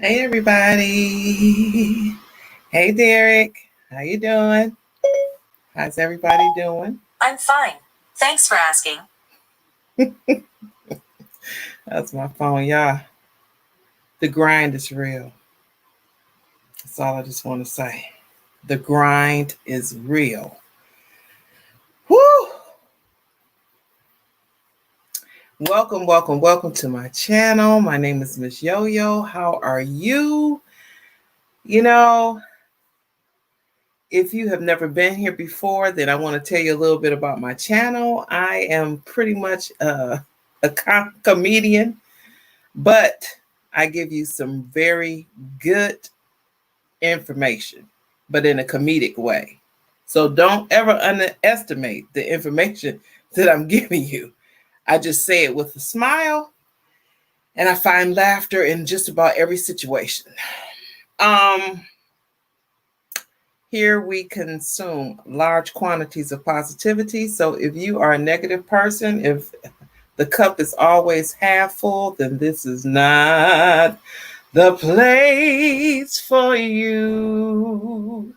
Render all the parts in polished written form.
Hey everybody. Hey Derek. How you doing? How's everybody doing? I'm fine. Thanks for asking. That's my phone, y'all. The grind is real. That's all I just want to say. The grind is real. Woo! Welcome to my channel. My name is Miss Yo-Yo. How are you? You know, if you have never been here before, then I want to tell you a little bit about my channel. I am pretty much a comedian, but I give you some very good information, but in a comedic way. So don't ever underestimate the information that I'm giving you. I just say it with a smile, and I find laughter in just about every situation. Here we consume large quantities of positivity. So if you are a negative person, if the cup is always half full, then this is not the place for you.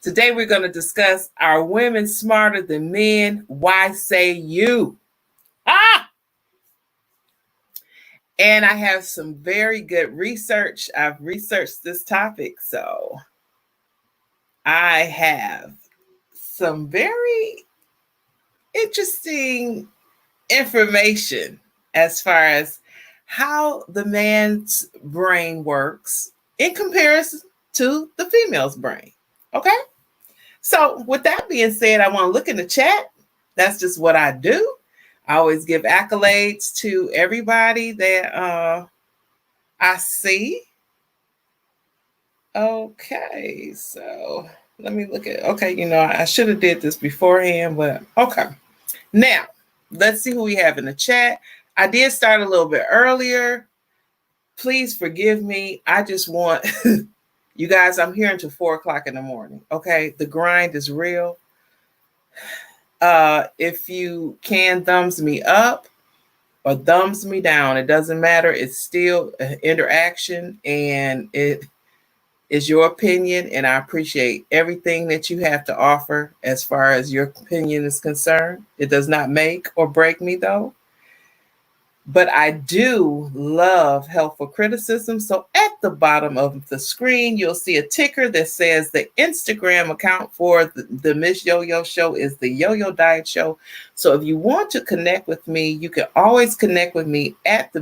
Today we're going to discuss, are women smarter than men? Why say you? And I have some very good research. I've researched this topic, so I have some very interesting information as far as how the man's brain works in comparison to the female's brain. Okay? So, with that being said, I want to look in the chat. That's just what I do. I always give accolades to everybody that I see. Okay, so let me look at. Okay, I should have did this beforehand, but okay. Now, let's see who we have in the chat. I did start a little bit earlier. Please forgive me. I just want you guys, I'm here until 4:00 in the morning. Okay, the grind is real. If you can thumbs me up or thumbs me down, it doesn't matter. It's still an interaction, and it is your opinion, and I appreciate everything that you have to offer as far as your opinion is concerned. It does not make or break me, though. But I do love helpful criticism. So at the bottom of the screen, you'll see a ticker that says the Instagram account for the Miss Yo-Yo Show is the Yo-Yo Diet Show. So if you want to connect with me, you can always connect with me at the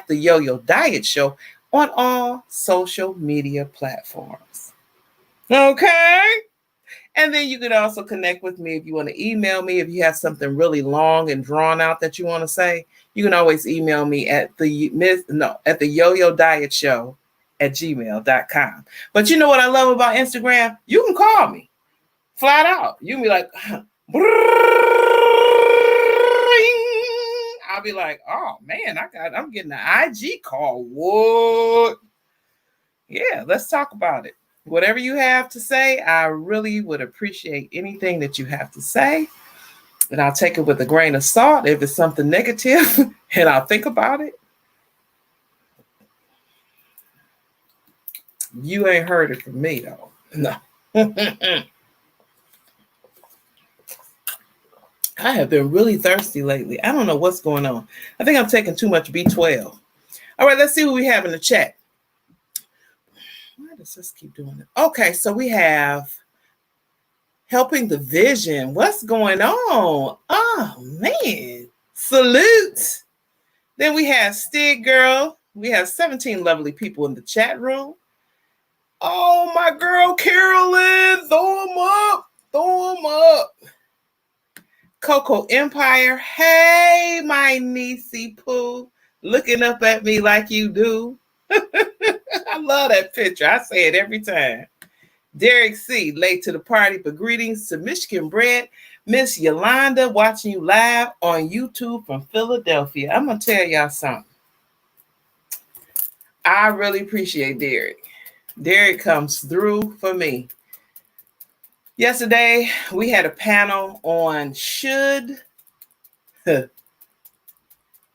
Yo-Yo Diet Show on all social media platforms. Okay? And then you can also connect with me if you want to email me. If you have something really long and drawn out that you want to say, you can always email me at the Yo-Yo Diet Show at gmail.com. But you know what I love about Instagram? You can call me flat out. You can be like, I'll be like, oh man, I'm getting an IG call. What? Yeah, let's talk about it. Whatever you have to say, I really would appreciate anything that you have to say. And I'll take it with a grain of salt if it's something negative, and I'll think about it. You ain't heard it from me, though. No. I have been really thirsty lately. I don't know what's going on. I think I'm taking too much B12. All right, let's see what we have in the chat. Why does this keep doing it? Okay, so we have helping the vision. What's going on? Oh, man. Salute. Then we have Stig Girl. We have 17 lovely people in the chat room. Oh, my girl, Carolyn. Throw them up. Throw them up. Coco Empire. Hey, my niecey Pooh. Looking up at me like you do. I love that picture. I say it every time. Derek C, late to the party, but greetings to Michigan Bread. Miss Yolanda, watching you live on YouTube from Philadelphia. I'm going to tell y'all something. I really appreciate Derek. Derek comes through for me. Yesterday, we had a panel on should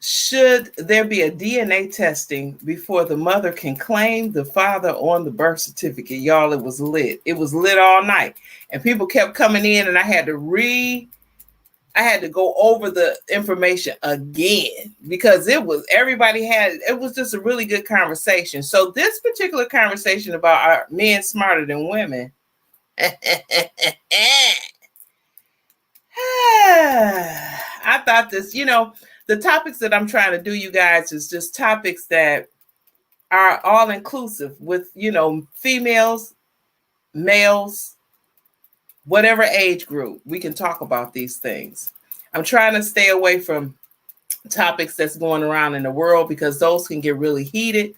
Should there be a DNA testing before the mother can claim the father on the birth certificate? Y'all, it was lit. It was lit all night. And people kept coming in, and I had to go over the information again because it was just a really good conversation. So this particular conversation about our men smarter than women. I thought this, the topics that I'm trying to do, you guys, is just topics that are all inclusive with, females, males, whatever age group. We can talk about these things. I'm trying to stay away from topics that's going around in the world because those can get really heated.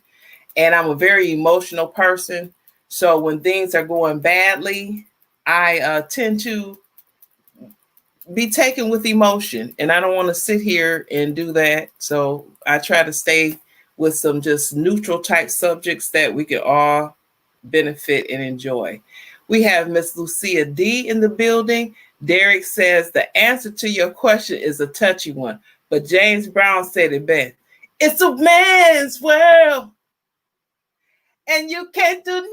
And I'm a very emotional person. So when things are going badly, I tend to be taken with emotion, and I don't want to sit here and do that. So I try to stay with some just neutral type subjects that we can all benefit and enjoy. We have Miss Lucia D in the building. Derek says the answer to your question is a touchy one, but James Brown said it best. It's a man's world, and you can't do nothing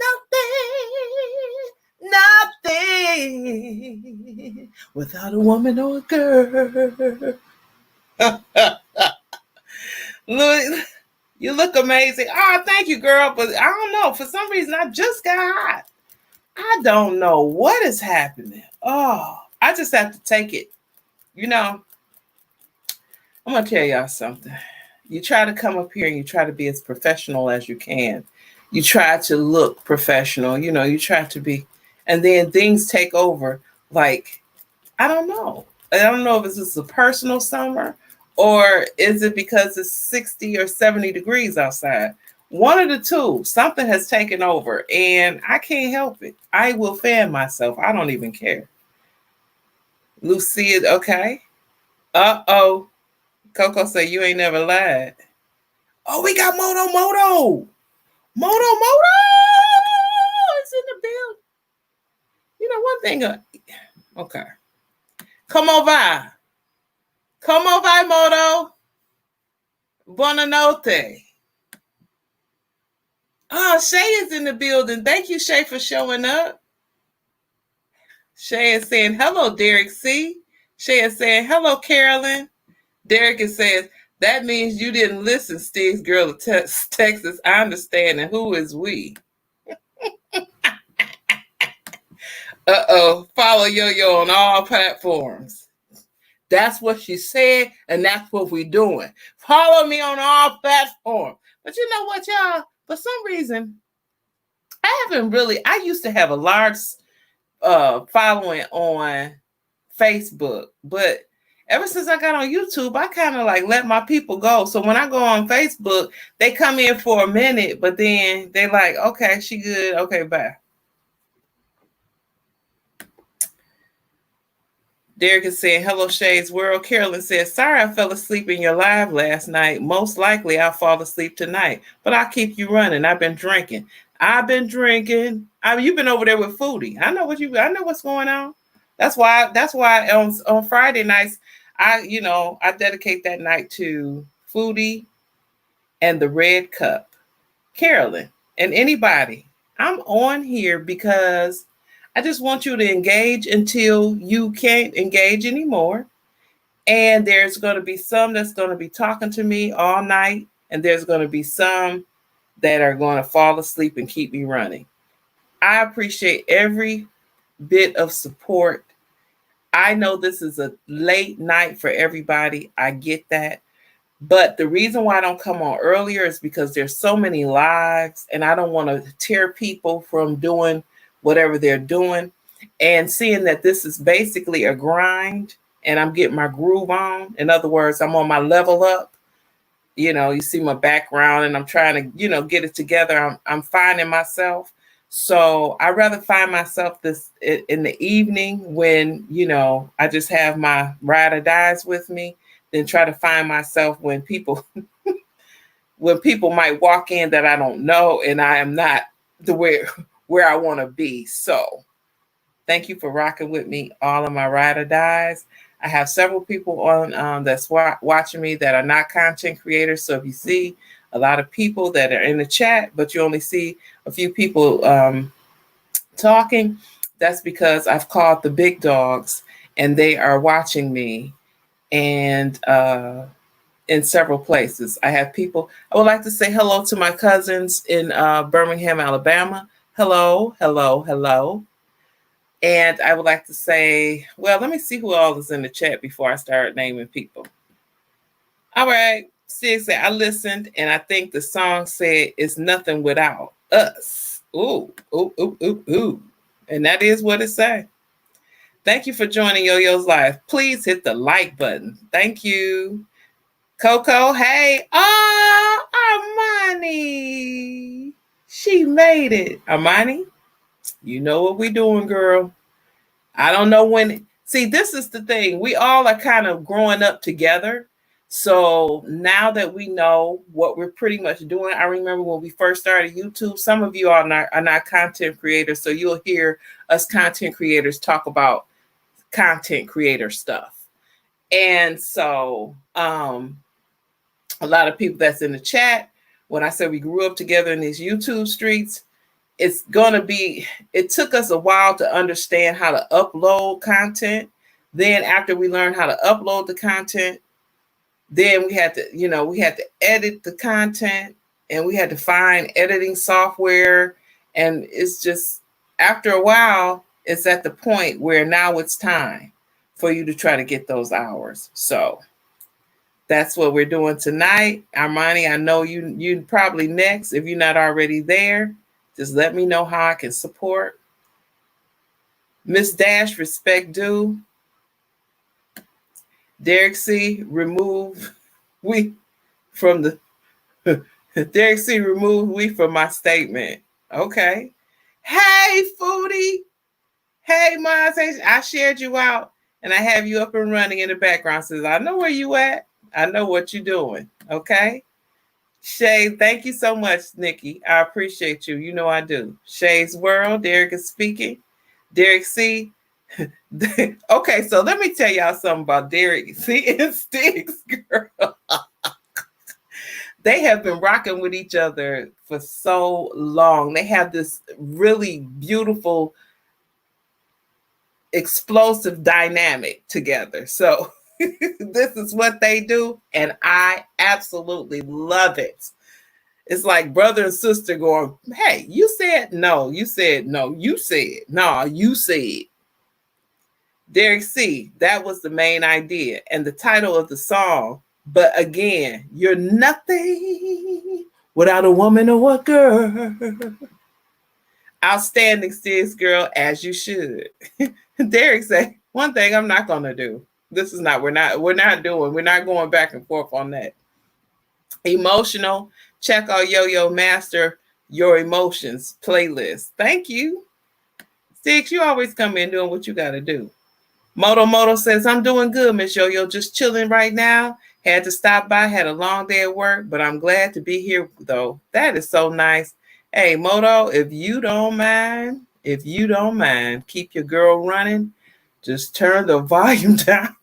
without a woman or a girl. Look, you look amazing. Oh, thank you, girl. But I don't know. For some reason, I just got hot. I don't know what is happening. Oh, I just have to take it. I'm going to tell y'all something. You try to come up here and you try to be as professional as you can. You try to look professional. You try to be. And then things take over. Like, I don't know. I don't know if it's just a personal summer or is it because it's 60 or 70 degrees outside. One of the two, something has taken over and I can't help it. I will fan myself. I don't even care. Lucia, okay. Uh-oh. Coco said you ain't never lied. Oh, we got Moto. Moto. It's in the building. One thing. Okay. Come vai, Moto. Buonanotte. Oh, Shay is in the building. Thank you, Shay, for showing up. Shay is saying, hello, Derek C. Shay is saying, hello, Carolyn. Derek is saying, that means you didn't listen, Steve's girl of Texas. I understand. And who is we? Uh-oh. Follow Yo-Yo on all platforms. That's what she said, and that's what we're doing. Follow me on all platforms. But you know what, y'all? For some reason, I used to have a large following on Facebook, but ever since I got on YouTube, I kind of like let my people go. So when I go on Facebook, they come in for a minute, but then they like, okay, she good. Okay, bye. Derek is saying, hello, Shades World. Carolyn says, sorry I fell asleep in your live last night. Most likely I'll fall asleep tonight, but I'll keep you running. I've been drinking. You've been over there with Foodie. I know what's going on. That's why on Friday nights, I dedicate that night to Foodie and the Red Cup. Carolyn and anybody, I'm on here because I just want you to engage until you can't engage anymore. And there's going to be some that's going to be talking to me all night. And there's going to be some that are going to fall asleep and keep me running. I appreciate every bit of support. I know this is a late night for everybody. I get that. But the reason why I don't come on earlier is because there's so many lives and I don't want to tear people from doing whatever they're doing, and seeing that this is basically a grind and I'm getting my groove on. In other words, I'm on my level up. You see my background and I'm trying to, get it together. I'm finding myself. So I rather find myself this in the evening when, I just have my ride or dies with me than try to find myself when people might walk in that I don't know and I am not where I want to be. So thank you for rocking with me, all of my ride or dies. I have several people on that's watching me that are not content creators. So if you see a lot of people that are in the chat, but you only see a few people talking, that's because I've called the big dogs and they are watching me. And in several places. I have people. I would like to say hello to my cousins in Birmingham, Alabama. Hello, hello, hello. And I would like to say, well, let me see who all is in the chat before I start naming people. All right. Seriously, I listened and I think the song said it's nothing without us. Ooh, ooh, ooh, ooh, ooh. And that is what it said. Thank you for joining Yo-Yo's Live. Please hit the like button. Thank you. Coco, hey. Oh, Armani. She made it. Armani, you know what we doing, girl. I don't know when. See, this is the thing. We all are kind of growing up together. So now that we know what we're pretty much doing, I remember when we first started YouTube, some of you are not content creators. So you'll hear us content creators talk about content creator stuff. And so a lot of people that's in the chat, when I said we grew up together in these YouTube streets, it's going to be, it took us a while to understand how to upload content. Then after we learned how to upload the content, then we had to edit the content, and we had to find editing software. And it's just, after a while, it's at the point where now it's time for you to try to get those hours. So that's what we're doing tonight. Armani, I know you probably next. If you're not already there, just let me know how I can support. Miss Dash, respect due. Derek C, remove we from the Derek C, remove we from my statement. Okay. Hey, Foodie. Hey, Maz, I shared you out and I have you up and running in the background. Says, I know where you at. I know what you're doing. Okay. Shay, thank you so much, Nikki. I appreciate you. You know I do. Shay's World, Derek is speaking. Derek C. Okay, so let me tell y'all something about Derek C and Sticks, girl. They have been rocking with each other for so long. They have this really beautiful, explosive dynamic together. So this is what they do, and I absolutely love it. It's like brother and sister going, hey, you said no, you said no, you said no, you said. Derek C, that was the main idea. And the title of the song, but again, you're nothing without a woman or a girl. Outstanding, sis, girl, as you should. Derek said, one thing I'm not gonna do. This is not, we're not going back and forth on that. Emotional, check out Yo-Yo Master Your Emotions playlist. Thank you. Six, you always come in doing what you gotta do. Moto says, I'm doing good, Miss Yo-Yo, just chilling right now. Had to stop by, had a long day at work, but I'm glad to be here though. That is so nice. Hey, Moto, if you don't mind, keep your girl running. Just turn the volume down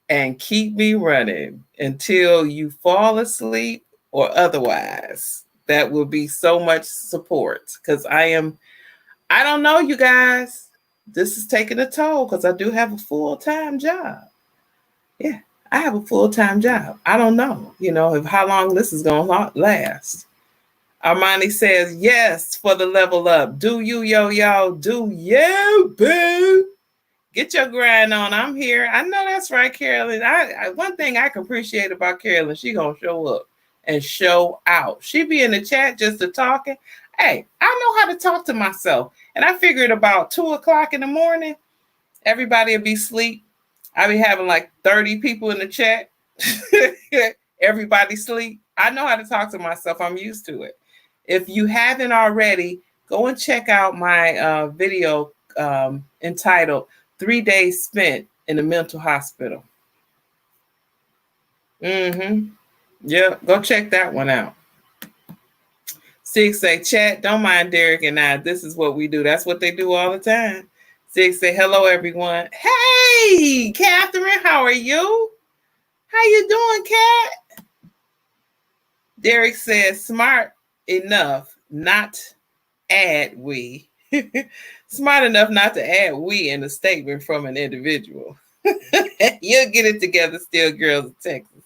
and keep me running until you fall asleep or otherwise. That will be so much support because I don't know, you guys. This is taking a toll because I do have a full-time job. Yeah, I have a full-time job. I don't know, how long this is going to last. Armani says, yes, for the level up. Do you, yo, do you, boo? Get your grind on. I'm here. I know that's right, Carolyn. One thing I can appreciate about Carolyn, she going to show up and show out. She be in the chat just to talking. Hey, I know how to talk to myself. And I figured about 2:00 in the morning, everybody will be asleep. I be having like 30 people in the chat. Everybody sleep. I know how to talk to myself. I'm used to it. If you haven't already, go and check out my video entitled 3 Days Spent in a Mental Hospital. Yeah, go check that one out. Six say, chat, don't mind Derek and I. This is what we do. That's what they do all the time. Six say, hello, everyone. Hey, Hey, Catherine, how are you? How you doing, Kat? Derek says, smart enough not add we. Smart enough not to add we in a statement from an individual. You'll get it together still, girls of Texas.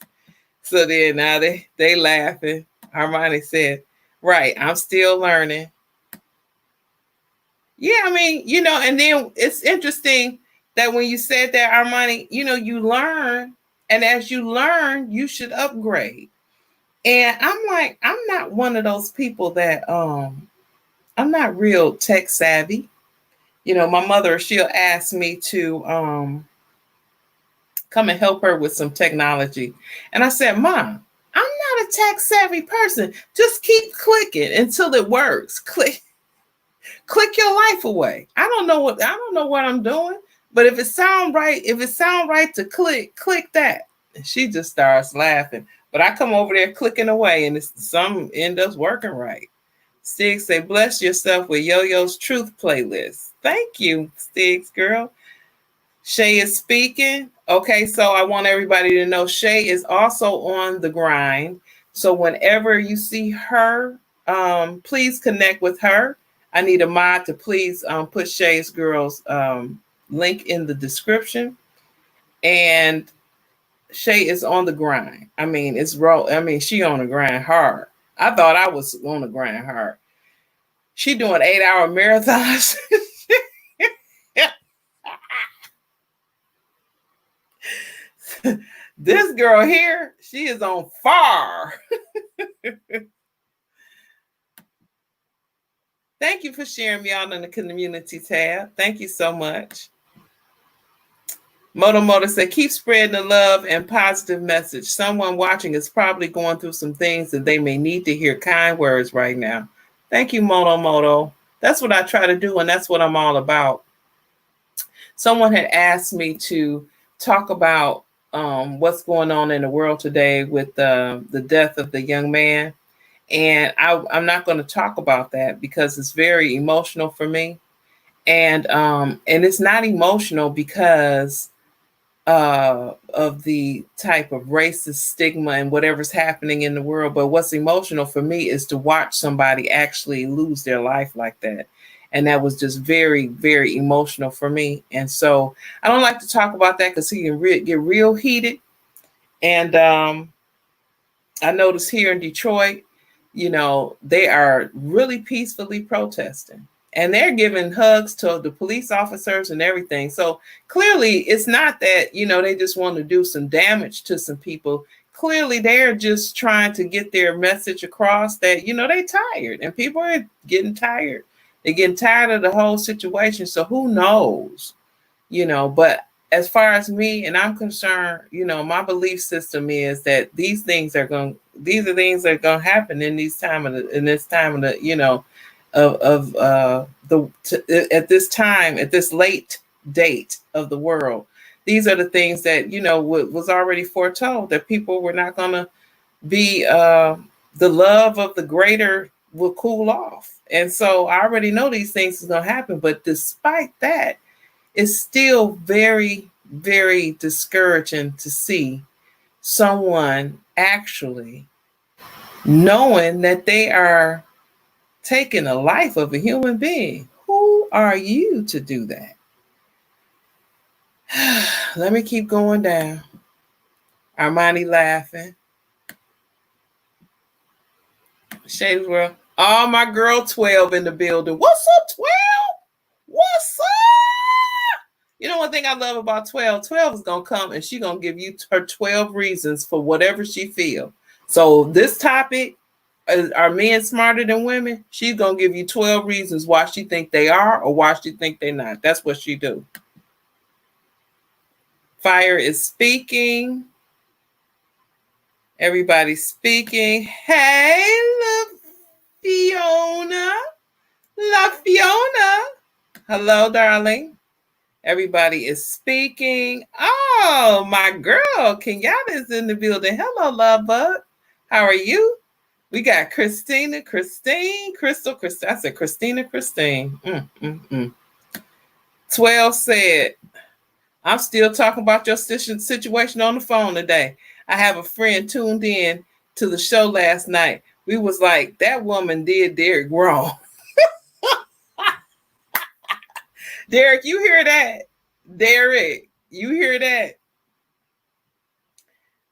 So then now they laughing. Armani said, right, I'm still learning. Yeah, I mean, and then it's interesting that when you said that, Armani, you learn, and as you learn, you should upgrade. And I'm like, I'm not one of those people that I'm not real tech savvy. My mother, she'll ask me to come and help her with some technology. And I said, Mom, I'm not a tech savvy person. Just keep clicking until it works. Click your life away. I don't know what I'm doing, but if it sound right to click that. And she just starts laughing. But I come over there clicking away, and some end up working right. Stiggs say, bless yourself with Yo-Yo's Truth playlist. Thank you, Stiggs girl. Shay is speaking. Okay, so I want everybody to know Shay is also on the grind. So whenever you see her, please connect with her. I need a mod to please put Shay's girl's link in the description. And Shay is on the grind. I mean, it's raw. I mean, she on the grind hard. I thought I was on the grind hard. She doing 8-hour marathons. This girl here, she is on fire. Thank you for sharing me out in the community tab. Thank you so much. Moto said, keep spreading the love and positive message. Someone watching is probably going through some things that they may need to hear kind words right now. Thank you, Moto. That's what I try to do, and that's what I'm all about. Someone had asked me to talk about what's going on in the world today with the death of the young man. And I'm not going to talk about that because it's very emotional for me. And it's not emotional because of the type of racist stigma and whatever's happening in the world. But what's emotional for me is to watch somebody actually lose their life like that. And that was just very, very emotional for me. And so I don't like to talk about that because he can get real heated. And I noticed here in Detroit, they are really peacefully protesting. And they're giving hugs to the police officers and everything. So clearly it's not that, they just want to do some damage to some people. Clearly they're just trying to get their message across that, they're tired and people are getting tired. They're getting tired of the whole situation. So who knows, but as far as me and I'm concerned, my belief system is that these are things that are going to happen in this time of the, at this late date of the world. These are the things that, was already foretold, that people were not going to be, the love of the greater will cool off. And so I already know these things are going to happen. But despite that, it's still very, very discouraging to see someone actually knowing that they are taking the life of a human being. Who are you to do that? Let me keep going down. Armani laughing. Shades World. Oh, my girl 12 in the building. What's up, 12? What's up? One thing I love about 12 is going to come and she's going to give you her 12 reasons for whatever she feels. So this topic, are men smarter than women? She's going to give you 12 reasons why she think they are or why she think they're not. That's what she do. Fire is speaking. Everybody's speaking. Hey, La Fiona. Hello, darling. Everybody is speaking. Oh, my girl, Kenyatta's in the building. Hello, love bug. How are you? We got Christina, Crystal. I said Christina. 12 said, I'm still talking about your situation on the phone today. I have a friend tuned in to the show last night. We was like, that woman did Derek wrong. Derek, you hear that? Derek, you hear that?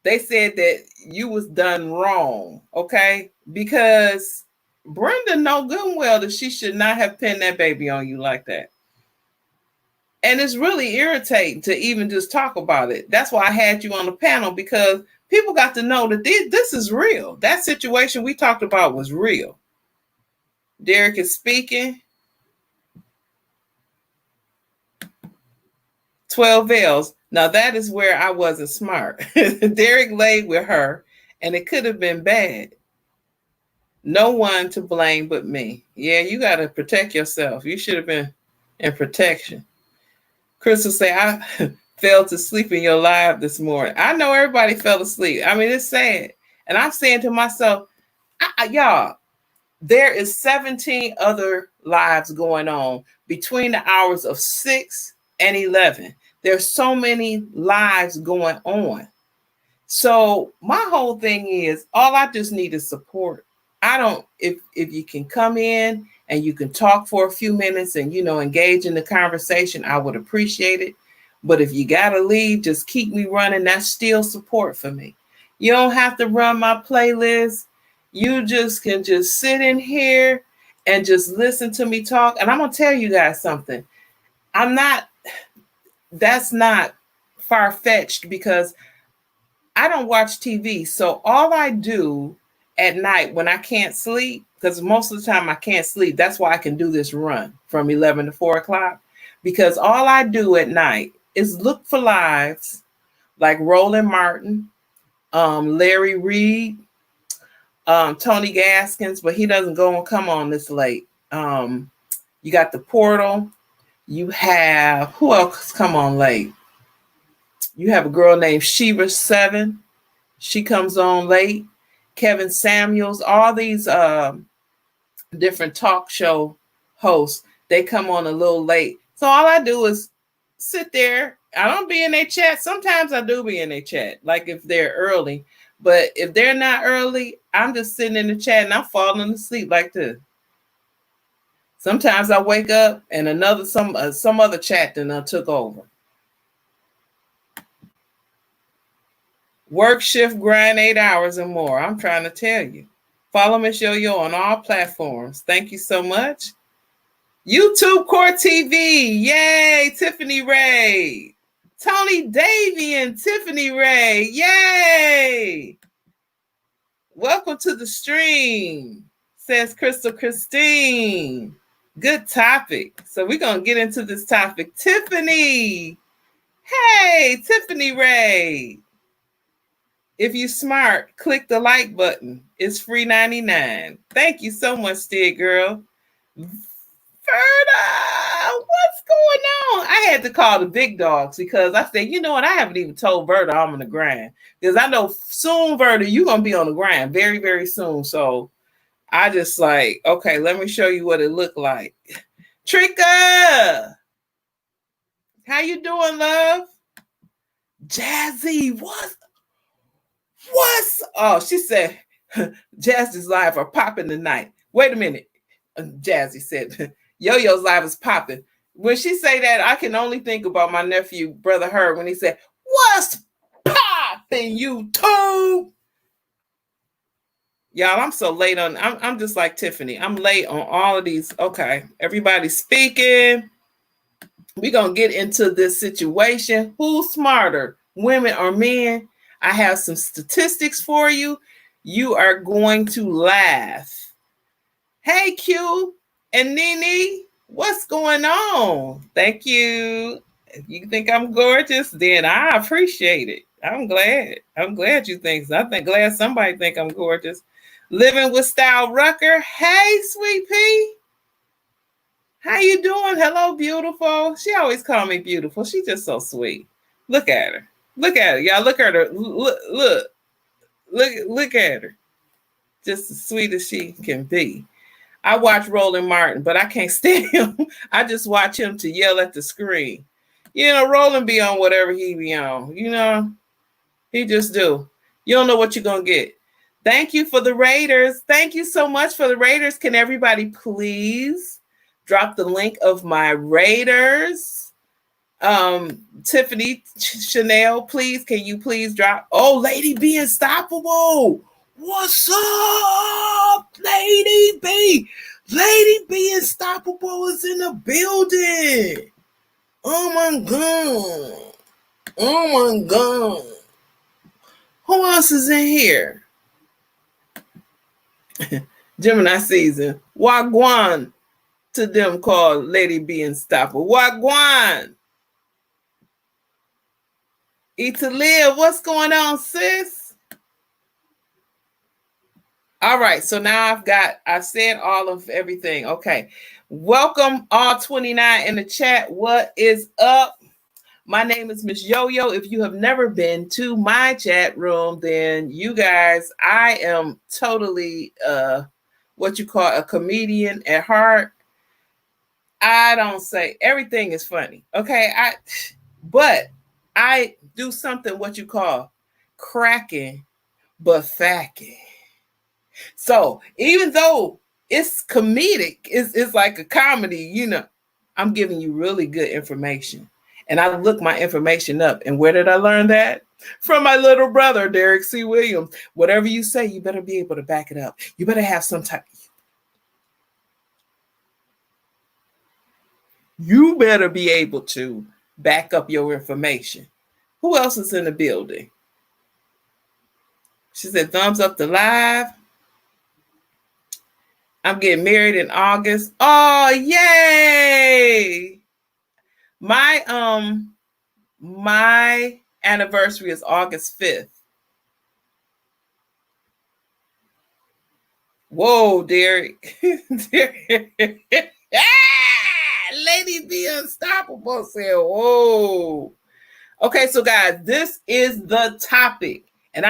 They said that you was done wrong, okay? Because Brenda know good and well that she should not have pinned that baby on you like that. And it's really irritating to even just talk about it. That's why I had you on the panel, because people got to know that this is real. That situation we talked about was real. Derek is speaking. 12 L's. Now that is where I wasn't smart. Derek laid with her, and it could have been bad. No one to blame but me. Yeah, you got to protect yourself. You should have been in protection. Crystal say, I fell to sleep in your live this morning. I know everybody fell asleep. I mean, it's sad. And I'm saying to myself, y'all, there is 17 other lives going on between the hours of 6 and 11. There's so many lives going on. So my whole thing is, all I just need is support. I don't, if you can come in and you can talk for a few minutes and, engage in the conversation, I would appreciate it. But if you got to leave, just keep me running. That's still support for me. You don't have to run my playlist. You just can just sit in here and just listen to me talk. And I'm going to tell you guys something. That's not far-fetched, because I don't watch TV. So all I do at night when I can't sleep, because most of the time I can't sleep, that's why I can do this run from 11 to 4 o'clock, because all I do at night is look for lives like Roland Martin, Larry Reed, Tony Gaskins, but he doesn't go and come on this late. You got The Portal. You have, who else come on late? You have a girl named Sheba 7. She comes on late. Kevin Samuels, all these different talk show hosts, they come on a little late. So all I do is sit there. I don't be in their chat. Sometimes I do be in their chat, like if they're early. But if they're not early, I'm just sitting in the chat and I'm falling asleep like this. Sometimes I wake up and some other chat then took over. Work shift, grind 8 hours or more. I'm trying to tell you. Follow Miss Yo-Yo on all platforms. Thank you so much. YouTube Core TV. Yay, Tiffany Ray. Tony Davian, Tiffany Ray. Yay. Welcome to the stream, says Crystal Christine. Good topic. So we're going to get into this topic. Tiffany. Hey, Tiffany Ray. If you're smart, click the like button. It's free 99. Thank you so much, dear girl. Verda, what's going on? I had to call the big dogs because I said, you know what? I haven't even told Verda I'm on the grind, because I know soon, Verda, you're going to be on the grind very, very soon. So I just like, okay, let me show you what it looked like. Tricka, how you doing, love? Jazzy, what's? Oh, she said, Jazzy's live are popping tonight. Wait a minute. Jazzy said, Yo-Yo's live is popping. When she say that, I can only think about my nephew, Brother Herb, when he said, what's popping, YouTube? Y'all, I'm so late on, I'm just like Tiffany. I'm late on all of these. Okay, everybody's speaking. We're going to get into this situation. Who's smarter, women or men? I have some statistics for you. You are going to laugh. Hey, Q and Nene, what's going on? Thank you. If you think I'm gorgeous, then I appreciate it. I'm glad. I'm glad you think so. Glad somebody think I'm gorgeous. Living with Style Rucker. Hey, sweet pea. How you doing? Hello, beautiful. She always call me beautiful. She's just so sweet. Look at her. Look at her. Y'all look at her. Look at her. Just as sweet as she can be. I watch Roland Martin, but I can't stand him. I just watch him to yell at the screen. Roland be on whatever he be on. He just do. You don't know what you're going to get. Thank you for the Raiders. Thank you so much for the Raiders. Can everybody please drop the link of my Raiders? Tiffany Chanel, please, can you please drop? Oh, Lady B Unstoppable. What's up, Lady B? Lady B Unstoppable is in the building. Oh my God. Oh my God. Who else is in here? Gemini season. Wagwan to them called Lady B Unstoppable. Wagwan. Eat to live. What's going on, sis? All right. So now I've said all of everything. Okay. Welcome all 29 in the chat. What is up? My name is Miss Yo-Yo. If you have never been to my chat room, then you guys, I am totally what you call a comedian at heart. I don't say everything is funny. Okay. But I do something what you call cracking but facking. So even though it's comedic, it's like a comedy, I'm giving you really good information. And I look my information up. And where did I learn that? From my little brother, Derek C. Williams. Whatever you say, you better be able to back it up. You better have some type. You better be able to back up your information. Who else is in the building? She said, thumbs up to live. I'm getting married in August. Oh, yay! My anniversary is August 5th. Whoa, Derek. Lady B Unstoppable said, whoa. Okay, so guys, this is the topic. And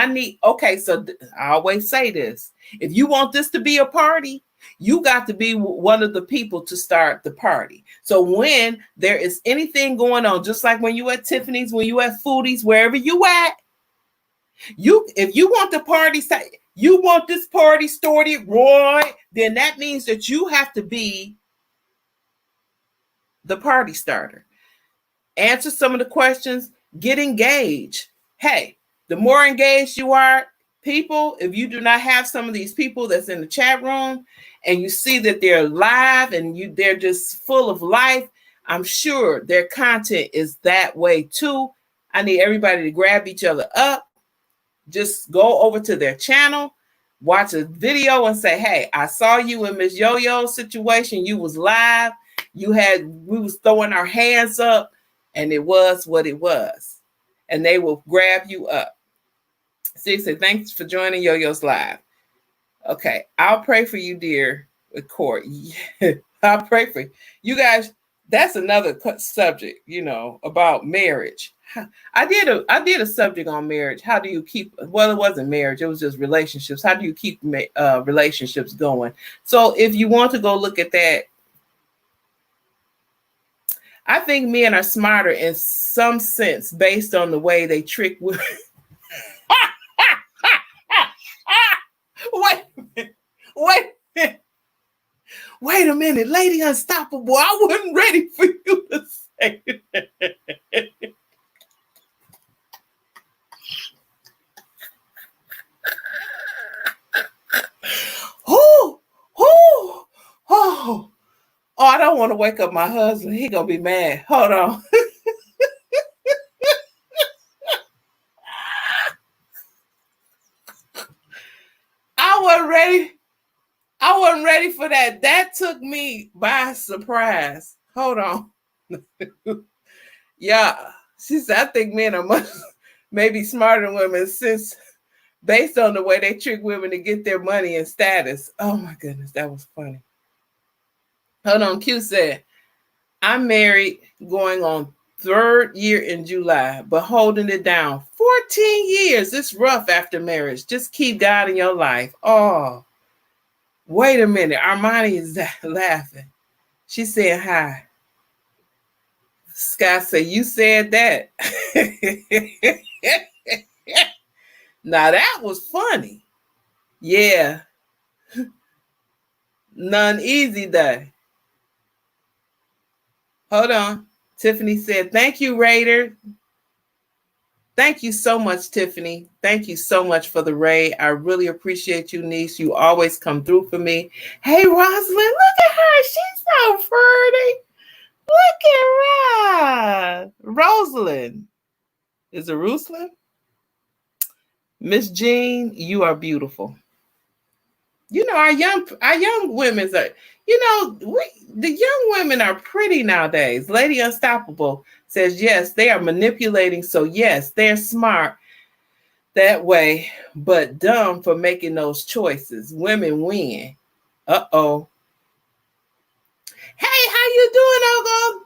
so I always say this. If you want this to be a party, you got to be one of the people to start the party. So when there is anything going on, just like when you at Tiffany's, when you at Foodies, wherever you at, if you want the party, you want this party started, Roy, then that means that you have to be the party starter. Answer some of the questions, get engaged. Hey, the more engaged you are, people, if you do not have some of these people that's in the chat room and you see that they're live and they're just full of life, I'm sure their content is that way too. I need everybody to grab each other up. Just go over to their channel, watch a video and say, hey, I saw you in Miss Yo-Yo's situation. You was live. We was throwing our hands up and it was what it was. And they will grab you up. See, say, thanks for joining Yo-Yo's live. Okay, I'll pray for you, dear, with Court. Yeah, I'll pray for you. You guys, that's another subject, about marriage. I did a subject on marriage. How do you keep, well, it wasn't marriage, it was just relationships. How do you keep relationships going? So if you want to go look at that, I think men are smarter in some sense based on the way they trick women. Wait a minute, Lady Unstoppable. I wasn't ready for you to say that. Oh, I don't want to wake up my husband. He gonna be mad. Hold on. I wasn't ready for that. That took me by surprise. Hold on. Yeah. She said, I think men are much maybe smarter than women since based on the way they trick women to get their money and status. Oh my goodness, that was funny. Hold on, Q said, I'm married going on 3rd year in July, but holding it down. 14 years. It's rough after marriage. Just keep God in your life. Oh, wait a minute. Armani is laughing. She said hi. Scott said, you said that. Now that was funny. Yeah. None easy day. Hold on. Tiffany said, thank you, Raider. Thank you so much, Tiffany. Thank you so much for the raid. I really appreciate you, niece. You always come through for me. Hey, Rosalind, look at her. She's so pretty. Look at her. Rosalind. Is it Ruslan? Miss Jean, you are beautiful. You know, our young women are, the young women are pretty nowadays. Lady Unstoppable says, yes, they are manipulating. So yes, they're smart that way, but dumb for making those choices. Women win. Uh-oh. Hey, how you doing, Ogo?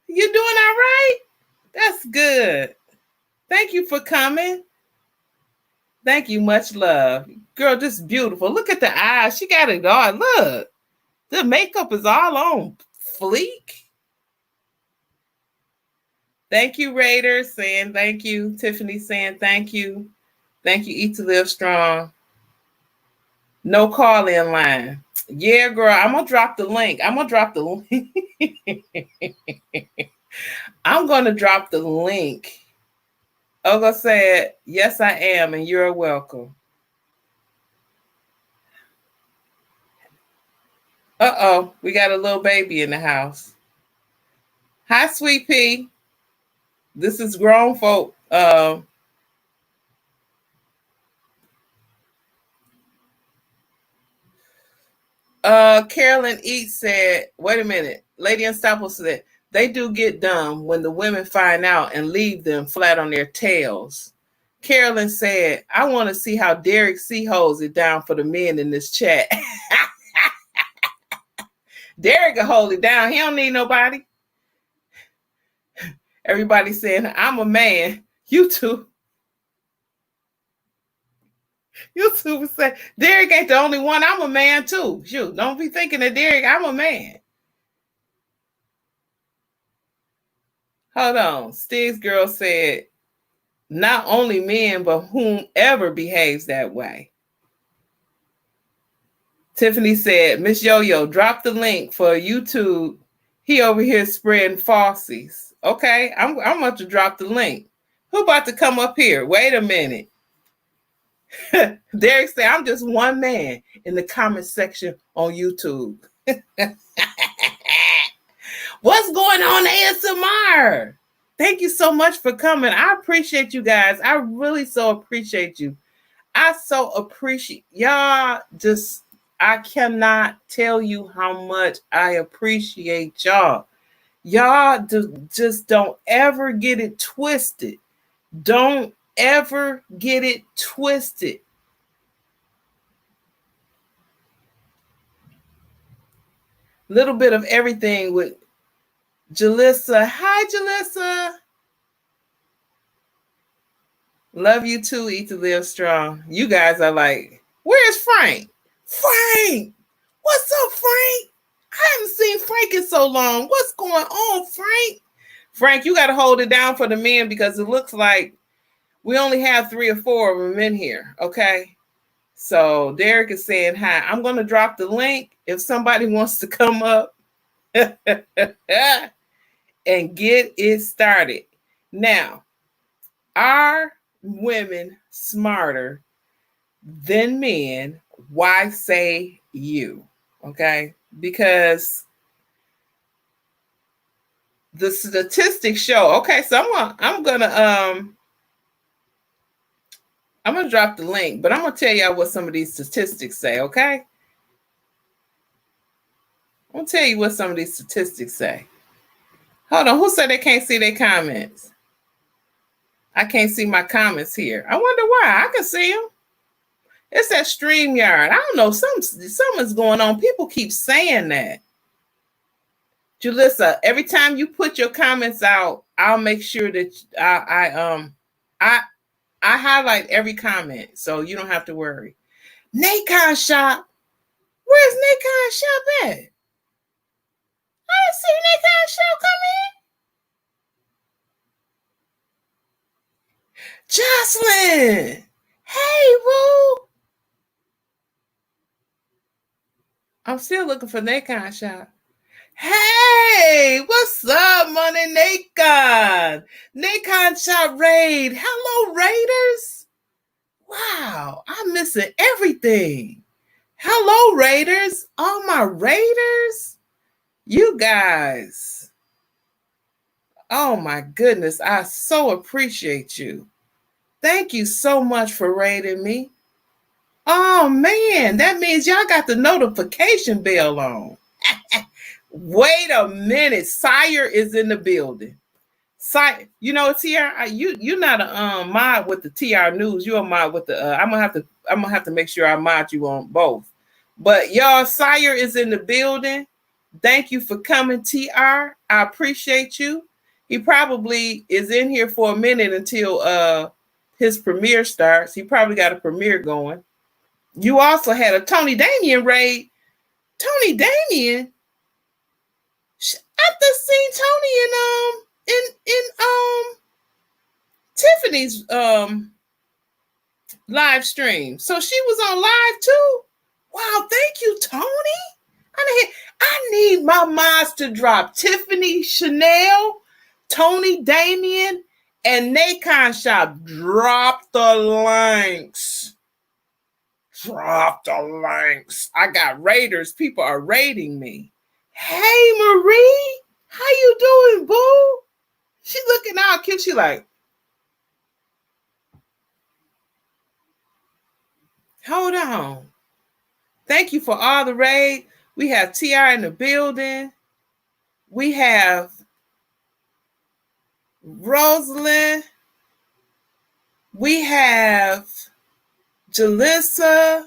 You doing all right? That's good. Thank you for coming. Thank you. Much love. Girl, this is beautiful. Look at the eyes. She got it all. Look. The makeup is all on fleek. Thank you, Raiders, saying thank you. Tiffany saying thank you. Thank you, Eat to Live Strong. No call in line. Yeah, girl, I'm going to drop the link. I'm going to drop the link. Ogo said, yes, I am, and you're welcome. Uh-oh, we got a little baby in the house. Hi, Sweet Pea. This is grown folk. Carolyn Eats said, wait a minute. Lady Unstoppable said, they do get dumb when the women find out and leave them flat on their tails. Carolyn said, I want to see how Derek C holds it down for the men in this chat. Derek can hold it down. He don't need nobody. Everybody saying, I'm a man. You two would say, Derek ain't the only one. I'm a man too. Shoot, don't be thinking that Derek, I'm a man. Hold on. Stig's girl said, not only men, but whomever behaves that way. Tiffany said, Miss Yo-Yo, drop the link for YouTube. He over here spreading falsies. Okay, I'm about to drop the link. Who about to come up here? Wait a minute. Derek said, I'm just one man in the comment section on YouTube. What's going on, ASMR? Thank you so much for coming. I appreciate you guys. I really so appreciate you. I so appreciate y'all. I cannot tell you how much I appreciate y'all. Y'all just don't ever get it twisted. Don't ever get it twisted. Little bit of everything with Jalissa. Hi, Jalissa. Love you too, Eat to Live Strong. You guys are like, where's Frank? Frank! What's up, Frank? I haven't seen Frank in so long. What's going on, Frank? Frank, you got to hold it down for the men because it looks like we only have 3 or 4 of them in here, okay? So Derek is saying hi. I'm going to drop the link if somebody wants to come up and get it started. Now, are women smarter than men? Why say you? Okay, because the statistics show. Okay, so I'm gonna drop the link, but I'm gonna tell y'all what some of these statistics say. Okay, I'm gonna tell you what some of these statistics say. Hold on, who said they can't see their comments? I can't see my comments here. I wonder why. I can see them. It's that StreamYard. I don't know. Something's going on. People keep saying that. Julissa, every time you put your comments out, I'll make sure that I highlight every comment, so you don't have to worry. Nacon Shop. Where's Nacon Shop at? didn't see that kind of show come in. Jocelyn. Hey, Woo. I'm still looking for that kind of shot. Hey, what's up, Money Nacon? Nacon shot raid. Hello, Raiders. Wow, I'm missing everything. Hello, Raiders. All my Raiders. You guys. Oh my goodness, I so appreciate you. Thank you so much for raiding me. Oh man, that means y'all got the notification bell on. Wait a minute, Sire is in the building. Sire, you know, TR, you're not a mod with the TR News. You're a mod with the. I'm gonna have to make sure I mod you on both. But y'all, Sire is in the building. Thank you for coming, TR. I appreciate you. He probably is in here for a minute until his premiere starts. He probably got a premiere going. You also had a Tony Damien raid. Tony Damien. I've just seen Tony in Tiffany's live stream. So she was on live too. Wow, thank you, Tony. I need my mods to drop Tiffany, Chanel, Tony Damien, and Nacon Shop. Drop the links. Drop the links. I got raiders. People are raiding me. Hey, Marie. How you doing, boo? She looking all cute. She like, hold on. Thank you for all the raid. We have TR in the building. We have Rosalind. We have Jalissa.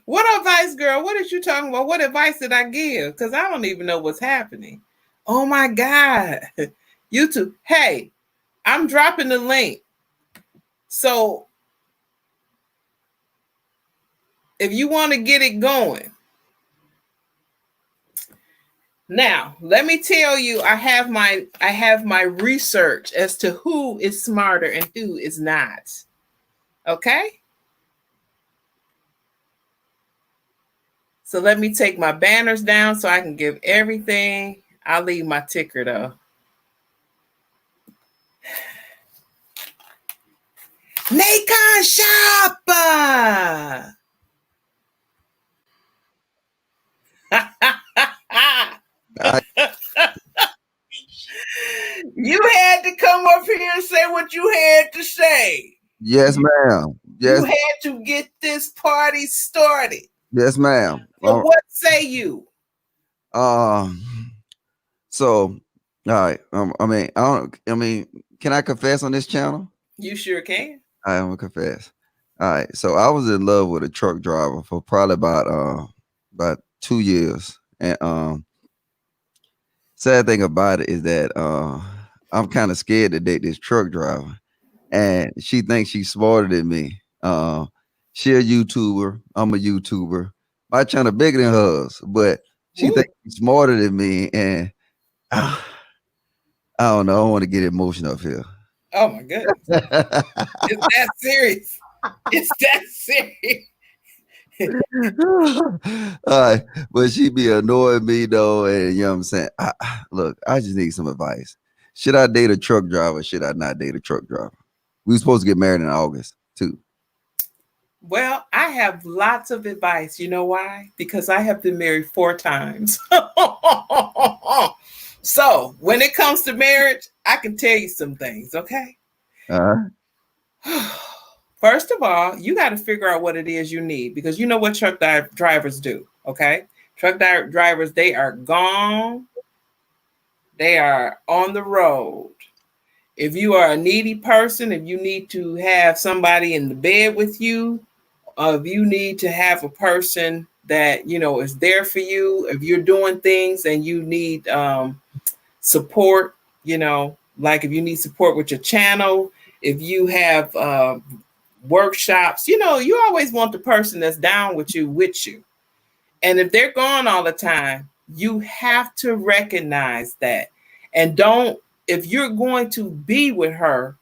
What advice, girl? What is you talking about? What advice did I give? Because I don't even know what's happening. Oh my God. YouTube. Hey, I'm dropping the link. So if you want to get it going. Now, let me tell you, I have my research as to who is smarter and who is not. Okay? So let me take my banners down so I can give everything. I'll leave my ticker though. Nacon Shop! You had to come up here and say what you had to say. Yes, ma'am. Yes. You had to get this party started. Yes, ma'am. So what say you? So, all right. I mean, can I confess on this channel? You sure can. I'm gonna confess. All right. So I was in love with a truck driver for probably about 2 years, and sad thing about it is that I'm kind of scared to date this truck driver, and she thinks she's smarter than me. She a YouTuber. I'm a YouTuber. My channel bigger than hers, but she thinks she's smarter than me, and I don't know. I don't want to get emotional up here. Oh my goodness. It's that serious. It's that serious. All right. But she be annoying me though, and you know what I'm saying? Look, I just need some advice. Should I date a truck driver? Should I not date a truck driver? We were supposed to get married in August too. Well, I have lots of advice. You know why? Because I have been married 4 times. So when it comes to marriage, I can tell you some things, okay? First of all, you got to figure out what it is you need, because you know what truck drivers do, okay? Truck drivers, they are gone. They are on the road. If you are a needy person, if you need to have somebody in the bed with you, if you need to have a person that, you know, is there for you, if you're doing things and you need support, you know, like if you need support with your channel, if you have workshops, you always want the person that's down with you. And if they're gone all the time, you have to recognize that. And don't, if you're going to be with her,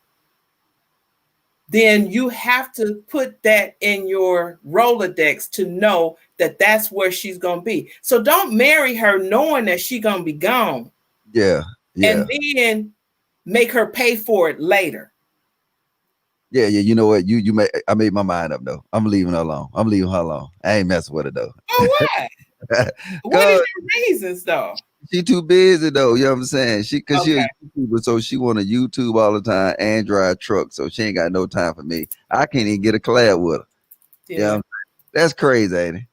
then you have to put that in your Rolodex to know that that's where she's going to be. So don't marry her knowing that she's going to be gone. Yeah. And then make her pay for it later. Yeah. You know what? I made my mind up though. I'm leaving her alone. I'm leaving her alone. I ain't messing with her though. Oh, why? What is your reasons though? She too busy though, you know what I'm saying? She a YouTuber, so she want to YouTube all the time and drive trucks, so she ain't got no time for me. I can't even get a collab with her. Yeah, that's crazy, ain't it?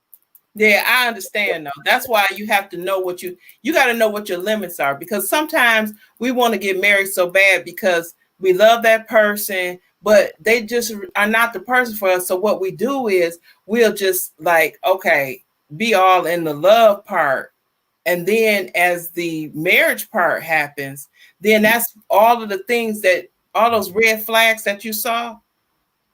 Yeah, I understand though. That's why you have to know what you got to know what your limits are, because sometimes we want to get married so bad because we love that person, but they just are not the person for us. So what we do is we'll just like, okay, be all in the love part. And then as the marriage part happens, then that's all of the things that all those red flags that you saw,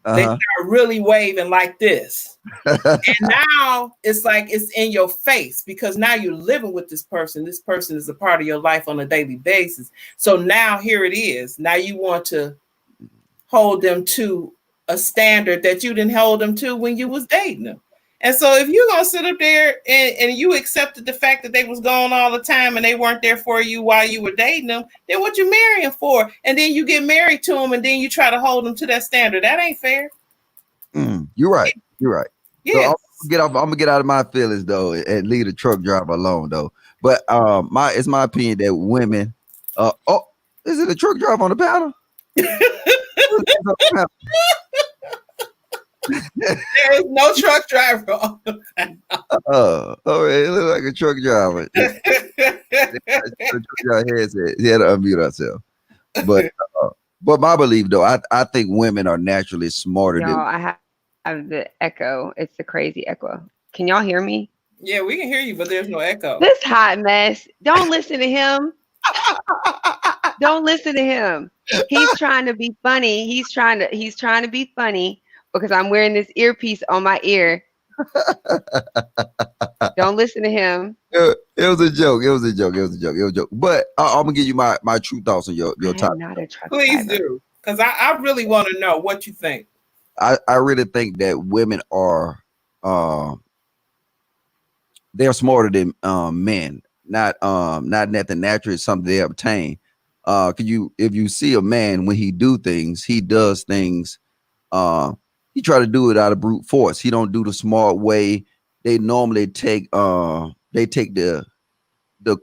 they start really waving like this. And now it's like it's in your face because now you're living with this person. This person is a part of your life on a daily basis. So now here it is. Now you want to hold them to a standard that you didn't hold them to when you was dating them. And so if you're going to sit up there and you accepted the fact that they was gone all the time and they weren't there for you while you were dating them, then what you marrying for? And then you get married to them and then you try to hold them to that standard. That ain't fair. You're right. You're right. Yes. So I'm gonna get out of my feelings though and leave the truck driver alone though. But it's my opinion that women is it a truck driver on the panel? There is no truck driver on the panel. Oh, it looks like a truck driver. He had to unmute herself. But my belief though, I think women are naturally smarter than. I have the echo. It's the crazy echo. Can y'all hear me? Yeah, we can hear you, but there's no echo. This hot mess. Don't listen to him. Don't listen to him. He's trying to be funny. He's trying to be funny because I'm wearing this earpiece on my ear. Don't listen to him. It was a joke. It was a joke. But I'm gonna give you my true thoughts on your topic. Not a truck Please driver. do, because I really want to know what you think. I really think that women are they're smarter than men. Not nothing natural, it's something they obtain. If you see a man when he does things, he try to do it out of brute force. He don't do the smart way. They normally take the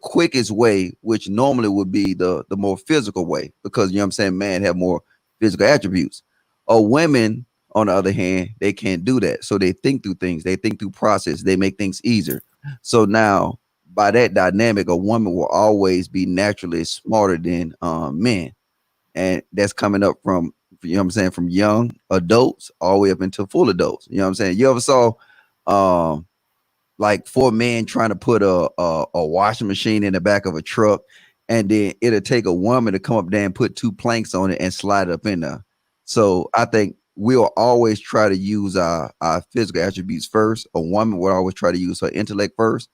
quickest way, which normally would be the more physical way, because you know what I'm saying, man have more physical attributes. Or women, on the other hand, they can't do that. So they think through things, they think through process, they make things easier. So now by that dynamic, a woman will always be naturally smarter than men. And that's coming up from, you know what I'm saying, from young adults all the way up into full adults. You know what I'm saying? You ever saw like 4 men trying to put a washing machine in the back of a truck, and then it'll take a woman to come up there and put 2 planks on it and slide it up in there. So I think we'll always try to use our physical attributes first. A woman will always try to use her intellect first.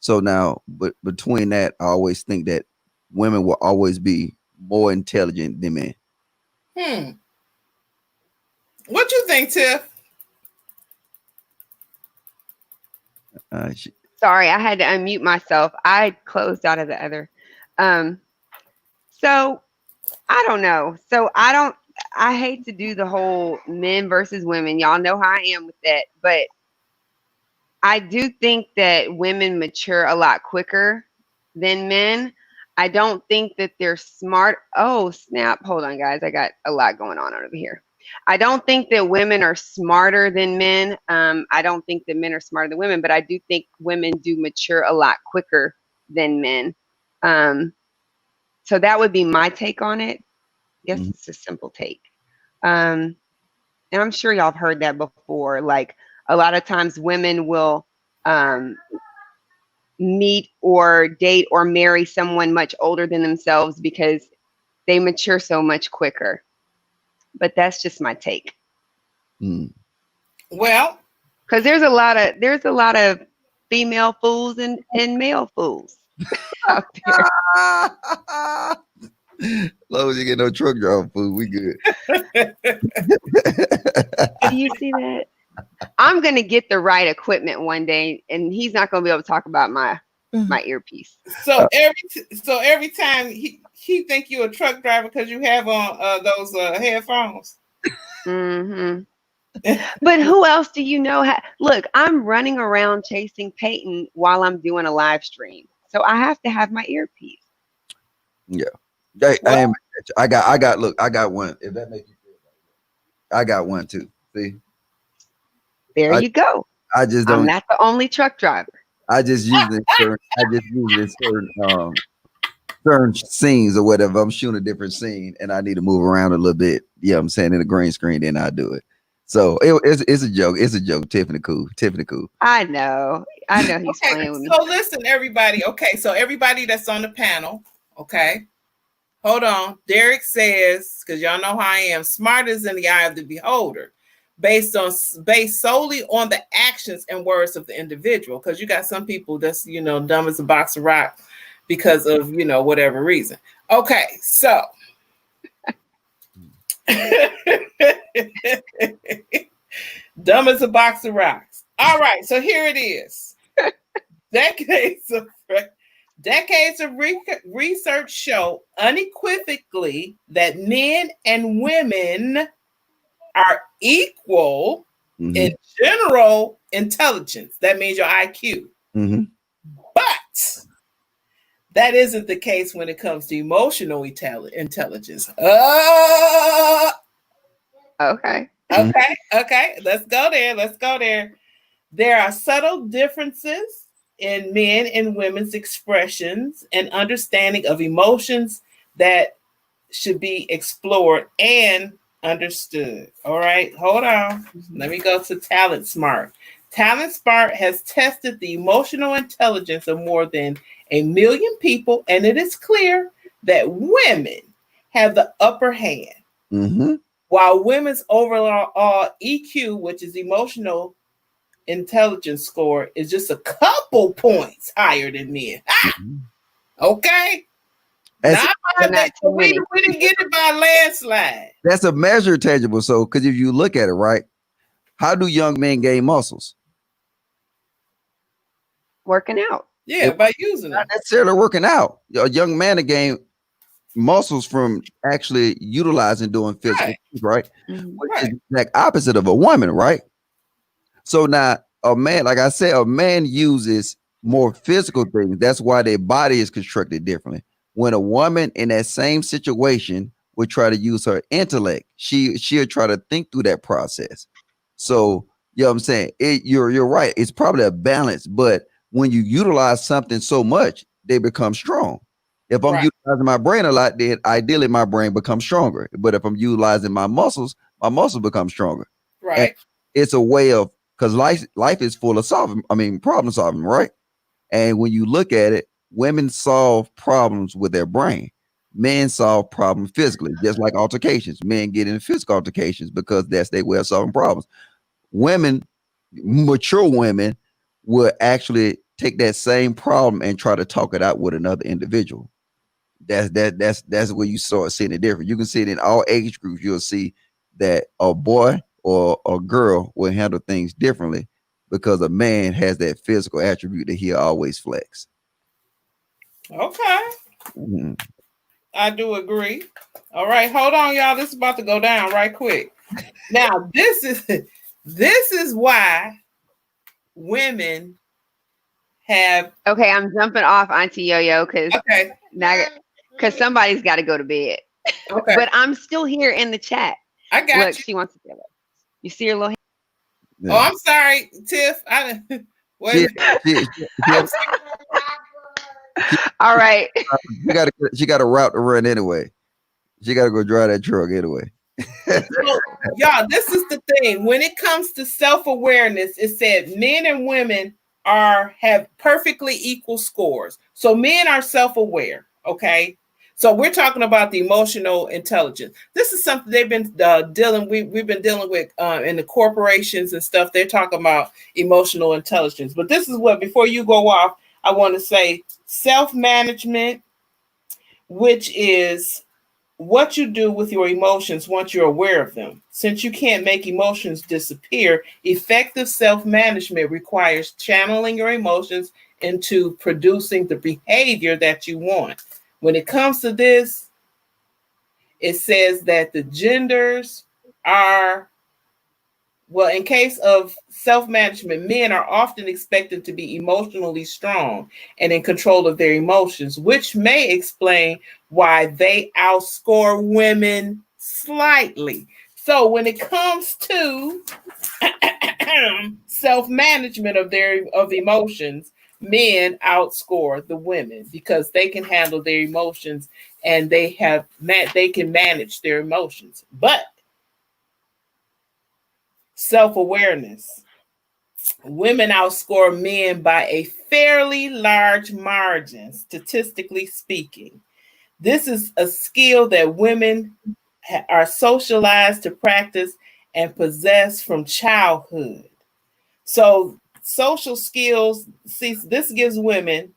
So now, but between that, I always think that women will always be more intelligent than men. What you think, Tiff? Sorry, I had to unmute myself. I closed out of the other. So I don't know. I hate to do the whole men versus women. Y'all know how I am with that. But I do think that women mature a lot quicker than men. I don't think that they're smart. Oh, snap. Hold on, guys. I got a lot going on over here. I don't think that women are smarter than men. I don't think that men are smarter than women, but I do think women do mature a lot quicker than men. So that would be my take on it. I guess it's a simple take. And I'm sure y'all have heard that before. Like a lot of times women will meet or date or marry someone much older than themselves because they mature so much quicker. But that's just my take. Mm. Well, Because there's a lot of female fools and male fools out there. As long as you get no truck driver food, we good. Do you see that? I'm gonna get the right equipment one day, and he's not gonna be able to talk about my earpiece. so every time he think you're a truck driver because you have on those headphones. Hmm. But who else do you know? Look, I'm running around chasing Peyton while I'm doing a live stream, so I have to have my earpiece. Yeah. Hey, Well, I got. Look, I got one. If that makes you feel better, I got one too. See, There I you go. I just I'm don't. not the only truck driver. I just use it. I just use it in certain scenes or whatever. I'm shooting a different scene and I need to move around a little bit. Yeah, I'm saying in the green screen, then I do it. So it's a joke. It's a joke. Tiffany cool. Tiffany cool. I know he's okay, playing with me. so listen, everybody. Okay, so everybody that's on the panel, okay, hold on. Derek says, because y'all know how I am, smart is in the eye of the beholder, based solely on the actions and words of the individual. Because you got some people that's dumb as a box of rock because of whatever reason. Okay, so dumb as a box of rocks. All right, so here it is. Decades of research show unequivocally that men and women are equal in general intelligence. That means your IQ. Mm-hmm. But that isn't the case when it comes to emotional intelligence. Okay. Okay. Let's go there. There are subtle differences in men and women's expressions and understanding of emotions that should be explored and understood. All right, hold on. Let me go to Talent Smart. Talent Smart has tested the emotional intelligence of more than 1 million people, and it is clear that women have the upper hand. Mm-hmm. While women's overall EQ, which is emotional intelligence score, is just a couple points higher than men. Okay. Not we didn't get it by a landslide. That's a measure tangible. So, because if you look at it, right, how do young men gain muscles? Working out. Yeah, by using not it. necessarily working out. A young man to gain muscles from actually utilizing doing physical things, right? Which is the exact opposite of a woman, right? So now a man, like I said, a man uses more physical things. That's why their body is constructed differently. When a woman in that same situation would try to use her intellect, she'll try to think through that process. So, you know what I'm saying? You're right. It's probably a balance, but when you utilize something so much, they become strong. If I'm utilizing my brain a lot, then ideally my brain becomes stronger. But if I'm utilizing my muscles become stronger. Right. And it's a way of, because life is full of problem solving, right? And when you look at it, women solve problems with their brain. Men solve problems physically, just like altercations. Men get in physical altercations because that's their way of solving problems. Women, mature women, will actually take that same problem and try to talk it out with another individual. That's where you start seeing it different. You can see it in all age groups. You'll see that a boy or a girl will handle things differently because a man has that physical attribute that he'll always flex. Okay. Mm-hmm. I do agree. All right, hold on, y'all. This is about to go down right quick. Now, this is why women have. Okay, I'm jumping off Auntie Yo-Yo because somebody's got to go to bed. Okay, but I'm still here in the chat. I got Look, you. she wants to get it. You see her little hand? Yeah. Oh, I'm sorry, Tiff. All right. She got a route to run anyway. She got to go drive that truck anyway. So, y'all, this is the thing. When it comes to self-awareness, it said men and women have perfectly equal scores. So men are self-aware. Okay. So we're talking about the emotional intelligence. This is something they've been we've been dealing with in the corporations and stuff. They're talking about emotional intelligence. But this is what, before you go off, I want to say self-management, which is what you do with your emotions once you're aware of them. Since you can't make emotions disappear, effective self-management requires channeling your emotions into producing the behavior that you want. When it comes to this, it says that the genders are, well, in case of self-management, men are often expected to be emotionally strong and in control of their emotions, which may explain why they outscore women slightly. So when it comes to self-management of emotions, men outscore the women because they can handle their emotions and they can manage their emotions. But self-awareness, women outscore men by a fairly large margin, statistically speaking. This is a skill that women are socialized to practice and possess from childhood. So, social skills, see, this gives women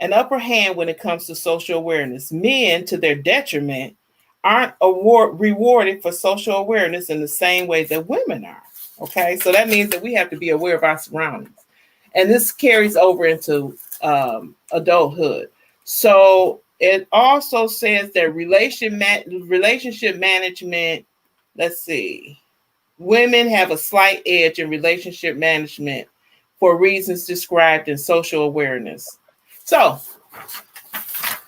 an upper hand when it comes to social awareness. Men, to their detriment, aren't rewarded for social awareness in the same way that women are. Okay, so that means that we have to be aware of our surroundings. And this carries over into adulthood. So it also says that relationship management, let's see, women have a slight edge in relationship management for reasons described in social awareness. So,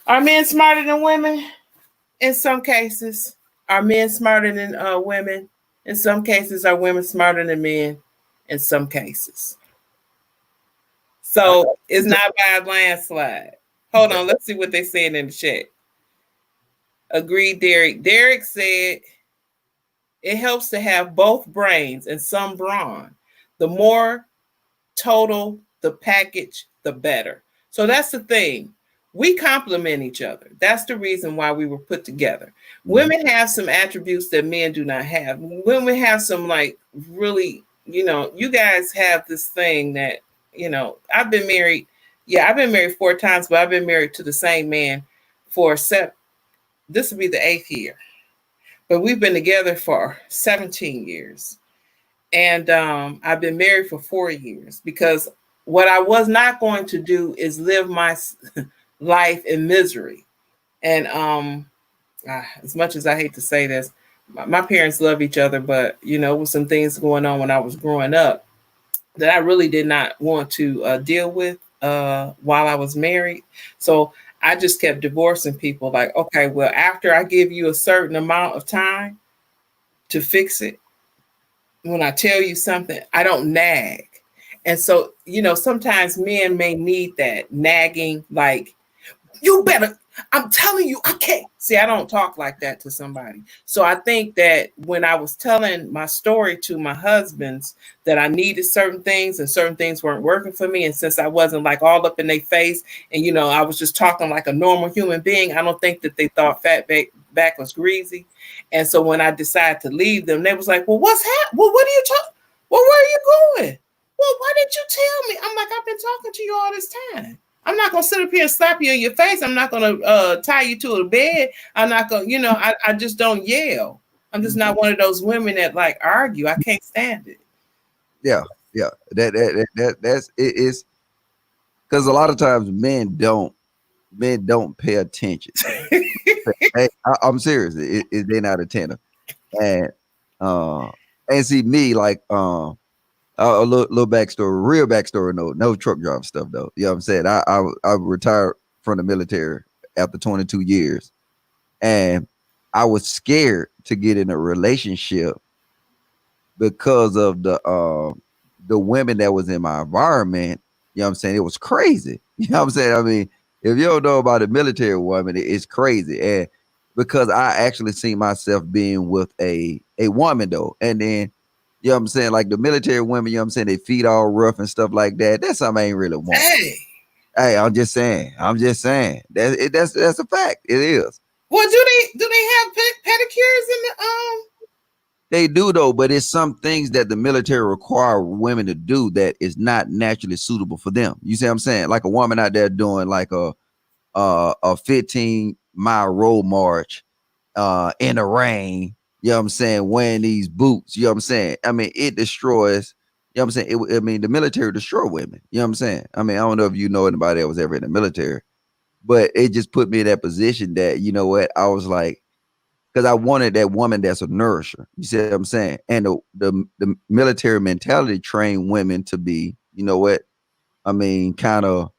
are men smarter than women? In some cases. Are men smarter than women? In some cases. Are women smarter than men? In some cases. So, it's not by a landslide. Hold on, let's see what they're saying in the chat. Agreed, Derek. Derek said it helps to have both brains and some brawn. The more total the package, the better. So that's the thing. We complement each other. That's the reason why we were put together. Women have some attributes that men do not have. Women have some, like, really, you guys have this thing that, I've been married. Yeah, I've been married 4 times, but I've been married to the same man for this will be the 8th year. But we've been together for 17 years. And I've been married for 4 years because what I was not going to do is live my life in misery. And as much as I hate to say this, my parents love each other, but with some things going on when I was growing up that I really did not want to deal with while I was married. So I just kept divorcing people. Like, okay, well, after I give you a certain amount of time to fix it, when I tell you something, I don't nag. And so, sometimes men may need that nagging, like, you better, I'm telling you, I can't. See, I don't talk like that to somebody. So I think that when I was telling my story to my husbands that I needed certain things and certain things weren't working for me. And since I wasn't like all up in their face and, I was just talking like a normal human being, I don't think that they thought fat back was greasy. And so when I decided to leave them, they was like, well, what's happening? Well, what are you talking? Well, where are you going? Well, why didn't you tell me? I'm like, I've been talking to you all this time. I'm not going to sit up here and slap you in your face. I'm not going to tie you to a bed. I'm not going to, I just don't yell. I'm just not one of those women that like argue. I can't stand it. Yeah. That's it is because a lot of times men don't pay attention. Hey, I'm serious. They're not attentive. And see me like a little backstory, real backstory, no truck driver stuff though. You know what I'm saying? I retired from the military after 22 years, and I was scared to get in a relationship because of the women that was in my environment. You know what I'm saying? It was crazy. You know what I'm saying? I mean, if you don't know about a military woman, it's crazy. And because I actually see myself being with a woman though, and then you know what I'm saying? Like the military women, you know what I'm saying? They feet all rough and stuff like that. That's something I ain't really want. Hey. Hey, I'm just saying. That's a fact. It is. Well, do they have pedicures in the They do though, but it's some things that the military require women to do that is not naturally suitable for them. You see what I'm saying? Like a woman out there doing like a 15-mile road march in the rain, you know what I'm saying, wearing these boots, you know what I'm saying? I mean, it destroys, you know what I'm saying? I mean, the military destroy women, you know what I'm saying? I mean, I don't know if you know anybody that was ever in the military, but it just put me in that position that, you know what, I was like, because I wanted that woman that's a nourisher. You see what I'm saying? And the military mentality trained women to be, you know what? I mean, kind of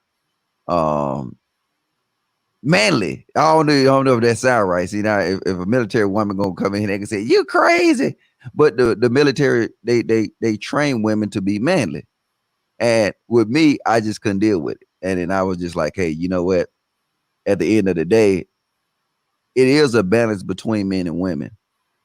manly. I don't know if that sound right. See now, if a military woman gonna come in here, they can say you crazy. But the military they train women to be manly. And with me, I just couldn't deal with it. And then I was just like, hey, you know what? At the end of the day, it is a balance between men and women.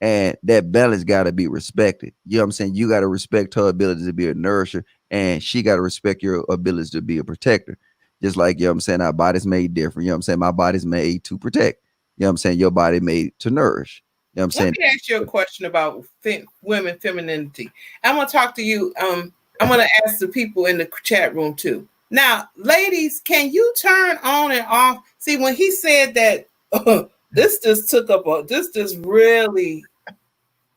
And that balance got to be respected. You know what I'm saying? You got to respect her ability to be a nourisher, and she got to respect your ability to be a protector. Just like, you know what I'm saying? Our body's made different. You know what I'm saying? My body's made to protect. You know what I'm saying? Your body made to nourish. You know what I'm Let saying? me ask you a question about women femininity. I'm gonna talk to you. I'm gonna ask the people in the chat room too. Now, ladies, can you turn on and off? See, when he said that, this just really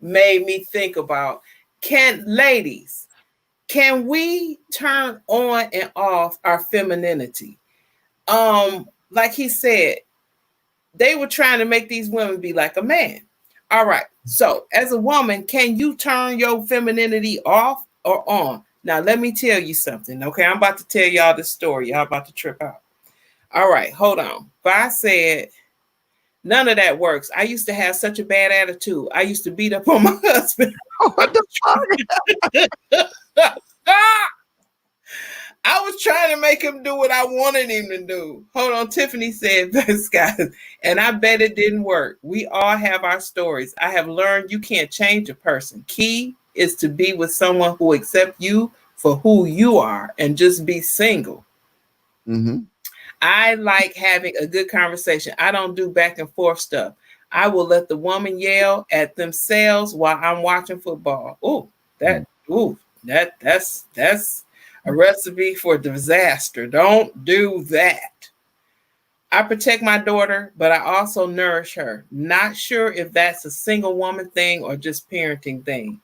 made me think about, can we turn on and off our femininity? Like he said, they were trying to make these women be like a man. All right. So, as a woman, can you turn your femininity off or on? Now, let me tell you something. Okay. I'm about to tell y'all this story. Y'all about to trip out. All right. Hold on. If I said none of that works, I used to have such a bad attitude. I used to beat up on my husband. What the fuck? I was trying to make him do what I wanted him to do. Hold on, Tiffany said this, guys, and I bet it didn't work. We all have our stories. I have learned you can't change a person. Key is to be with someone who accepts you for who you are and just be single. Mm-hmm. I like having a good conversation. I don't do back and forth stuff. I will let the woman yell at themselves while I'm watching football. That's a recipe for disaster. Don't do that. I protect my daughter, but I also nourish her. Not sure if that's a single woman thing or just parenting thing.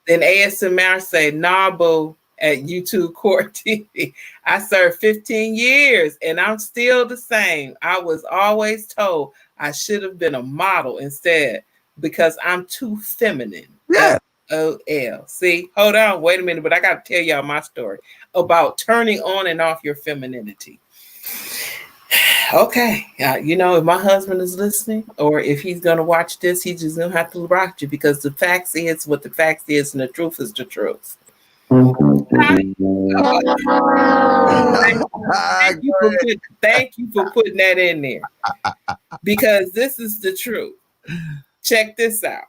Then ASMR said, nah, boo, at YouTube Court TV. I served 15 years and I'm still the same. I was always told I should have been a model instead because I'm too feminine. Yeah. LOL. See, hold on, wait a minute, but I got to tell y'all my story about turning on and off your femininity. Okay, if my husband is listening or if he's going to watch this, he's just going to have to rock you because the facts is what the facts is and the truth is the truth. Thank you for putting that in there because this is the truth. Check this out.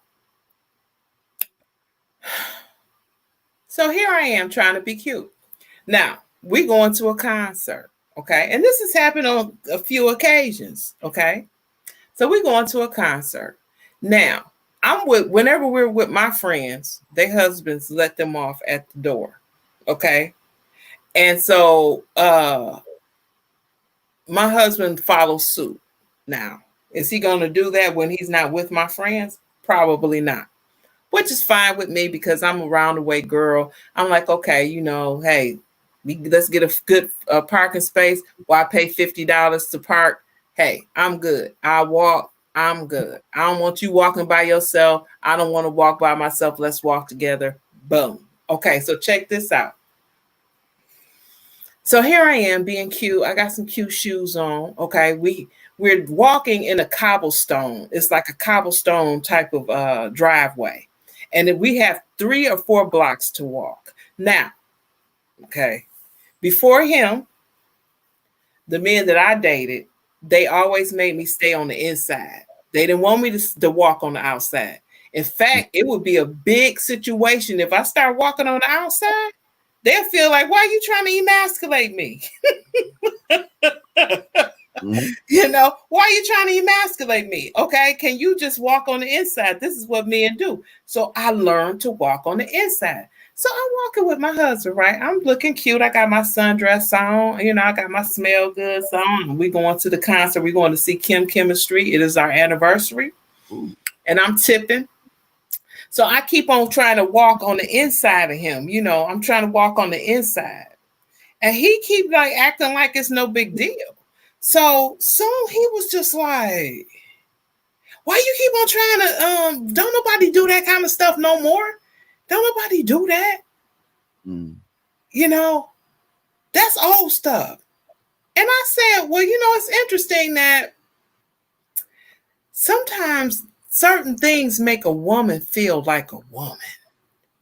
So here I am trying to be cute. Now, we're going to a concert, okay? And this has happened on a few occasions, okay? So we're going to a concert. Now, whenever we're with my friends, their husbands let them off at the door, okay? And so my husband follows suit. Now, is he going to do that when he's not with my friends? Probably not. Which is fine with me because I'm a round-the-way girl. I'm like, okay, hey, let's get a good parking space. While I pay $50 to park, hey, I'm good. I walk, I'm good. I don't want you walking by yourself. I don't want to walk by myself. Let's walk together. Boom. Okay, so check this out. So here I am being cute. I got some cute shoes on. Okay, we're walking in a cobblestone. It's like a cobblestone type of driveway. And then we have 3 or 4 blocks to walk. Now, okay, before him, the men that I dated, they always made me stay on the inside. They didn't want me to walk on the outside. In fact, it would be a big situation if I start walking on the outside. They'll feel like, why are you trying to emasculate me? You know, why are you trying to emasculate me? Okay, can you just walk on the inside? This is what men do. So I learned to walk on the inside. So I'm walking with my husband, right? I'm looking cute. I got my sundress on. You know, I got my smell goods on. We going to the concert. We're going to see Kim Chemistry. It is our anniversary. Ooh. And I'm tipping. So I keep on trying to walk on the inside of him. You know, I'm trying to walk on the inside. And he keep like acting like it's no big deal. So soon he was just like, why you keep on trying to, don't nobody do that kind of stuff no more. Don't nobody do that. You know, that's old stuff. And I said, well, you know, it's interesting that sometimes certain things make a woman feel like a woman.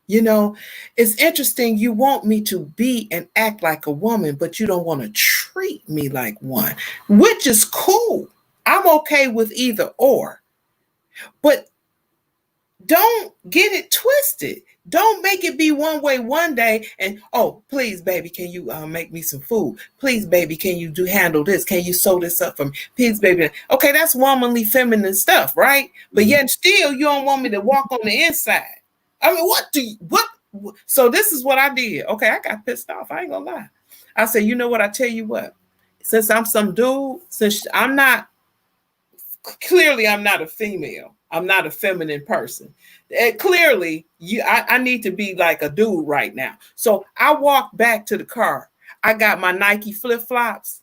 You know, it's interesting. You want me to be and act like a woman, but you don't want to treat me like one, which is cool. I'm okay with either or. But don't get it twisted. Don't make it be one way one day and, oh, please, baby, can you make me some food? Please, baby, can you handle this? Can you sew this up for me? Please, baby. Okay, that's womanly feminine stuff, right? But yet still you don't want me to walk on the inside. I mean, what? So this is what I did. Okay, I got pissed off. I ain't gonna lie. I said, you know what? I tell you what, since I'm some dude, since I'm not, clearly I'm not a female. I'm not a feminine person. Clearly, I need to be like a dude right now. So I walked back to the car. I got my Nike flip-flops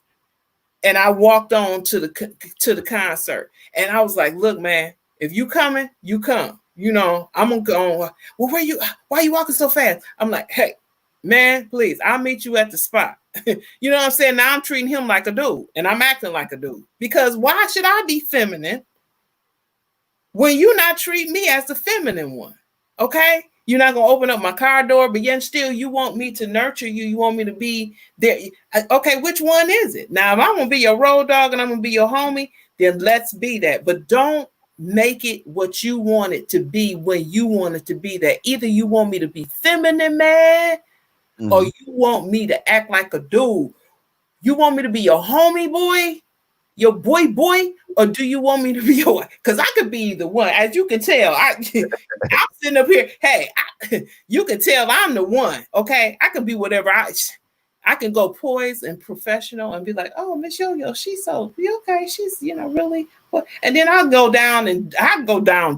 and I walked on to the concert. And I was like, look, man, if you coming, you come. You know, I'm gonna go. Well, why are you walking so fast? I'm like, hey, man, please, I'll meet you at the spot. You know what I'm saying? Now I'm treating him like a dude and I'm acting like a dude. Because why should I be feminine when you not treat me as the feminine one? Okay? You're not gonna open up my car door, but yet still you want me to nurture you. You want me to be there. Okay, which one is it? Now, if I'm gonna be your road dog and I'm gonna be your homie, then let's be that. But don't make it what you want it to be when you want it to be that. Either you want me to be feminine, man, or you want me to act like a dude. You want me to be your homie boy, your boy, or do you want me to be your wife? Because I could be either one. As you can tell, I'm sitting up here. Hey, you can tell I'm the one. Okay, I can be whatever I can go poised and professional and be like, oh, Miss Yo-Yo, she's so okay. She's, you know, really. And then I'll go down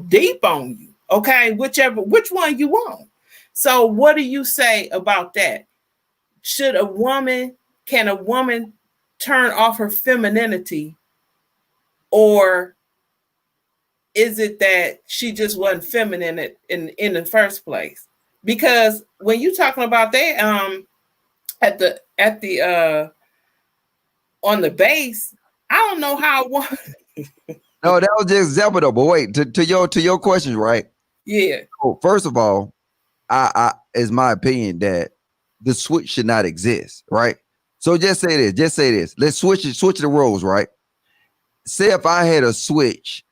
deep on you. Okay, which one you want. So what do you say about that? Can a woman turn off her femininity, or is it that she just wasn't feminine in the first place? Because when you're talking about that, at the on the base, I don't know how one. No, that was just example though. But wait, to your questions, right? Yeah. So first of all, I is my opinion that the switch should not exist, right? So just say this. Let's switch the roles, right? Say if I had a switch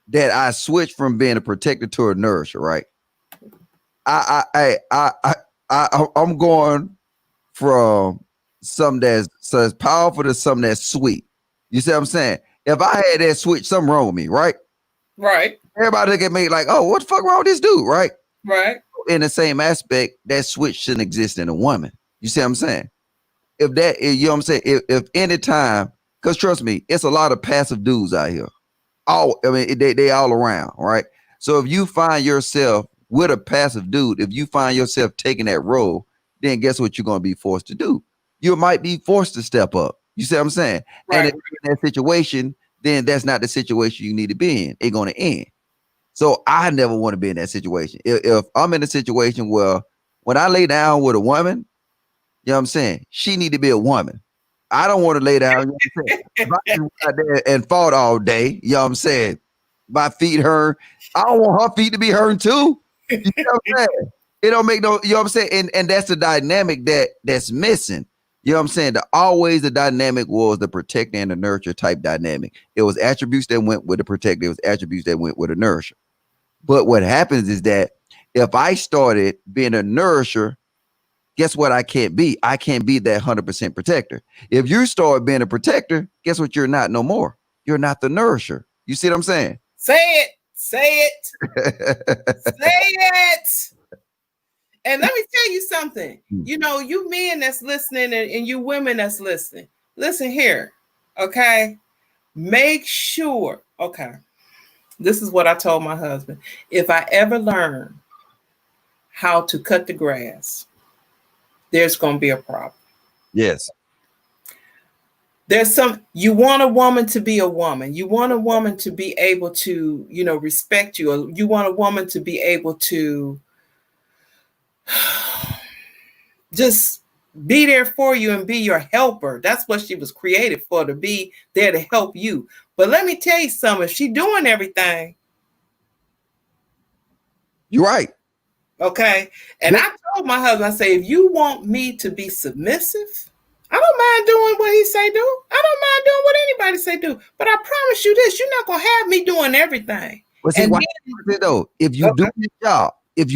that I switched from being a protector to a nourisher, right? I'm going from something that's powerful to something that's sweet. You see what I'm saying? If I had that switch, something wrong with me, right? Right. Everybody look at me like, oh, what the fuck wrong with this dude, right? Right. In the same aspect, that switch shouldn't exist in a woman. You see what I'm saying? If that, you know what I'm saying? If any time, because trust me, it's a lot of passive dudes out here. They all around, right? So if you find yourself with a passive dude, if you find yourself taking that role, then guess what you're going to be forced to do? You might be forced to step up. You see what I'm saying? Right. And if you're in that situation, then that's not the situation you need to be in. It's going to end. So I never want to be in that situation. If I'm in a situation where when I lay down with a woman, you know what I'm saying? She need to be a woman. I don't want to lay down, you know what I'm saying? If I can out there and fought all day, you know what I'm saying? My feet hurt. I don't want her feet to be hurting too. You know what I'm saying? It don't make no, you know what I'm saying? And that's the dynamic that's missing. You know what I'm saying? Always the dynamic was the protector and the nurture type dynamic. It was attributes that went with the protector. It was attributes that went with the nourisher. But what happens is that if I started being a nourisher guess what I can't be? I can't be that 100% protector. If you start being a protector, guess what you're not no more? You're not the nourisher. You see what I'm saying? Say it. Say it. Say it. And let me tell you something. You know, you men that's listening and you women that's listening, listen here. Okay. Make sure. Okay. This is what I told my husband. If I ever learn how to cut the grass, there's going to be a problem. Yes. You want a woman to be a woman. You want a woman to be able to, you know, respect you. You want a woman to be able to just be there for you and be your helper. That's what she was created for, to be there to help you. But let me tell you something, if she's doing everything. You're right. Okay. And I told my husband, I say, if you want me to be submissive, I don't mind doing what he say do. I don't mind doing what anybody say do. But I promise you this, you're not going to have me doing everything. But see, though, if you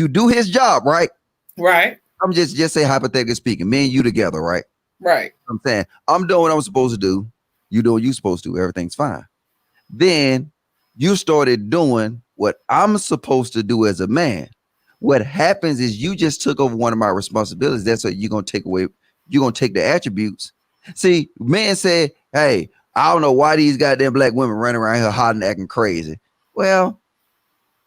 do his job, right? Right. I'm just say hypothetically speaking, me and you together, right? Right. I'm saying I'm doing what I'm supposed to do. You do what you're supposed to do. Everything's fine. Then you started doing what I'm supposed to do as a man. What happens is you just took over one of my responsibilities. That's what you're going to take away. You're going to take the attributes. See, men say, hey, I don't know why these goddamn black women running around here hot and acting crazy. Well,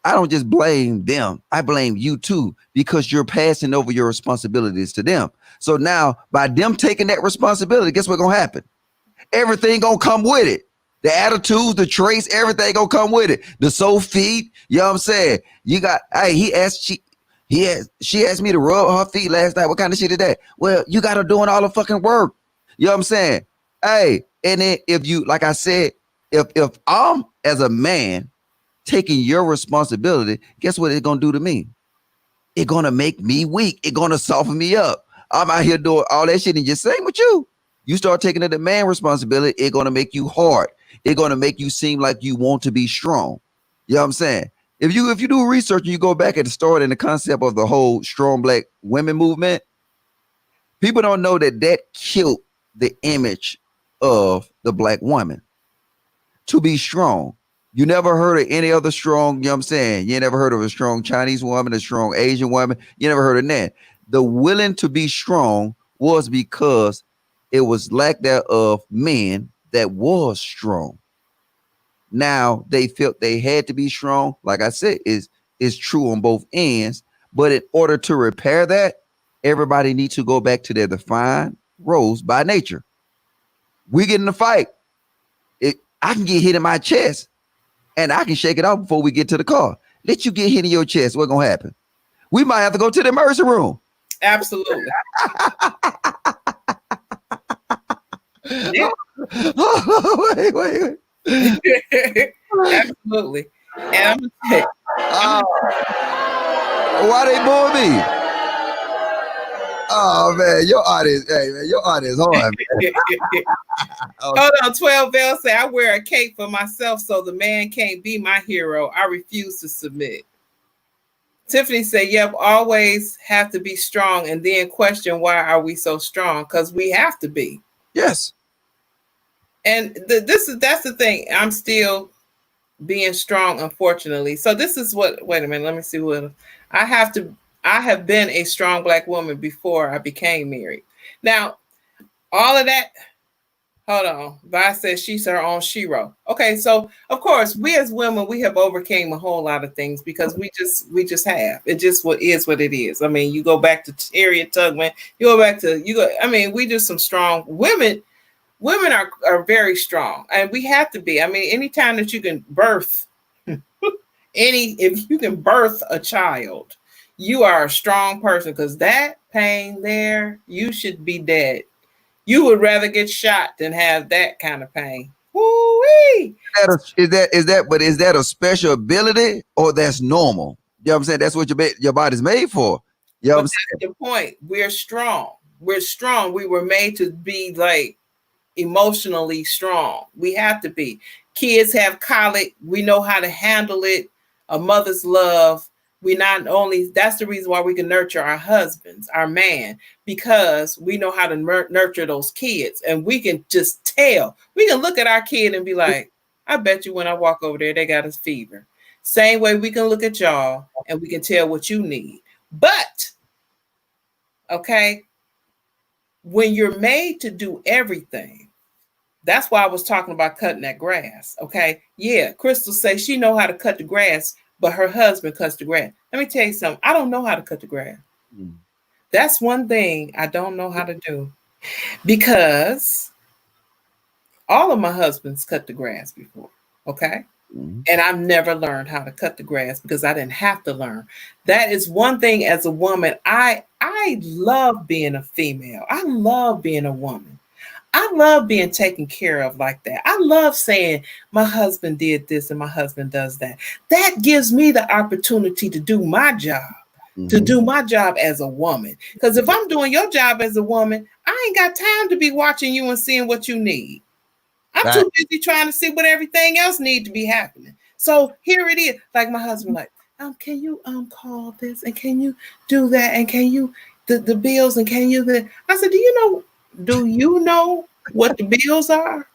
I don't just blame them. I blame you too, because you're passing over your responsibilities to them. So now by them taking that responsibility, guess what's going to happen? Everything going to come with it. The attitudes, the traits, everything going to come with it. The soul feet, you know what I'm saying? You got, hey, she asked me to rub her feet last night. What kind of shit is that? Well, you got her doing all the fucking work. You know what I'm saying? Hey, and then if you, like I said, if I'm as a man taking your responsibility, guess what it's gonna do to me? It's gonna make me weak. It's gonna soften me up. I'm out here doing all that shit and just saying with you. You start taking the man responsibility, it's gonna make you hard. It's gonna make you seem like you want to be strong. You know what I'm saying? If you do research and you go back at the start and the concept of the whole strong black women movement, people don't know that killed the image of the black woman. To be strong. You never heard of any other strong, you know what I'm saying? You never heard of a strong Chinese woman, a strong Asian woman. You never heard of that. The willing to be strong was because it was lack thereof men that was strong. Now they felt they had to be strong. Like I said, is true on both ends. But in order to repair that, everybody needs to go back to their defined roles by nature. We get in a fight. I can get hit in my chest and I can shake it off before we get to the car. Let you get hit in your chest. What's going to happen? We might have to go to the emergency room. Absolutely. Wait. Absolutely. And I'm going to say, why they booing me? Oh man, your audience, hey man, your audience hard. Hold on, 12 Bell say, I wear a cape for myself so the man can't be my hero. I refuse to submit. Tiffany said, yep, always have to be strong and then question why are we so strong? Because we have to be. Yes. And that's the thing. I'm still being strong, unfortunately. So this is what, wait a minute, let me see what I have been a strong black woman before I became married. Now, all of that, hold on. Vi says she's her own shero. Okay, so of course, we as women, we have overcame a whole lot of things because we just have. It just what it is. I mean, you go back to Harriet Tubman, we just some strong women. Women are very strong, and we have to be. I mean, anytime that you can birth if you can birth a child, you are a strong person, because that pain there, you should be dead. You would rather get shot than have that kind of pain. Woo-wee. Is that a special ability or that's normal? You know what I'm saying? That's what your body's made for. You know what I'm saying? That's the point. We're strong. We're strong. We were made to be like emotionally strong. We have to be. Kids have colic. We know how to handle it. A mother's love. We not only, that's the reason why we can nurture our husbands, our man, because we know how to nurture those kids, and we can just tell. We can look at our kid and be like, I bet you when I walk over there, they got a fever. Same way we can look at y'all and we can tell what you need. But, okay, when you're made to do everything, that's why I was talking about cutting that grass. Okay. Yeah. Crystal says she know how to cut the grass, but her husband cuts the grass. Let me tell you something. I don't know how to cut the grass. That's one thing I don't know how to do, because all of my husbands cut the grass before. Okay. And I've never learned how to cut the grass because I didn't have to learn. That is one thing as a woman. I love being a female. I love being a woman. I love being taken care of like that. I love saying my husband did this and my husband does that. That gives me the opportunity to do my job, to do my job as a woman. Because if I'm doing your job as a woman, I ain't got time to be watching you and seeing what you need. I'm too busy trying to see what everything else needs to be happening. So here it is. Like my husband, like, can you call this and can you do that and can you the bills and can you the? I said, do you know what the bills are?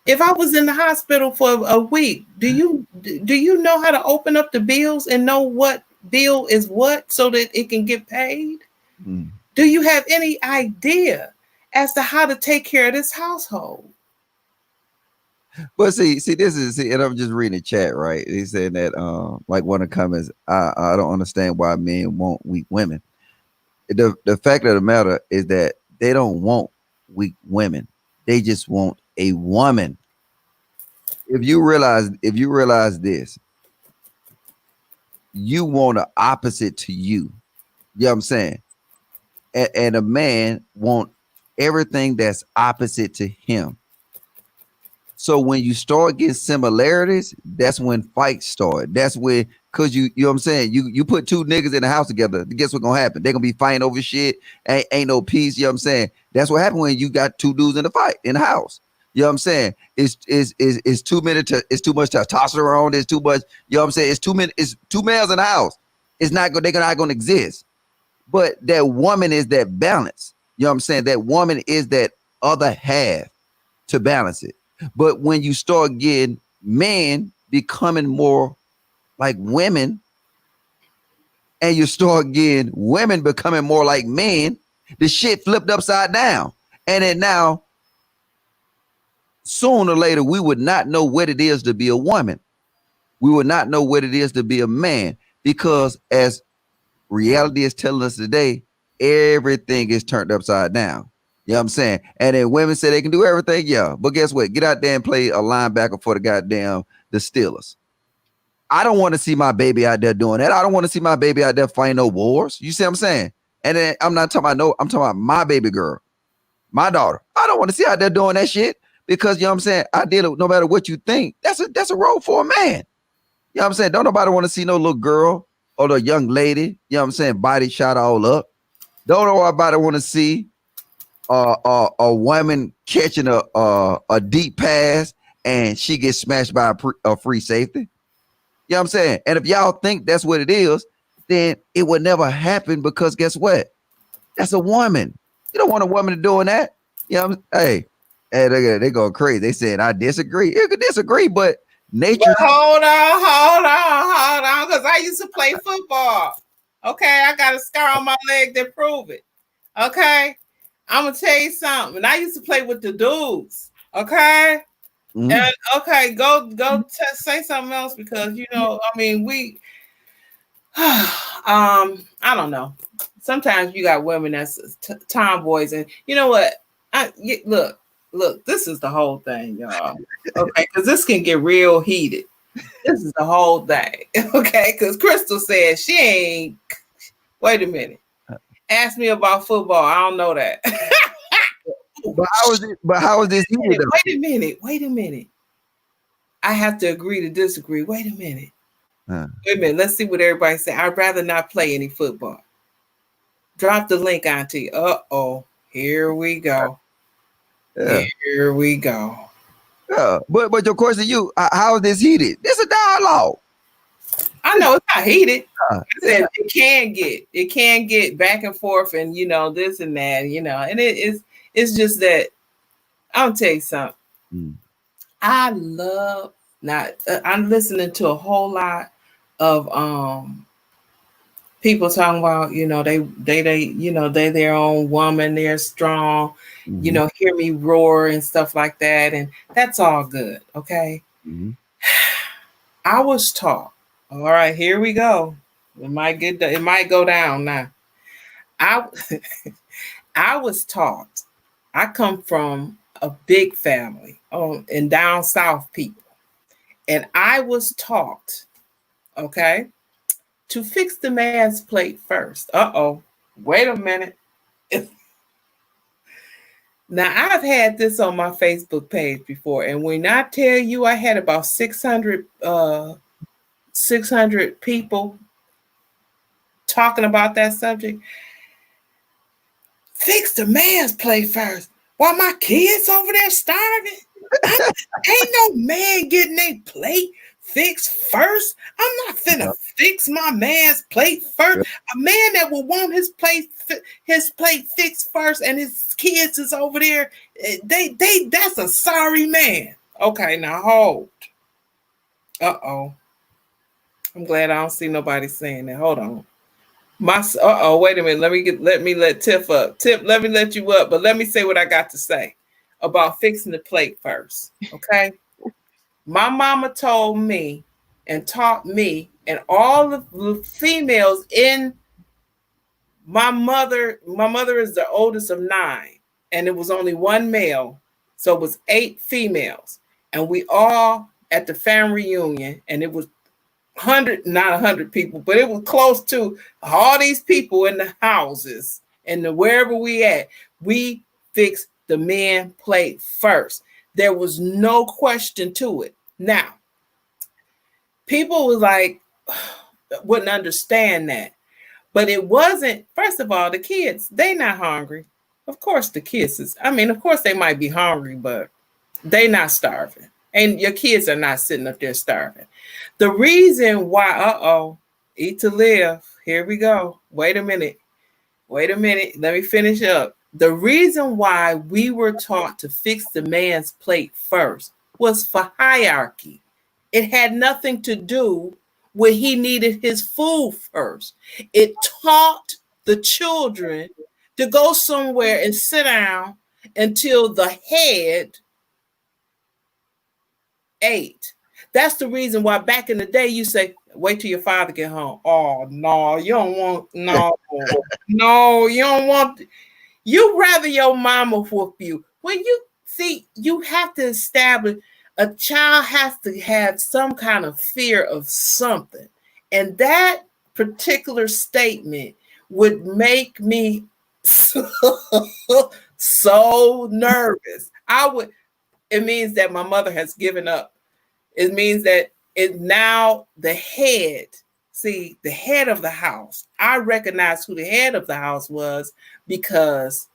If I was in the hospital for a week, do you know how to open up the bills and know what bill is what so that it can get paid? Do you have any idea as to how to take care of this household? But see, and I'm just reading the chat, right? He's saying that, like one of the comments, I don't understand why men want weak women. The fact of the matter is that they don't want weak women. They just want a woman. If you realize this, you want an opposite to you. You know what I'm saying? And a man want everything that's opposite to him. So when you start getting similarities, that's when fights start. That's when, cause you know what I'm saying? You put two niggas in the house together, guess what's gonna happen? They're gonna be fighting over shit. Ain't no peace, you know what I'm saying? That's what happened when you got two dudes in the fight in the house. You know what I'm saying? It's too much testosterone, there's too much, you know what I'm saying? It's two males in the house. They're not gonna exist. But that woman is that balance. You know what I'm saying? That woman is that other half to balance it. But when you start getting men becoming more like women, and you start getting women becoming more like men, the shit flipped upside down. And then now, sooner or later, we would not know what it is to be a woman. We would not know what it is to be a man, because as reality is telling us today, everything is turned upside down. You know what I'm saying? And then women say they can do everything. Yeah. But guess what? Get out there and play a linebacker for the Steelers. I don't want to see my baby out there doing that. I don't want to see my baby out there fighting no wars. You see what I'm saying? And then I'm not talking about I'm talking about my baby girl, my daughter. I don't want to see out there doing that shit, because you know what I'm saying? I did it no matter what you think. That's a role for a man. You know what I'm saying? Don't nobody want to see no little girl or the young lady, you know what I'm saying, body shot all up. Don't nobody want to see a woman catching a deep pass and she gets smashed by a free safety. You know what I'm saying? And if y'all think that's what it is, then it would never happen, because guess what? That's a woman. You don't want a woman doing that. You know what I'm saying? Hey, they go crazy. They said, I disagree. You could disagree, but nature. But hold on, because I used to play football. Okay, I got a scar on my leg that prove it. Okay. I'm gonna tell you something. I used to play with the dudes. Okay. And okay, go say something else, because I mean we I don't know. Sometimes you got women that's tomboys, and you know what? Look, this is the whole thing, y'all. Okay, because this can get real heated. This is the whole thing. Okay, because Crystal said she ain't. Wait a minute. Ask me about football. I don't know that. But how is this heated? Wait a minute. I have to agree to disagree. Wait a minute. Wait a minute. Let's see what everybody say. I'd rather not play any football. Drop the link, Auntie. Uh-oh. Here we go. Yeah. Here we go. Yeah. But your question to you, how is this heated? This is a dialogue. I know it's not heated. Uh, I said it can get back and forth, and this and that, and it's just that I'll tell you something. mm, I love not. I'm listening to a whole lot of people talking about they their own woman, they're strong, mhm, hear me roar and stuff like that, and that's all good. Okay, mhm. I was taught. All right, here we go. It might go down now. I I was taught. I come from a big family, and down south people, and I was taught. Okay, to fix the man's plate first. Uh-oh. Wait a minute. Now, I've had this on my Facebook page before, and when I tell you I had about 600 people talking about that subject, fix the man's plate first. While my kids over there starving, ain't no man getting a plate fixed first. I'm not finna fix my man's plate first. A man that will want his plate fixed first, and his kids is over there. That's a sorry man. Okay, now hold. Uh-oh. I'm glad I don't see nobody saying that. Hold on. Wait a minute. Let me let Tiff up. Tiff, let me let you up, but let me say what I got to say about fixing the plate first. Okay. My mama told me and taught me and all of the females in my mother is the oldest of 9, and it was only one male, so it was 8 females, and we all at the family reunion, and it was 100, not 100 people, but it was close to all these people in the houses and wherever we at, we fixed the man plate first. There was no question to it. Now, people was like, wouldn't understand that. But it wasn't, first of all, the kids, they not hungry. Of course the kids of course they might be hungry, but they not starving. And your kids are not sitting up there starving. The reason why, eat to live. Here we go. Wait a minute. Let me finish up. The reason why we were taught to fix the man's plate first was for hierarchy. It had nothing to do with he needed his food first. It taught the children to go somewhere and sit down until the head ate. That's the reason why back in the day you say, wait till your father get home. Oh no, you don't want no, you don't want you rather your mama whoop you. When you see, you have to establish a child has to have some kind of fear of something. And that particular statement would make me so nervous. It means that my mother has given up. It means that it now the head, the head of the house. I recognize who the head of the house was because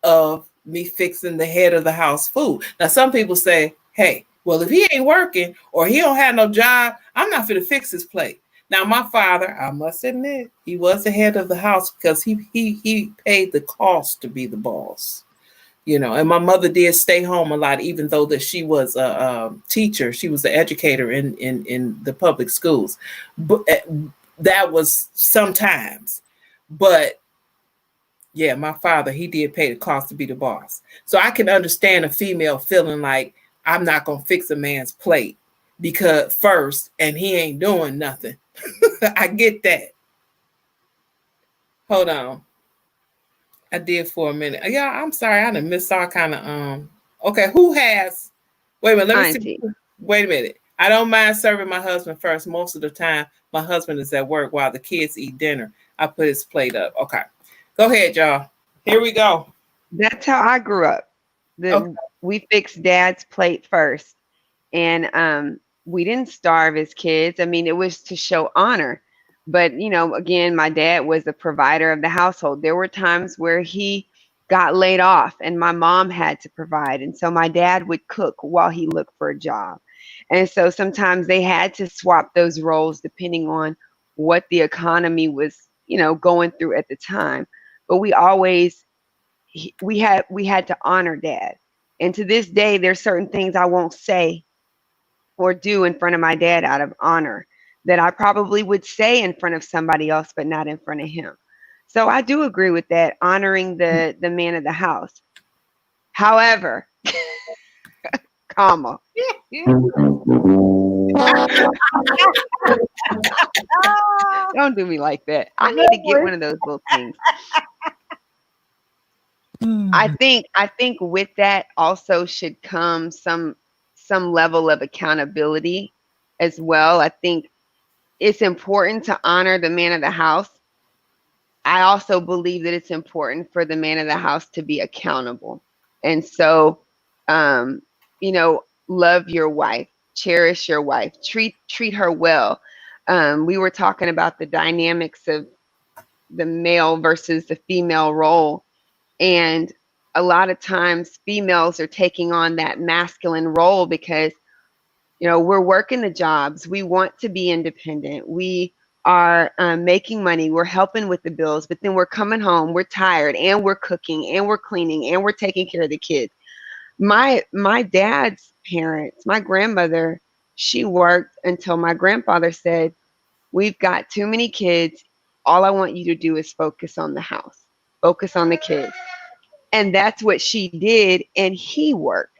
of me fixing the head of the house food. Now, some people say, hey, well, if he ain't working or he don't have no job, I'm not going to fix his plate. Now, my father, I must admit, he was the head of the house because he paid the cost to be the boss. And my mother did stay home a lot, even though that she was a teacher. She was an educator in the public schools. But that was sometimes. But yeah, my father, he did pay the cost to be the boss. So I can understand a female feeling like I'm not going to fix a man's plate because first, and he ain't doing nothing. I get that. Hold on. I did for a minute. Yeah, I'm sorry. I done missed all kind of okay, who has wait a minute, let me see. Wait a minute. I don't mind serving my husband first. Most of the time, my husband is at work while the kids eat dinner. I put his plate up. Okay. Go ahead, y'all. Here we go. That's how I grew up. We fixed dad's plate first. And we didn't starve as kids. I mean, it was to show honor. But, again, my dad was the provider of the household. There were times where he got laid off and my mom had to provide. And so my dad would cook while he looked for a job. And so sometimes they had to swap those roles depending on what the economy was, going through at the time. But we had to honor dad. And to this day, there's certain things I won't say or do in front of my dad out of honor that I probably would say in front of somebody else, but not in front of him. So I do agree with that, honoring the man of the house. However, comma. Don't do me like that. I need to get one of those little things. I think with that also should come some level of accountability as well. I think it's important to honor the man of the house. I also believe that it's important for the man of the house to be accountable. And so, love your wife, cherish your wife, treat her well. We were talking about the dynamics of the male versus the female role. And a lot of times females are taking on that masculine role because, we're working the jobs. We want to be independent. We are making money. We're helping with the bills, but then we're coming home. We're tired and we're cooking and we're cleaning and we're taking care of the kids. My dad's parents, my grandmother, she worked until my grandfather said, "We've got too many kids. All I want you to do is focus on the house, focus on the kids." And that's what she did, and he worked.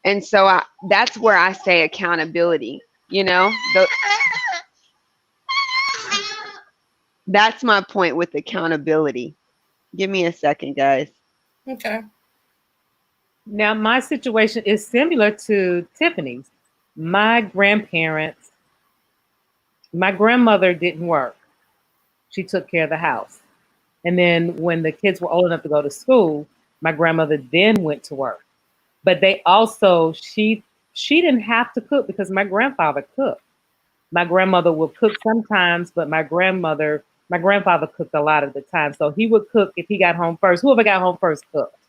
And so that's where I say accountability, that's my point with accountability. Give me a second, guys. Okay. Now, my situation is similar to Tiffany's. My grandmother didn't work. She took care of the house. And then when the kids were old enough to go to school, my grandmother then went to work. But they also, she didn't have to cook because my grandfather cooked. My grandmother would cook sometimes, but my grandfather cooked a lot of the time. So he would cook if he got home first. Whoever got home first cooked.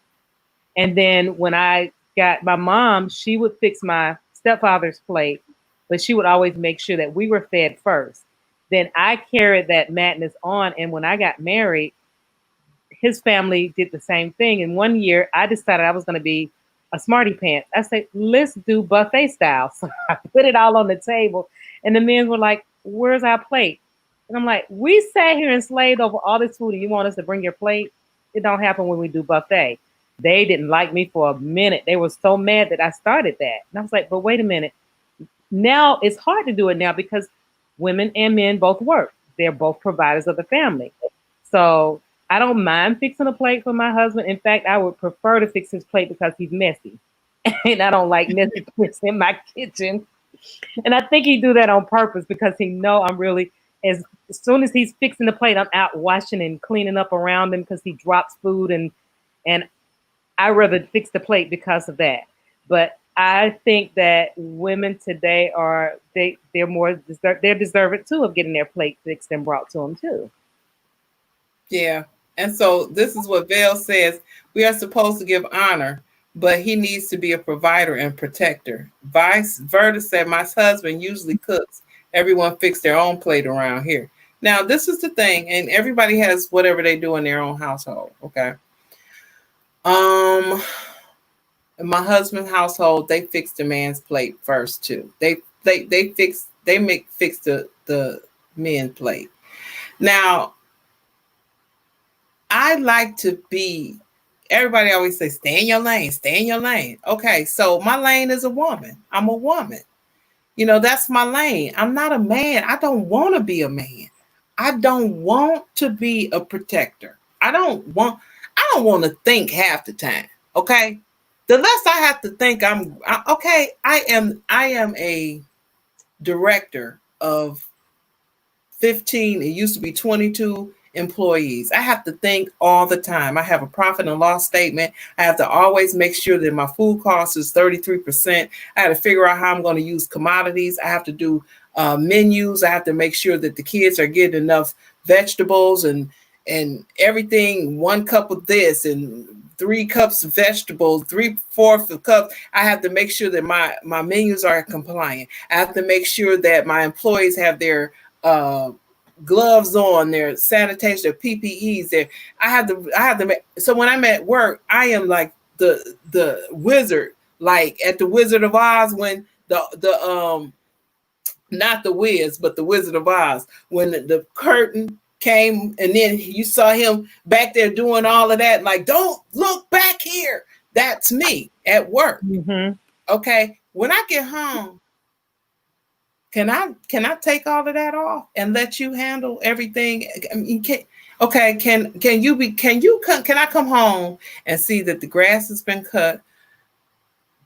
And then when I got my mom, she would fix my stepfather's plate, but she would always make sure that we were fed first. Then I carried that madness on. And when I got married, his family did the same thing. And one year I decided I was going to be a smarty pants. I said, let's do buffet style. So I put it all on the table. And the men were like, where's our plate? And I'm like, we sat here and slaved over all this food and you want us to bring your plate? It don't happen when we do buffet. They didn't like me for a minute. They were so mad that I started that. And I was like, but wait a minute. Now it's hard to do it now because women and men both work. They're both providers of the family. So I don't mind fixing a plate for my husband. In fact, I would prefer to fix his plate because he's messy. And I don't like messy plates in my kitchen. And I think he do that on purpose because he know I'm really, as soon as he's fixing the plate, I'm out washing and cleaning up around him because he drops food and I rather fix the plate because of that. But I think that women today they're deserving too of getting their plate fixed and brought to them too. Yeah. And so this is what Vale says. We are supposed to give honor, but he needs to be a provider and protector. Vice versa said, my husband usually cooks. Everyone fix their own plate around here. Now, this is the thing, and everybody has whatever they do in their own household. Okay. In my husband's household, they fix the man's plate first too. They fix the men's plate. Now, I like to be, everybody always says, stay in your lane, stay in your lane. Okay, so my lane is a woman. I'm a woman. That's my lane. I'm not a man. I don't want to be a man. I don't want to be a protector. I don't want to think half the time. Okay. The less I have to think, I am a director of 15. It used to be 22 employees. I have to think all the time. I have a profit and loss statement. I have to always make sure that my food cost is 33%. I have to figure out how I'm going to use commodities. I have to do menus. I have to make sure that the kids are getting enough vegetables and everything, 1 cup of this and 3 cups of vegetables, 3/4 of cups. I have to make sure that my menus are compliant. I have to make sure that my employees have their gloves on, their sanitation, their PPEs. There, I have to make. So when I'm at work, I am like the wizard, like at the Wizard of Oz when the not the Wiz, but the Wizard of Oz, when the curtain came and then you saw him back there doing all of that, like, don't look back here. That's me at work. Mm-hmm. Okay. When I get home, can I take all of that off and let you handle everything? I mean, can I come home and see that the grass has been cut,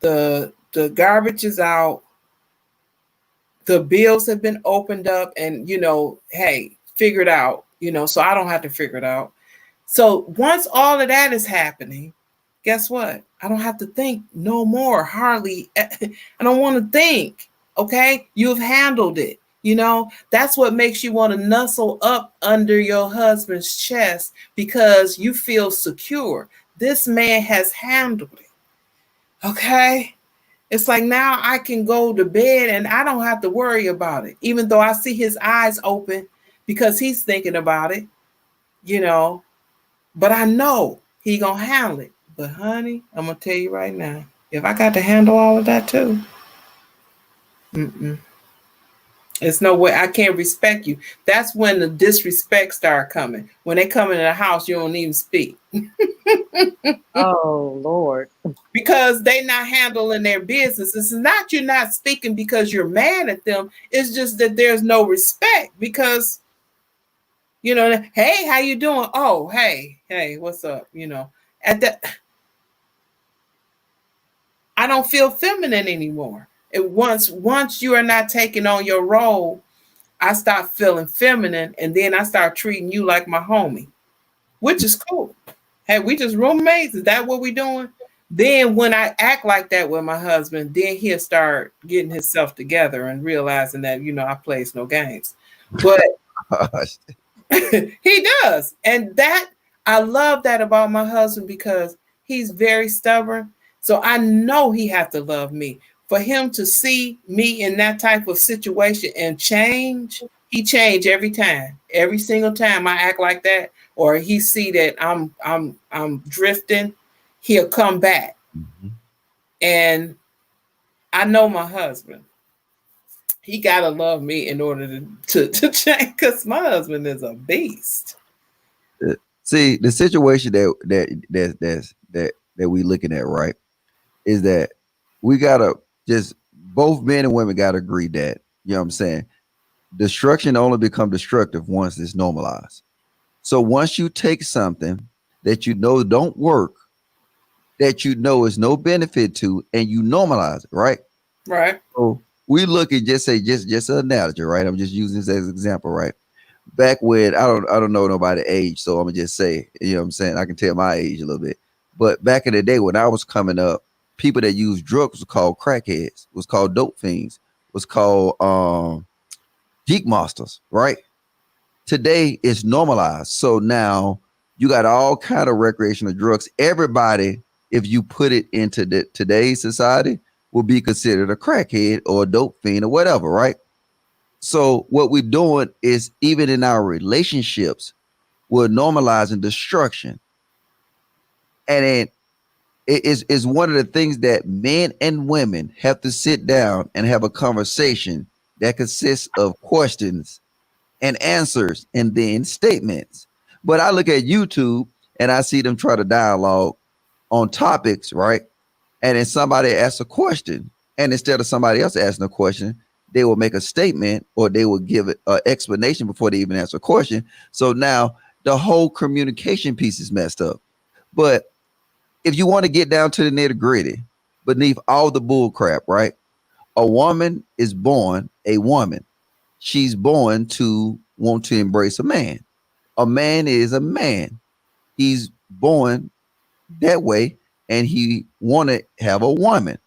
the garbage is out, the bills have been opened up, and hey, figure it out, so I don't have to figure it out. So once all of that is happening, guess what? I don't have to think no more, hardly. I don't want to think. Okay, you've handled it. That's what makes you want to nuzzle up under your husband's chest, because you feel secure. This man has handled it. Okay. It's like now I can go to bed and I don't have to worry about it, even though I see his eyes open because he's thinking about it, but I know he gonna handle it. But honey, I'm gonna tell you right now, if I got to handle all of that too, it's no way. I can't respect you. That's when the disrespect start coming. When they come into the house, you don't even speak. Oh Lord. Because they not handling their business. It's not you're not speaking because you're mad at them. It's just that there's no respect because, hey, how you doing? Oh, hey, what's up? At that, I don't feel feminine anymore. Once you are not taking on your role, I start feeling feminine, and then I start treating you like my homie, which is cool. Hey, we just roommates. Is that what we doing? Then when I act like that with my husband, then he'll start getting himself together and realizing that, I plays no games. But he does. And that, I love that about my husband because he's very stubborn. So I know he has to love me. For him to see me in that type of situation and change, he changed every time. Every single time I act like that, or he see that I'm drifting, he'll come back. Mm-hmm. And I know my husband. He gotta love me in order to change, because my husband is a beast. See, the situation that we looking at, right, is that we gotta just, both men and women gotta agree that, you know what I'm saying, destruction only become destructive once it's normalized. So once you take something that don't work, that is no benefit to, and you normalize it, right? Right. So we look at just an analogy, right? I'm just using this as an example, right? Back when I don't know nobody's age, so I'm gonna just say, you know what I'm saying, I can tell my age a little bit. But back in the day when I was coming up, people that used drugs was called crackheads, was called dope fiends, was called geek monsters, right? Today it's normalized. So now you got all kind of recreational drugs. Everybody, if you put it into today's society, will be considered a crackhead or a dope fiend or whatever, right? So what we're doing is, even in our relationships, we're normalizing destruction. And then it is one of the things that men and women have to sit down and have a conversation that consists of questions and answers and then statements. But I look at YouTube and I see them try to dialogue on topics, right? And then somebody asks a question, and instead of somebody else asking a question, they will make a statement, or they will give it an explanation before they even answer a question. So now the whole communication piece is messed up. But if you want to get down to the nitty gritty, beneath all the bull crap, right? A woman is born a woman. She's born to want to embrace a man. A man is a man. He's born that way, and he want to have a woman.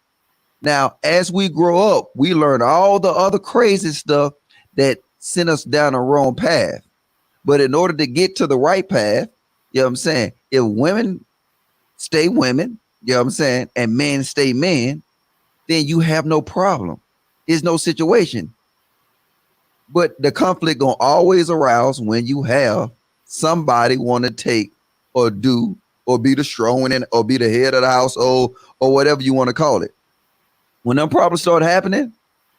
Now, as we grow up, we learn all the other crazy stuff that sent us down the wrong path. But in order to get to the right path, you know what I'm saying, if women stay women, you know what I'm saying, and men stay men, then you have no problem. There's no situation. But the conflict gonna always arouse when you have somebody want to take or do or be the strong one or be the head of the household or whatever you want to call it. When them problems start happening,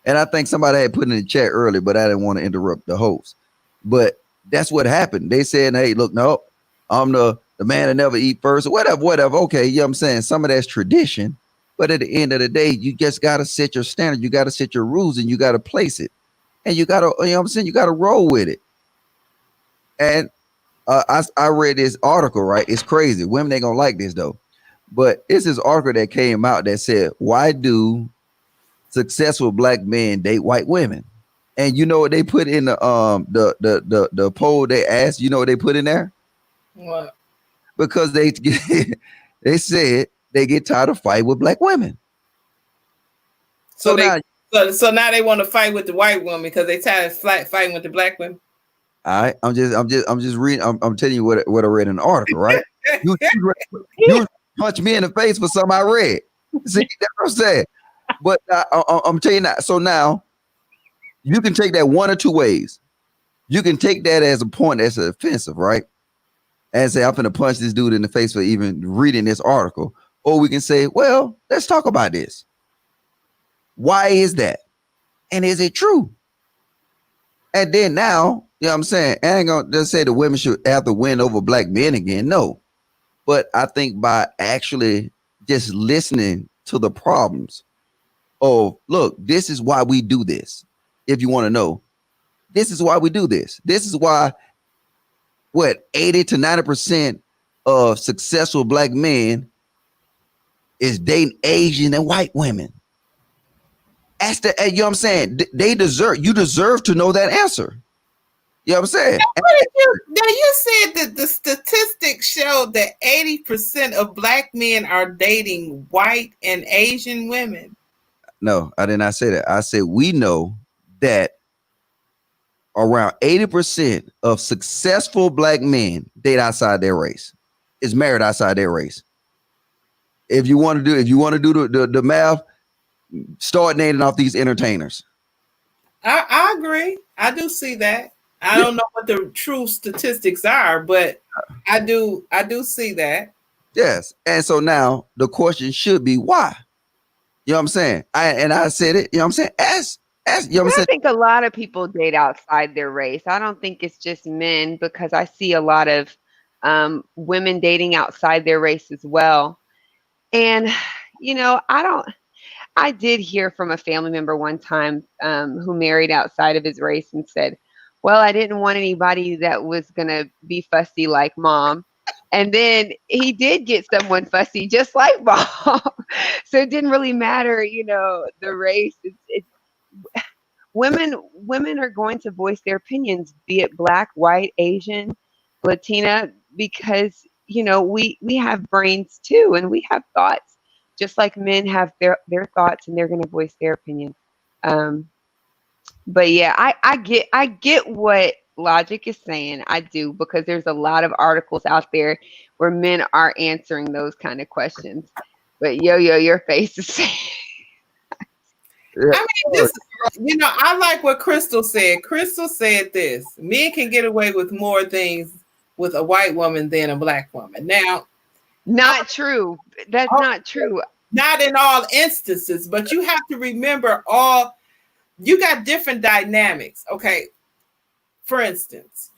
and I think somebody had put in the chat earlier, but I didn't want to interrupt the host. But that's what happened. They said, hey, look, no, I'm the man that never eat first, or whatever. Okay, you know what I'm saying? Some of that's tradition. But at the end of the day, you just got to set your standard. You got to set your rules and you got to place it. And you got to, you know what I'm saying? You got to roll with it. And I read this article, right? It's crazy. Women ain't going to like this, though. But it's this article that came out that said, why do successful black men date white women? And you know what they put in the poll they asked? You know what they put in there? What? Because they they said they get tired of fighting with black women. So now they want to fight with the white woman because they tired of fighting with the black women. All right, I'm just reading. I'm telling you what I read in the article, right? you punch me in the face for something I read. See, that's what I'm saying. But I'm telling you now. So now you can take that one or two ways. You can take that as a point that's offensive, right? And say, I'm going to punch this dude in the face for even reading this article. Or we can say, well, let's talk about this. Why is that? And is it true? And then now, you know what I'm saying? I ain't going to just say the women should have to win over black men again. No. But I think by actually just listening to the problems, oh, look, this is why we do this. If you want to know, this is why we do this. This is why 80 to 90% of successful black men is dating Asian and white women. You know what I'm saying? You deserve to know that answer. You know what I'm saying? Now you said that the statistics showed that 80% of black men are dating white and Asian women. No, I did not say that. I said we know that around 80% of successful black men date outside their race, is married outside their race. If you want to do the math, start naming off these entertainers. I agree. I do see that. I don't know what the true statistics are, but I do see that. Yes. And so now the question should be why? You know what I'm saying? I said it, you know what I'm saying? Ask, you know what I'm saying? I think a lot of people date outside their race. I don't think it's just men, because I see a lot of women dating outside their race as well. And, you know, I did hear from a family member one time who married outside of his race and said, well, I didn't want anybody that was going to be fussy like mom. And then he did get someone fussy just like mom. So it didn't really matter, you know, the race. Women are going to voice their opinions, be it black, white, Asian, Latina, because, you know, we have brains too, and we have thoughts, just like men have their thoughts, and they're going to voice their opinion. But yeah, I get what Logic is saying. I do, because there's a lot of articles out there where men are answering those kind of questions. But your face is saying. I mean, I like what Crystal said. Crystal said this: men can get away with more things with a white woman than a black woman. Now, not true. That's not true. Not in all instances, but you have to remember you got different dynamics. Okay. For instance,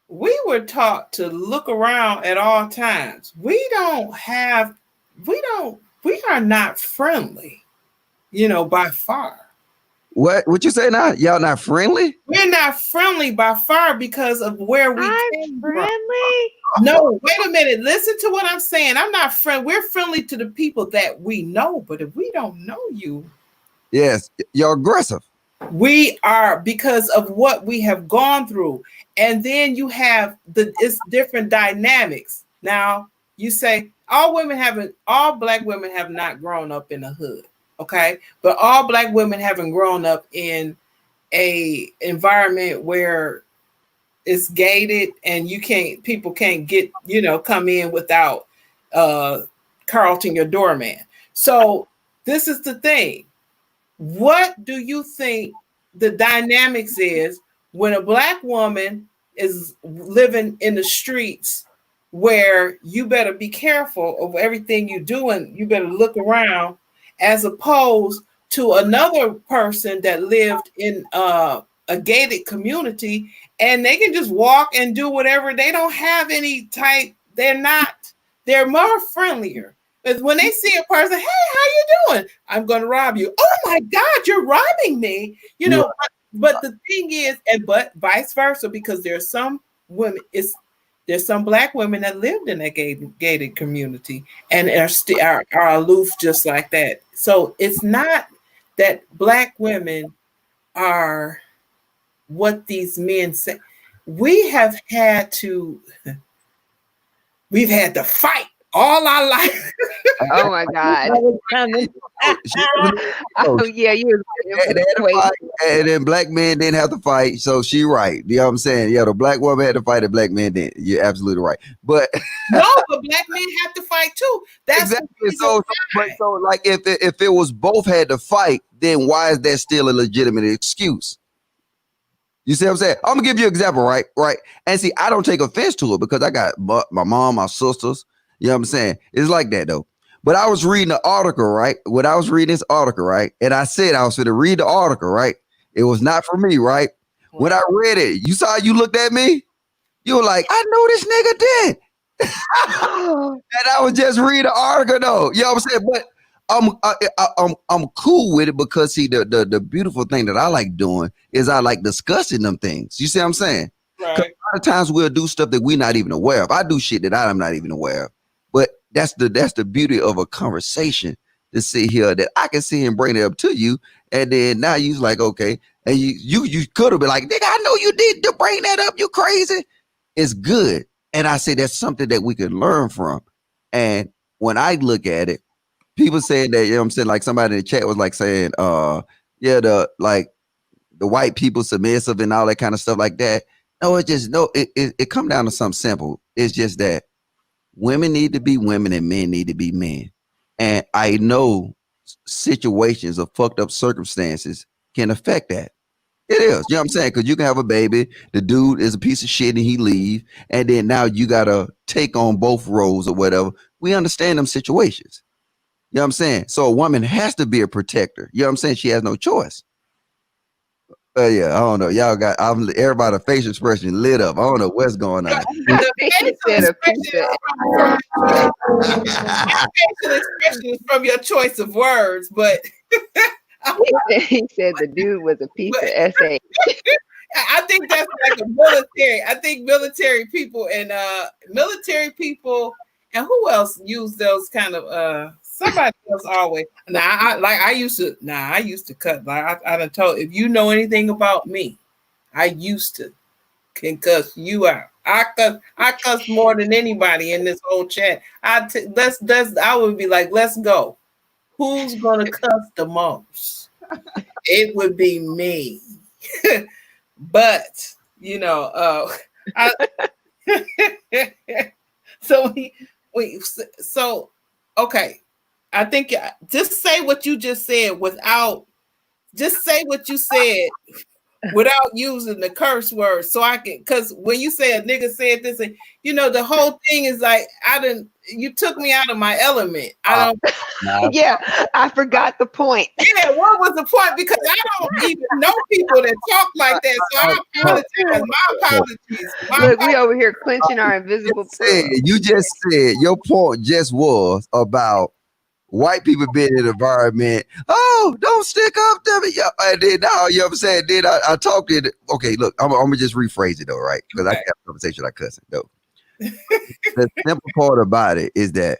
we were taught to look around at all times. We are not friendly, by far. What you say now? Y'all not friendly? We're not friendly by far because of where we came friendly? From. No, wait a minute. Listen to what I'm saying. I'm not friendly. We're friendly to the people that we know, but if we don't know you. Yes, you're aggressive. We are, because of what we have gone through. And then you have it's different dynamics. Now you say all black women have not grown up in the hood. Okay. But all black women haven't grown up in a environment where it's gated, and people can't get, come in without uh Carlton, your doorman. So this is the thing. What do you think the dynamics is when a black woman is living in the streets, where you better be careful of everything you're doing, you better look around, as opposed to another person that lived in a gated community, and they can just walk and do whatever. They don't have any type, they're more friendlier. But when they see a person, hey, how you doing? I'm going to rob you. Oh my God, you're robbing me. But the thing is, but vice versa, because there's some women, there's some black women that lived in that gated community and are aloof just like that. So it's not that black women are what these men say. We've had to fight all our life. Oh my God. Oh yeah, you. And then black men didn't have to fight, so she right. You know what I'm saying? Yeah, the black woman had to fight, the black man didn't. You're absolutely right. But no, but black men have to fight too. That's exactly. So like if it was both had to fight, then why is that still a legitimate excuse? You see what I'm saying? I'm gonna give you an example, right? Right. And see, I don't take offense to it because I got my mom, my sisters. You know what I'm saying? It's like that though. But I was reading the article, right? When I was reading this article, right? And I said I was going to read the article, right? It was not for me, right? When I read it, you saw you looked at me. You were like, I know this nigga did. And I was just reading the article though. You know what I'm saying? But I'm cool with it because see the beautiful thing that I like doing is I like discussing them things. You see what I'm saying? Right. A lot of times we'll do stuff that we're not even aware of. I do shit that I'm not even aware of. But that's the beauty of a conversation, to sit here that I can see and bring it up to you, and then now you's like, okay, and you could have been like, nigga, I know you did to bring that up. You crazy. It's good, and I say that's something that we can learn from. And when I look at it, people saying that, you know what I'm saying, like somebody in the chat was like saying, yeah, the white people submissive and all that kind of stuff like that. No, it come down to something simple. It's just that women need to be women and men need to be men. And I know situations of fucked up circumstances can affect that. It is. You know what I'm saying? Because you can have a baby, the dude is a piece of shit and he leave, and then now you got to take on both roles or whatever. We understand them situations. You know what I'm saying? So a woman has to be a protector. You know what I'm saying? She has no choice. Yeah, I don't know. Y'all got everybody facial expression lit up. I don't know what's going on. The facial expression is from your choice of words, but he said the dude was a piece of SA. I think that's like a military. I think military people and who else use those kind of somebody else always. I used to cut. Like I done told, if you know anything about me, I used to can cuss you out. I cuss more than anybody in this whole chat. I would be like, let's go. Who's gonna cuss the most? It would be me. But so okay. I think just say what you just said without using the curse words, so I can, because when you say a nigga said this, and the whole thing is like you took me out of my element. Yeah, I forgot the point. Yeah, what was the point? Because I don't even know people that talk like that. So I apologize. My apologies. Look, we over here clenching our invisible. You just said your point just was about white people being in the environment. Oh, don't stick up to me. And then now, you know what I'm saying? Then I talked to it. Okay, look, I'm going to just rephrase it though, right? Because I got a conversation like cussing though. The simple part about it is that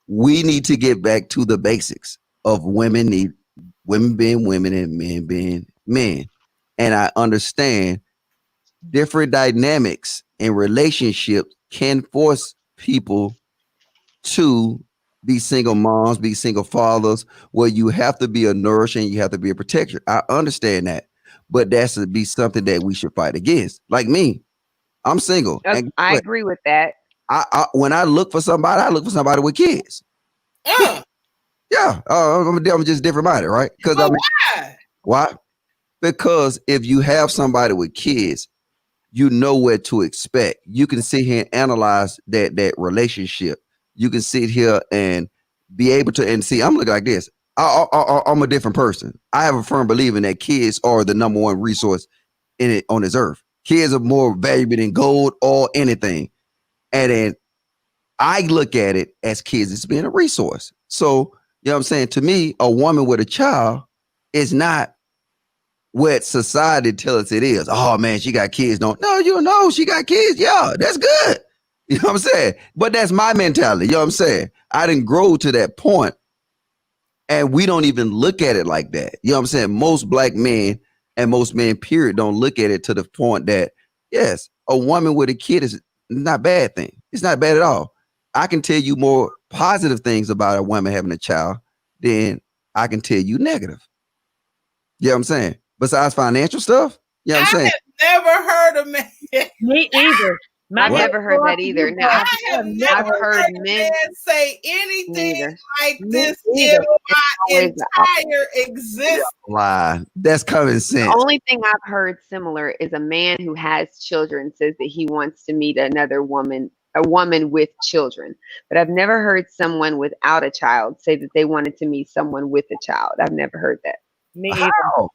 we need to get back to the basics of women being women and men being men. And I understand different dynamics in relationships can force people to be single moms, be single fathers, where you have to be a nourisher and you have to be a protector. I understand that. but that's to be something that we should fight against. Like me, I'm single, and I agree with that. when I look for somebody, I look for somebody with kids. Uh, Yeah, I'm just different minded, right? Because but why? why? Because if you have somebody with kids, you know what to expect. You can sit here and analyze that relationship. You can sit here and be able to and see. I'm looking like this. I'm a different person. I have a firm believing that kids are the number one resource in it on this earth. Kids are more valuable than gold or anything. And then I look at it as kids as being a resource. So, you know what I'm saying? To me, a woman with a child is not what society tells us it is. Oh man, she got kids. No, you know, she got kids. Yeah, that's good. You know what I'm saying? But that's my mentality. You know what I'm saying? I didn't grow to that point, and we don't even look at it like that. You know what I'm saying? Most black men and most men, period, don't look at it to the point that, yes, a woman with a kid is not a bad thing. It's not bad at all. I can tell you more positive things about a woman having a child than I can tell you negative. You know what I'm saying? Besides financial stuff, you know what I'm saying? Have never heard of man. Me either. I've never heard that either. Now, I have never heard heard a men man say anything neither. like Me this either. in my Always the opposite. entire existence. Why? That's common The sense. only thing I've heard similar is a man who has children says that he wants to meet another woman, a woman with children. But I've never heard someone without a child say that they wanted to meet someone with a child. I've never heard that. Me either. How?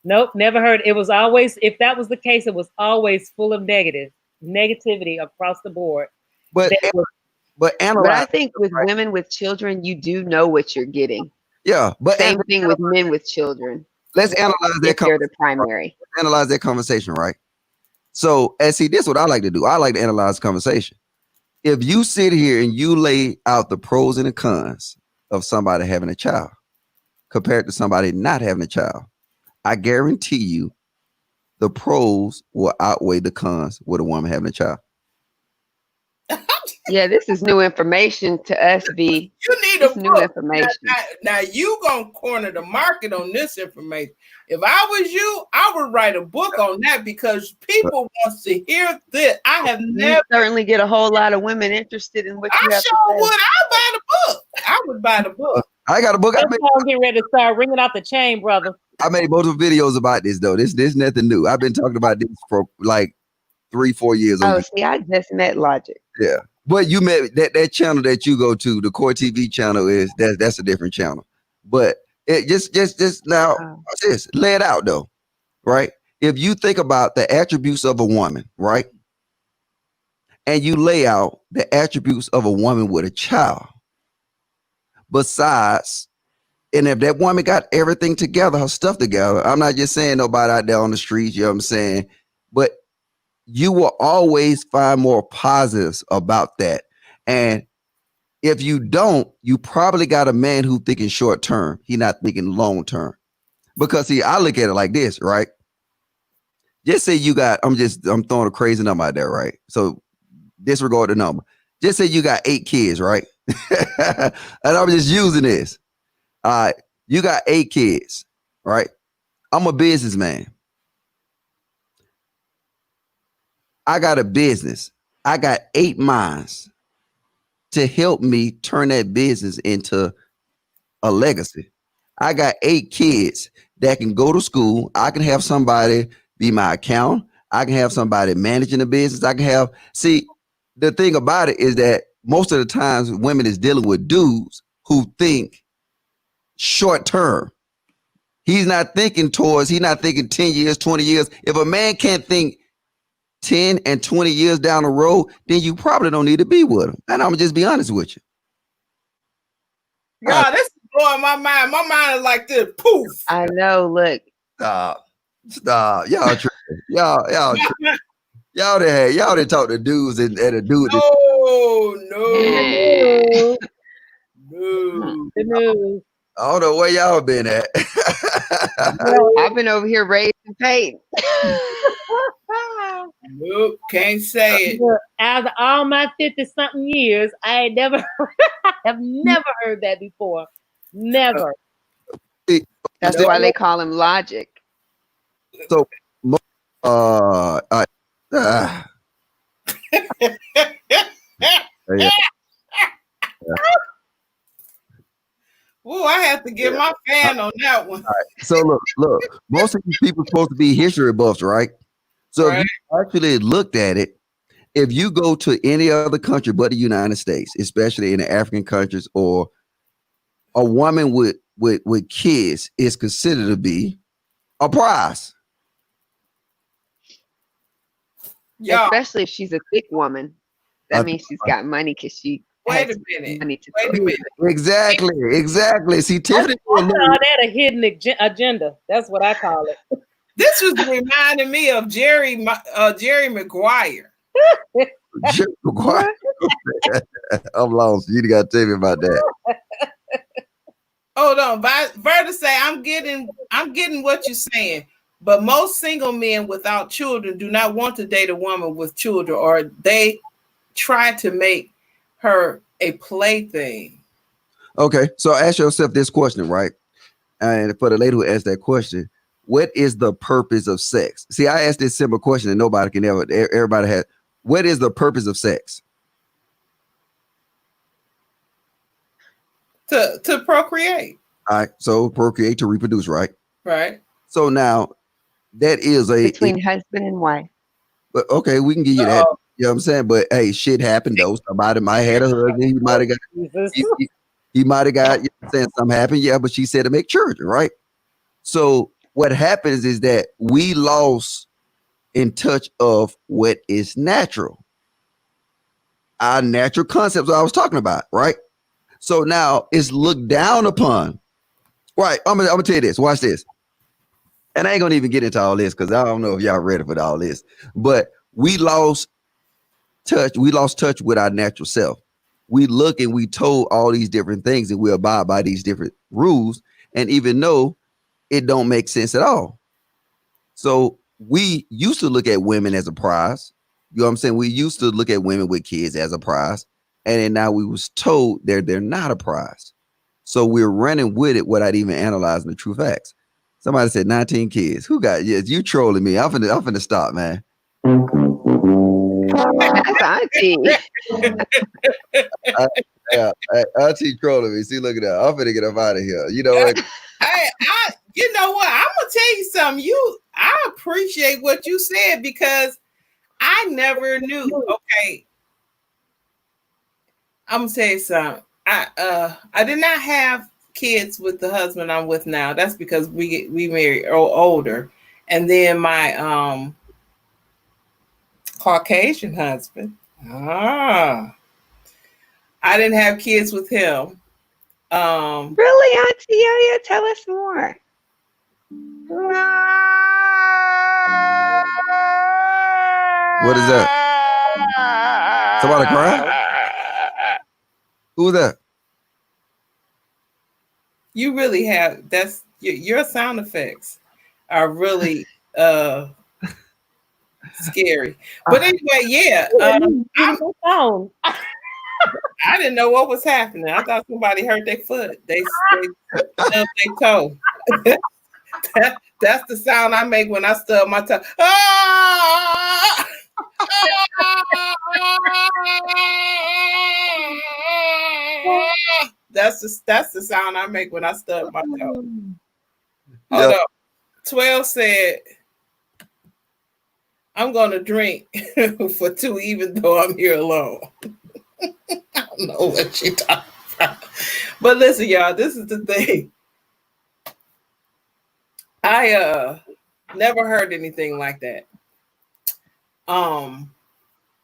Nope, never heard. It was always, if that was the case, it was always full of negativity across the board. But That was- but But I analyze. think with women with children, you do know what you're getting. Yeah, but Same thing with men with children, let's analyze that. if they're the primary. Analyze that conversation, right? So, and see, this is what I like to do. I like to analyze conversation. If you sit here and you lay out the pros and the cons of somebody having a child compared to somebody not having a child, I guarantee you the pros will outweigh the cons with a woman having a child. Yeah, this is new information to us, V. You need It's a new book. information. Now you gonna corner the market on this information. If I was you, I would write a book on that because people want to hear this. I have You never. certainly get a whole lot of women interested in what you I have to sure say. would. I'd buy the book. I would buy the book. I got a book. Let's all get ready to start ringing out the chain, brother. I made multiple videos about this though. This nothing new. I've been talking about this for like 3-4 years. Oh, see, I just met Logic. Yeah. But you met that channel that you go to, the Core TV channel that's a different channel. But it just now watch this, lay it out though, right? If you think about the attributes of a woman, right? And you lay out the attributes of a woman with a child. Besides, and if that woman got everything together, her stuff together, I'm not just saying nobody out there on the streets, you know what I'm saying? But you will always find more positives about that. And if you don't, you probably got a man who thinking short term. He not thinking long term. Because see, I look at it like this, right? Just say you got, I'm throwing a crazy number out there, right? So disregard the number. Just say you got 8 kids, right? And I'm just using this. All right, you got 8 kids, right? I'm a businessman. I got a business. I got 8 minds to help me turn that business into a legacy. I got 8 kids that can go to school. I can have somebody be my accountant. I can have somebody managing the business. I can have, see, the thing about it is that most of the times women is dealing with dudes who think short term. He's not thinking 10 years, 20 years. If a man can't think 10 and 20 years down the road, then you probably don't need to be with him. And I'm gonna just be honest with you. God, this is blowing my mind. My mind is like this. Poof. I know. Look, Stop. Y'all tripping. Y'all tripping. Y'all didn't talk to dudes and a dude. No. The news. I don't know where y'all been at. I've been over here raising Peyton. Nope, can't say it. Look, out of all my 50-something years, I have never heard that before. Never. That's why they call him Logic. So, uh, yeah, yeah. Ooh, I have to get my fan on that one. So look. Most of these people supposed to be history buffs, right? So if Right. you actually looked at it, if you go to any other country but the United States, especially in the African countries, or a woman with kids is considered to be a prize. Y'all, Especially if she's a thick woman. That A- means she's got money because she wait has a minute. money to Wait throw. a minute. Exactly. See, I Tiffany, call that a hidden agenda. That's what I call it. This was reminding me of Jerry Maguire. What? I'm lost. You got to tell me about that. Hold on. Verta say I'm getting what you're saying. But most single men without children do not want to date a woman with children, or they try to make her a plaything. Okay, so ask yourself this question, right? And for the lady who asked that question, what is the purpose of sex? See, I asked this simple question and nobody can ever, everybody had. What is the purpose of sex? To procreate. All right, so procreate, to reproduce, right? Right. So now that is Between husband and wife. but okay, we can give you that. You know what I'm saying? But hey, shit happened though. Somebody might have had a husband. He might have got Jesus. he might have got, you know what I'm saying, something happened. Yeah, but she said to make children, right? So what happens is that we lost in touch of what is natural. Our natural concepts I was talking about, right? So now it's looked down upon. Right. I'm gonna tell you this. Watch this. And I ain't gonna even get into all this because I don't know if y'all ready for all this. But we lost touch. We lost touch with our natural self. We look and we told all these different things and we abide by these different rules. And even though it don't make sense at all. So we used to look at women as a prize. You know what I'm saying? We used to look at women with kids as a prize. And then now we was told they're not a prize. So we're running with it without even analyzing the true facts. Somebody said 19 kids. Who got, yes, you trolling me. I'm finna stop, man. That's auntie. Auntie trolling me. See, look at that. I'm finna get up out of here. You know what? You know what? I'm gonna tell you something. I appreciate what you said because I never knew. Okay, I'm gonna tell you something. I did not have kids with the husband I'm with now. That's because we married older, and then my Caucasian husband. I didn't have kids with him. Really, Auntie Yo-Yo? Tell us more. What is that? Somebody crying? Who was that? You really have your sound effects are really scary. But anyway, yeah. I didn't know what was happening. I thought somebody hurt their foot. They stubbed their toe. That's the sound I make when I stub my toe. Ah! That's the sound I make when I stub my toe. Hold up. 12 said, I'm gonna drink for two even though I'm here alone. I don't know what she talking about. But listen, y'all, this is the thing. I never heard anything like that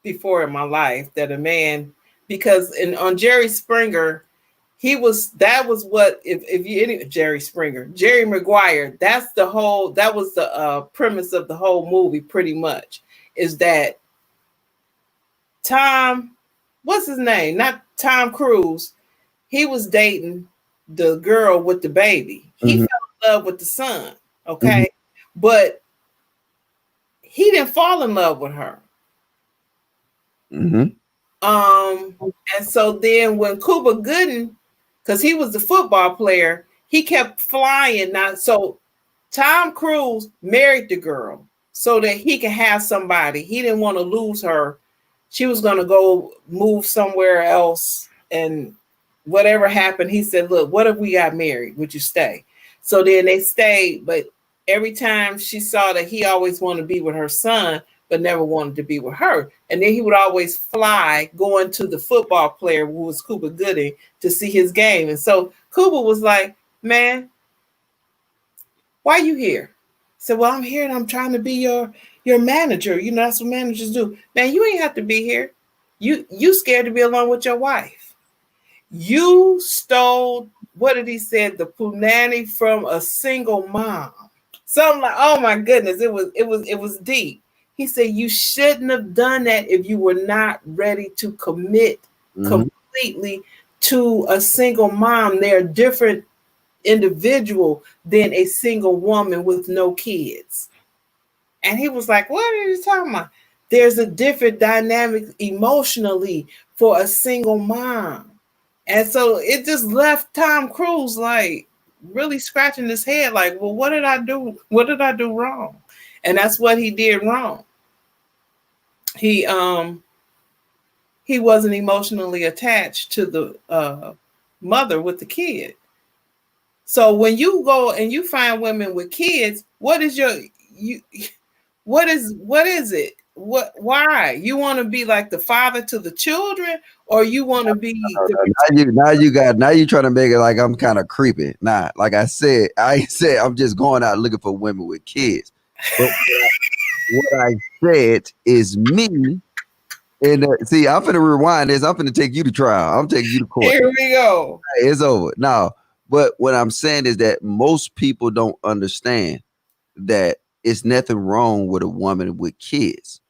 before in my life, that a man, because on Jerry Springer, that was what if you Jerry Maguire, that was the premise of the whole movie pretty much, is that Tom, what's his name? Not Tom Cruise. He was dating the girl with the baby. He fell in love with the son. Okay. But he didn't fall in love with her. And so then when Cuba Gooden, because he was the football player, he kept flying. So Tom Cruise married the girl so that he can have somebody. He didn't want to lose her. She was going to go move somewhere else. And whatever happened, he said, look, what if we got married? Would you stay? So then they stayed. But every time she saw that he always wanted to be with her son, but never wanted to be with her. And then he would always fly going to the football player who was Cuba Gooding to see his game. And so Cuba was like, man, why are you here? I said, well, I'm here and I'm trying to be your manager. You know, that's what managers do. Man, you ain't have to be here. You scared to be alone with your wife. You stole, what did he say? The punani from a single mom. Something like, oh my goodness, it was deep. He said you shouldn't have done that if you were not ready to commit completely to a single mom. They're different individual than a single woman with no kids. And he was like, what are you talking about? There's a different dynamic emotionally for a single mom. And so it just left Tom Cruise like really scratching his head like, well, what did I do? What did I do wrong? And that's what he did wrong. He wasn't emotionally attached to the mother with the kid. So when you go and you find women with kids, what is it? Why? You want to be like the father to the children, or you want to be now you trying to make it like I'm kind of creepy. Nah, like I said I'm just going out looking for women with kids. But what I said is me. And see, I'm finna rewind this. I'm finna take you to trial. I'm taking you to court. Here we go. It's over now. But what I'm saying is that most people don't understand that it's nothing wrong with a woman with kids.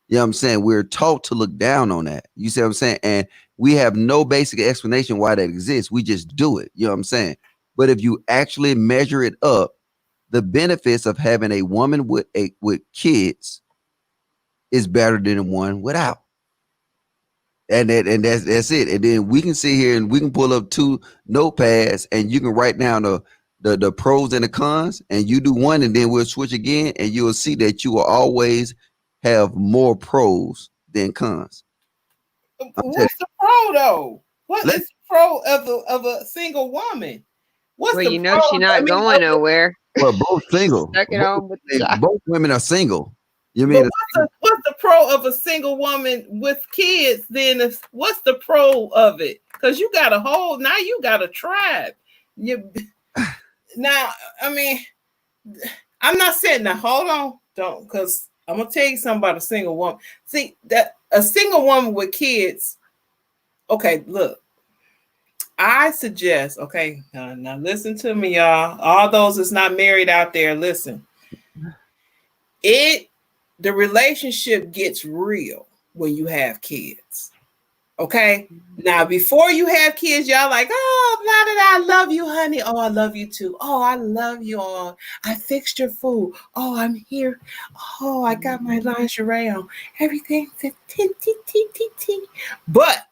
You know what I'm saying? We're taught to look down on that. You see what I'm saying? And we have no basic explanation why that exists. We just do it. You know what I'm saying? But if you actually measure it up, the benefits of having a woman with kids is better than one without. And that's it. And then we can sit here and we can pull up 2 notepads and you can write down the pros and the cons, and you do one and then we'll switch again, and you'll see that you will always have more pros than cons. What's the pro though? What is the pro of a single woman? What's well, the you know she's not going nowhere. Well, both single. Both women are single. You mean what's the pro of a single woman with kids? Then what's the pro of it? Because you got now you got a tribe. Now, I mean, I'm not saying that. Hold on, don't, because I'm gonna tell you something about a single woman. See, that a single woman with kids. Okay, look. I suggest. Okay, now listen to me, y'all. All those that's not married out there, listen. The relationship gets real when you have kids. Okay. Now, before you have kids, y'all like, oh, blah, blah, blah, I love you, honey. Oh, I love you too. Oh, I love you all. I fixed your food. Oh, I'm here. Oh, I got my lingerie on. Everything's a t. But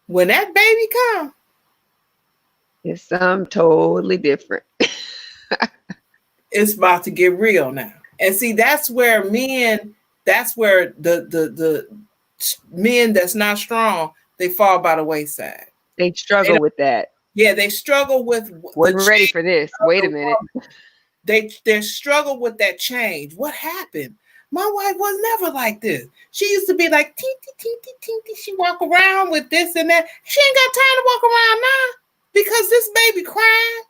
when that baby comes, it's something totally different. It's about to get real now. And see, that's where the men that's not strong, they fall by the wayside. They struggle with that. Yeah, they struggle with. Wasn't ready for this. Wait a minute. They struggle with that change. What happened? My wife was never like this. She used to be like tee. She walk around with this and that. She ain't got time to walk around now because this baby crying.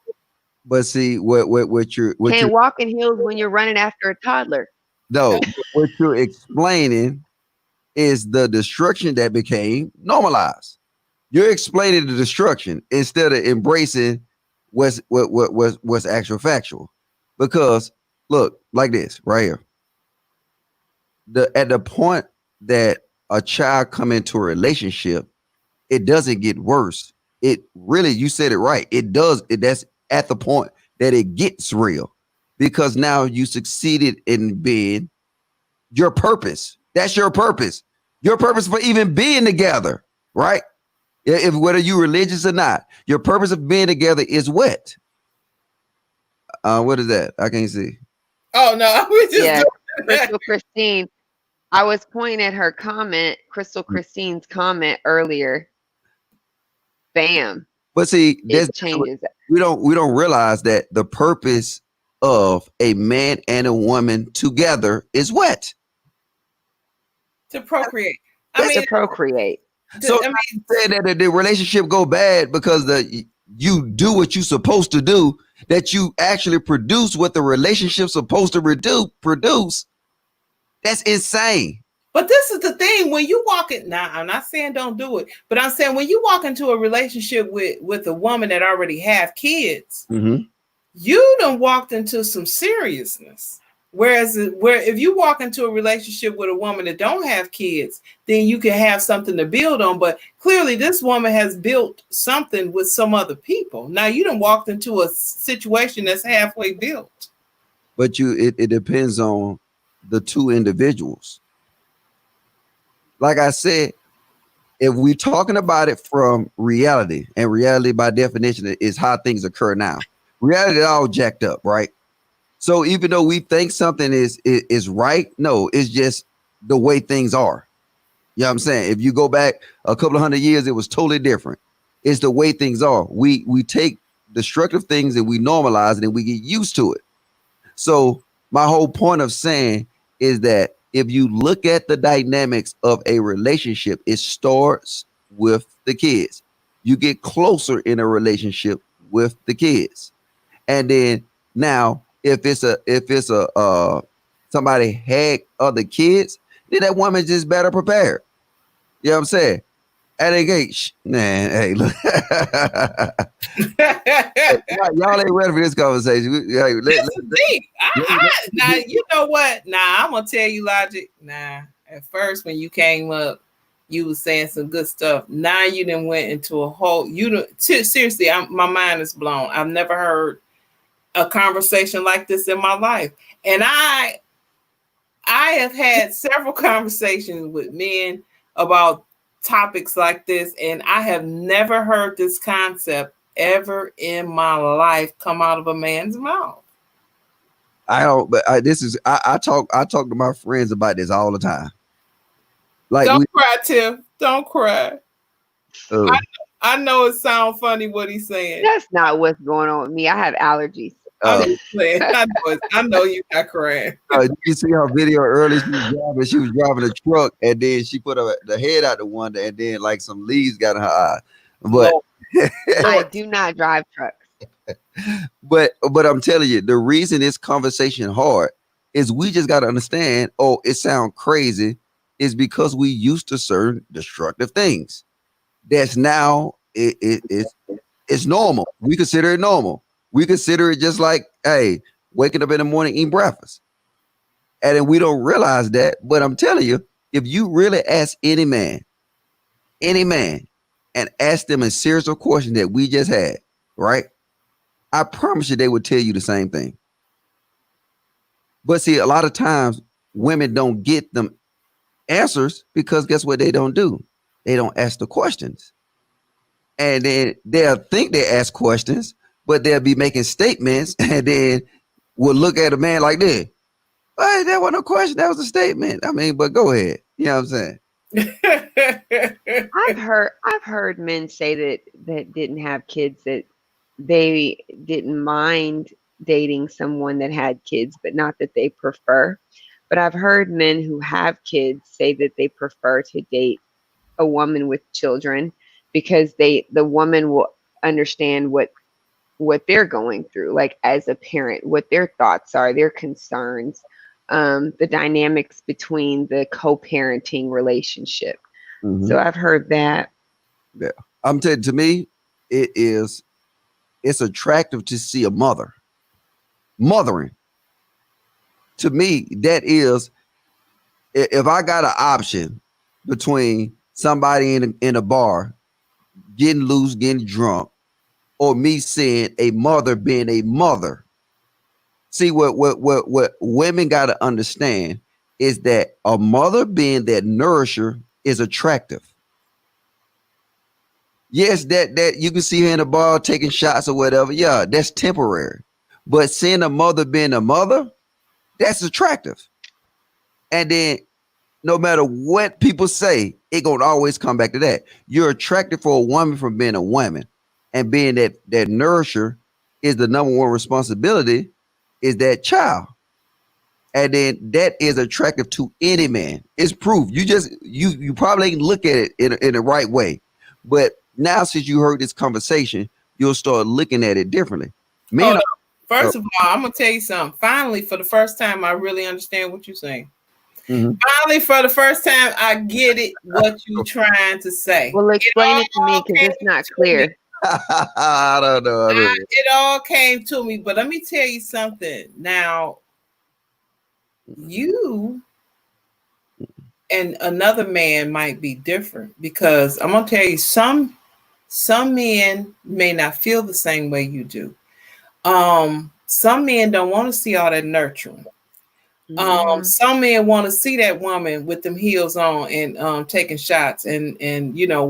But see, what you're can't walk in heels when you're running after a toddler. No, what you're explaining is the destruction that became normalized. You're explaining the destruction instead of embracing what's actual factual. Because look, like this right here. At the point that a child come into a relationship, it doesn't get worse. It really, you said it right. It does. That's at the point that it gets real, because now you succeeded in being your purpose. That's your purpose. Your purpose for even being together, right? If whether you're religious or not, your purpose of being together is what? What is that? I can't see. Oh no, I was just Yeah, doing that. Crystal Christine. I was pointing at her comment, Crystal Christine's comment earlier. Bam. But see, It changes. we don't realize that the purpose of a man and a woman together is what? To procreate. I That's mean, To procreate. so I mean, saying that the relationship go bad because you do what you supposed to do, that you actually produce what the relationship's supposed to produce. That's insane. but this is the thing, when you walk in, now I'm not saying don't do it, but I'm saying when you walk into a relationship with a woman that already have kids, you done walked into some seriousness. Whereas if you walk into a relationship with a woman that don't have kids, then you can have something to build on. But clearly this woman has built something with some other people. Now you done walked into a situation that's halfway built. But it depends on the two individuals. Like I said, if we're talking about it from reality, and reality by definition is how things occur now. Reality is all jacked up, right? So even though we think something is right, no, it's just the way things are. You know what I'm saying? If you go back a couple of 100 years, it was totally different. It's the way things are. We take destructive things and we normalize it and we get used to it. So my whole point of saying is that if you look at the dynamics of a relationship, it starts with the kids. You get closer in a relationship with the kids. And then now if it's a somebody had other kids, then that woman just better prepared. You know what I'm saying? And again, man, hey, look. Y'all ain't ready for this conversation. This is deep. Now you know what? Nah, I'm gonna tell you, Logic. Nah, at first when you came up, you was saying some good stuff. Now you done went into a whole. Seriously, my mind is blown. I've never heard a conversation like this in my life, and I have had several conversations with men about topics like this, and I have never heard this concept ever in my life come out of a man's mouth. I don't, but I talk to my friends about this all the time. Like, don't cry, Tiff. Don't cry. Oh. I know it sounds funny what he's saying. That's not what's going on with me. I have allergies. I'm just playing. I know you're not crying. You see her video earlier? She was driving a truck, and then she put the head out the window, and then like some leaves got in her eye. But I do not drive trucks. But I'm telling you, the reason this conversation hard is we just got to understand. Oh, it sounds crazy, is because we used to certain destructive things. That's now it's normal. We consider it normal. We consider it just like, hey, waking up in the morning, eating breakfast. And then we don't realize that. But I'm telling you, if you really ask any man, and ask them a series of questions that we just had, right? I promise you they would tell you the same thing. But see, a lot of times women don't get them answers because guess what they don't do? They don't ask the questions. And then they'll think they ask questions, but they'll be making statements, and then we'll look at a man like this. Hey, that wasn't a question, that was a statement. I mean, but go ahead. You know what I'm saying? I've heard men say that didn't have kids that they didn't mind dating someone that had kids, but not that they prefer. But I've heard men who have kids say that they prefer to date a woman with children because the woman will understand what they're going through, like as a parent, what their thoughts are, their concerns, the dynamics between the co-parenting relationship. Mm-hmm. So I've heard that. Yeah, I'm telling you, to me, it's attractive to see a mother mothering. To me, that is, if I got an option between somebody in a bar getting loose, getting drunk, or me seeing a mother being a mother. See, what women got to understand is that a mother being that nourisher is attractive. Yes, that you can see her in a bar taking shots or whatever. Yeah, that's temporary. But seeing a mother being a mother, that's attractive. And then no matter what people say, it gonna always come back to that. You're attracted for a woman from being a woman, and being that nourisher is the number one responsibility is that child. And then that is attractive to any man. It's proof. You probably ain't look at it in the right way. But now since you heard this conversation, you'll start looking at it differently. Men Hold on. First of all, I'm gonna tell you something. Finally, for the first time, I really understand what you're saying. Finally, for the first time, I get it. What you trying to say? Well, explain it to me because it's not clear. I don't know. It all came to me, but let me tell you something. Now, you and another man might be different because I'm gonna tell you some men may not feel the same way you do. Some men don't want to see all that nurturing. Some men want to see that woman with them heels on and taking shots and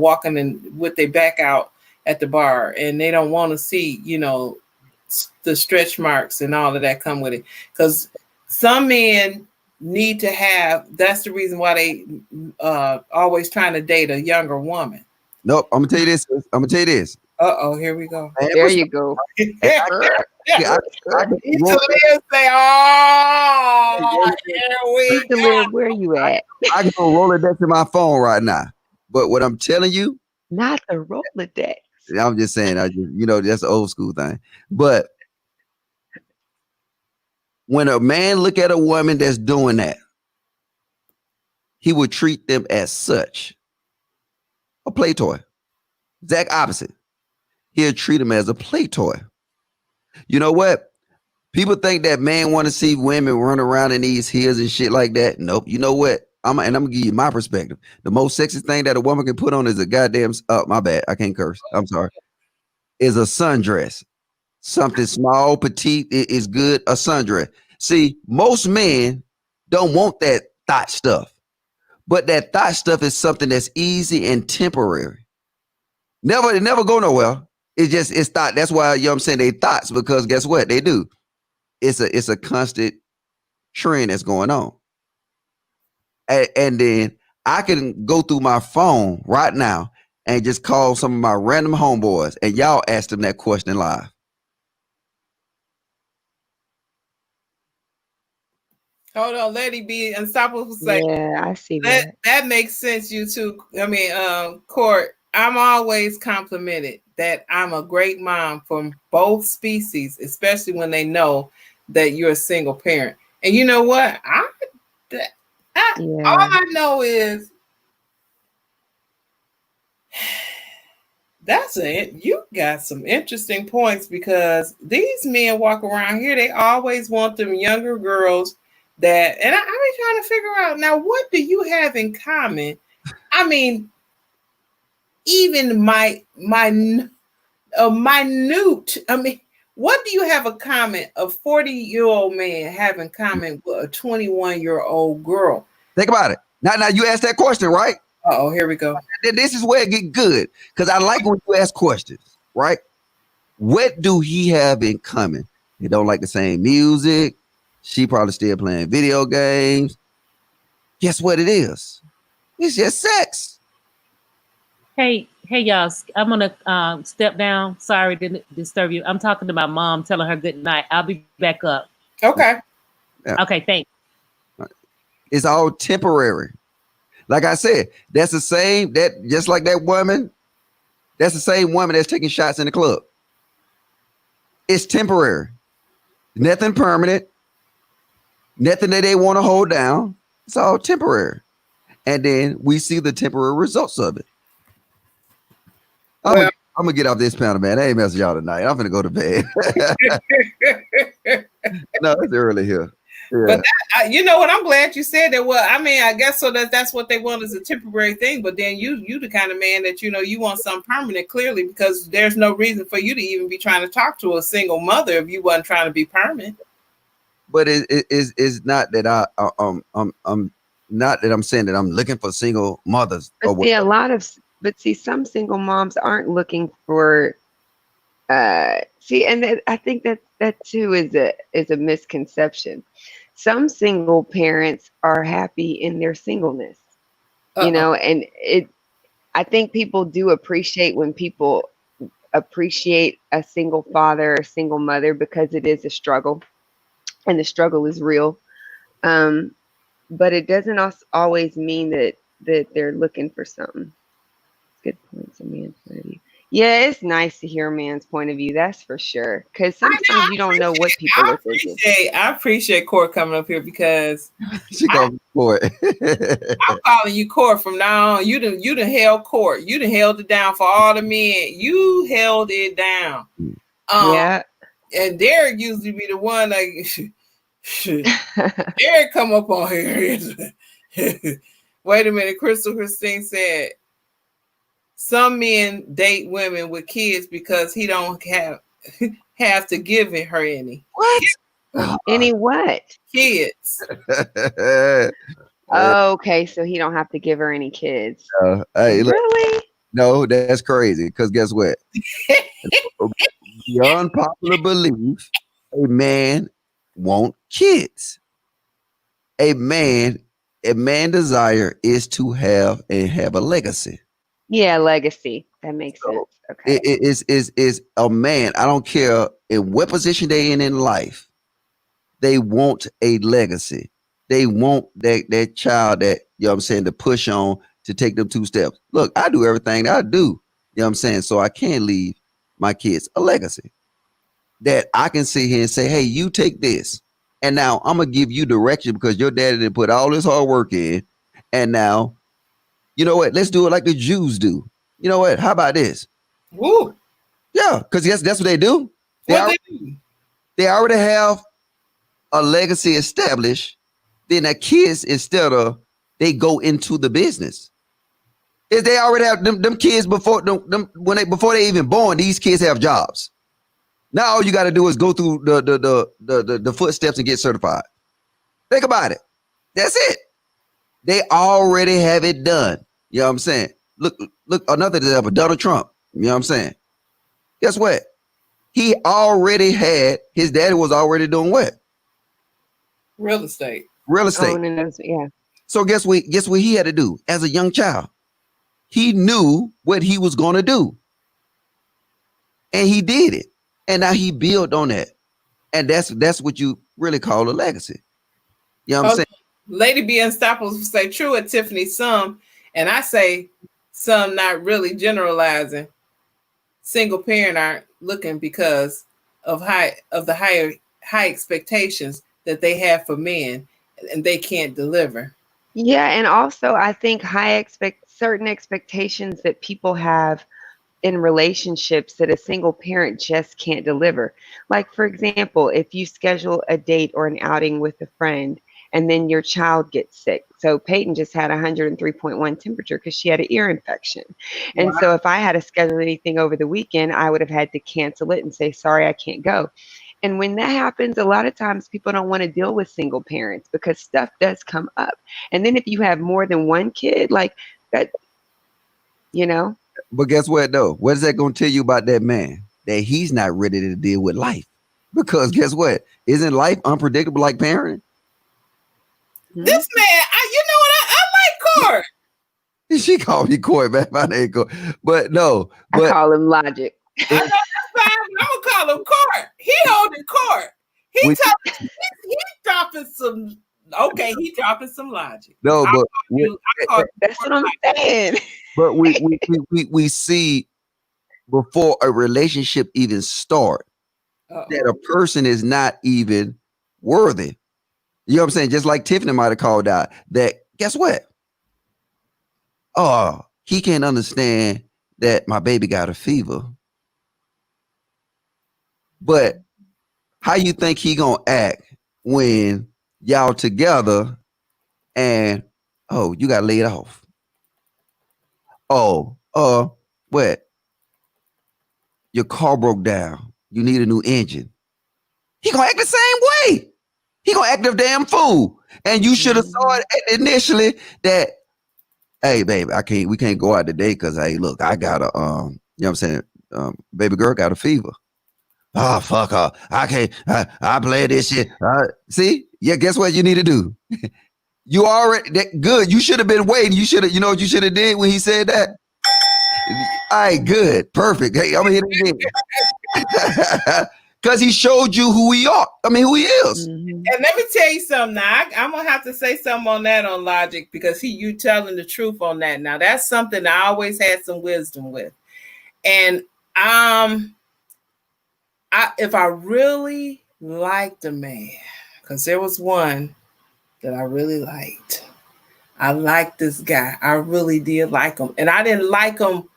walking in with their back out at the bar, and they don't want to see the stretch marks and all of that come with it, because some men need to have. That's the reason why they always trying to date a younger woman. Nope, I'm gonna tell you this. Uh-oh, here we go. There you go. Say, oh, Where are you at? I can go Rolodex to my phone right now. But what I'm telling you, not the Rolodex. I'm just saying, that's an old school thing. But when a man look at a woman that's doing that, he would treat them as such. A play toy. Exact opposite. He'll treat them as a play toy. You know what? People think that man want to see women run around in these heels and shit like that. Nope. You know what? I'm gonna give you my perspective. The most sexy thing that a woman can put on is a goddamn my bad. I can't curse. I'm sorry. Is a sundress. Something small, petite is good. A sundress. See, most men don't want that thought stuff. But that thought stuff is something that's easy and temporary. It never go nowhere. It's thought. That's why I'm saying they thoughts, because guess what? They do. It's a constant trend that's going on. And then I can go through my phone right now and just call some of my random homeboys and y'all ask them that question live. Hold on, let it be unstoppable. Say, yeah, I see that. That makes sense. You too. I mean, Court. I'm always complimented that I'm a great mom from both species, especially when they know that you're a single parent. And you know what? All I know is you got some interesting points, because these men walk around here, they always want them younger girls that, and I've been trying to figure out now, what do you have in common? I mean, even minute. I mean, what do you have a common? A 40-year-old man have in common with a 21-year-old girl? Think about it. Now you asked that question, right? Oh, here we go. This is where it get good, because I like when you ask questions, right? What do he have in common? They don't like the same music. She probably still playing video games. Guess what it is? It's just sex. Hey, y'all. I'm gonna step down. Sorry to disturb you. I'm talking to my mom, telling her good night. I'll be back up. Okay. Yeah. Okay, thanks. It's all temporary. Like I said, that's the same, that just like that woman, that's the same woman that's taking shots in the club. It's temporary. Nothing permanent. Nothing that they want to hold down. It's all temporary. And then we see the temporary results of it. I'm gonna get off this panel, man. I ain't messing y'all tonight. I'm gonna go to bed. No, it's early here. Yeah. But you know what? I'm glad you said that. Well, I mean, I guess so that's what they want, is a temporary thing. But then you the kind of man that you want something permanent, clearly, because there's no reason for you to even be trying to talk to a single mother if you wasn't trying to be permanent. But it's not that I'm not that I'm saying that I'm looking for single mothers. But see, some single moms aren't looking for See, and I think that too is a misconception. Some single parents are happy in their singleness, Uh-oh. and I think people do appreciate when people appreciate a single father or single mother because it is a struggle, and the struggle is real. Um, but it doesn't always mean that they're looking for something. Good points, a man's point of view. Yeah, it's nice to hear a man's point of view. That's for sure. Because sometimes you don't know what people are thinking. I appreciate Court coming up here because She called me for it. I'm calling you Court from now on. You done held court. You done held it down for all the men. You held it down. Yeah. And Derek usually be the one like Derek come up on here. Wait a minute. Christine said some men date women with kids because he don't have to give her any. What? Any what? Kids. Okay, so he don't have to give her any kids. Hey, look, really? no, that's crazy. Because guess what? Beyond popular belief, a man want kids. A man desire is to have a legacy. Yeah, legacy. That makes sense. Okay. It is a man. I don't care in what position they in life. They want a legacy. They want that child that, you know what I'm saying, to push on to take them 2 steps. Look, I do everything that I do. You know what I'm saying? So I can't leave my kids a legacy that I can sit here and say, hey, you take this. And now I'm going to give you direction because your daddy didn't put all this hard work in. And now, you know what? Let's do it like the Jews do. You know what? How about this? Woo. Yeah, because that's what they do. They already have a legacy established. Then the kids, instead of they go into the business, if they already have them kids before they even born, these kids have jobs. Now all you got to do is go through the footsteps and get certified. Think about it. That's it. They already have it done. You know what I'm saying? Look, another example, Donald Trump. You know what I'm saying? Guess what? He already had, his daddy was already doing what? Real estate. Yeah. So guess what he had to do as a young child? He knew what he was going to do. And he did it. And now he built on that. And that's what you really call a legacy. You know what I'm saying? Lady B Unstoppable say true at Tiffany some, and I say some, not really generalizing. Single parent aren't looking because of the high expectations that they have for men, and they can't deliver. Yeah, and also I think certain expectations that people have in relationships that a single parent just can't deliver. Like, for example, if you schedule a date or an outing with a friend and then your child gets sick. So Peyton just had 103.1 temperature because she had an ear infection. And so if I had to schedule anything over the weekend, I would have had to cancel it and say, sorry, I can't go. And when that happens, a lot of times people don't want to deal with single parents because stuff does come up. And then if you have more than one kid, like that, you know. But guess what, though? What is that going to tell you about that man? That he's not ready to deal with life. Because guess what? Isn't life unpredictable like parenting? This man, you know what? I like Court. She called me Court, man. My name Court. But no. I call him Logic. I know that's fine, but I'm going to call him Court. He holding court. He's dropping some... Okay, he dropping some logic. No, but that's what I'm saying. But we see before a relationship even start that a person is not even worthy. You know what I'm saying? Just like Tiffany might have called out that. Guess what? Oh, he can't understand that my baby got a fever. But how you think he gonna act when y'all together and you got laid off? What? Your car broke down. You need a new engine. He gonna act the same way. He gonna act a damn fool. And you should have saw it initially that, hey, baby, we can't go out today because, hey, look, I gotta, you know what I'm saying? baby girl got a fever. Oh, fuck her. I can't. I play this shit. See? Yeah, guess what you need to do? You already good. You should have been waiting. You should have, you know what you should have did when he said that? All right, good. Perfect. Hey, I'm gonna hit it again. Because he showed you who he are. I mean, who he is. And let me tell you something now. I'm gonna have to say something on that on logic, because you telling the truth on that. Now that's something I always had some wisdom with. And if I really liked a man, because there was one that I really liked. I liked this guy. I really did like him. And I didn't like him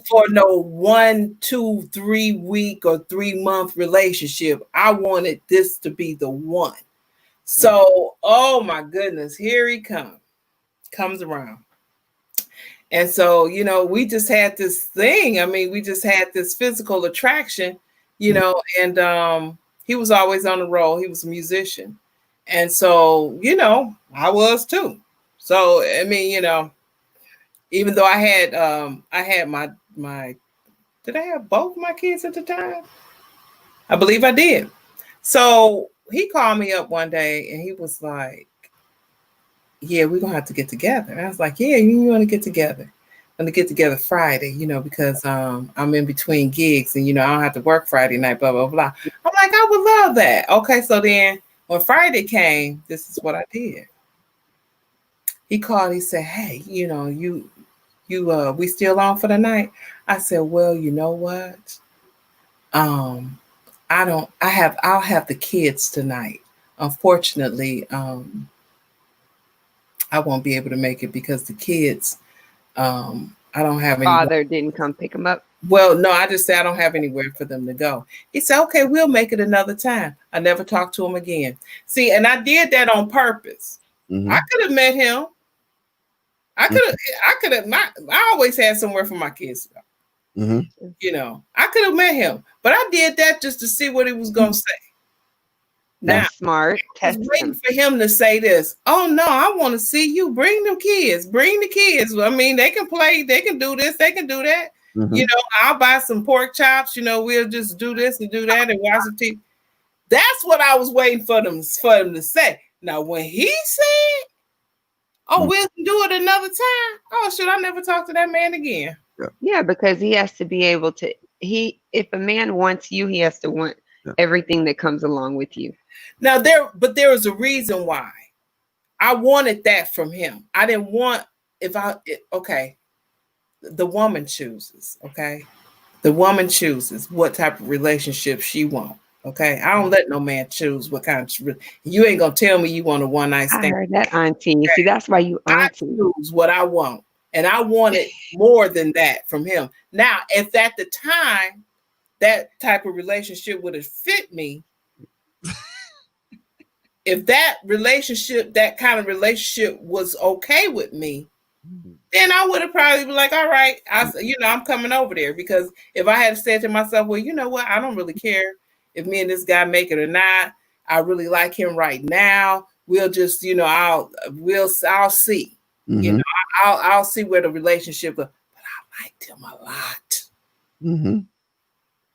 for no 1, 2, 3 week or 3 month relationship. I wanted this to be the one. So, oh my goodness, here he comes around. And so, we just had this thing. I mean, we just had this physical attraction, and he was always on the road. He was a musician. And so, I was too. So, I mean, even though I had my did I have both my kids at the time? I believe I did. So he called me up one day and he was like, yeah, we're gonna have to get together. And I was like, yeah, you want to get together? I'm gonna get together Friday, because I'm in between gigs and I don't have to work Friday night, blah, blah, blah. I'm like, I would love that. Okay, so then when Friday came, this is what I did. He called, he said, hey, we still on for the night? I said, well, you know what? I'll have the kids tonight. Unfortunately, I won't be able to make it because the kids, I don't have any. Father didn't come pick them up. Well, no, I just said I don't have anywhere for them to go. He said, okay, we'll make it another time. I never talked to him again. See, and I did that on purpose. Mm-hmm. I could have met him. I always had somewhere for my kids to go. Mm-hmm. I could have met him, but I did that just to see what he was going to say. That's smart. I was waiting for him to say this. Oh no, I want to see you. Bring them kids. Bring the kids. I mean, they can play. They can do this. They can do that. Mm-hmm. I'll buy some pork chops. We'll just do this and do that and watch the TV. That's what I was waiting for them to say. Now, when he said, "Oh, we'll do it another time," oh should I never talk to that man again? Yeah, because he has to be able to. If a man wants you, he has to want everything that comes along with you. Now there was a reason why I wanted that from him. I didn't want the woman chooses. Okay, the woman chooses what type of relationship she wants. Okay, I don't let no man choose what kind of. You ain't gonna tell me you want a one night stand. I heard that, Auntie. Okay. See, that's why you auntie. I choose what I want, and I wanted more than that from him. Now, if at the time that type of relationship would have fit me. If that kind of relationship was okay with me, then I would have probably been like, all right, I'm coming over there. Because if I had said to myself, well, you know what? I don't really care if me and this guy make it or not. I really like him right now. We'll just, I'll see. Mm-hmm. I'll see where the relationship goes. But I liked him a lot. Mm-hmm.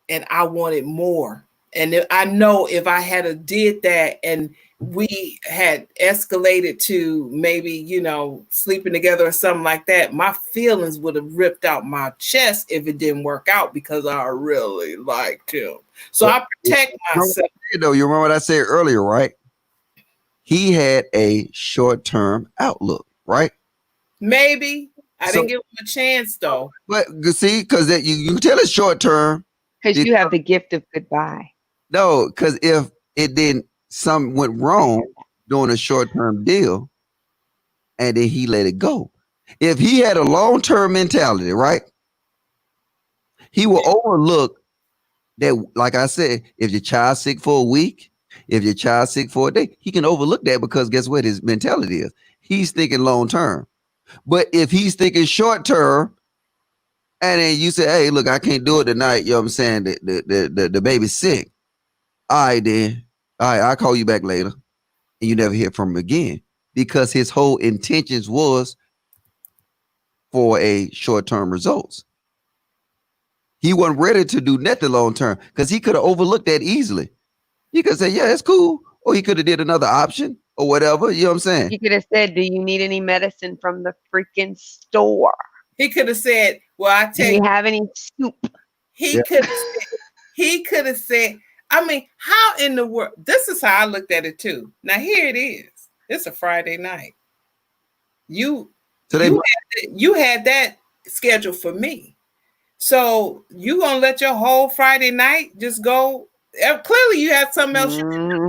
And I wanted more. And I know if I had did that and we had escalated to maybe, sleeping together or something like that, my feelings would have ripped out my chest if it didn't work out because I really liked him. So I protect myself. You remember what I said earlier, right? He had a short-term outlook, right? Maybe. I didn't give him a chance though. But see, because you can tell it's short-term. Because you have the gift of goodbye. No, because if it didn't, something went wrong during a short-term deal, and then he let it go. If he had a long-term mentality, right, he will overlook that. Like I said, if your child's sick for a week, if your child's sick for a day, he can overlook that because guess what his mentality is? He's thinking long-term. But if he's thinking short-term, and then you say, hey, look, I can't do it tonight. You know what I'm saying? The baby's sick. All right, then. All right, I'll call you back later. And you never hear from him again. Because his whole intentions was for a short-term results. He wasn't ready to do nothing long term because he could have overlooked that easily. He could say, yeah, it's cool. Or he could have did another option or whatever. You know what I'm saying? You could have said, "Do you need any medicine from the freaking store? He could have said, "Well, I Do tell you you." have any soup?" He could have said. He could have said. I mean, how in the world? This is how I looked at it too. Now here it is. It's a Friday night. You you had that scheduled for me. So you gonna let your whole Friday night just go? Clearly, you had something else.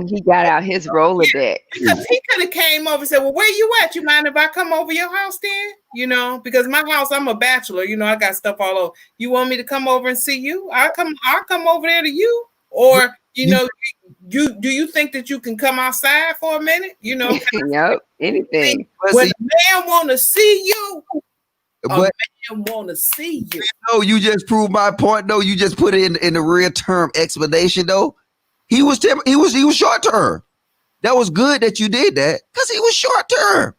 He got out his Rolodex. Because he could have came over and said, "Well, where you at? You mind if I come over your house then? You know, because my house, I'm a bachelor. You know, I got stuff all over. You want me to come over and see you? I'll come over there to you. Or you know, do you think that you can come outside for a minute? You know, Yep, anything. when a man want to see you, a But man want to see you. no, you just proved my point. Though you just put it in the real term explanation. Though he was short term. That was good that you did that because he was short term.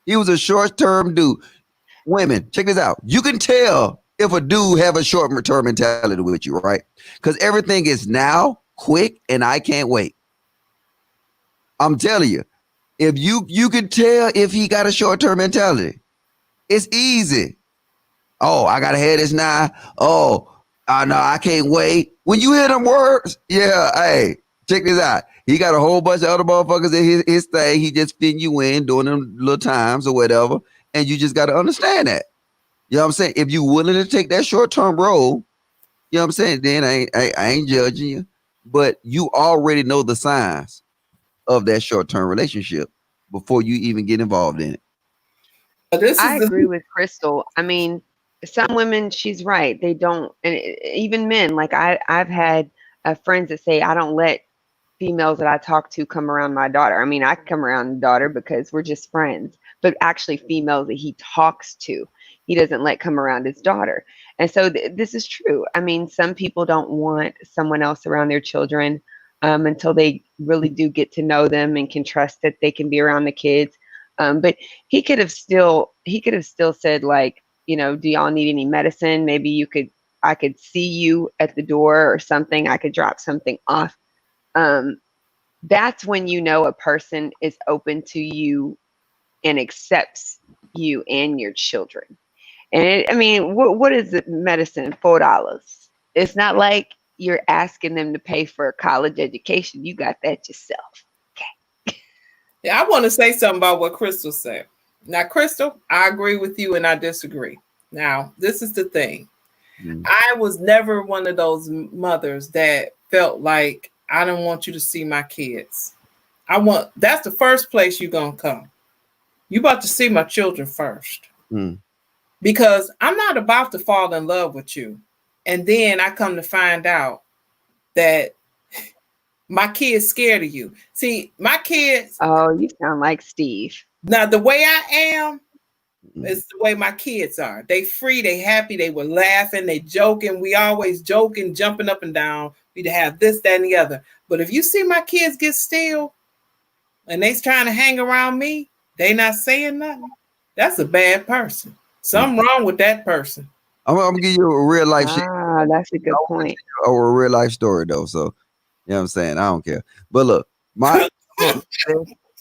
He was a short term dude. Women, check this out. You can tell if a dude have a short term mentality with you, right? Because everything is now, quick, and I can't wait. I'm telling you, if you can tell if he got a short term mentality. It's easy. Oh, I gotta have this now. Oh, no, I can't wait. When you hear them words, yeah, hey, check this out. He got a whole bunch of other motherfuckers in his thing. He just fitting you in, doing them little times or whatever. And you just gotta understand that. You know what I'm saying? If you willing to take that short-term role, you know what I'm saying? Then I ain't judging you. But you already know the signs of that short-term relationship before you even get involved in it. I agree with Crystal. I mean, some women, she's right. They don't, and even men. Like I've had friends that say, "I don't let females that I talk to come around my daughter." I mean, I come around the daughter because we're just friends, but actually, females that he talks to, he doesn't let come around his daughter. And so this is true. I mean, some people don't want someone else around their children until they really do get to know them and can trust that they can be around the kids. But he could have still said, like, you know, "Do y'all need any medicine? Maybe I could see you at the door or something. I could drop something off." That's when you know a person is open to you and accepts you and your children. And I mean, what is the medicine? $4. It's not like you're asking them to pay for a college education. You got that yourself. Yeah, I want to say something about what Crystal said. Now, Crystal, I agree with you and I disagree. Now, this is the thing. I was never one of those mothers that felt like, "I don't want you to see my kids. That's the first place you're going to come. You about to see my children first. Because I'm not about to fall in love with you. And then I come to find out that my kid's scared of you." See, my kids. Oh, you sound like Steve. Now, the way I am is the way my kids are. They free, they happy, they were laughing, they joking. We always joking, jumping up and down. We'd have this, that, and the other. But if you see my kids get still and they's trying to hang around me, they not saying nothing. That's a bad person. Something wrong with that person. I'm gonna give you a real life shit. That's a good point. Or a real life story though. So you know what I'm saying? I don't care. But look, my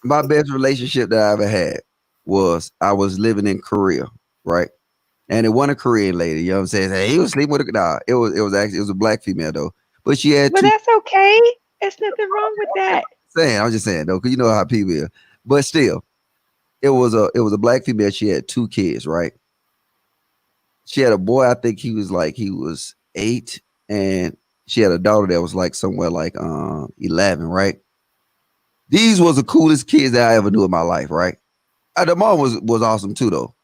best relationship that I ever had was I was living in Korea, right? And it wasn't a Korean lady, you know what I'm saying? Hey, he was sleeping with it was a black female though. But she had But that's okay. There's nothing wrong with that. I'm just saying though, because you know how people are. But still, it was a black female. She had 2 kids, right? She had a boy, I think he was 8, and she had a daughter that was like somewhere like 11, right? These was the coolest kids that I ever knew in my life, right? The mom was awesome too, though.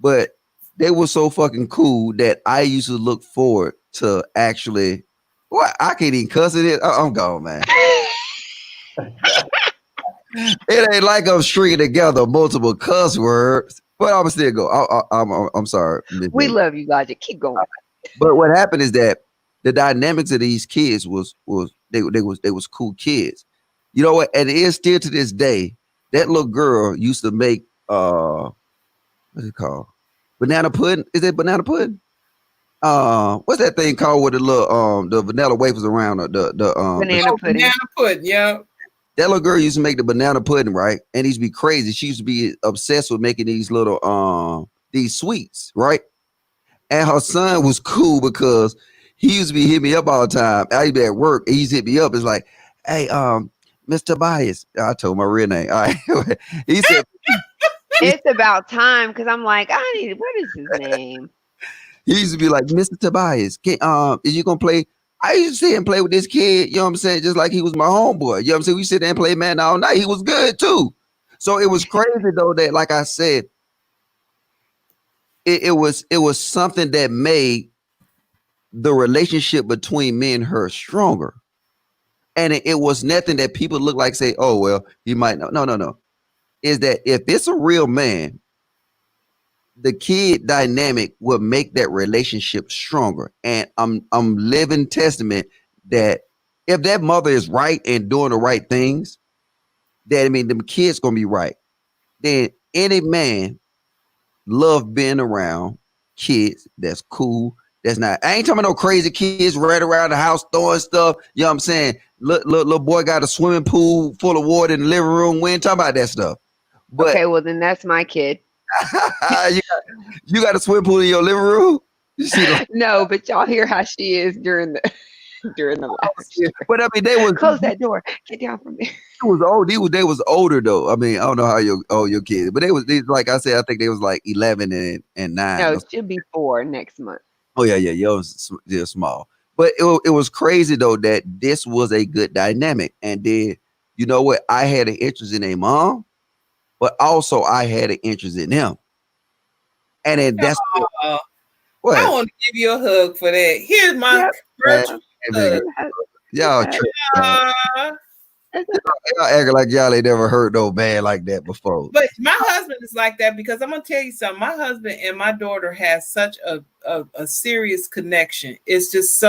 But they were so fucking cool that I used to look forward to actually. What? I can't even cuss it. I'm gone, man. It ain't like I'm stringing together multiple cuss words, but I'm still go. I'm sorry. We love you, Logic. Keep going. But what happened is that the dynamics of these kids was cool kids. You know what? And it is still to this day. That little girl used to make what's it called? Banana pudding. Is it banana pudding? what's that thing called with the little the vanilla wafers around Banana pudding. Banana pudding, yeah. that little girl used to make the banana pudding, right? And it used to be crazy. She used to be obsessed with making these little these sweets, right? And her son was cool because he used to be hitting me up all the time. I used to be at work and he used to hit me up. It's like, hey, Mr. Tobias. I told my real name. All right. He said, It's about time because I'm like, what is his name? he used to be like, Mr. Tobias, is you gonna play? I used to sit and play with this kid, you know what I'm saying? Just like he was my homeboy. You know what I'm saying? We sit there and play man all night. He was good too. So it was crazy though that, like I said, it was something that made the relationship between me and her stronger. And it was nothing that people look like say, oh, well, he might know. No. Is that if it's a real man, the kid dynamic will make that relationship stronger. And I'm living testament that if that mother is right and doing the right things, that them kids gonna be right. Then any man love being around kids that's cool. That's not. I ain't talking about no crazy kids right around the house throwing stuff. You know what I'm saying? Little boy got a swimming pool full of water in the living room. We ain't talking about that stuff. But Okay, well then that's my kid. you got a swimming pool in your living room? You see No, but y'all hear how she is during the last year. but I mean, they was Close that door. Get down from there. It was old. They was older though. I mean, I don't know how your kids, but they like I said, I think they was like 11 and 9. No, it should be 4 next month. Oh yeah. They're small. But it was crazy though that this was a good dynamic. And then you know what? I had an interest in a mom, but also I had an interest in them. And then that's what I want to give you a hug for that. Here's my virtual hug. y'all acting like y'all ain't never heard no man like that before. But my husband is like that because I'm gonna tell you something. My husband and my daughter has such a serious connection. It's just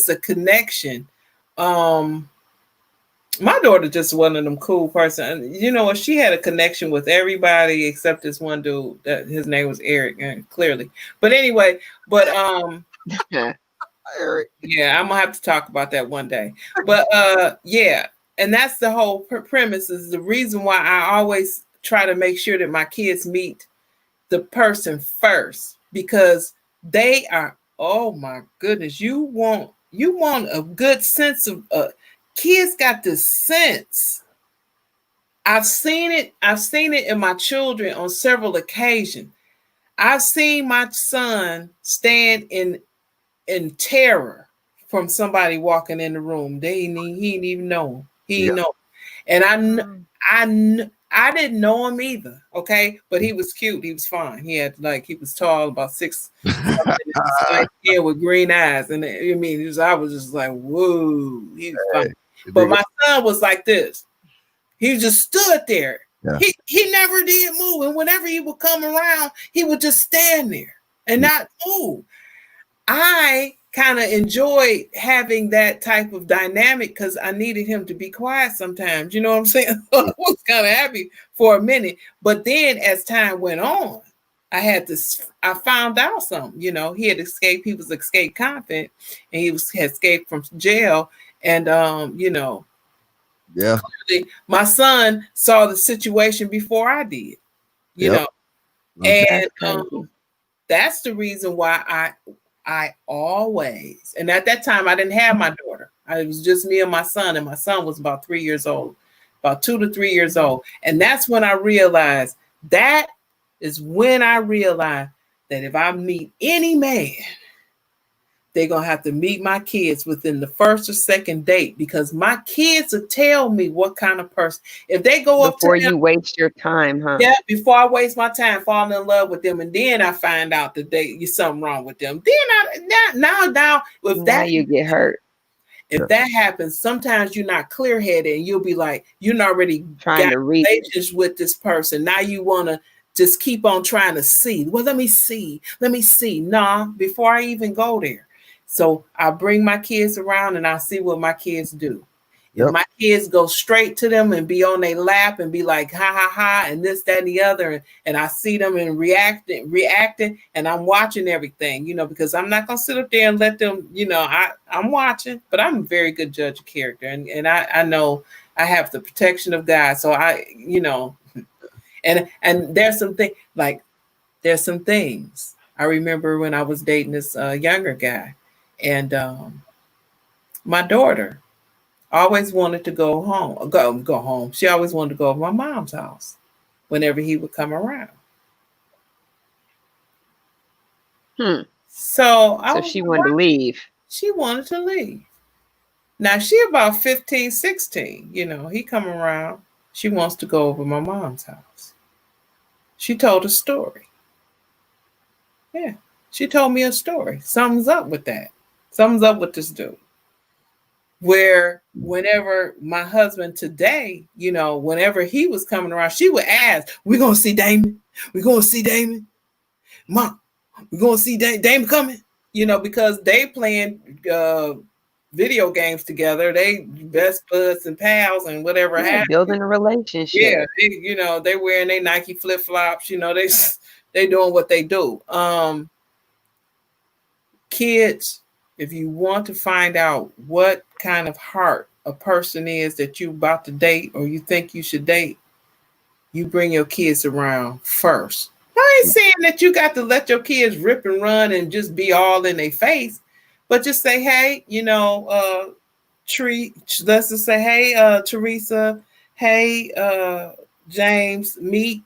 a connection. My daughter just one of them cool person. You know what? She had a connection with everybody except this one dude. His name was Eric, clearly. But anyway, Eric. yeah, I'm gonna have to talk about that one day. But yeah, and that's the whole premise. Is the reason why I always try to make sure that my kids meet the person first because they are. Oh my goodness, you want a good sense of. Kids got this sense. I've seen it in my children on several occasions. I've seen my son stand in terror from somebody walking in the room. He didn't even know him. He didn't know. And I didn't know him either. Okay, but he was cute. He was fine. He was tall, about 6 like with green eyes, and I mean, I was just like, whoa, he was fine. But my son was like this. He just stood there. Yeah. He never did move, and whenever he would come around, he would just stand there and not move. I kind of enjoyed having that type of dynamic because I needed him to be quiet sometimes. You know what I'm saying? I was kind of happy for a minute. But then as time went on, I found out something. You know, he had escaped. He was escaped convict, and he had escaped from jail. And, you know, yeah, clearly my son saw the situation before I did, you know, and that's the reason why I always, and at that time I didn't have my daughter. It was just me and my son was about 3 years old, about 2 to 3 years old. And that's when I realized that if I meet any man, they're going to have to meet my kids within the first or second date because my kids will tell me what kind of person. If they go up to before you waste your time, huh? Yeah, before I waste my time falling in love with them, and then I find out that there's something wrong with them. Then now you get hurt. If that happens, sometimes you're not clear-headed, and you'll be like, you're not already trying to read relations with this person. Now you want to just keep on trying to see. Well, let me see. Nah, before I even go there. So I bring my kids around and I see what my kids do. If Yep. my kids go straight to them and be on their lap and be like, ha ha ha, and this, that, and the other, and I see them and reacting, and I'm watching everything, because I'm not gonna sit up there and let them, I'm watching, but I'm a very good judge of character, and I know I have the protection of God, so and there's some things I remember when I was dating this younger guy, and my daughter always wanted to go home. Go home. She always wanted to go to my mom's house whenever he would come around. So she wanted to leave. She wanted to leave. Now she about 15, 16. He come around. She wants to go over my mom's house. She told a story. Yeah. She told me a story. Something's up with that. Something's up with this dude. Where whenever my husband today, whenever he was coming around, she would ask, "We're gonna see Damon. We're gonna see Damon. Mom, we're gonna see Damon coming." Because they playing video games together. They best buds and pals and whatever. Building a relationship. Yeah, they wearing their Nike flip flops. They doing what they do. Kids, if you want to find out what kind of heart a person is that you're about to date or you think you should date, you bring your kids around first. I ain't saying that you got to let your kids rip and run and just be all in their face, but just say, hey, let's just say, hey, Teresa, hey, James, meet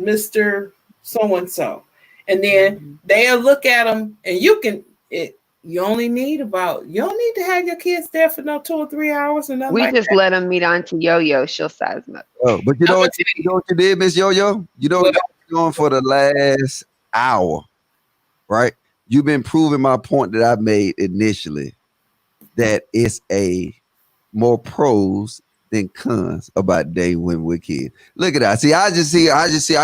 Mr. So-and-so. And then they'll look at them, and you don't need to have your kids there for no 2 or 3 hours or nothing. We just let them meet Auntie Yo-Yo. She'll size them up. Oh, but you know what you did, Miss Yo-Yo? You know what you're doing for the last hour, right? You've been proving my point that I made initially, that it's a more pros than cons about dating women with kids. Look at that. See, I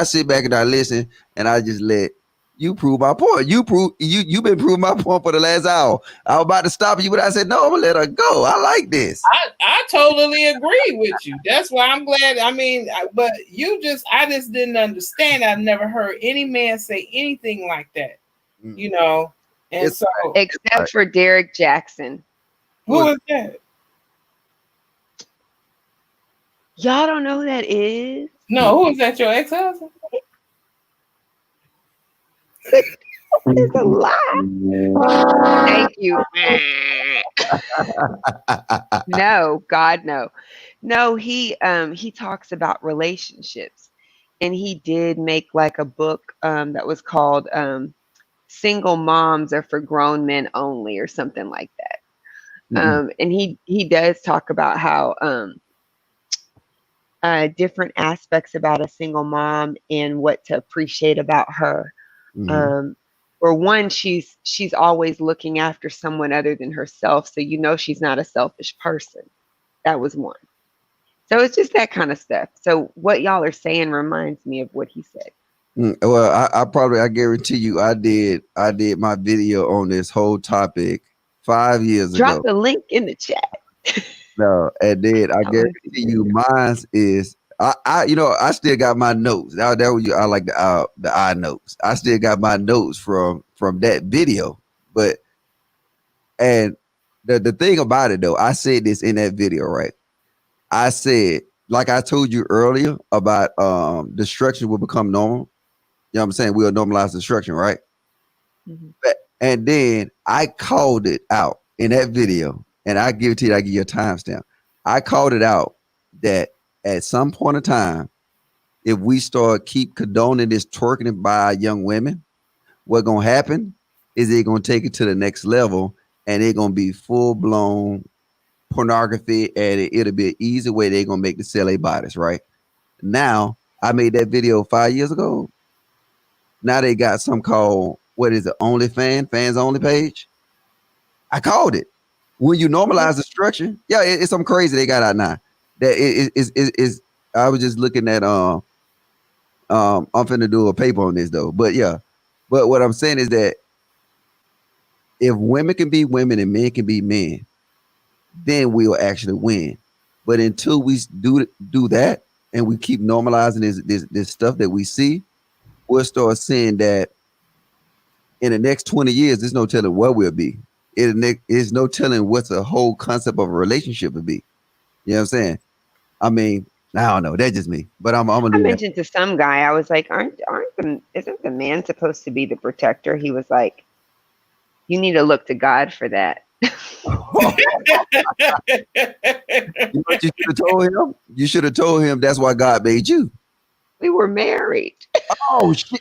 sit back and I listen, and I just let you prove my point. You've been proving my point for the last hour. I was about to stop you, but I said, no, I'm gonna let her go. I like this. I totally agree with you. That's why I'm glad. But I just didn't understand. I've never heard any man say anything like that. And except for Derek Jackson. Who is that? Y'all don't know who that is? No, who is that? Your ex-husband? It's a lie. Thank you. No, God, no. No, he talks about relationships, and he did make like a book that was called Single Moms Are for Grown Men Only or something like that. And he does talk about how different aspects about a single mom and what to appreciate about her. For one, she's always looking after someone other than herself, so she's not a selfish person. That was one. So it's just that kind of stuff. So what y'all are saying reminds me of what he said. Well, I guarantee you, I did my video on this whole topic 5 years ago. Drop the link in the chat. No, and then I guarantee you, mine is. I still got my notes. That was I like the eye notes. I still got my notes from that video. And the thing about it though, I said this in that video, right? I said, like I told you earlier about destruction will become normal. You know what I'm saying? We'll normalize destruction, right? And then I called it out in that video, and I give it to you. I give you a timestamp. I called it out that at some point in time, if we keep condoning this twerking by young women, what's gonna happen is they're gonna take it to the next level, and they're gonna be full blown pornography, and it'll be an easy way they're gonna make to sell their bodies. Right now, I made that video 5 years ago. Now they got some called, what is it, fans only page. I called it. When you normalize destruction, it's something crazy they got out now. That is I was just looking at I'm finna do a paper on this though. But what I'm saying is that if women can be women and men can be men, then we'll actually win. But until we do that, and we keep normalizing this stuff that we see, we'll start seeing that in the next 20 years, there's no telling where we'll be. It's no telling what the whole concept of a relationship would be. You know what I'm saying? I mean, I don't know. That's just me. But I'm gonna I leave that. mentioned to some guy, I was like, isn't the man supposed to be the protector? He was like, you need to look to God for that. You know what you should have told him? You should have told him that's why God made you. We were married. Oh shit!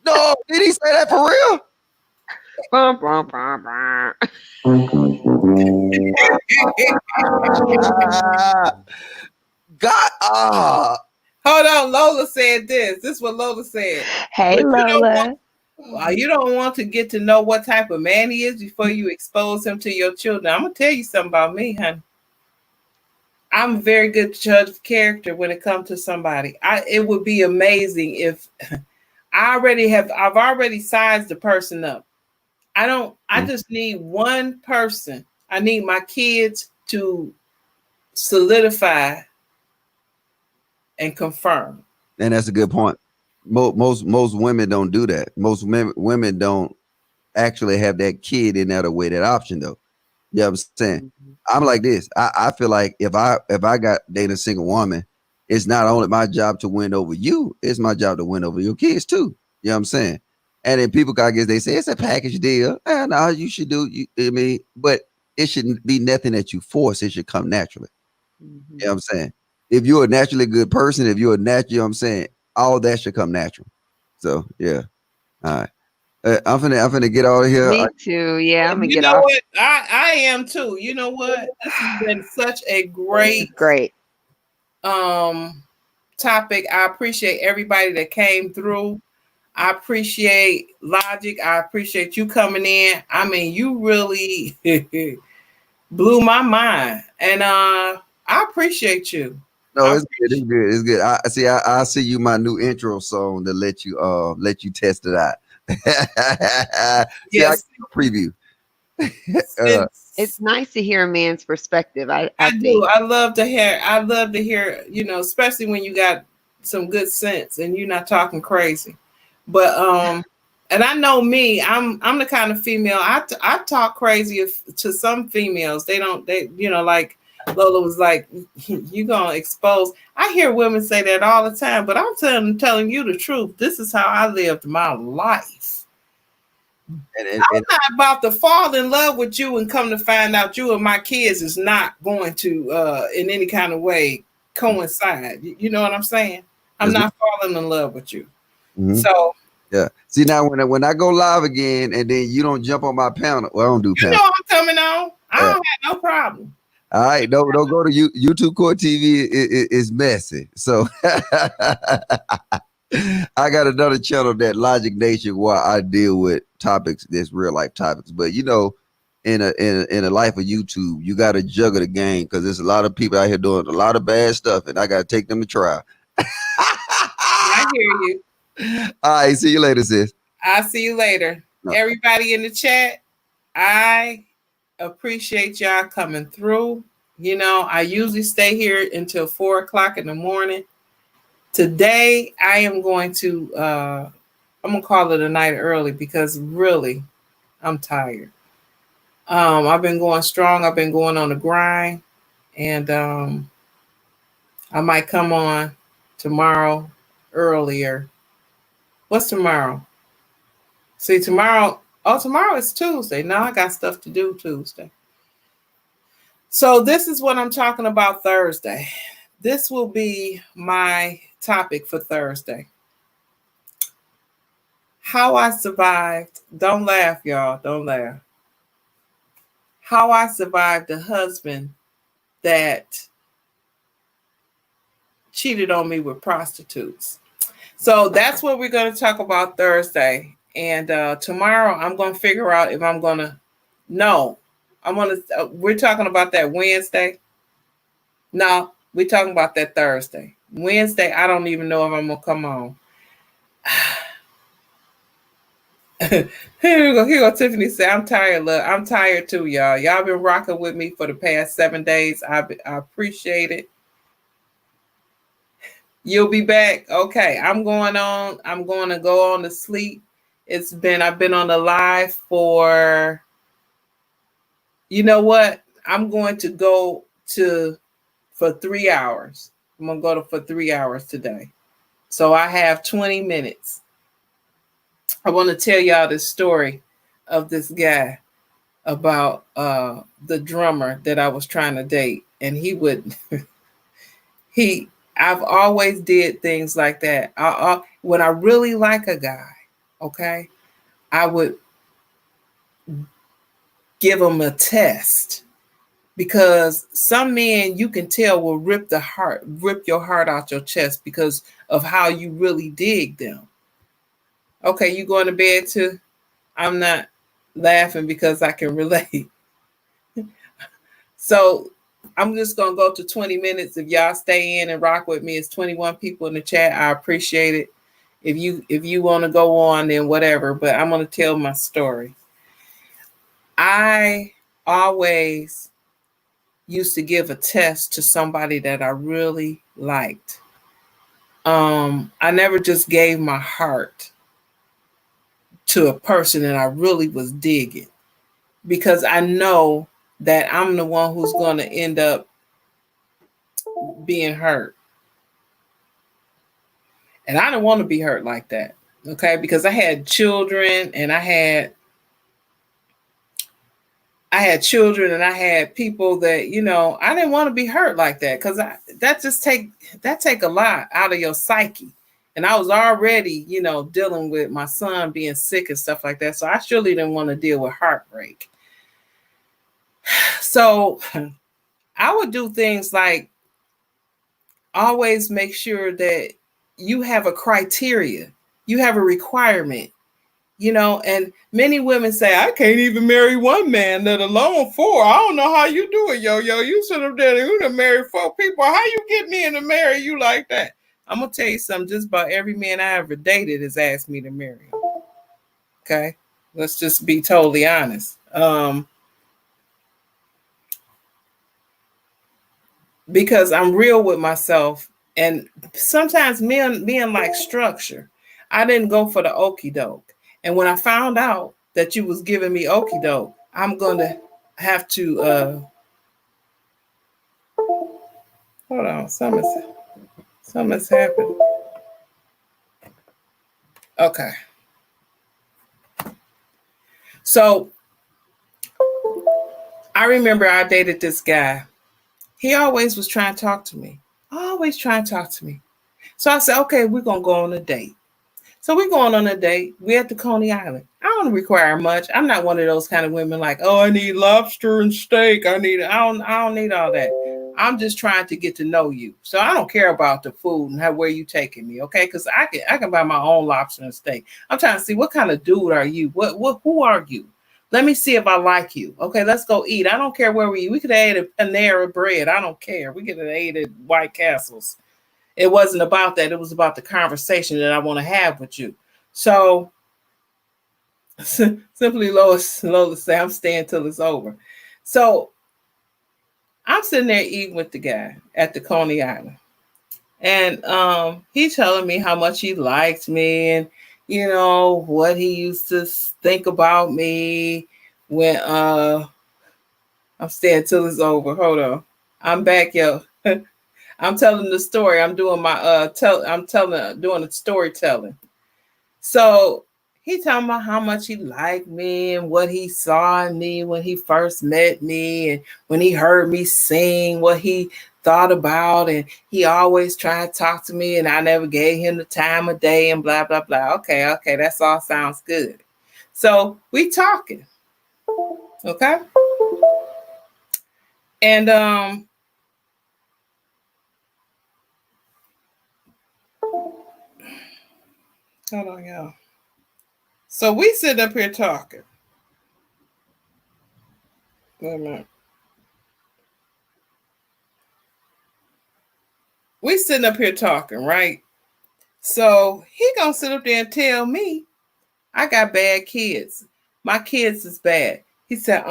No, did he say that for real? Bum, bum, bum, bum. God, Hold on, Lola said this. This is what Lola said. Hey, But Lola. you don't want to get to know what type of man he is before you expose him to your children. I'm gonna tell you something about me, honey. I'm a very good judge of character when it comes to somebody. It would be amazing if I've already sized the person up. I just need one person. I need my kids to solidify and confirm. and that's a good point. Most women don't do that. Most women don't actually have that kid in that way, that option though. You know what I'm saying? Mm-hmm. I'm like this. I feel like if I got dating a single woman, it's not only my job to win over you, it's my job to win over your kids too. You know what I'm saying? And then people, I guess they say it's a package deal. No, you should do. I mean, but it shouldn't be nothing that you force. It should come naturally. Mm-hmm. You know what I'm saying? If you're a naturally good person, if you're a natural, you know what I'm saying, all that should come natural. So yeah. All right. I'm finna get out of here. Me too. Yeah, I'm gonna You get know off. what? I am too. You know what? This has been such a great Great. topic. I appreciate everybody that came through. I appreciate Logic. I appreciate you coming in. I mean, you really blew my mind. And I appreciate you. No, it's good. It's good. It's good. I see you my new intro song to let you test it out. See, I Yes. give a preview. It's nice to hear a man's perspective. I do. think. I love to hear, especially when you got some good sense and you're not talking crazy. But and I know me, I'm the kind of female I talk crazy to some females. They like Lola was like, you gonna expose. I hear women say that all the time, but I'm telling you the truth. This is how I lived my life. I'm not about to fall in love with you and come to find out you and my kids is not going to in any kind of way coincide. You know what I'm saying? I'm not falling in love with you. Mm-hmm. So yeah. See, now when I go live again and then you don't jump on my panel, well, I don't do panel. You know I'm coming on. I don't have no problem. All right, don't go to YouTube Core TV. It's messy. So I got another channel, that Logic Nation, where I deal with topics that's real life topics. But in a life of YouTube, you got to juggle the game because there's a lot of people out here doing a lot of bad stuff, and I got to take them to trial. I hear you. All right, see you later, sis. I'll see you later. No. Everybody in the chat, I appreciate y'all coming through. I usually stay here until 4:00 in the morning. Today, I am going to I'm gonna call it a night early because really, I'm tired. I've been going strong. I've been going on the grind, and I might come on tomorrow earlier. What's tomorrow? See, tomorrow is Tuesday. Now I got stuff to do Tuesday. So this is what I'm talking about Thursday. This will be my topic for Thursday. How I survived. Don't laugh, y'all. Don't laugh. How I survived a husband that cheated on me with prostitutes. So that's what we're going to talk about Thursday. And tomorrow I'm going to figure out if I'm going to. No, I'm going to. We're talking about that Wednesday. No, we're talking about that Thursday. Wednesday, I don't even know if I'm going to come on. Here go Tiffany say, I'm tired, love. I'm tired too, y'all. Y'all been rocking with me for the past 7 days. I appreciate it. You'll be back. Okay, I'm going on. I'm going to go on to sleep. I've been on the live for, you know what? I'm going to go for 3 hours. I'm going to go for 3 hours today. So I have 20 minutes. I want to tell y'all the story of this guy about the drummer that I was trying to date. And he would, I've always did things like that. When I really like a guy, okay, I would give him a test, because some men you can tell will rip your heart out your chest because of how you really dig them. Okay, you going to bed too? I'm not laughing because I can relate. So I'm just gonna go to 20 minutes. If y'all stay in and rock with me, it's 21 people in the chat. I appreciate it. If you want to go on, then whatever. But I'm gonna tell my story. I always used to give a test to somebody that I really liked. I never just gave my heart to a person that I really was digging, because I know that I'm the one who's going to end up being hurt. And I don't want to be hurt like that. Okay. Because I had children and I had children and I had people that, I didn't want to be hurt like that, because that take a lot out of your psyche. And I was already, dealing with my son being sick and stuff like that. So I surely didn't want to deal with heartbreak. So I would do things like always make sure that you have a criteria, you have a requirement. And many women say, I can't even marry one man, let alone four. I don't know how you do it, yo. You sit up there and you done married 4 people. How you get me in to marry you like that? I'm going to tell you something. Just about every man I ever dated has asked me to marry him. Okay? Let's just be totally honest. Because I'm real with myself. And sometimes men like structure. I didn't go for the okie doke. And when I found out that you was giving me okie doke, I'm going to have to, hold on, something's happened. Okay. So I remember I dated this guy. He always was trying to talk to me. Always trying to talk to me. So I said, okay, we're going to go on a date. So we're going on a date. We're at the Coney Island. I don't require much. I'm not one of those kind of women like, oh, I need lobster and steak. I don't need all that. I'm just trying to get to know you. So I don't care about the food and where you taking me, okay? Because I can buy my own lobster and steak. I'm trying to see, what kind of dude are you? Who are you? Let me see if I like you. Okay, let's go eat. I don't care where we eat. We could have ate a Panera Bread. I don't care. We could have ate at White Castles. It wasn't about that. It was about the conversation that I want to have with you. So simply Lois say, I'm staying till it's over. So I'm sitting there eating with the guy at the Coney Island. And he's telling me how much he liked me and, what he used to think about me when I'm staying till it's over. Hold on. I'm back, yo. I'm telling the story. I'm doing my doing the storytelling. So he talking about how much he liked me and what he saw in me when he first met me and when he heard me sing, what he thought about, and he always tried to talk to me and I never gave him the time of day and blah blah blah. Okay, that's all sounds good. So we talking. Okay. And hold on, y'all. So we sitting up here talking. Wait a minute. We sitting up here talking, right? So he gonna sit up there and tell me I got bad kids. My kids is bad. He said,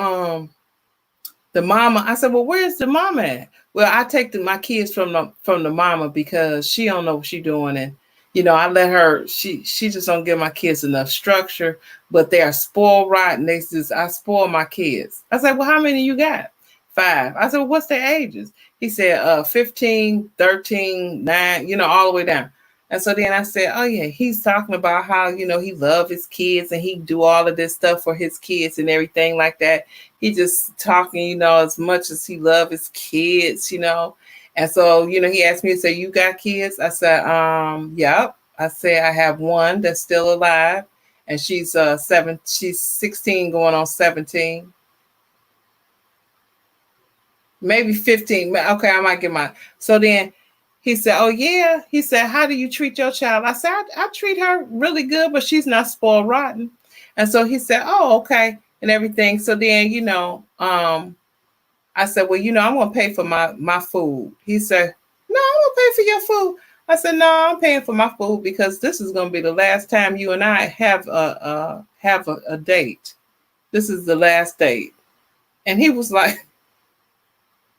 the mama. I said, well, where's the mama at? Well, I take my kids from the mama because she don't know what she doing, and I let her. She just don't give my kids enough structure, but they are spoiled rotten. I spoil my kids. I said, well, how many you got? 5. I said, well, what's their ages? He said, 15, 13, 9, all the way down. And so then I said, oh yeah, he's talking about how, he love his kids and he do all of this stuff for his kids and everything like that. He just talking, as much as he love his kids, And so, he asked me, he said, you got kids? I said, yep. I said, I have one that's still alive and she's 16 going on 17. Maybe 15. Okay, I might get mine. So then he said, oh, yeah. He said, how do you treat your child? I said, I treat her really good, but she's not spoiled rotten. And so he said, oh, okay, and everything. So then, I said, well, I'm going to pay for my food. He said, no, I'm going to pay for your food. I said, no, I'm paying for my food because this is going to be the last time you and I have a date. This is the last date. And he was like,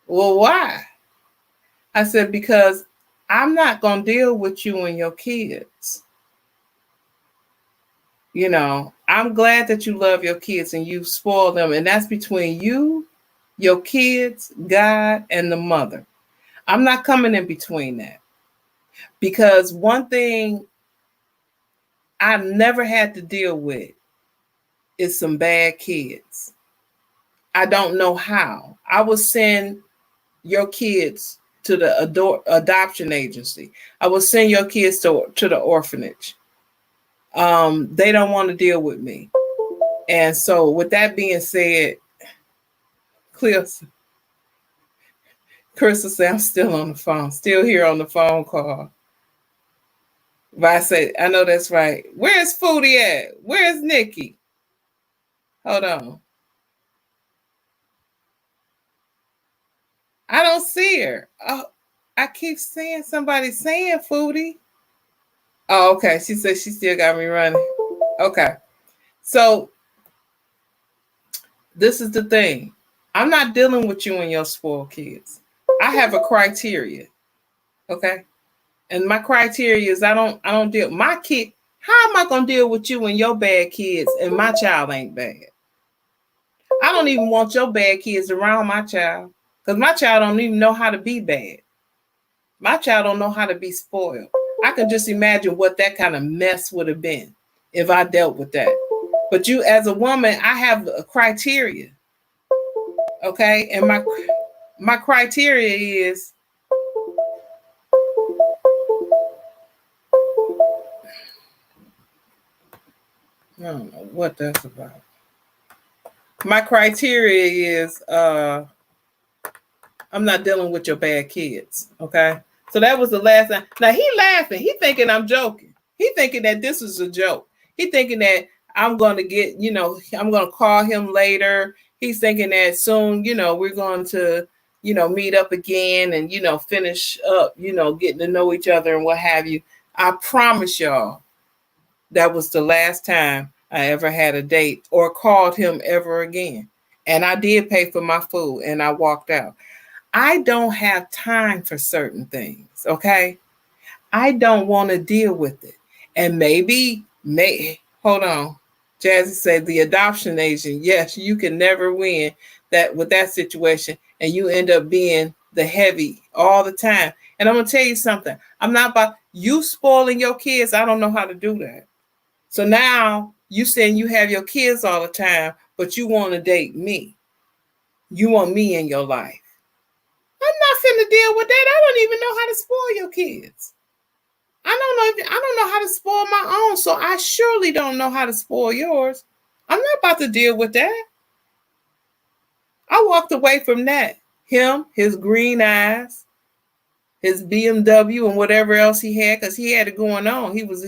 well, why? I said, because I'm not going to deal with you and your kids. I'm glad that you love your kids and you spoil them. And that's between you, your kids, God, and the mother. I'm not coming in between that. Because one thing I've never had to deal with is some bad kids. I don't know how. I will send your kids to the adoption agency. I will send your kids to the orphanage. They don't want to deal with me. And so with that being said, Crystal said, I'm still on the phone, still here on the phone call. But I say, I know that's right. Where's Foodie at? Where's Nikki? Hold on. I don't see her. Oh, I keep seeing somebody saying Foodie. Oh, okay. She said she still got me running. Okay. So this is the thing. I'm not dealing with you and your spoiled kids. I have a criteria. Okay. And my criteria is I don't deal my kid. How am I gonna deal with you and your bad kids and my child ain't bad? I don't even want your bad kids around my child because my child don't even know how to be bad. My child don't know how to be spoiled. I can just imagine what that kind of mess would have been if I dealt with that. But you, as a woman, I have a criteria. Okay, and my criteria is I don't know what that's about. My criteria is I'm not dealing with your bad kids. Okay. So that was the last time. Now he laughing. He thinking I'm joking. He thinking that this is a joke. He thinking that I'm going to get, I'm going to call him later. He's thinking that soon, we're going to, meet up again and, finish up, getting to know each other and what have you. I promise y'all that was the last time I ever had a date or called him ever again. And I did pay for my food and I walked out. I don't have time for certain things, okay? I don't want to deal with it. And hold on. Jazzy said the adoption agent, yes, you can never win that with that situation. And you end up being the heavy all the time. And I'm going to tell you something. I'm not about you spoiling your kids. I don't know how to do that. So now you saying you have your kids all the time, but you want to date me. You want me in your life. I'm not finna deal with that. I don't even know how to spoil your kids. I don't know how to spoil my own, so I surely don't know how to spoil yours. I'm not about to deal with that. I walked away from that. Him, his green eyes, his BMW, and whatever else he had, because he had it going on. He was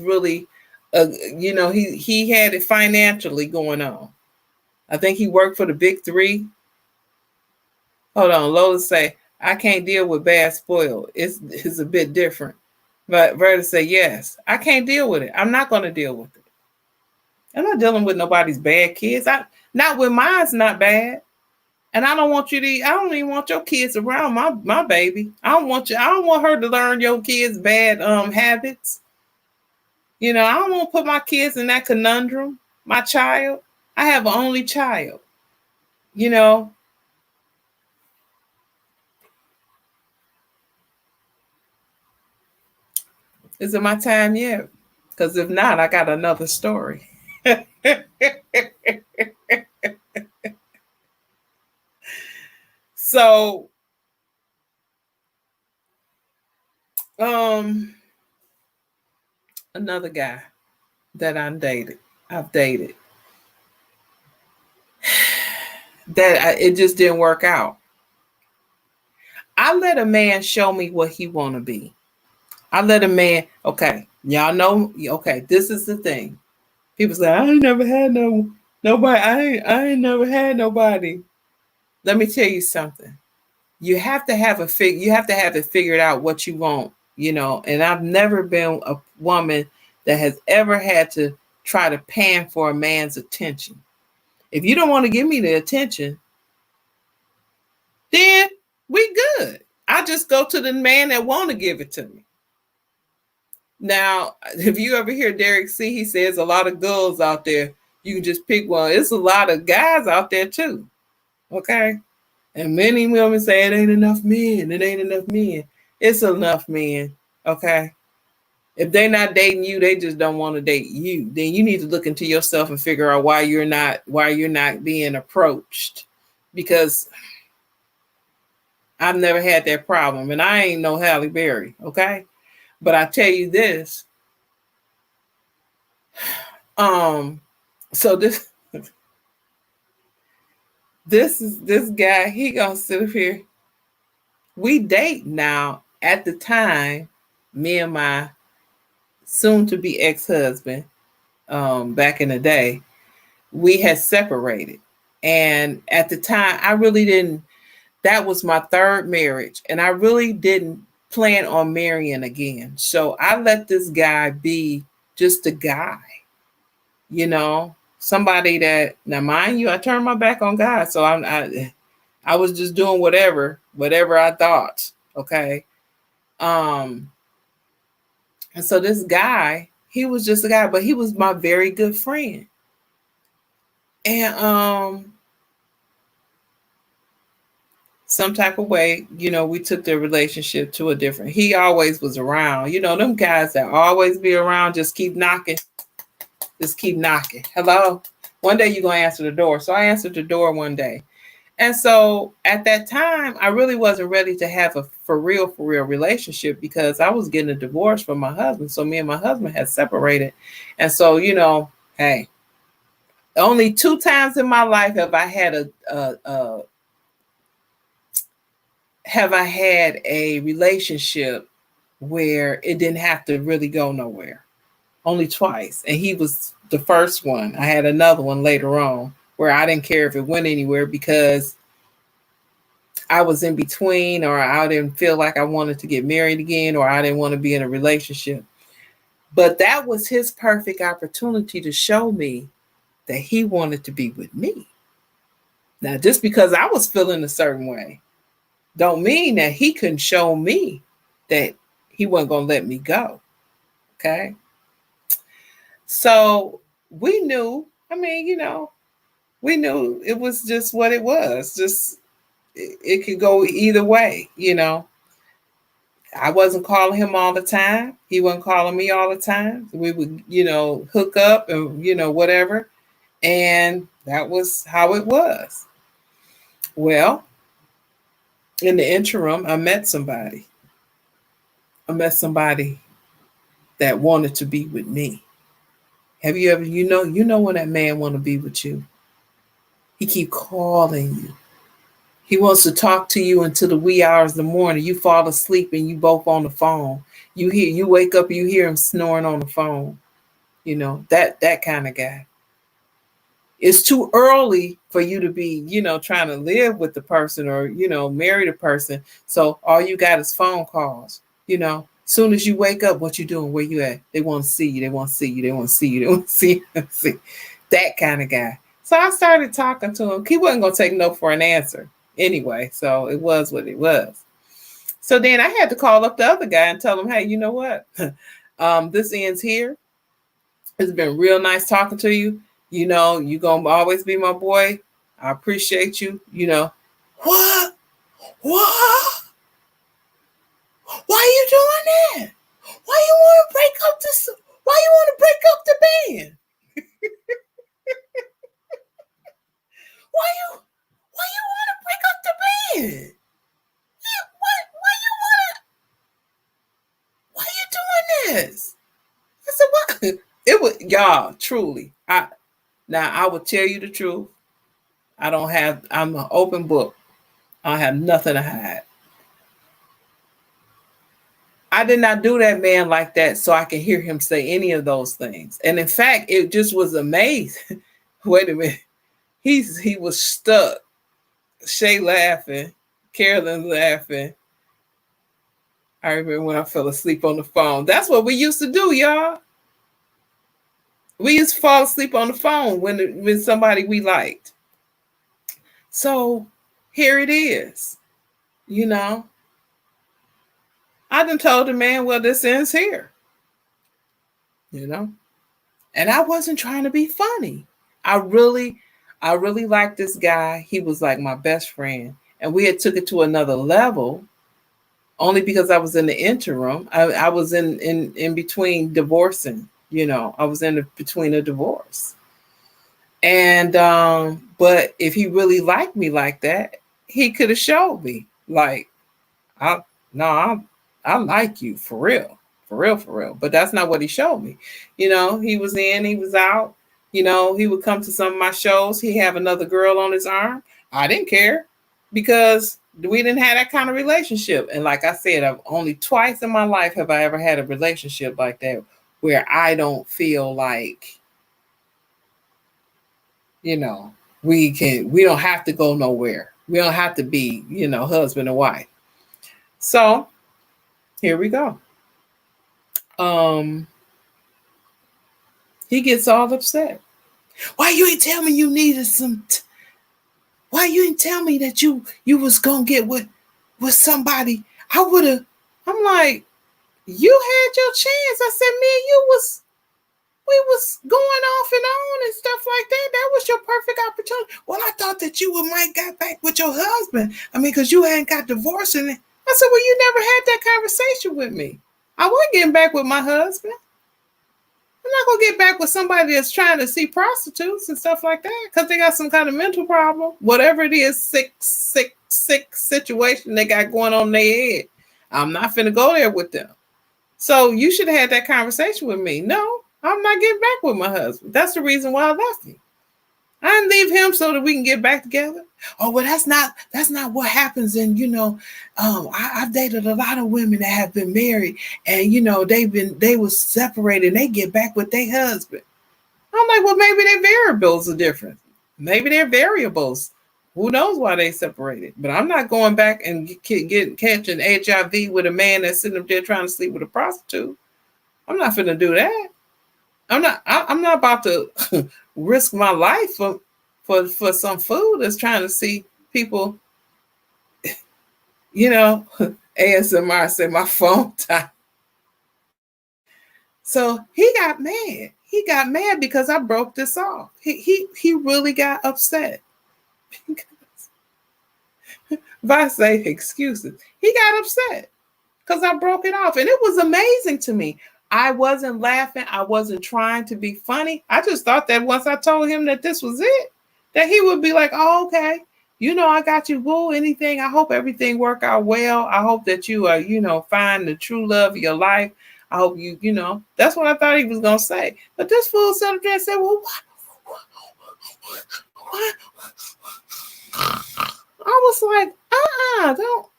really, he had it financially going on. I think he worked for the big three. Hold on, Lola say, I can't deal with bad spoiled. It's a bit different. But Verda say, yes, I can't deal with it. I'm not going to deal with it. I'm not dealing with nobody's bad kids. Not when mine's not bad. And I don't want you to, I don't even want your kids around my baby. I don't want her to learn your kids' bad habits. I don't want to put my kids in that conundrum. My child. I have an only child. Is it my time yet? Because if not, I got another story. So, another guy that I've dated, it just didn't work out. I let a man show me what he want to be. I let a man, okay, y'all know, okay, this is the thing. People say, I ain't never had nobody. I ain't never had nobody. Let me tell you something. You have to have it figured out what you want, and I've never been a woman that has ever had to try to pan for a man's attention. If you don't want to give me the attention, then we good. I just go to the man that want to give it to me. Now, if you ever hear Derek C, he says a lot of girls out there, you can just pick one. It's a lot of guys out there too. Okay. And many women say it ain't enough men. It ain't enough men. It's enough men. Okay. If they're not dating you, they just don't want to date you. Then you need to look into yourself and figure out why you're not being approached. Because I've never had that problem. And I ain't no Halle Berry. Okay. But I tell you this. So this guy, he gonna sit up here. We date now. At the time, me and my soon-to-be ex-husband, back in the day, we had separated. And at the time, I really didn't, that was my third marriage. And I really didn't plan on marrying again. So I let this guy be just a guy, somebody that, now mind you, I turned my back on God. So I was just doing whatever I thought. Okay. And so this guy, he was just a guy, but he was my very good friend. And some type of way, we took the relationship to a different, he always was around, them guys that always be around, just keep knocking. Hello? One day you're going to answer the door. So I answered the door one day. And so at that time, I really wasn't ready to have a for real relationship because I was getting a divorce from my husband. So me and my husband had separated. And so, hey, only 2 times in my life have I had a relationship where it didn't have to really go nowhere. Only twice. And he was the first one. I had another one later on where I didn't care if it went anywhere because I was in between, or I didn't feel like I wanted to get married again, or I didn't want to be in a relationship. But that was his perfect opportunity to show me that he wanted to be with me. Now, just because I was feeling a certain way, don't mean that he couldn't show me that he wasn't going to let me go. Okay. So we knew, we knew it was just what it was. Just, it could go either way, I wasn't calling him all the time. He wasn't calling me all the time. We would, hook up and, whatever. And that was how it was. Well, in the interim, I met somebody. That wanted to be with me. Have you ever, when that man want to be with you? He keep calling you. He wants to talk to you until the wee hours of the morning. You fall asleep and you both on the phone. You wake up, you hear him snoring on the phone. That kind of guy. It's too early for you to be, trying to live with the person or, marry the person. So all you got is phone calls, Soon as you wake up, what you doing? Where you at? They want to see you. They want to see you. They want to see you. They want to see you. That kind of guy. So I started talking to him. He wasn't going to take no for an answer anyway. So it was what it was. So then I had to call up the other guy and tell him, hey, you know what? This ends here. It's been real nice talking to you. You know, you're going to always be my boy. I appreciate you. You know, what? What? Why are you doing that? Why you want to break up this? Why you want to break up the band? Why you want to break up the band? Why you doing this? I said, what? It was y'all, truly. I will tell you the truth. I'm an open book. I don't have nothing to hide. I did not do that man like that so I can hear him say any of those things. And in fact, it just was amazing. Wait a minute. He was stuck. Shay laughing. Carolyn laughing. I remember when I fell asleep on the phone. That's what we used to do, y'all. We used to fall asleep on the phone when somebody we liked. So here it is. You know, I done told the man, well, this ends here. You know, and I wasn't trying to be funny. I really liked this guy. He was like my best friend. And we had took it to another level only because I was in the interim. I was in between divorcing, you know, I was in between a divorce. And, but if he really liked me like that, he could have showed me like, I like you for real. But that's not what he showed me. You know, he was in, he was out. You know, he would come to some of my shows. He have another girl on his arm. I didn't care because we didn't have that kind of relationship. And like I said, I've only twice in my life have I ever had a relationship like that where I don't feel like, you know, we don't have to go nowhere. We don't have to be, you know, husband and wife. So here we go. He gets all upset. Why you ain't tell me you needed some? Why you ain't tell me that you was gonna get with somebody? I would have. I'm like, you had your chance. I said, me and you we was going off and on and stuff like that. That was your perfect opportunity. Well, I thought that you might got back with your husband. I mean, because you hadn't got divorced. And I said, well, you never had that conversation with me. I wasn't getting back with my husband. I'm not going to get back with somebody that's trying to see prostitutes and stuff like that because they got some kind of mental problem. Whatever it is, sick situation they got going on in their head. I'm not finna go there with them. So you should have had that conversation with me. No, I'm not getting back with my husband. That's the reason why I left him. I didn't leave him so that we can get back together. Oh, well, that's not what happens. And, you know, I've dated a lot of women that have been married and, you know, they was separated and they get back with their husband. I'm like, well, maybe their variables are different. Maybe they're variables. Who knows why they separated? But I'm not going back and catching HIV with a man that's sitting up there trying to sleep with a prostitute. I'm not finna do that. I'm not about to risk my life for some fool that's trying to see people, you know, ASMR say my phone time. So he got mad. He got mad because I broke this off. He really got upset. If I say excuses, he got upset because I broke it off. And it was amazing to me. I wasn't laughing. I wasn't trying to be funny. I just thought that once I told him that this was it, that he would be like, oh, okay. You know, I got you, boo, anything. I hope everything work out well. I hope that you, you know, find the true love of your life. I hope you know, that's what I thought he was going to say. But this fool sat up there and said, well, what? I was like,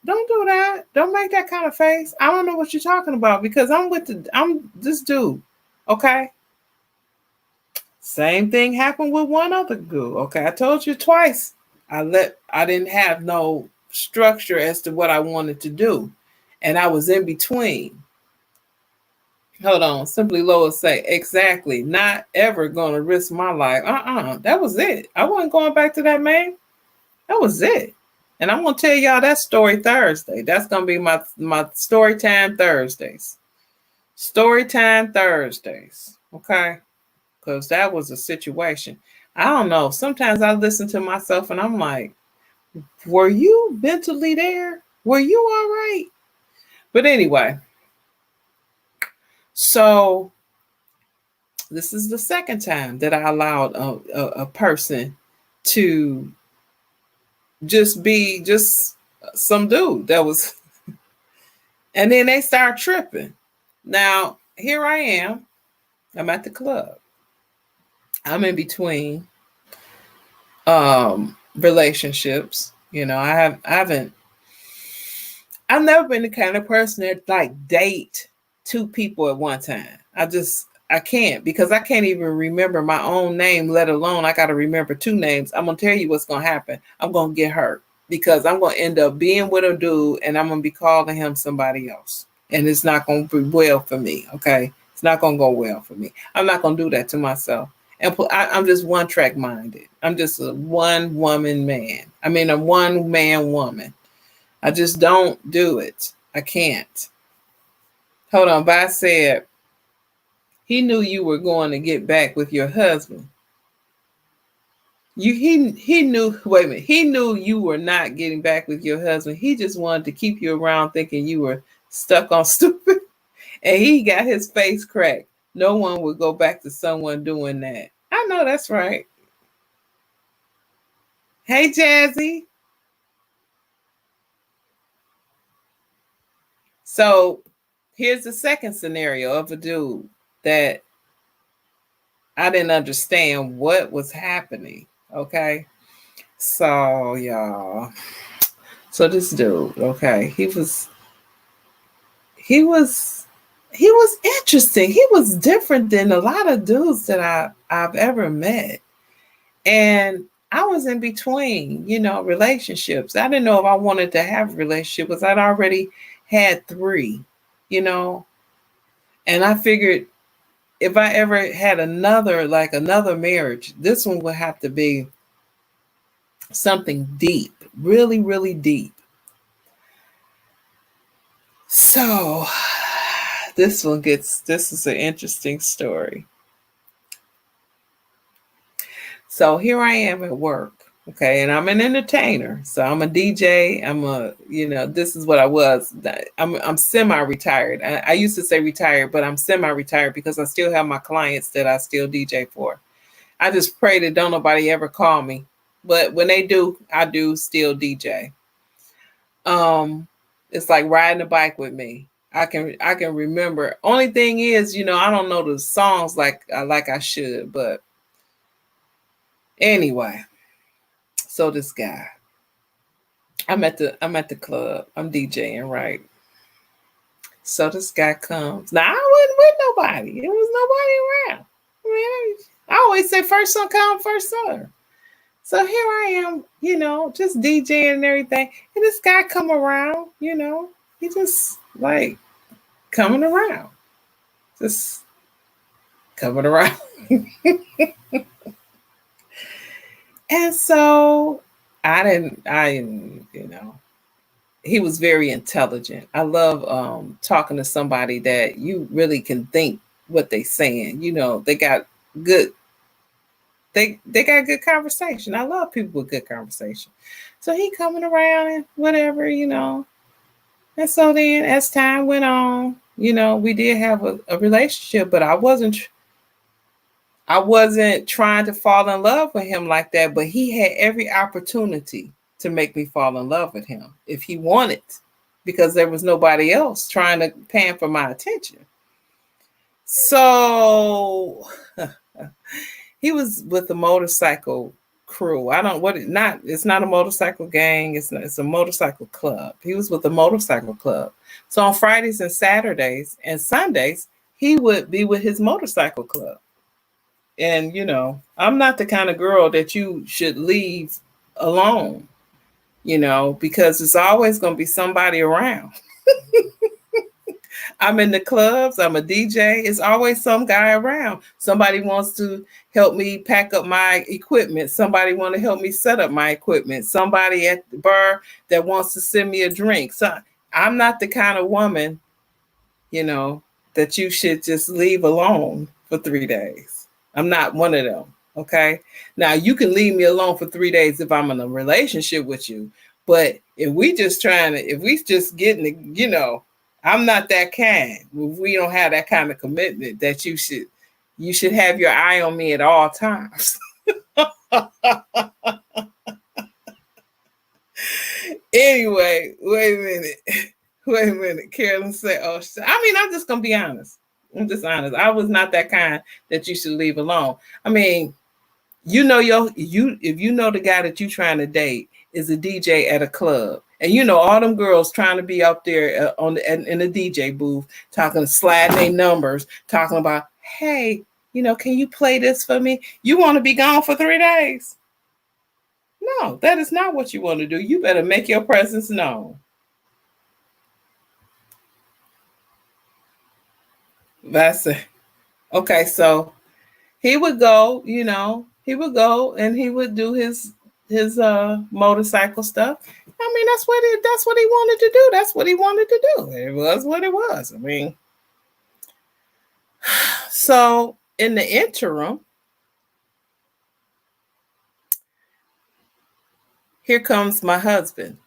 don't do that. Don't make that kind of face. I don't know what you're talking about because I'm this dude. Okay. Same thing happened with one other girl. Okay. I told you twice. I didn't have no structure as to what I wanted to do. And I was in between. Hold on. Simply Lois say, exactly. Not ever going to risk my life. That was it. I wasn't going back to that man. That was it. And I'm going to tell y'all that story Thursday. That's going to be my story time Thursdays. Story time Thursdays. Okay? Because that was a situation. I don't know. Sometimes I listen to myself and I'm like, were you mentally there? Were you all right? But anyway, so this is the second time that I allowed a person to be just some dude that was, and then they start tripping. Now, here I am. I'm at the club. I'm in between relationships. You know, I've never been the kind of person that like date two people at one time. I can't, because I can't even remember my own name, let alone I got to remember two names. I'm going to tell you what's going to happen. I'm going to get hurt because I'm going to end up being with a dude and I'm going to be calling him somebody else. And it's not going to be well for me. Okay. It's not going to go well for me. I'm not going to do that to myself. And I'm just one track minded. I'm just a one woman man. I mean, a one man woman. I just don't do it. I can't. Hold on. But I said, he knew you were going to get back with your husband. He knew, wait a minute, he knew you were not getting back with your husband. He just wanted to keep you around thinking you were stuck on stupid. And he got his face cracked. No one would go back to someone doing that. I know that's right. Hey, Jazzy. So here's the second scenario of a dude that I didn't understand what was happening. Okay. So, y'all. So this dude, okay, he was interesting. He was different than a lot of dudes that I've ever met. And I was in between, relationships. I didn't know if I wanted to have a relationship because I'd already had 3, and I figured if I ever had another marriage, this one would have to be something deep, really, really deep. So this is an interesting story. So here I am at work. Okay. And I'm an entertainer. So I'm a DJ. This is what I was. I'm semi-retired. I used to say retired, but I'm semi-retired because I still have my clients that I still DJ for. I just pray that don't nobody ever call me. But when they do, I do still DJ. It's like riding a bike with me. I can remember. Only thing is, I don't know the songs like I should, but anyway. So this guy, I'm at the club. I'm DJing, right? So this guy comes. Now I wasn't with nobody. There was nobody around. I always say first one come, first serve. So here I am, just DJing and everything. And this guy come around, he just like coming around. Just coming around. And so I didn't, he was very intelligent. I love talking to somebody that you really can think what they're saying. They got good. They got good conversation. I love people with good conversation. So he coming around and whatever, And so then as time went on, we did have a relationship, but I wasn't trying to fall in love with him like that, but he had every opportunity to make me fall in love with him if he wanted, because there was nobody else trying to pan for my attention. So he was with the motorcycle crew. It's not a motorcycle gang. It's a motorcycle club. He was with a motorcycle club. So on Fridays and Saturdays and Sundays, he would be with his motorcycle club. And, I'm not the kind of girl that you should leave alone, because it's always going to be somebody around. I'm in the clubs, I'm a DJ. It's always some guy around. Somebody wants to help me pack up my equipment. Somebody want to help me set up my equipment. Somebody at the bar that wants to send me a drink. So I'm not the kind of woman, you know, that you should just leave alone for 3 days. I'm not one of them. Okay. Now you can leave me alone for 3 days if I'm in a relationship with you. But if we just getting, I'm not that kind. If we don't have that kind of commitment that you should have your eye on me at all times. Anyway, wait a minute. Wait a minute. Carolyn said, oh, I'm just going to be honest. I'm just honest. I was not that kind that you should leave alone. I mean, if you know the guy that you trying to date is a DJ at a club, and all them girls trying to be up there in the DJ booth sliding their numbers, talking about, hey, can you play this for me? You want to be gone for 3 days? No, that is not what you want to do. You better make your presence known. That's it. Okay, so he would go, and he would do his motorcycle stuff. I mean, that's what he wanted to do. That's what he wanted to do. It was what it was. I mean, so in the interim, here comes my husband.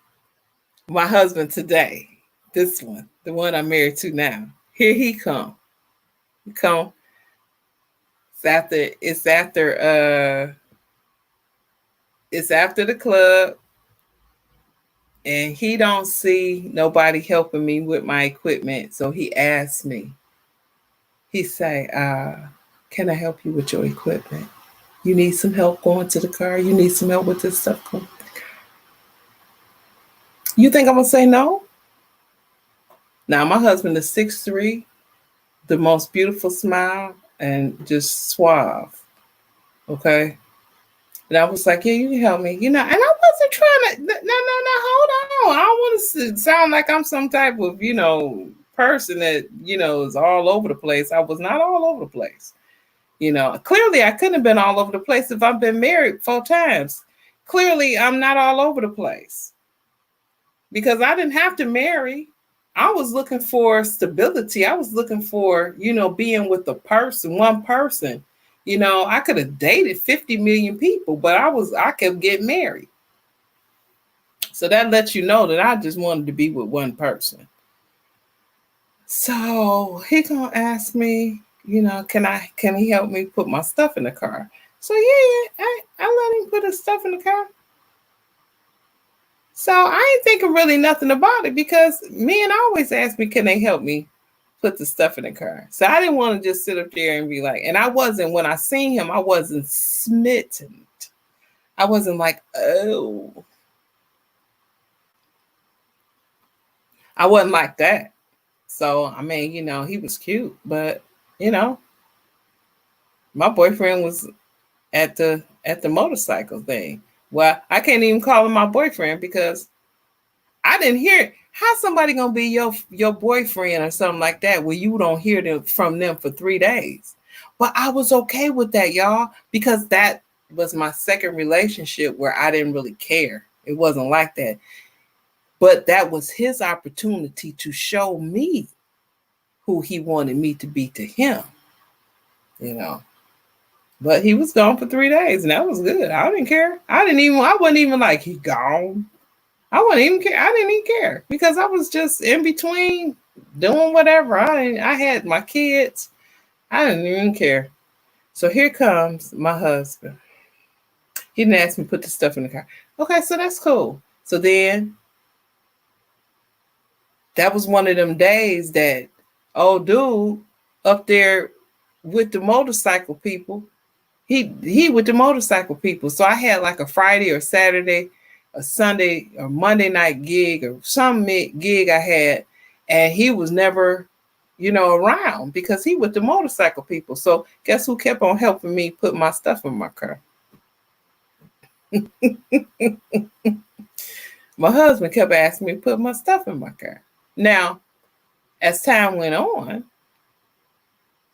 My husband today. This one, the one I'm married to now. Here he come. He come. It's after the club, and he don't see nobody helping me with my equipment. So he asked me, he say, can I help you with your equipment? You need some help going to the car? You need some help with this stuff? You think I'm going to say no? Now, my husband is 6'3", the most beautiful smile, and just suave. Okay? And I was like, yeah, you can help me. And I wasn't trying to, no, hold on. I don't want to sound like I'm some type of, person that, is all over the place. I was not all over the place. Clearly I couldn't have been all over the place if I've been married 4 times. Clearly I'm not all over the place because I didn't have to marry. I was looking for stability. I was looking for, being with one person. I could have dated 50 million people, but I kept getting married. So that lets you know that I just wanted to be with one person. So he gonna ask me, can he help me put my stuff in the car? So yeah, I let him put his stuff in the car. So I ain't thinking really nothing about it because men always ask me, can they help me put the stuff in the car? So I didn't want to just sit up there and be like, and I wasn't, when I seen him, I wasn't smitten. I wasn't like, oh. I wasn't like that. So, I mean, he was cute, but, my boyfriend was at the motorcycle thing. Well, I can't even call him my boyfriend because I didn't hear it. How's somebody gonna be your boyfriend or something like that where you don't hear from them for 3 days? But I was okay with that, y'all, because that was my second relationship where I didn't really care. It wasn't like that. But that was his opportunity to show me who he wanted me to be to him, But he was gone for 3 days, and that was good. I didn't care. I wasn't even like, he gone. I wouldn't even care. I didn't even care because I was just in between doing whatever. I had my kids. I didn't even care. So here comes my husband. He didn't ask me to put the stuff in the car. Okay, so that's cool. So then that was one of them days that old dude up there with the motorcycle people, he with the motorcycle people. So I had like a Friday or Saturday, a Sunday or Monday night gig or some gig I had, and he was never, around because he with the motorcycle people. So guess who kept on helping me put my stuff in my car? My husband kept asking me to put my stuff in my car. Now, as time went on,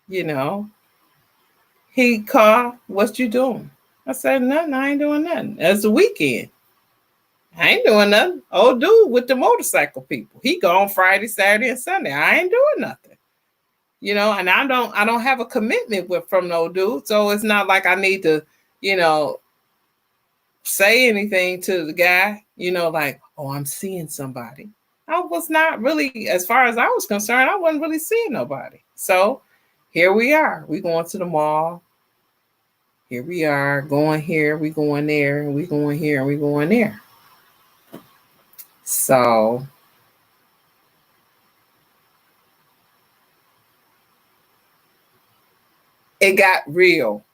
you know, he called, what you doing? I said, nothing, I ain't doing nothing. It's the weekend. I ain't doing nothing. Old dude with the motorcycle people. He gone Friday, Saturday, and Sunday. I ain't doing nothing. You know, and I don't have a commitment with from no dude. So it's not like I need to, you know, say anything to the guy, you know, like, oh, I'm seeing somebody. I was not really, as far as I was concerned, I wasn't really seeing nobody. So here we are. We going to the mall. Here we are going here, we going there, and we going here, and we going there. So it got real.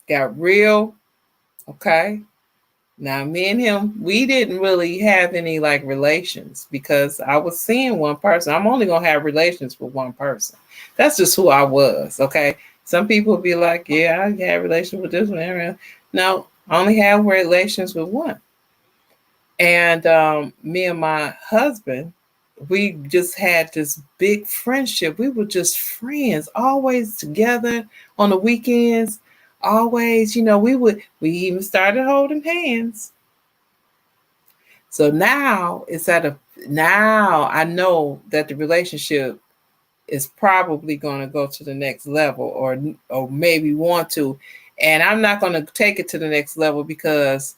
Got real. Okay. Now, me and him, we didn't really have any like relations because I was seeing one person. I'm only gonna have relations with one person. That's just who I was. Okay. Some people be like, yeah, I had relations with this one. No, I only have relations with one. And me and my husband, we just had this big friendship. We were just friends, always together on the weekends. Always, you know, we even started holding hands. So now now I know that the relationship is probably going to go to the next level, or maybe want to. And I'm not going to take it to the next level because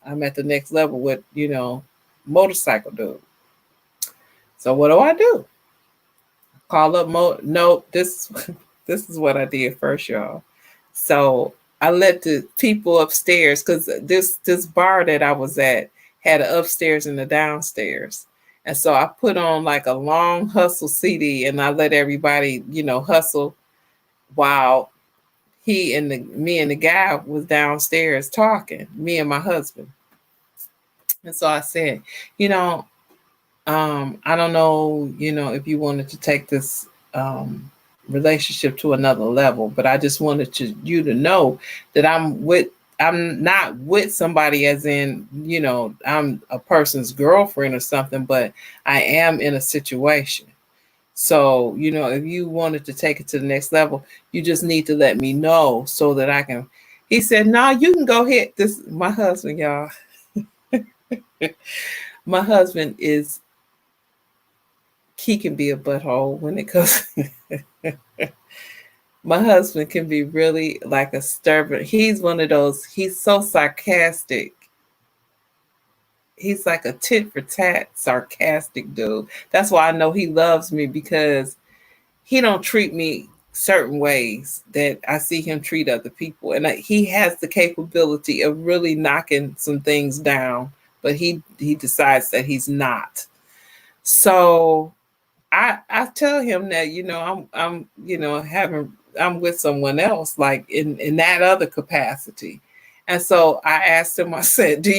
I'm at the next level with, you know, motorcycle dude. So what do? Call up no, this this is what I did first, y'all. So I let the people upstairs, because this bar that I was at had an upstairs and a downstairs. And so I put on like a long hustle CD and I let everybody, you know, hustle while me and the guy was downstairs talking, me and my husband. And so I said, you know, I don't know, you know, if you wanted to take this relationship to another level, but I just wanted you to know that I'm not with somebody as in, you know, I'm a person's girlfriend or something, but I am in a situation. So, you know, if you wanted to take it to the next level, you just need to let me know so that I can. He said, no, you can go ahead. This, my husband, y'all. My husband he can be a butthole when it comes. My husband can be really like a stubborn. He's one of those, he's so sarcastic. He's like a tit for tat sarcastic dude. That's why I know he loves me, because he don't treat me certain ways that I see him treat other people. And he has the capability of really knocking some things down, but he decides that he's not. So I tell him that, you know, I'm you know, I'm with someone else, like in that other capacity. And so I asked him, I said, do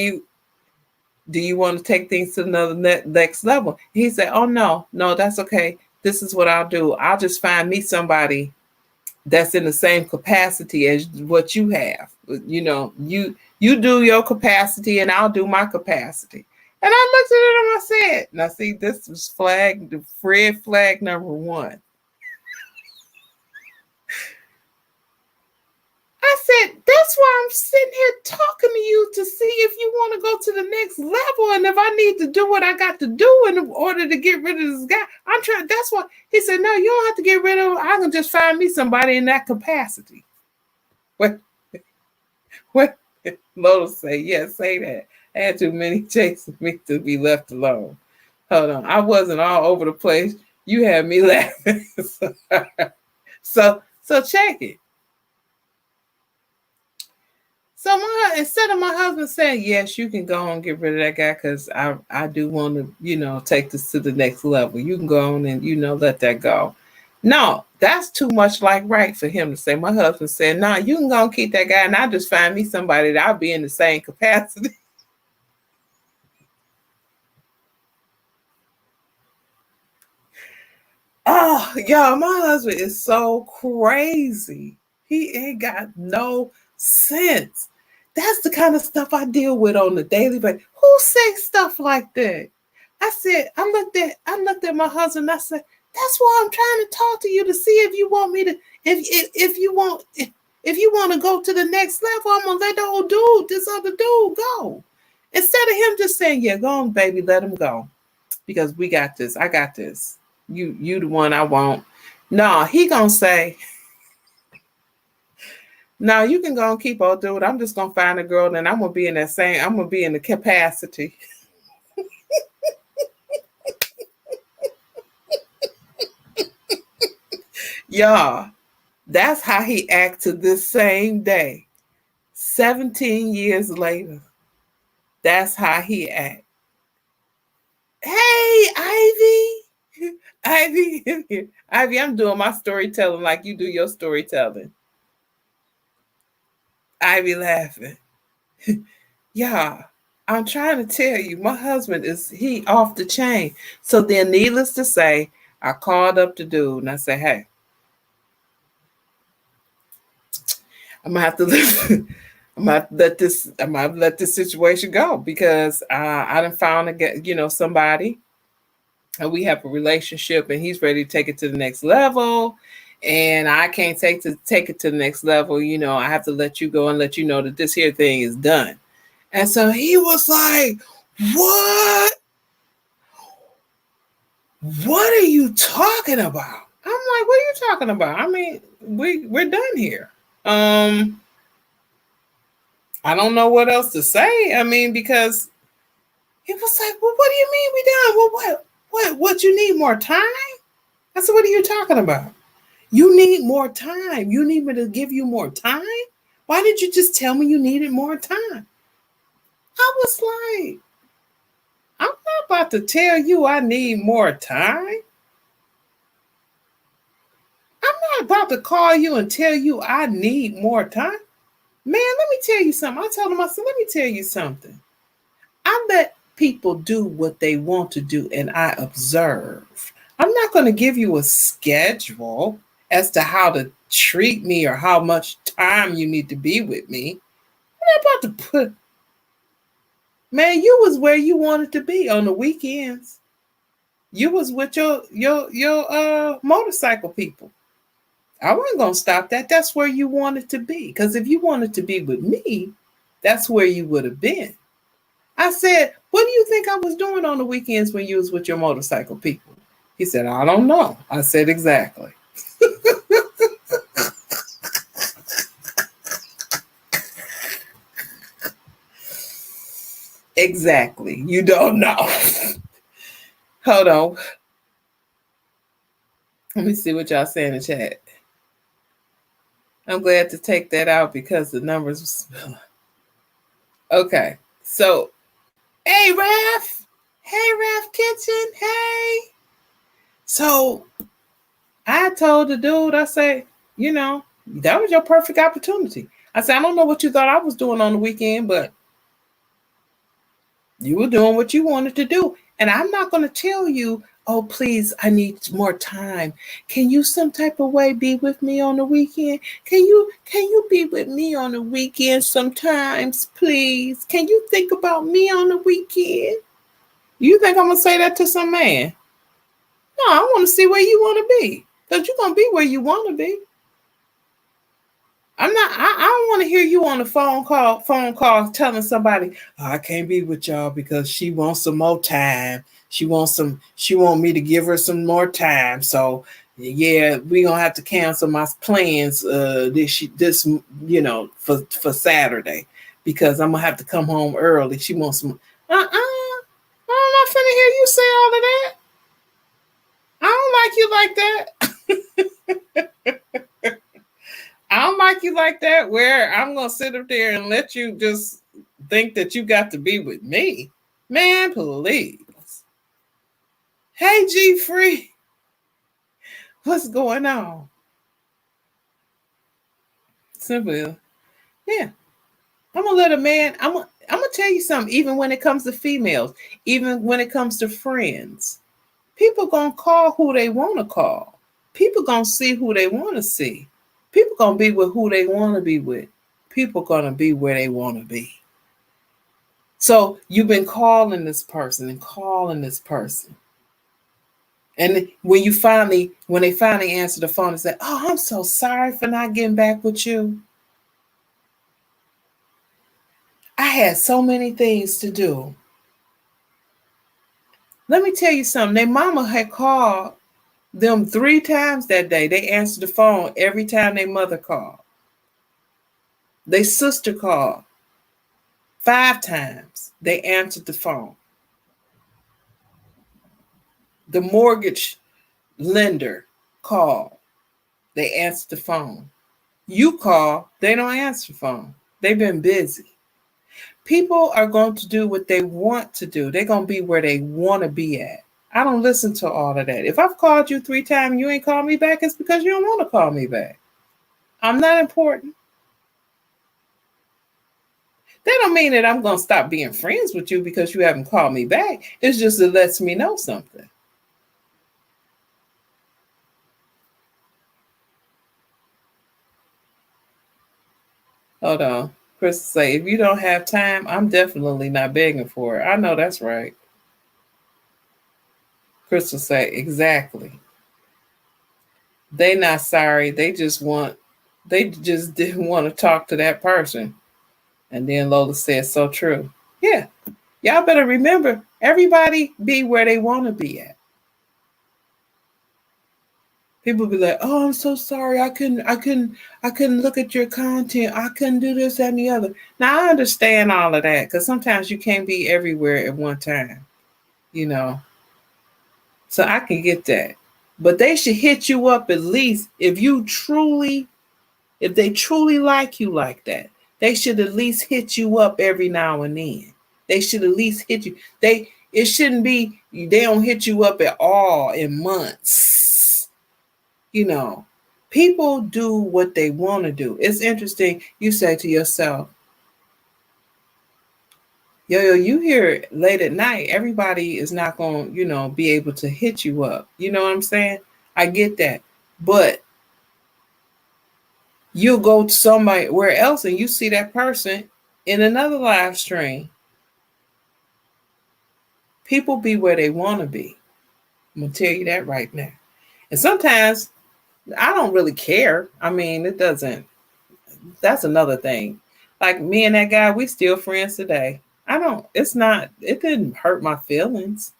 you want to take things to another next level? He said, oh no, that's okay. This is what I'll do. I'll just find me somebody that's in the same capacity as what you have. You know, you do your capacity and I'll do my capacity. And I looked at it and I said, now see, this was the red flag number one. I said, that's why I'm sitting here talking to you, to see if you want to go to the next level and if I need to do what I got to do in order to get rid of this guy. I'm trying. That's why he said, no, you don't have to get rid of him. I can just find me somebody in that capacity. What? Lola say, yeah, say that. I had too many chasing me to be left alone. Hold on. I wasn't all over the place. You had me laughing. So check it. So instead of my husband saying, yes, you can go and get rid of that guy because I do want to, you know, take this to the next level. You can go on and, you know, let that go. No, that's too much like right for him to say. My husband said, no, you can go and keep that guy and I'll just find me somebody that I'll be in the same capacity. Oh, y'all, my husband is so crazy. He ain't got no sense. That's the kind of stuff I deal with on the daily basis. Who says stuff like that? I said, I looked at my husband. I said, that's why I'm trying to talk to you to see if you want me to, if you want, if you want to go to the next level, I'm gonna let the old dude, this other dude, go. Instead of him just saying, yeah, go on, baby, let him go. Because we got this. I got this. You the one I want. No, he gonna say, no, you can go and keep old dude. I'm just gonna find a girl and I'm gonna be in that same, I'm gonna be in the capacity. Y'all, that's how he acted this same day. 17 years later. That's how he act. Hey, Ivy. Ivy, Ivy, I'm doing my storytelling like you do your storytelling. Ivy laughing. Yeah, I'm trying to tell you, my husband he off the chain. So then, needless to say, I called up the dude and I said, hey, I'm gonna have to let this situation go because I done found somebody and we have a relationship and he's ready to take it to the next level. And I can't take it to the next level. I have to let you go and let you know that this here thing is done. And so he was like, what? What are you talking about? I'm like, what are you talking about? I mean, we're done here. I don't know what else to say. I mean, because he was like, well, what do you mean we done? Well, what you need more time? I said, what are you talking about? You need more time. You need me to give you more time? Why did you just tell me you needed more time? I was like, I'm not about to tell you I need more time. I'm not about to call you and tell you I need more time. Man, let me tell you something. I told him, I said, let me tell you something. I let people do what they want to do and I observe. I'm not going to give you a schedule as to how to treat me or how much time you need to be with me. I'm not about to put, man, you was where you wanted to be on the weekends. You was with your motorcycle people. I wasn't going to stop that. That's where you wanted to be. Because if you wanted to be with me, that's where you would have been. I said, what do you think I was doing on the weekends when you was with your motorcycle people? He said, I don't know. I said, exactly. Exactly. You don't know. Hold on. Let me see what y'all say in the chat. I'm glad to take that out because the numbers. Okay. So, hey, Raph. Hey, Raph Kitchen. Hey. So, I told the dude, I said, that was your perfect opportunity. I said, I don't know what you thought I was doing on the weekend, but you were doing what you wanted to do. And I'm not going to tell you, oh, please, I need more time. Can you some type of way be with me on the weekend? Can you be with me on the weekend sometimes, please? Can you think about me on the weekend? You think I'm going to say that to some man? No, I want to see where you want to be. Because you're going to be where you want to be. I don't want to hear you on the phone call telling somebody, oh, I can't be with y'all because she wants some more time. She want me to give her some more time. So yeah, we're gonna have to cancel my plans this for Saturday because I'm gonna have to come home early. She wants some I'm not finna hear you say all of that. I don't like you like that. I don't like you like that, where I'm going to sit up there and let you just think that you got to be with me. Man, please. Hey, G Free. What's going on? Simple. Yeah. I'm going to let a man, I'm going to tell you something, even when it comes to females, even when it comes to friends, people going to call who they want to call. People going to see who they want to see. People going to be with who they want to be with. People going to be where they want to be. So you've been calling this person and calling this person. And when they finally answer the phone and say, "Oh, I'm so sorry for not getting back with you. I had so many things to do." Let me tell you something. Their mama had called them 3 times that day. They answered the phone every time their mother called. Their sister called 5 times. They answered the phone. The mortgage lender called. They answered the phone. You call, they don't answer the phone. They've been busy. People are going to do what they want to do. They're going to be where they want to be at. I don't listen to all of that. If I've called you 3 times and you ain't called me back, it's because you don't want to call me back. I'm not important. That don't mean that I'm going to stop being friends with you because you haven't called me back. It's just it lets me know something. Hold on. Chris say, if you don't have time, I'm definitely not begging for it. I know that's right. Chris will say, exactly. They not sorry. They just didn't want to talk to that person. And then Lola said, so true. Yeah. Y'all better remember, everybody be where they want to be at. People be like, "Oh, I'm so sorry. I couldn't look at your content. I couldn't do this and the other." Now I understand all of that because sometimes you can't be everywhere at one time, you know. So I can get that. But they should hit you up at least if they truly like you like that. They should at least hit you up every now and then. They should at least hit you. It shouldn't be they don't hit you up at all in months. You know, people do what they want to do. It's interesting. You say to yourself, yo, you here late at night. Everybody is not going to, be able to hit you up. You know what I'm saying? I get that. But you'll go to somewhere else and you see that person in another live stream. People be where they want to be. I'm going to tell you that right now. And sometimes I don't really care. I mean, it doesn't. That's another thing. Like me and that guy, we still friends today. It didn't hurt my feelings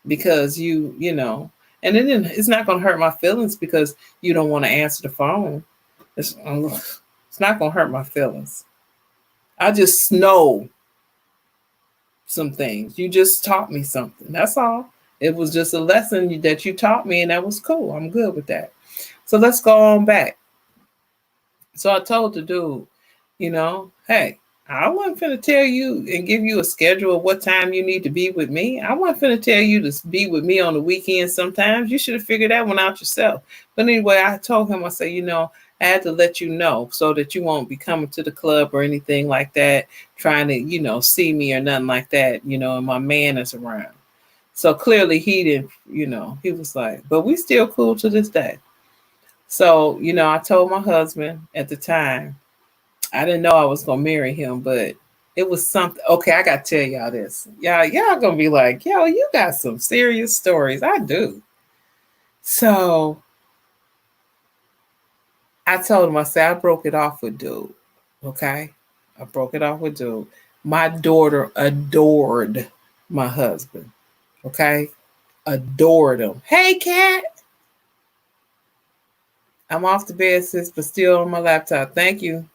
because it's not going to hurt my feelings because you don't want to answer the phone. It's not going to hurt my feelings. I just know some things. You just taught me something. That's all. It was just a lesson that you taught me, and that was cool. I'm good with that. So let's go on back. So I told the dude, hey, I wasn't finna tell you and give you a schedule of what time you need to be with me. I wasn't finna tell you to be with me on the weekend sometimes. You should have figured that one out yourself. But anyway, I told him, I said, I had to let you know so that you won't be coming to the club or anything like that, trying to, see me or nothing like that, and my man is around. So clearly he didn't, he was like, but we still cool to this day. So, I told my husband at the time, I didn't know I was going to marry him, but it was something. Okay, I got to tell y'all this. Y'all going to be like, yo, you got some serious stories. I do. So I told him, I said, I broke it off with dude. Okay. I broke it off with dude. My daughter adored my husband. Okay. Adored him. Hey, cat. I'm off the bed, sis, but still on my laptop. Thank you.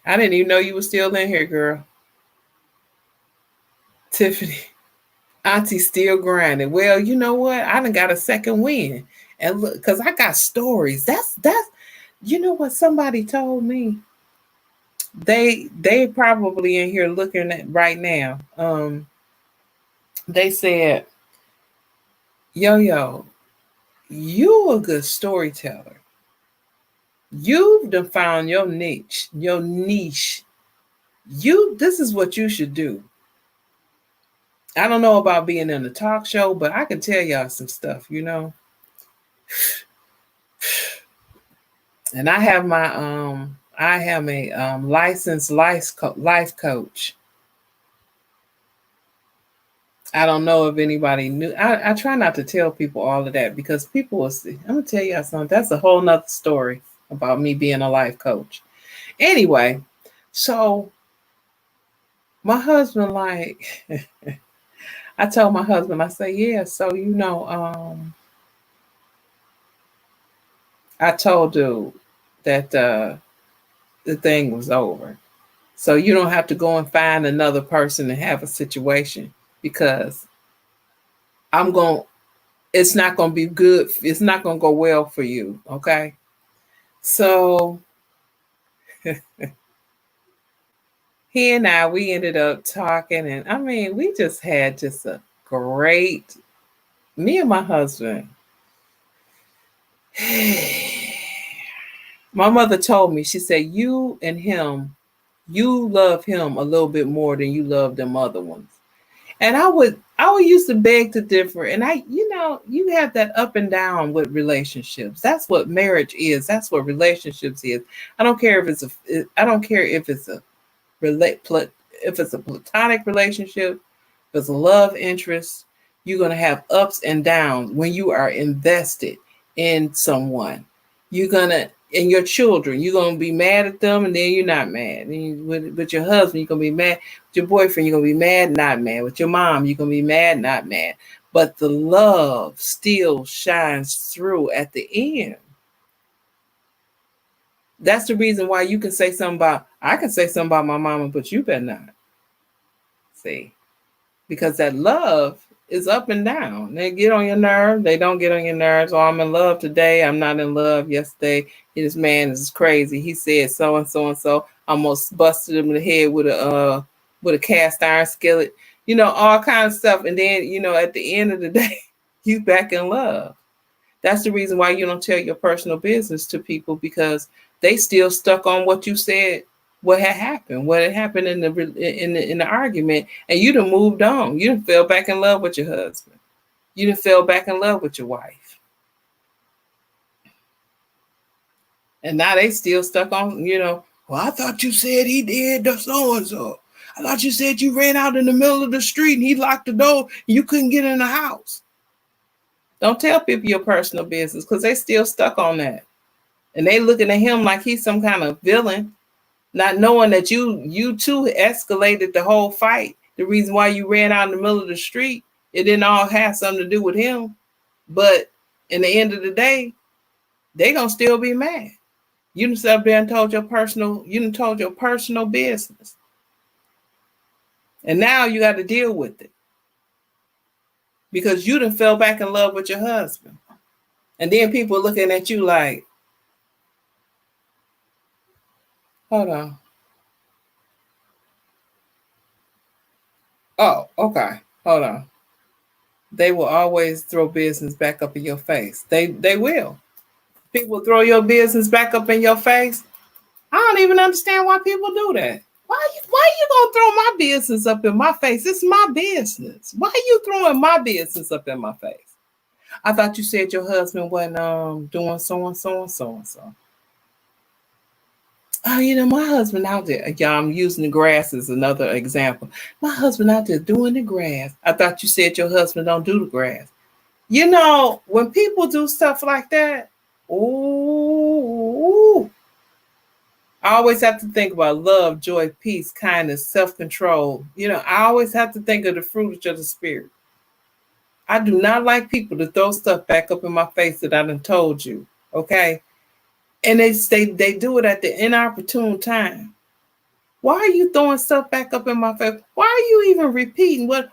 I didn't even know you were still in here, girl. Tiffany. Auntie still grinding. Well, you know what? I done got a second win. And look, because I got stories. That's you know what somebody told me? They probably in here looking at right now. They said, yo, you a good storyteller. You've done found your niche. This is what you should do. I don't know about being in a talk show, but I can tell y'all some stuff, And I have a licensed life coach. I don't know if anybody knew. I try not to tell people all of that because people will see. I'm gonna tell you something. That's a whole nother story about me being a life coach. Anyway, so my husband, like, I told my husband, I say, yeah, so I told dude that the thing was over. So you don't have to go and find another person and have a situation because I'm going it's not going to be good. It's not going to go well for you, okay? So he and we ended up talking, and I mean, we just had just a great, me and my husband. My mother told me, she said, you and him, you love him a little bit more than you love them other ones. And I would used to beg to differ. And you have that up and down with relationships. That's what marriage is. That's what relationships is. I don't care if it's a if it's a platonic relationship, if it's a love interest, you're going to have ups and downs when you are invested in someone. You're going to, and your children, you're going to be mad at them and then you're not mad. With your husband, you're going to be mad. With your boyfriend, you're going to be mad, not mad. With your mom, you're going to be mad, not mad. But the love still shines through at the end. That's the reason why you can say something about, I can say something about my mama, but you better not. See? Because that love is up and down. They get on your nerve. They don't get on your nerves. Oh, I'm in love today. I'm not in love yesterday. This man is crazy. He said so and so and so. Almost busted him in the head with a cast iron skillet. All kinds of stuff. And then, at the end of the day, you back in love. That's the reason why you don't tell your personal business to people, because they still stuck on what you said, what had happened in the argument, and you done moved on. You done fell back in love with your husband. You done fell back in love with your wife. And now they still stuck on, well, I thought you said he did the so-and-so. I thought you said you ran out in the middle of the street and he locked the door and you couldn't get in the house. Don't tell people your personal business because they still stuck on that. And they looking at him like he's some kind of villain, not knowing that you too escalated the whole fight. The reason why you ran out in the middle of the street, it didn't all have something to do with him. But in the end of the day, they gonna still be mad. You done sat there and told your personal business. And now you got to deal with it. Because you done fell back in love with your husband. And then people looking at you like, hold on. Oh, okay. Hold on. They will always throw business back up in your face. They will. People throw your business back up in your face. I don't even understand why people do that. Why you gonna throw my business up in my face? It's my business. Why are you throwing my business up in my face? I thought you said your husband wasn't doing so and so and so and so. Oh, my husband out there. Yeah, I'm using the grass as another example. My husband out there doing the grass. I thought you said your husband don't do the grass. When people do stuff like that, ooh, I always have to think about love, joy, peace, kindness, self-control. I always have to think of the fruit of the spirit. I do not like people to throw stuff back up in my face that I done told you. Okay. And they do it at the inopportune time. Why are you throwing stuff back up in my face? Why are you even repeating why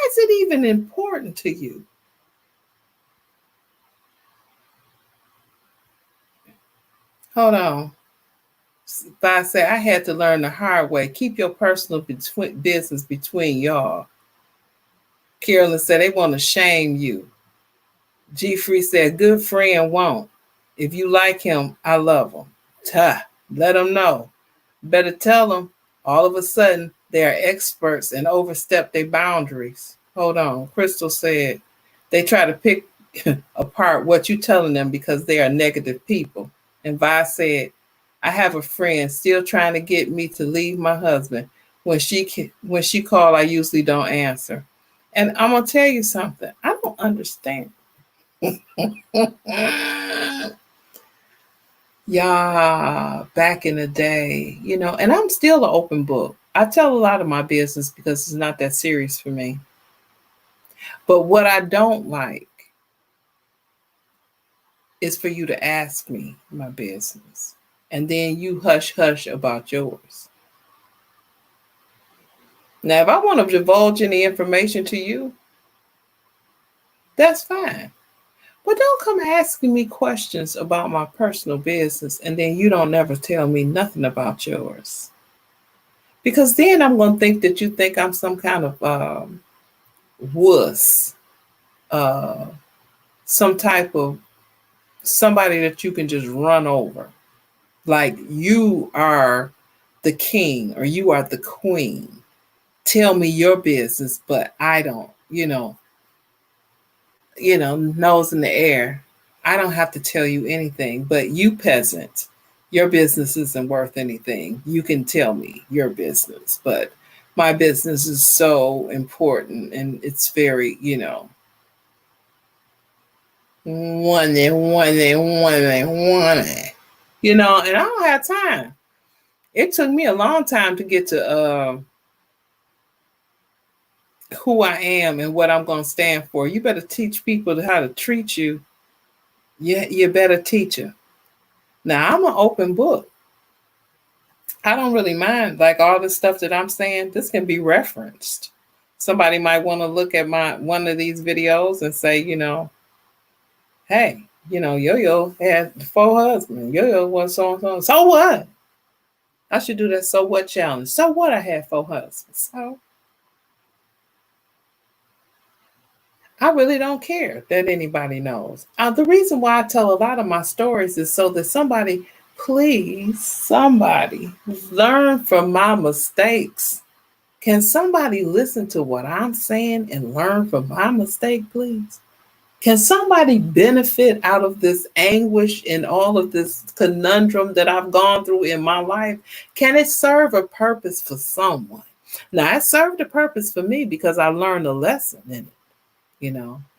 is it even important to you? Hold on. If I say I had to learn the hard way, keep your personal business between y'all. Carolyn said they want to shame you. G Free said, good friend won't. If you like him, I love him. Let them know. Better tell them all of a sudden they are experts and overstep their boundaries. Hold on. Crystal said they try to pick apart what you telling them because they are negative people. And Vi said, I have a friend still trying to get me to leave my husband. When she call, I usually don't answer. And I'm gonna tell you something. I don't understand. Yeah, back in the day, and I'm still an open book. I tell a lot of my business because it's not that serious for me. But what I don't like is for you to ask me my business and then you hush hush about yours. Now, if I want to divulge any information to you, that's fine. But don't come asking me questions about my personal business and then you don't never tell me nothing about yours. Because then I'm going to think that you think I'm some kind of wuss, uh, some type of somebody that you can just run over. Like you are the king or you are the queen. Tell me your business, but I don't, nose in the air. I don't have to tell you anything, but you peasant, your business isn't worth anything. You can tell me your business, but my business is so important and it's very, one and one and one and one. And I don't have time. It took me a long time to get to who I am and what I'm going to stand for. You better teach people how to treat you. Yeah, you better teach them. Now, I'm an open book. I don't really mind, like all the stuff that I'm saying, this can be referenced. Somebody might want to look at one of these videos and say, hey, Yo-Yo had 4 husbands. Yo-Yo was so and so. So what? I should do that so what challenge. So what, I had 4 husbands. So I really don't care that anybody knows. The reason why I tell a lot of my stories is so that somebody learn from my mistakes. Can somebody listen to what I'm saying and learn from my mistake, please? Can somebody benefit out of this anguish and all of this conundrum that I've gone through in my life? Can it serve a purpose for someone? Now, it served a purpose for me because I learned a lesson in it.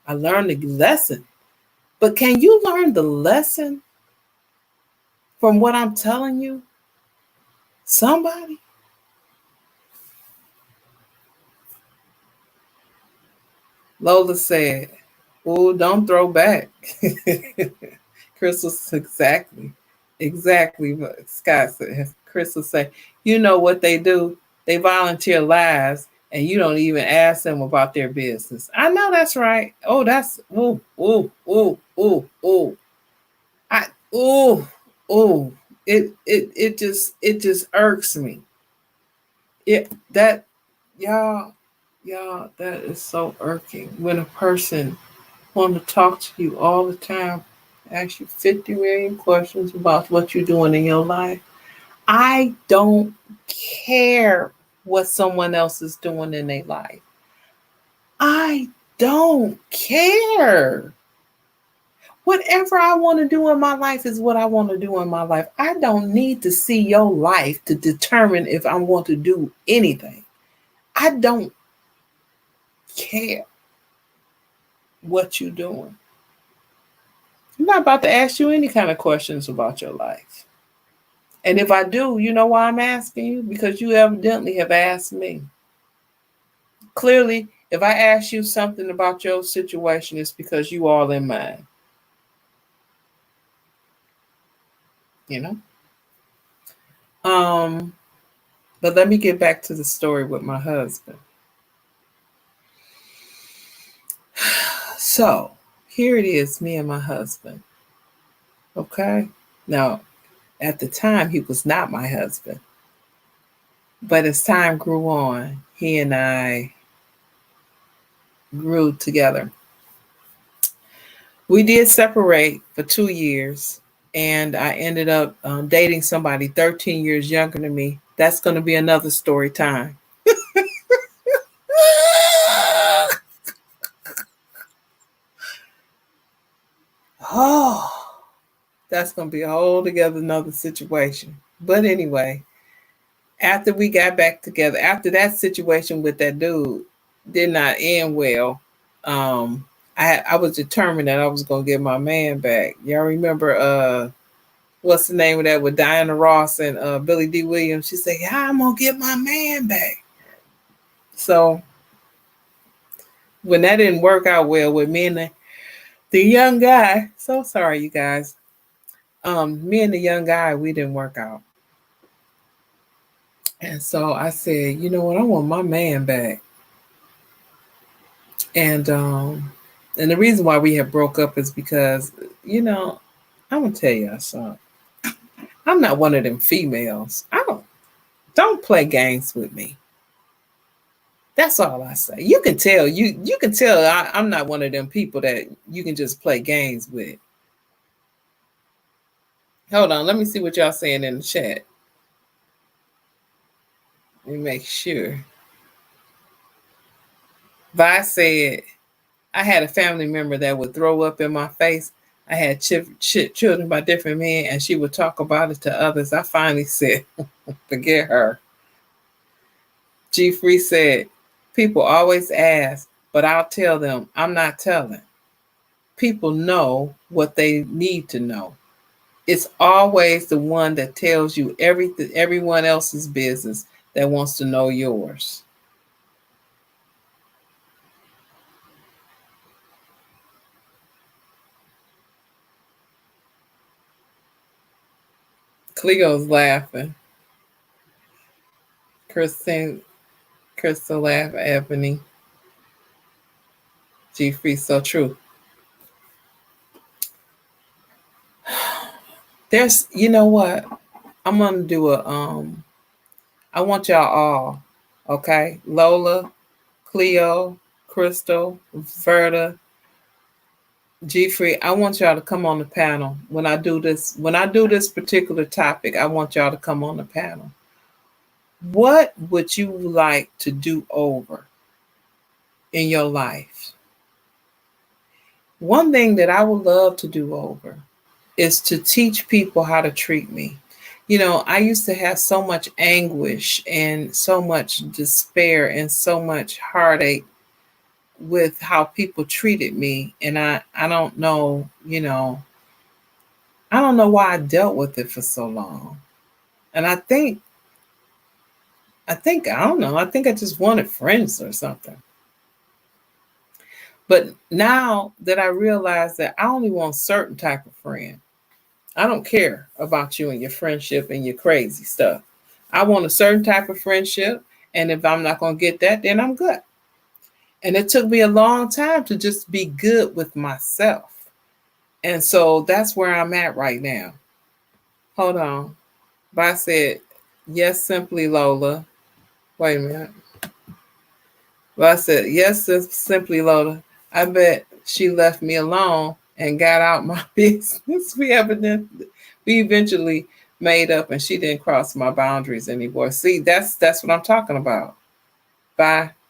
I learned the lesson. But can you learn the lesson from what I'm telling you? Somebody? Lola said, oh, don't throw back. Crystal, exactly what Scott said. Crystal said, you know what they do? They volunteer lives and you don't even ask them about their business. I know that's right. Oh, that's, oh, oh, oh, oh, oh. Oh, oh, it just irks me. That y'all, that is so irking when a person want to talk to you all the time, ask you 50 million questions about what you're doing in your life. I don't care what someone else is doing in their life. I don't care. Whatever I want to do in my life is what I want to do in my life. I don't need to see your life to determine if I want to do anything. I don't care what you're doing. I'm not about to ask you any kind of questions about your life. And if I do, you know why I'm asking you? Because you evidently have asked me. Clearly, if I ask you something about your situation, it's because you all in mine. But let me get back to the story with my husband. So here it is, me and my husband. Okay. Now, at the time, he was not my husband. But as time grew on, he and I grew together. We did separate for 2 years, and I ended up dating somebody 13 years younger than me. That's going to be another story time. Oh, that's going to be a whole together another situation. But anyway, after we got back together, after that situation with that dude, did not end well. I was determined that I was gonna get my man back. Y'all remember what's the name of that with Diana Ross and Billy D. Williams? She said, "Yeah, I'm gonna get my man back." So when that didn't work out well with me and the young guy, so sorry you guys. Me and the young guy, we didn't work out. And so I said, you know what, I want my man back. And the reason why we have broke up is because, I'm gonna tell y'all something. I'm not one of them females. Don't play games with me. That's all I say. You can tell you can tell I'm not one of them people that you can just play games with. Hold on, let me see what y'all saying in the chat. Let me make sure. Vi said, I had a family member that would throw up in my face. I had children by different men, and she would talk about it to others. I finally said, forget her. G Free said, people always ask, but I'll tell them I'm not telling. People know what they need to know. It's always the one that tells you everyone else's business that wants to know yours. Cleo's laughing. Crystal laugh, Ebony. G Free, so true. There's, you know what? I'm gonna do I want y'all all, okay? Lola, Cleo, Crystal, Verta, G Free. I want y'all to come on the panel when I do this. When I do this particular topic, I want y'all to come on the panel. What would you like to do over in your life? One thing that I would love to do over is to teach people how to treat me. I used to have so much anguish and so much despair and so much heartache with how people treated me. And I don't know, I don't know why I dealt with it for so long. And I don't know, I think I just wanted friends or something. But now that I realize that I only want certain type of friend, I don't care about you and your friendship and your crazy stuff. I want a certain type of friendship. And if I'm not going to get that, then I'm good. And it took me a long time to just be good with myself. And so that's where I'm at right now. Hold on. But I said, yes, simply Lola. Wait a minute. But I said, yes, simply Lola. I bet she left me alone and got out my business. We eventually made up, and she didn't cross my boundaries anymore. See, that's what I'm talking about.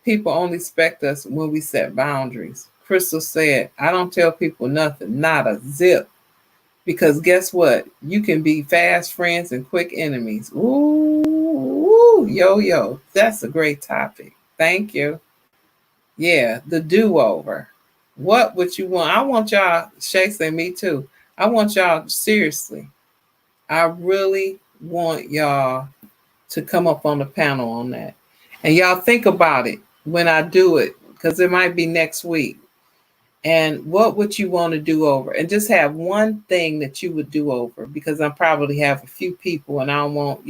People only respect us when we set boundaries. Crystal said, I don't tell people nothing, not a zip. Because guess what? You can be fast friends and quick enemies. Ooh, yo. That's a great topic. Thank you. Yeah, the do-over. What would you want? I want y'all, Shay said me too. I want y'all, seriously, I really want y'all to come up on the panel on that. And y'all think about it when I do it, because it might be next week. And what would you want to do over? And just have one thing that you would do over, because I probably have a few people and I won't,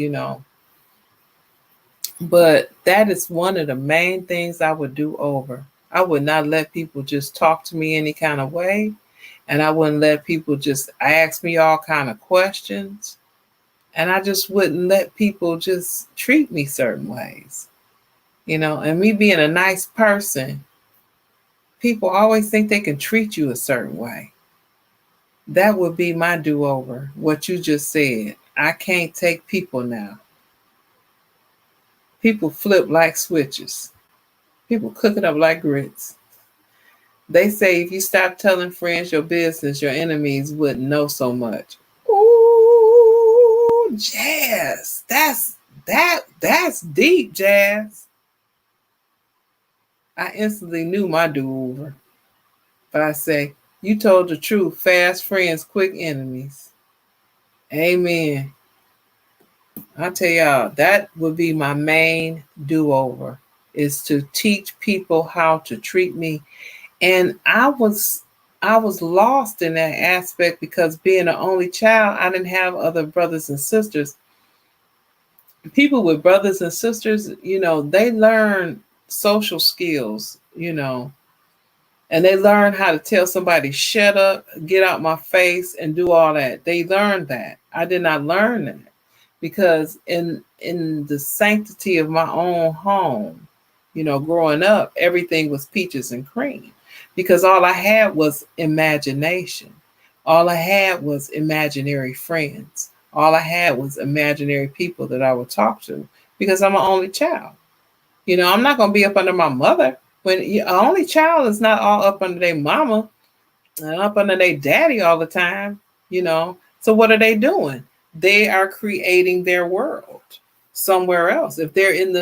But that is one of the main things I would do over. I would not let people just talk to me any kind of way. And I wouldn't let people just ask me all kind of questions. And I just wouldn't let people just treat me certain ways. And me being a nice person, people always think they can treat you a certain way. That would be my do-over, what you just said. I can't take people now. People flip like switches. People cook it up like grits. They say if you stop telling friends your business, your enemies wouldn't know so much. Ooh, Jazz. That's deep, Jazz. I instantly knew my do-over. But I say, you told the truth. Fast friends, quick enemies. Amen. I tell y'all, that would be my main do-over, is to teach people how to treat me. And I was lost in that aspect because being an only child, I didn't have other brothers and sisters. People with brothers and sisters, they learn social skills, and they learn how to tell somebody, shut up, get out my face, and do all that. They learned that. I did not learn that because in the sanctity of my own home, growing up, everything was peaches and cream because all I had was imagination. All I had was imaginary friends. All I had was imaginary people that I would talk to because I'm an only child. I'm not going to be up under my mother. When an only child is not all up under their mama and up under their daddy all the time. So what are they doing? They are creating their world somewhere else. If they're in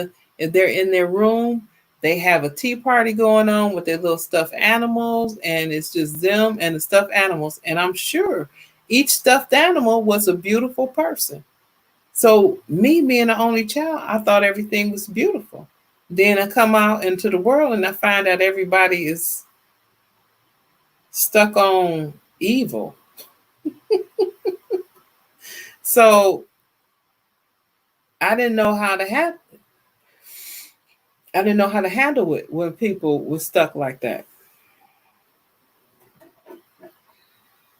their room, they have a tea party going on with their little stuffed animals, and it's just them and the stuffed animals. And I'm sure each stuffed animal was a beautiful person. So me being the only child, I thought everything was beautiful. Then I come out into the world and I find out everybody is stuck on evil. So I didn't know how to have I didn't know how to handle it when people were stuck like that.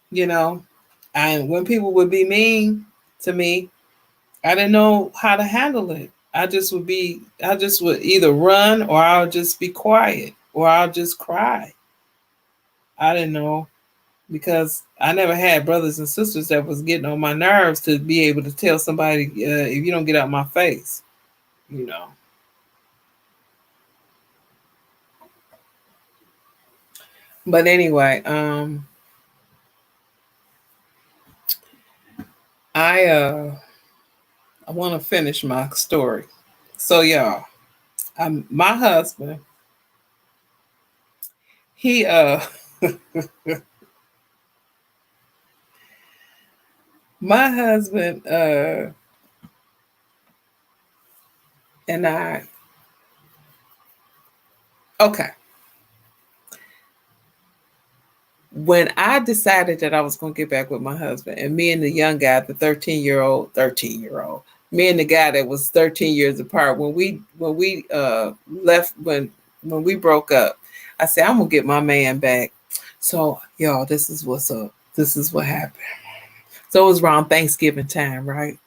You know, and when people would be mean to me, I didn't know how to handle it. I just would either run or I'll just be quiet or I'll just cry. I didn't know because I never had brothers and sisters that was getting on my nerves to be able to tell somebody, if you don't get out my face, you know. But anyway, I I want to finish my story. So y'all, my husband, he my husband and I, okay. When I decided that I was going to get back with my husband, and me and the young guy, the 13-year old, me and the guy that was 13 years apart, when we left, when we broke up, I said, I'm gonna get my man back. So y'all, this is what's up. This is what happened. So it was around Thanksgiving time, right?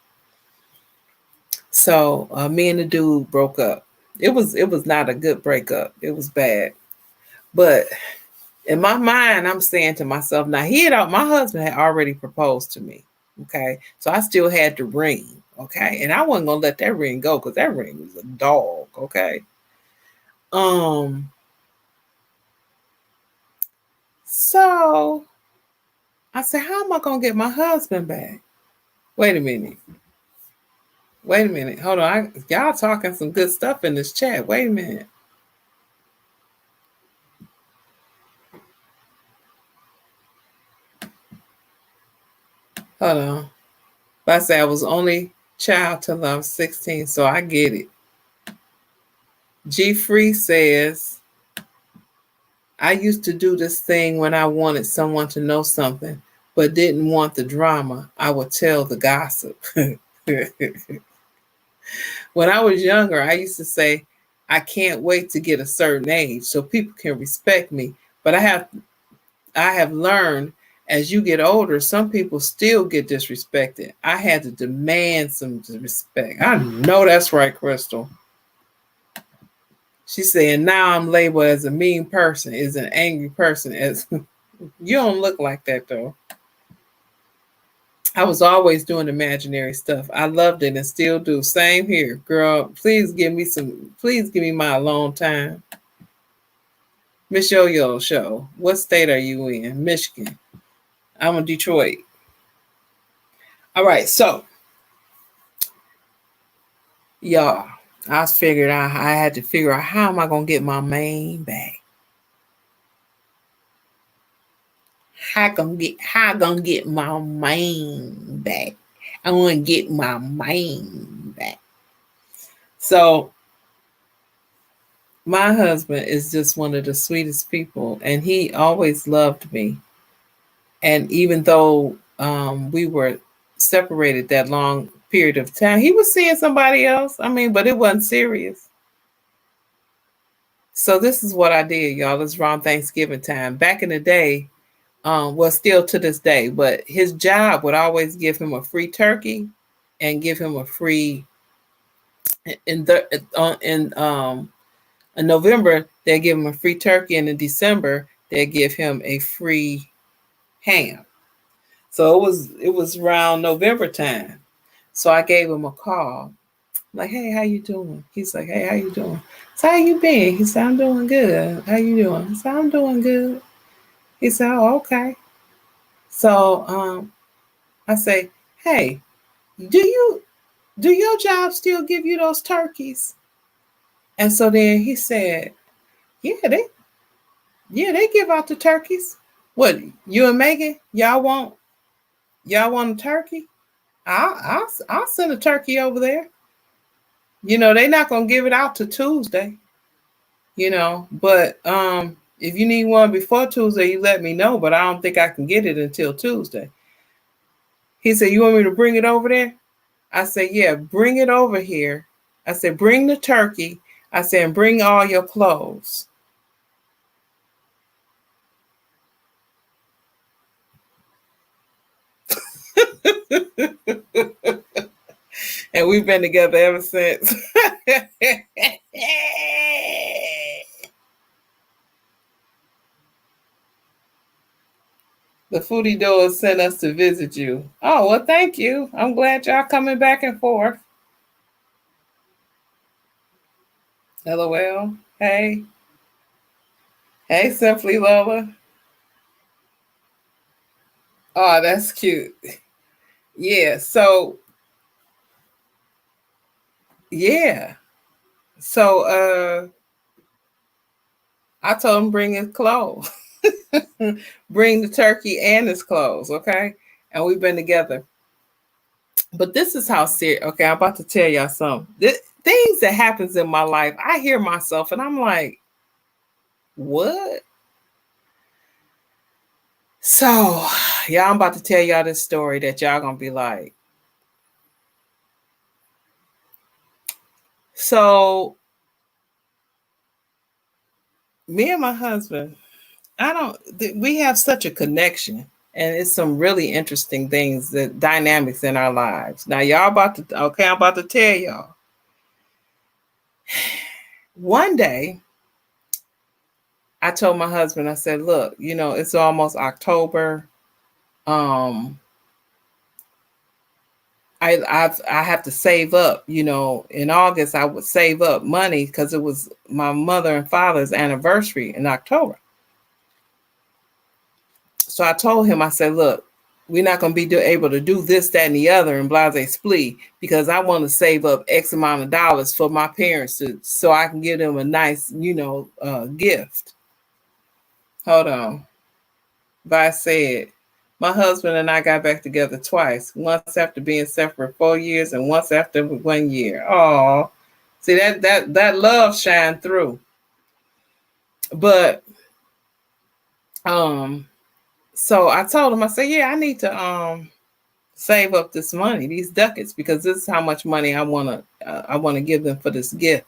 So me and the dude broke up. It was not a good breakup. It was bad. But in my mind, I'm saying to myself, now my husband had already proposed to me. Okay. So I still had the ring. Okay. And I wasn't gonna let that ring go because that ring was a dog. Okay. Um, so I said, how am I gonna get my husband back? Wait a minute. Wait a minute. Hold on. Y'all talking some good stuff in this chat. Wait a minute. Hold on. But I say I was only child till I was 16, so I get it. G Free says, I used to do this thing when I wanted someone to know something, but didn't want the drama. I would tell the gossip. When I was younger, I used to say, I can't wait to get a certain age so people can respect me. But I have learned as you get older, some people still get disrespected. I had to demand some respect. I know that's right, Crystal. She's saying now I'm labeled as a mean person, is an angry person. As you don't look like that though. I was always doing imaginary stuff. I loved it and still do. Same here, girl. Please give me my alone time. Miss Yo-Yo Show. What state are you in? Michigan. I'm in Detroit. All right, so y'all, I figured out I had to figure out how am I gonna get my mane back. How I gonna get my mane back. I wanna get my mane back. So my husband is just one of the sweetest people, and he always loved me. And even though we were separated that long period of time, he was seeing somebody else. I mean, but it wasn't serious. So this is what I did, y'all. It's around Thanksgiving time. Back in the day, well, still to this day, but his job would always give him a free turkey and give him a free in November they give him a free turkey, and in December they give him a free ham. So it was around November time. So I gave him a call, like, hey, how you doing? He's like, hey, how you doing? So how you been? He said, I'm doing good. How you doing? I said, I'm doing good. He said, oh, okay. So I say, hey, do your job still give you those turkeys? And so then he said, yeah, they give out the turkeys. What, you and Megan, y'all want a turkey? I'll send a turkey over there. They're not gonna give it out to Tuesday. But if you need one before Tuesday, you let me know. But I don't think I can get it until Tuesday. He said, you want me to bring it over there? I said, yeah, bring it over here. I said, bring the turkey. I said, and bring all your clothes. And we've been together ever since. The foodie doors sent us to visit you. Oh, well, thank you. I'm glad y'all coming back and forth. LOL. Hey. Hey, Simply Lola. Oh, that's cute. Yeah. So, yeah. So, I told him bring his clothes. Bring the turkey and his clothes, okay? And we've been together. But this is how serious. Okay, I'm about to tell y'all something. Things that happens in my life, I hear myself and I'm like, what? So, yeah, I'm about to tell y'all this story that y'all gonna be like. So, me and my husband, we have such a connection, and it's some really interesting things, that dynamics in our lives. Now, y'all I'm about to tell y'all. One day, I told my husband, I said, look, it's almost October. I have to save up. In August I would save up money because it was my mother and father's anniversary in October. So I told him, I said, look, we're not going to be able to do this, that, and the other and blase splee, because I want to save up X amount of dollars for my parents so I can give them a nice, gift. Hold on. But I said, my husband and I got back together twice, once after being separate 4 years and once after 1 year. Oh, see that love shined through. But so I told him, I said, yeah, I need to save up this money, these ducats, because this is how much money I wanna give them for this gift.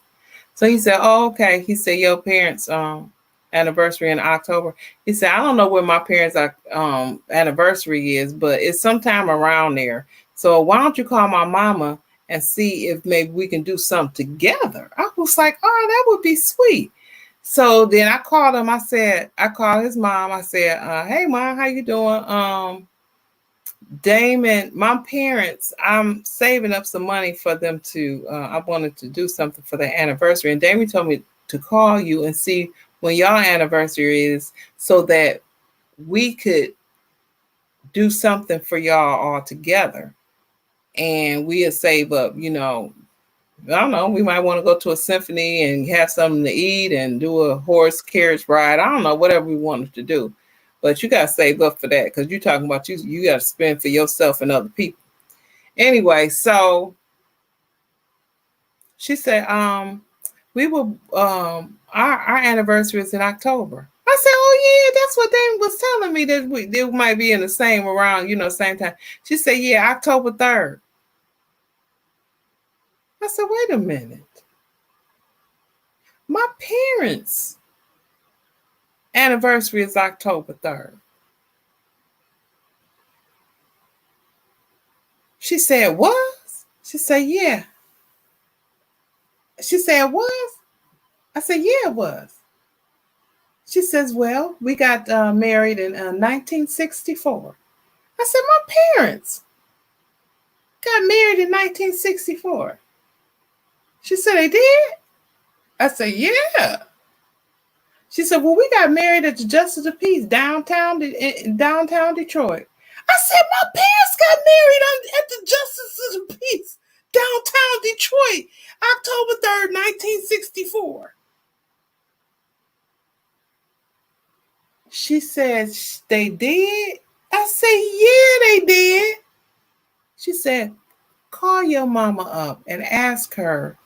So he said, oh, okay. He said, your parents anniversary in October. He said, I don't know when my parents' anniversary is, but it's sometime around there. So why don't you call my mama and see if maybe we can do something together? I was like, oh, that would be sweet. So then I called him. I called his mom. I said, hey, mom, how you doing? Damon, my parents, I'm saving up some money for them I wanted to do something for their anniversary. And Damon told me to call you and see when y'all anniversary is so that we could do something for y'all all together. And we'll save up, I don't know, we might want to go to a symphony and have something to eat and do a horse carriage ride. I don't know, whatever we wanted to do. But you got to save up for that because you're talking about you got to spend for yourself and other people. Anyway, so she said, we will, our anniversary is in October. I said, oh yeah, that's what they was telling me that they might be in the same around, same time. She said, yeah, October 3rd. I said, wait a minute. My parents' anniversary is October 3rd. She said, was? She said, yeah. She said, was? I said, yeah, it was. She says, well, we got married in 1964. I said, my parents got married in 1964. She said, they did? I said, yeah. She said, well, we got married at the Justice of Peace, downtown Detroit. I said, my parents got married at the Justice of Peace, downtown Detroit, October 3rd, 1964. She said, they did? I said, yeah, they did. She said, call your mama up and ask her,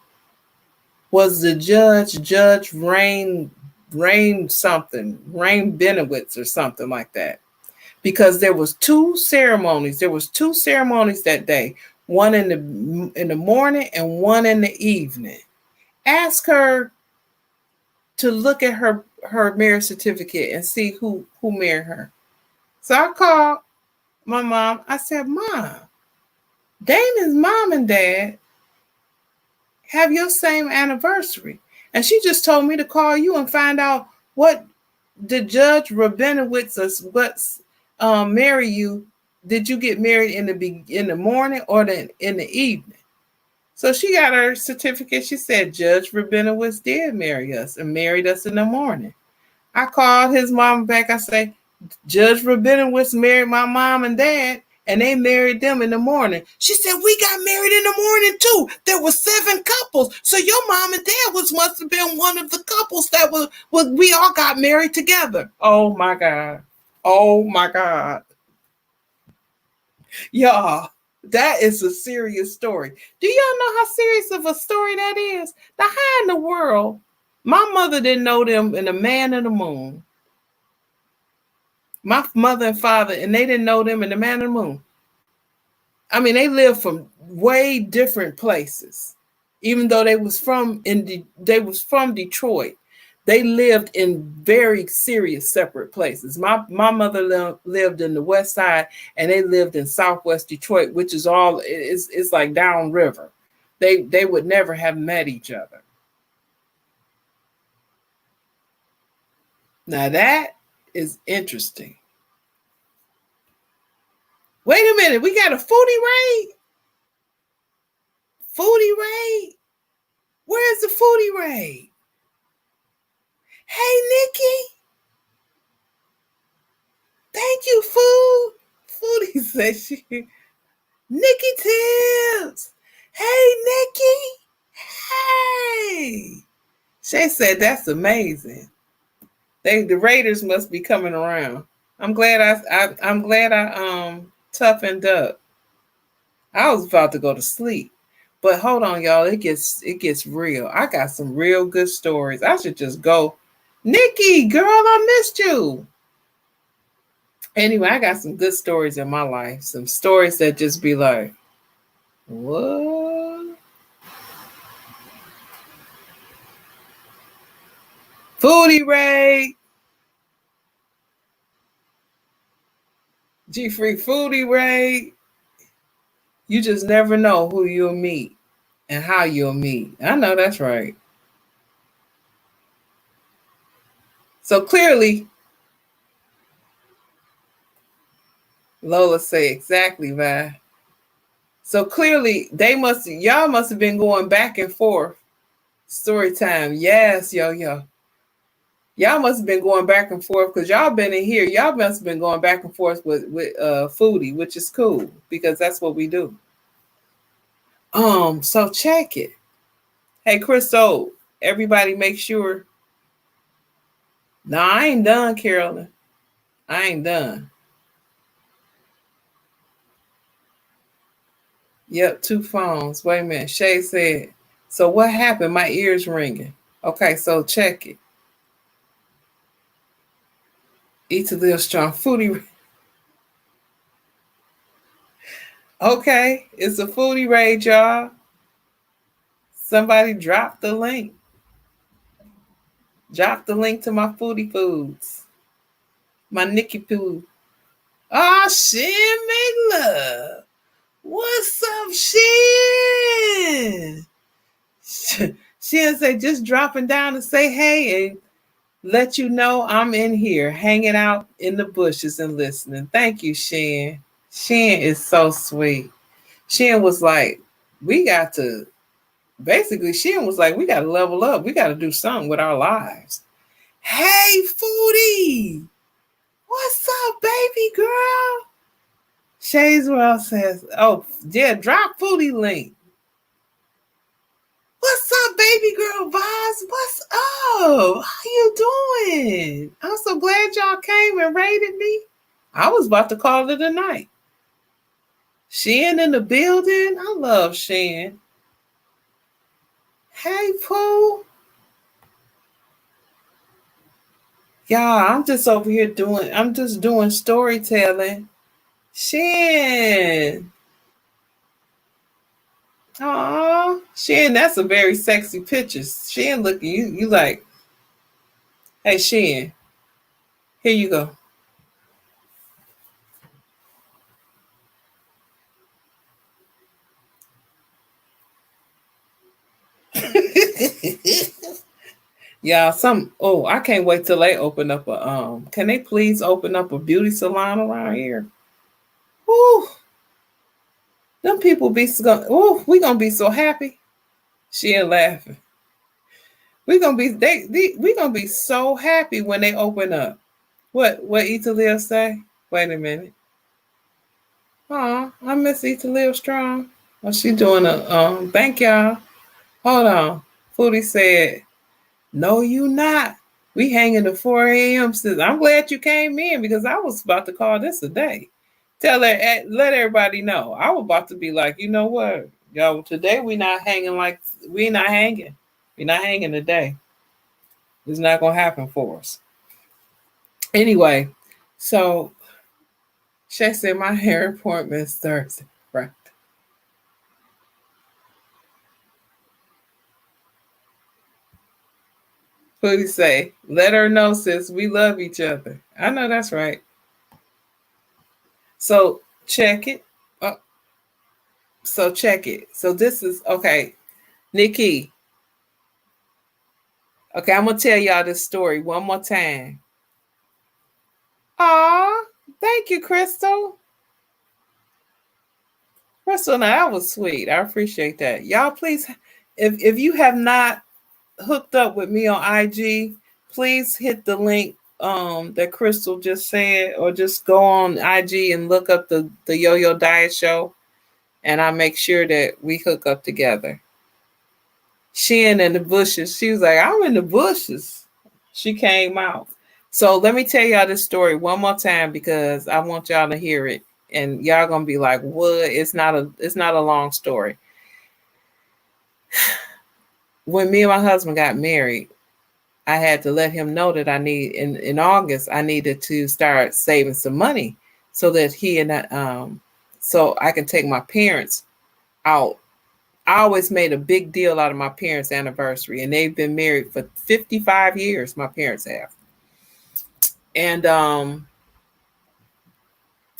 was the Judge Rain Benowitz or something like that? Because there was two ceremonies. There was two ceremonies that day, one in the morning and one in the evening. Ask her to look at her marriage certificate and see who married her. So I called my mom. I said, Mom, Damon's mom and dad have your same anniversary. And she just told me to call you and find out what did Judge Rabinowitz marry you. Did you get married in the morning or in the evening? So she got her certificate. She said Judge Rabinowitz did marry us and married us in the morning. I called his mom back. I say, Judge Rabinowitz married my mom and dad, and they married them in the morning. She said, we got married in the morning too. There were 7 couples. So your mom and dad must have been one of the couples that we all got married together. Oh my God. Oh my God. Y'all, that is a serious story. Do y'all know how serious of a story that is? Now, how in the world? My mother didn't know them in the Man of the Moon. My mother and father, and they didn't know them in the Man of the Moon. I mean, they lived from way different places. Even though they was from Detroit, they lived in very serious separate places. My mother lived in the West Side, and they lived in Southwest Detroit, which is it's like downriver. They would never have met each other. Now that is interesting. Wait a minute, we got a foodie raid? Foodie raid? Where's the foodie raid? Hey, Nikki. Thank you, food. Foodie says she. Nikki Tips. Hey, Nikki. Hey. She said that's amazing. The Raiders must be coming around. I'm glad I toughened up. I was about to go to sleep. But hold on, y'all. It gets real. I got some real good stories. I should just go. Nikki, girl, I missed you. Anyway, I got some good stories in my life. Some stories that just be like, what? Foodie Ray. G-Free Foodie Ray. You just never know who you'll meet and how you'll meet. I know that's right. So clearly, Lola say exactly, Vi. So clearly, y'all must have been going back and forth. Story time. Yes, yo. Y'all must have been going back and forth because y'all been in here. Y'all must have been going back and forth with Foodie, which is cool because that's what we do. So check it. Hey, Crystal, everybody make sure. No, I ain't done, Carolyn. I ain't done. Yep, 2 phones. Wait a minute. Shay said, so what happened? My ears ringing. Okay, so check it. Eat a little strong foodie. Okay, it's a foodie raid, y'all. Somebody drop the link. Drop the link to my foodie foods. My Nikki Poo. Oh, Shin, make love. What's up, Shin? Shin said, just dropping down to say hey and let you know I'm in here, hanging out in the bushes and listening. Thank you, Shin. Shin is so sweet. Shin was like, we got to, basically, Shin was like, we got to level up. We got to do something with our lives. Hey, foodie. What's up, baby girl? Shazewell says, oh, yeah, drop foodie link. What's up, baby girl Vaz? What's up? How you doing? I'm so glad y'all came and raided me. I was about to call it a night. Shan in the building. I love Shan. Hey, Pooh. Y'all, I'm just over here doing storytelling. Shan. Aw, Shan, that's a very sexy picture. Shan looking, you like, hey, Shan, here you go. Y'all, I can't wait till they open up can they please open up a beauty salon around here? Woo! Them people we gonna be so happy. She ain't laughing. We gonna be so happy when they open up. What Italia say? Wait a minute. Oh, I miss Italia Strong. Oh, she doing thank y'all. Hold on. Foodie said, no, you not. We hanging to 4 a.m. Since I'm glad you came in because I was about to call this a day. Let everybody know. I was about to be like, you know what, yo, today we not hanging We're not hanging today. It's not gonna happen for us. Anyway, so Shay said my hair appointment is Thursday, right? Who'd he say? Let her know, sis, we love each other. I know that's right. So check it. So check it. So this is okay, Nikki. Okay, I'm gonna tell y'all this story one more time. Aw, thank you, Crystal. Crystal, now that was sweet. I appreciate that. Y'all, please, if you have not hooked up with me on IG, please hit the link that Crystal just said, or just go on IG and look up the Yo-Yo Diet Show, and I make sure that we hook up together. She in the bushes. She was like, I'm in the bushes. She came out. So let me tell y'all this story one more time because I want y'all to hear it. And y'all gonna be like, what? It's not a long story. When me and my husband got married, I had to let him know that in August I needed to start saving some money so that so I can take my parents out. I always made a big deal out of my parents' anniversary, and they've been married for 55 years. My parents have, and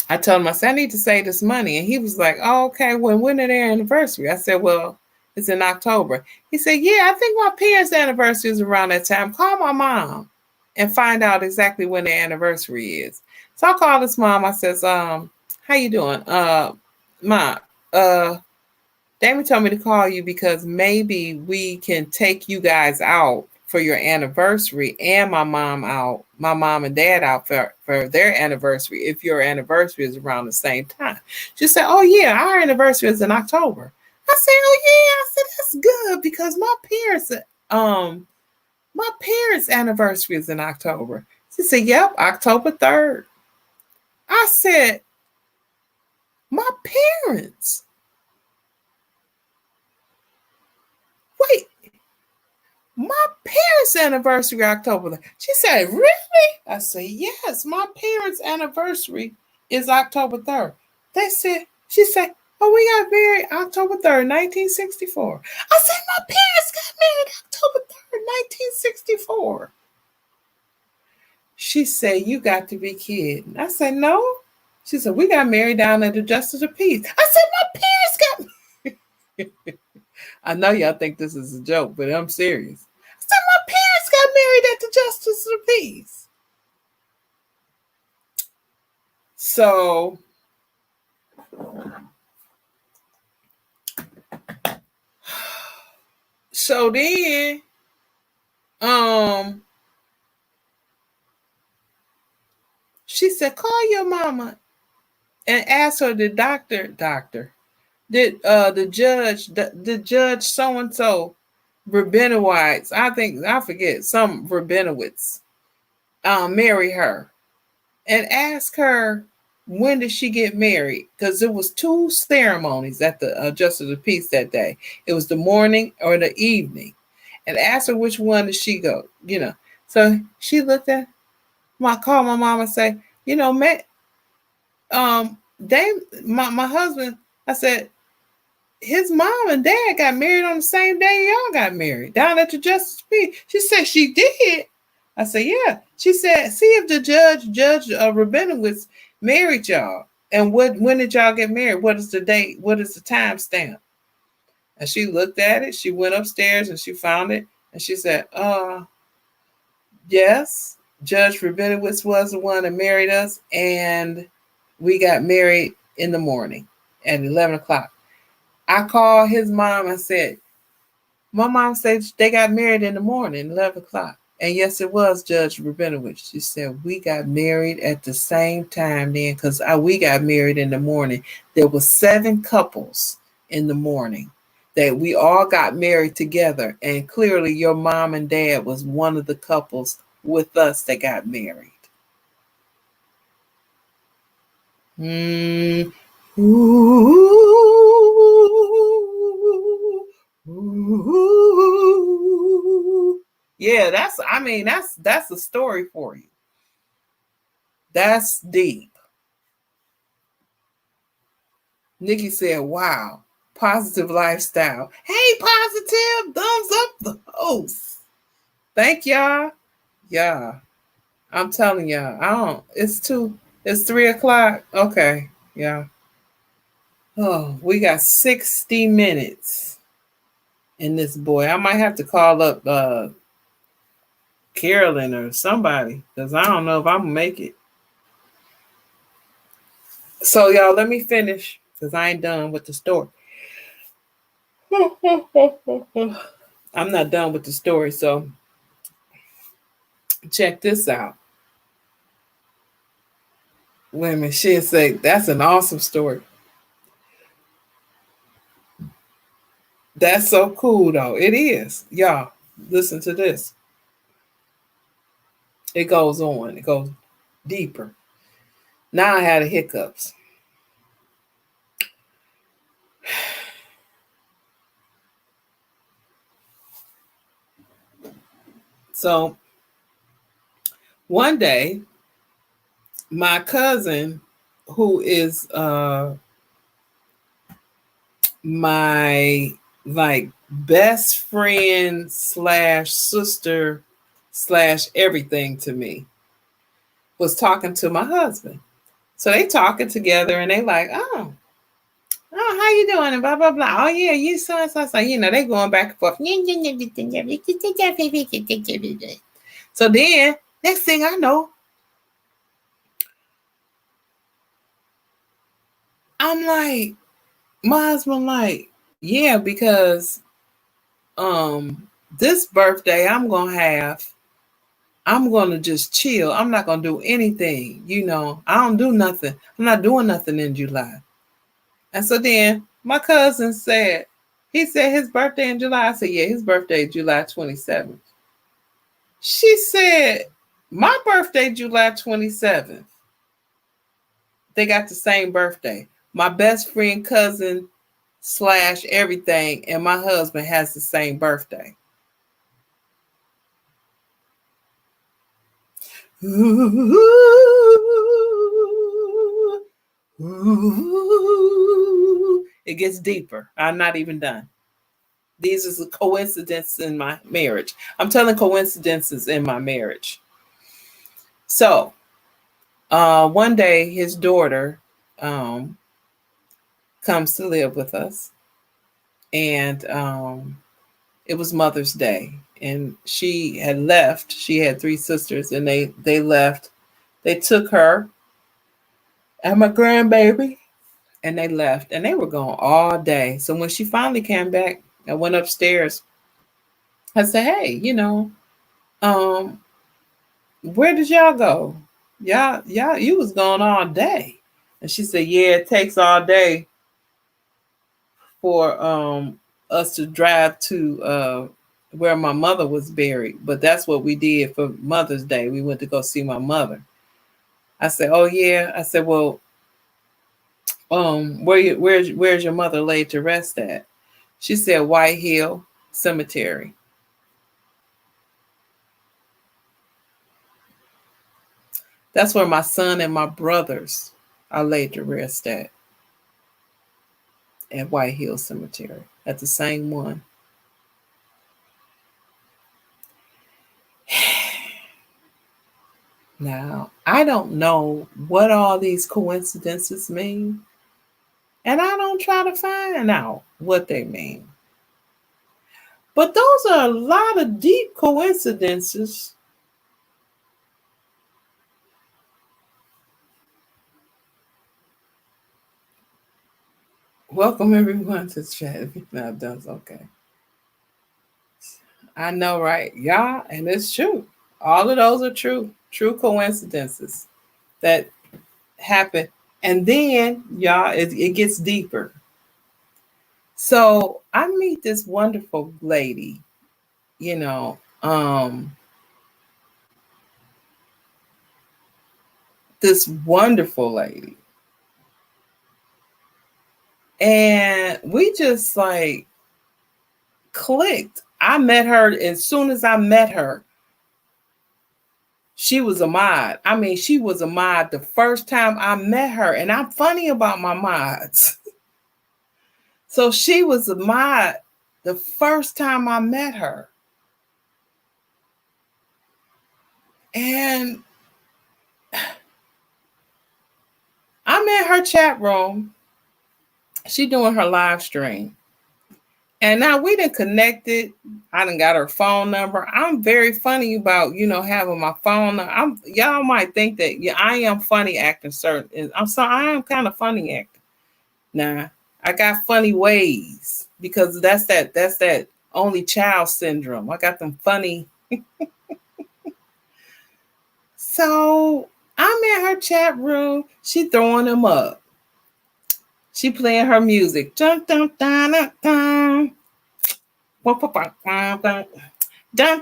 I told him, I said, I need to save this money, and he was like, "Oh, okay. When are their anniversary?" I said, "Well, it's in October." He said, "Yeah, I think my parents' anniversary is around that time. Call my mom and find out exactly when their anniversary is." So I called his mom. I says, "How you doing, Ma? Damon told me to call you because maybe we can take you guys out for your anniversary and my mom and dad out for their anniversary if your anniversary is around the same time." She said, "Oh yeah, our anniversary is in October." I said, oh yeah. I said, that's good because my parents' anniversary is in October. She said, yep, October 3rd. I said, my parents. Wait, my parents' anniversary October. She said, really? I said, yes, my parents' anniversary is October 3rd. She said, oh, we got married October 3rd, 1964. I said, my parents got married October 3rd, 1964. She said, you got to be kidding. I said, no. She said, we got married down at the Justice of Peace. I said, my parents got I know y'all think this is a joke, but I'm serious. I said, my parents got married at the Justice of Peace. So then, she said, call your mama and ask her the doctor, did the judge so and so Rabinowitz, I forget, some Rabinowitz, marry her, and ask her when did she get married, because there was 2 ceremonies at the Justice of Peace that day. It was the morning or the evening, and ask her which one did she go. So she looked at called my mom and say, my husband. I said, his mom and dad got married on the same day y'all got married down at the Justice Peace. She said she did. I said, yeah. She said, see if the Judge Rabinowitz married y'all. And when did y'all get married? What is the date? What is the time stamp? And she looked at it. She went upstairs and she found it. And she said, yes, Judge Rabinowitz was the one that married us. And we got married in the morning at 11 o'clock. I called his mom and said, my mom said they got married in the morning, 11 o'clock. And yes, it was Judge Rabinowitz. She said, we got married at the same time then, because we got married in the morning. There were 7 couples in the morning that we all got married together. And clearly your mom and dad was one of the couples with us that got married. Yeah, that's a story for you. That's deep. Nikki said, wow, positive lifestyle. Hey, positive, thumbs up the host. Thank y'all. Yeah, I'm telling y'all, it's 3 o'clock. Okay, yeah. Oh, we got 60 minutes in this boy. I might have to call up Carolyn or somebody, because I don't know if I'm gonna make it. So y'all, let me finish, because I ain't done with the story. I'm not done with the story, so check this out. Wait a minute, she'll say, that's an awesome story. That's so cool, though. It is. Y'all, listen to this. It goes on. It goes deeper. Now I had the hiccups. So one day, my cousin, who is my best friend / sister / everything to me, was talking to my husband. So they talking together and they like, oh, how you doing? And blah, blah, blah. Oh yeah, you so. They going back and forth. So then next thing I know, I'm like, my husband like, yeah, because this birthday I'm gonna just chill. I'm not gonna do anything. I don't do nothing. I'm not doing nothing in July. And so then my cousin said, He said his birthday in July. I said, yeah, his birthday July 27th. She said, my birthday July 27th. They got the same birthday. My best friend, cousin, slash everything, and my husband has the same birthday. Ooh, ooh. It gets deeper. I'm not even done. These are the coincidences in my marriage. I'm telling coincidences in my marriage. So, one day his daughter comes to live with us, and it was Mother's Day, and she had left. She had three sisters, and they left. They took her and my grandbaby, and they left, and they were gone all day. So when she finally came back, I went upstairs. I said, "Hey, um, where did y'all go? Y'all, you was gone all day." And she said, "Yeah, it takes all day for us to drive to where my mother was buried, but that's what we did for Mother's Day. We went to go see my mother." I said, "Oh yeah." I said, "Well, where's your mother laid to rest at?" She said, "White Hill Cemetery." That's where my son and my brothers are laid to rest at White Hill Cemetery, at the same one. Now, I don't know what all these coincidences mean, and I don't try to find out what they mean. But those are a lot of deep coincidences. Welcome everyone to chat. Now that's okay. I know, right? Yeah, and it's true. All of those are true. True coincidences that happen. And then, y'all, it gets deeper. So I meet this wonderful lady, you know, this wonderful lady. And we just like clicked. I met her as soon as I met her. She was a mod. I mean, she was a mod the first time I met her. And I'm funny about my mods. So she was a mod the first time I met her. And I'm in her chat room. She doing her live stream. And now we done connected. I done got her phone number. I'm very funny about, having my phone. Y'all might think that I am funny acting certain. I am kind of funny acting. Now, I got funny ways because that's that only child syndrome. I got them funny. So I'm in her chat room. She throwing them up. She playing her music. Dun, dun, dun, dun, dun. Dun,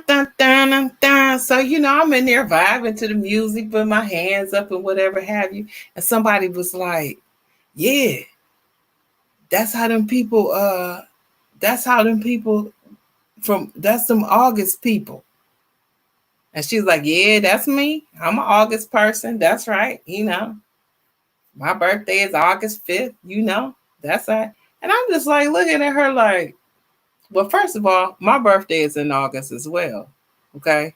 dun, dun, dun, dun. So, I'm in there vibing to the music, putting my hands up and whatever have you. And somebody was like, yeah, that's how them people, that's them August people. And she's like, yeah, that's me. I'm an August person. That's right. My birthday is August 5th. That's right. And I'm just like looking at her like, well, first of all, my birthday is in August as well. Okay.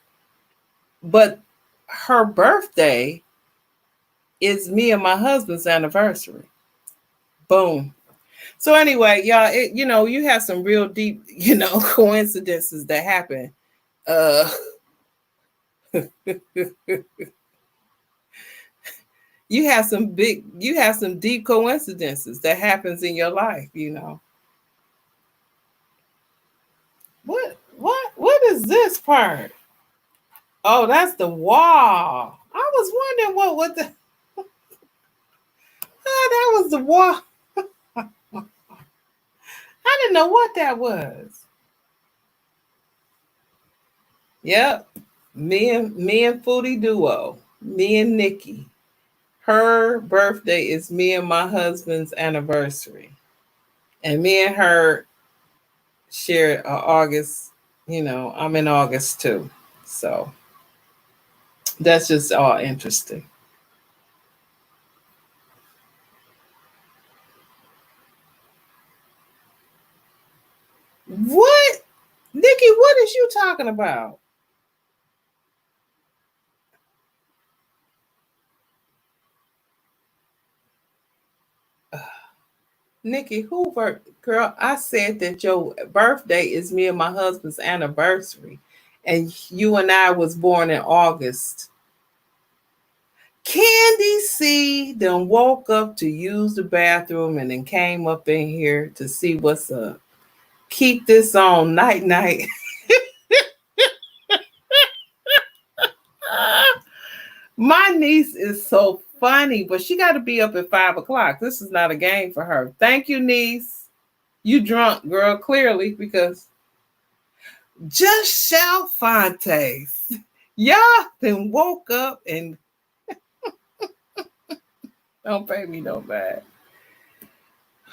But her birthday is me and my husband's anniversary. Boom. So anyway, y'all, you have some real deep, coincidences that happen. You have some deep coincidences that happens in your life, What is this part? Oh, that's the wall. I was wondering what the that was the wall. I didn't know what that was. Yep. Me and Foodie Duo. Me and Nikki. Her birthday is me and my husband's anniversary. And me and her share August, I'm in August too. So that's just all interesting. What? Nikki, what is you talking about? Nikki, Hoover, girl, I said that your birthday is me and my husband's anniversary. And you and I was born in August. Candy C then woke up to use the bathroom and then came up in here to see what's up. Keep this on night night. My niece is so funny, but she got to be up at 5 o'clock. This is not a game for her. Thank you, niece. You drunk, girl, clearly, because just shall Fontes. Y'all then woke up and don't pay me no bad.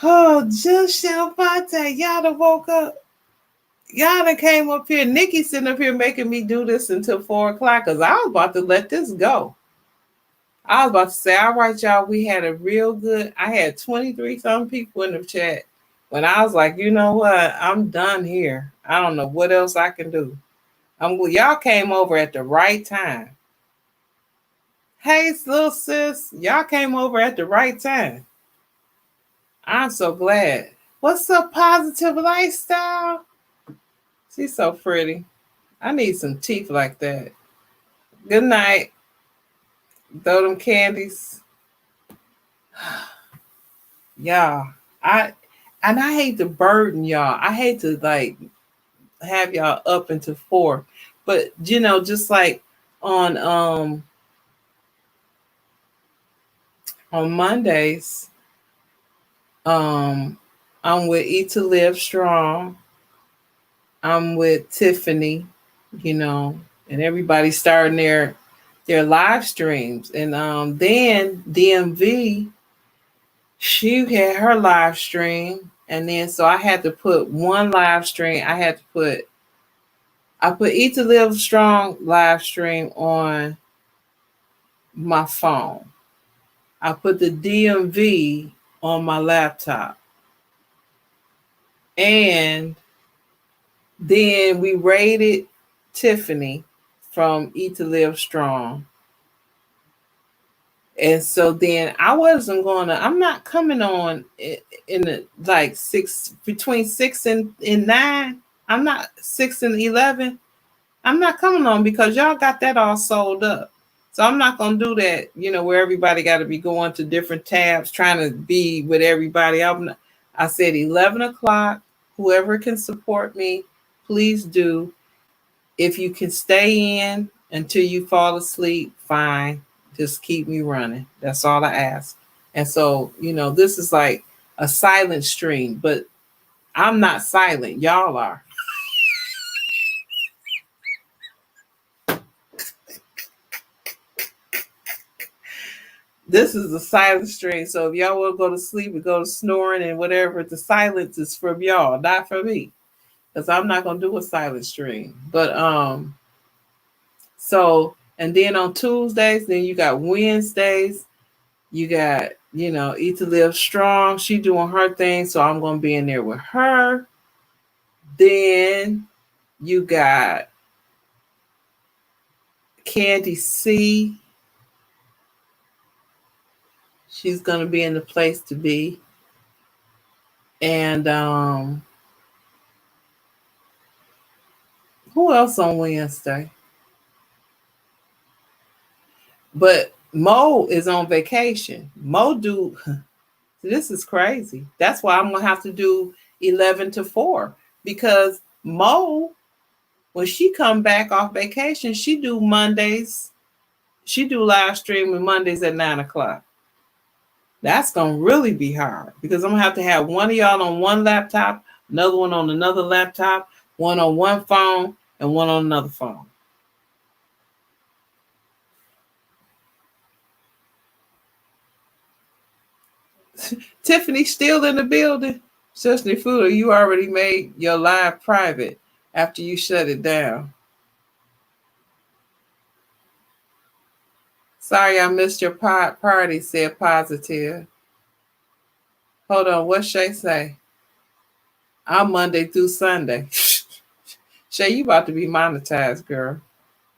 Oh, just shall Fonte. Y'all done woke up. Y'all done came up here. Nikki sitting up here making me do this until 4 o'clock because I was about to let this go. I was about to say, all right, y'all, we had a real good, I had 23 some people in the chat when I was like, you know what? I'm done here. I don't know what else I can do. Y'all came over at the right time. Hey, little sis, y'all came over at the right time. I'm so glad. What's up, Positive Lifestyle? She's so pretty. I need some teeth like that. Good night. Throw them candies. Y'all, I hate to burden y'all. I hate to like have y'all up into 4. But just like on Mondays, I'm with Eat to Live Strong. I'm with Tiffany, and everybody's starting their live streams. And then DMV, she had her live stream. And then so I had to put one live stream. I put Eat to Live Strong live stream on my phone. I put the DMV on my laptop. And then we rated Tiffany from Eat to Live Strong. And so then I'm not coming on in the like between 6 and 9. I'm not 6 and 11. I'm not coming on because y'all got that all sold up. So I'm not going to do that, where everybody got to be going to different tabs, trying to be with everybody. I said 11 o'clock, whoever can support me, please do. If you can stay in until you fall asleep, fine. Just keep me running. That's all I ask. And so, this is like a silent stream, but I'm not silent. Y'all are. This is a silent stream. So if y'all want to go to sleep and go to snoring and whatever, the silence is from y'all, not for me. Because I'm not going to do a silent stream. But so, and then on Tuesdays, then you got Wednesdays, you got, Eat to Live Strong. She doing her thing, so I'm going to be in there with her. Then you got Candy C. She's going to be in the place to be. And who else on Wednesday? But Mo is on vacation. This is crazy. That's why I'm going to have to do 11 to 4. Because Mo, when she come back off vacation, she do Mondays. She do live streaming Mondays at 9 o'clock. That's going to really be hard because I'm going to have one of y'all on one laptop, another one on another laptop, one on one phone, and one on another phone. Tiffany still in the building. Sister Food, you already made your live private after you shut it down. Sorry I missed your party, said Positive. Hold on, what Shay say? I'm Monday through Sunday. Shay, you about to be monetized, girl.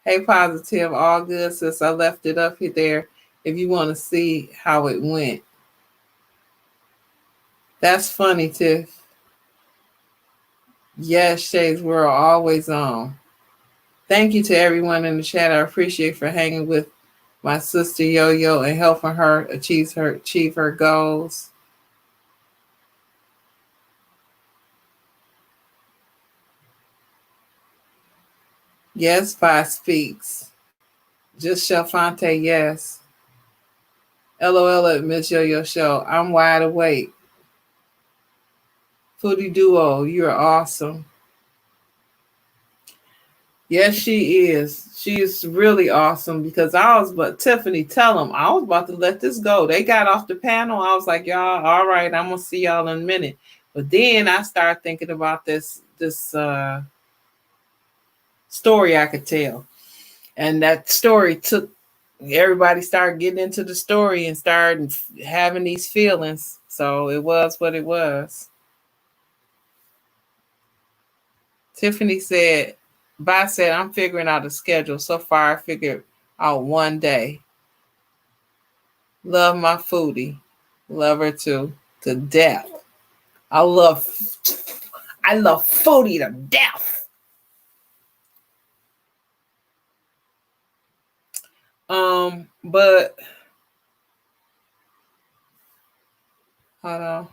Hey, Positive, all good, sis. I left it up there if you want to see how it went. That's funny, Tiff. Yes, Shay's World, always on. Thank you to everyone in the chat. I appreciate for hanging with my sister Yo-Yo and helping her achieve her goals. Yes, Five speaks. Just Shelfante, yes. LOL at Miss Yo-Yo Show. I'm wide awake. Foodie Duo, you're awesome. Yes, she is. She is really awesome because Tiffany, tell them, I was about to let this go. They got off the panel. I was like, y'all, all right, I'm going to see y'all in a minute. But then I started thinking about this story I could tell. And that story everybody started getting into the story and started having these feelings. So it was what it was. Tiffany said, I'm figuring out a schedule. So far, I figured out one day. Love my foodie. Love her to death. I love foodie to death. But hold on.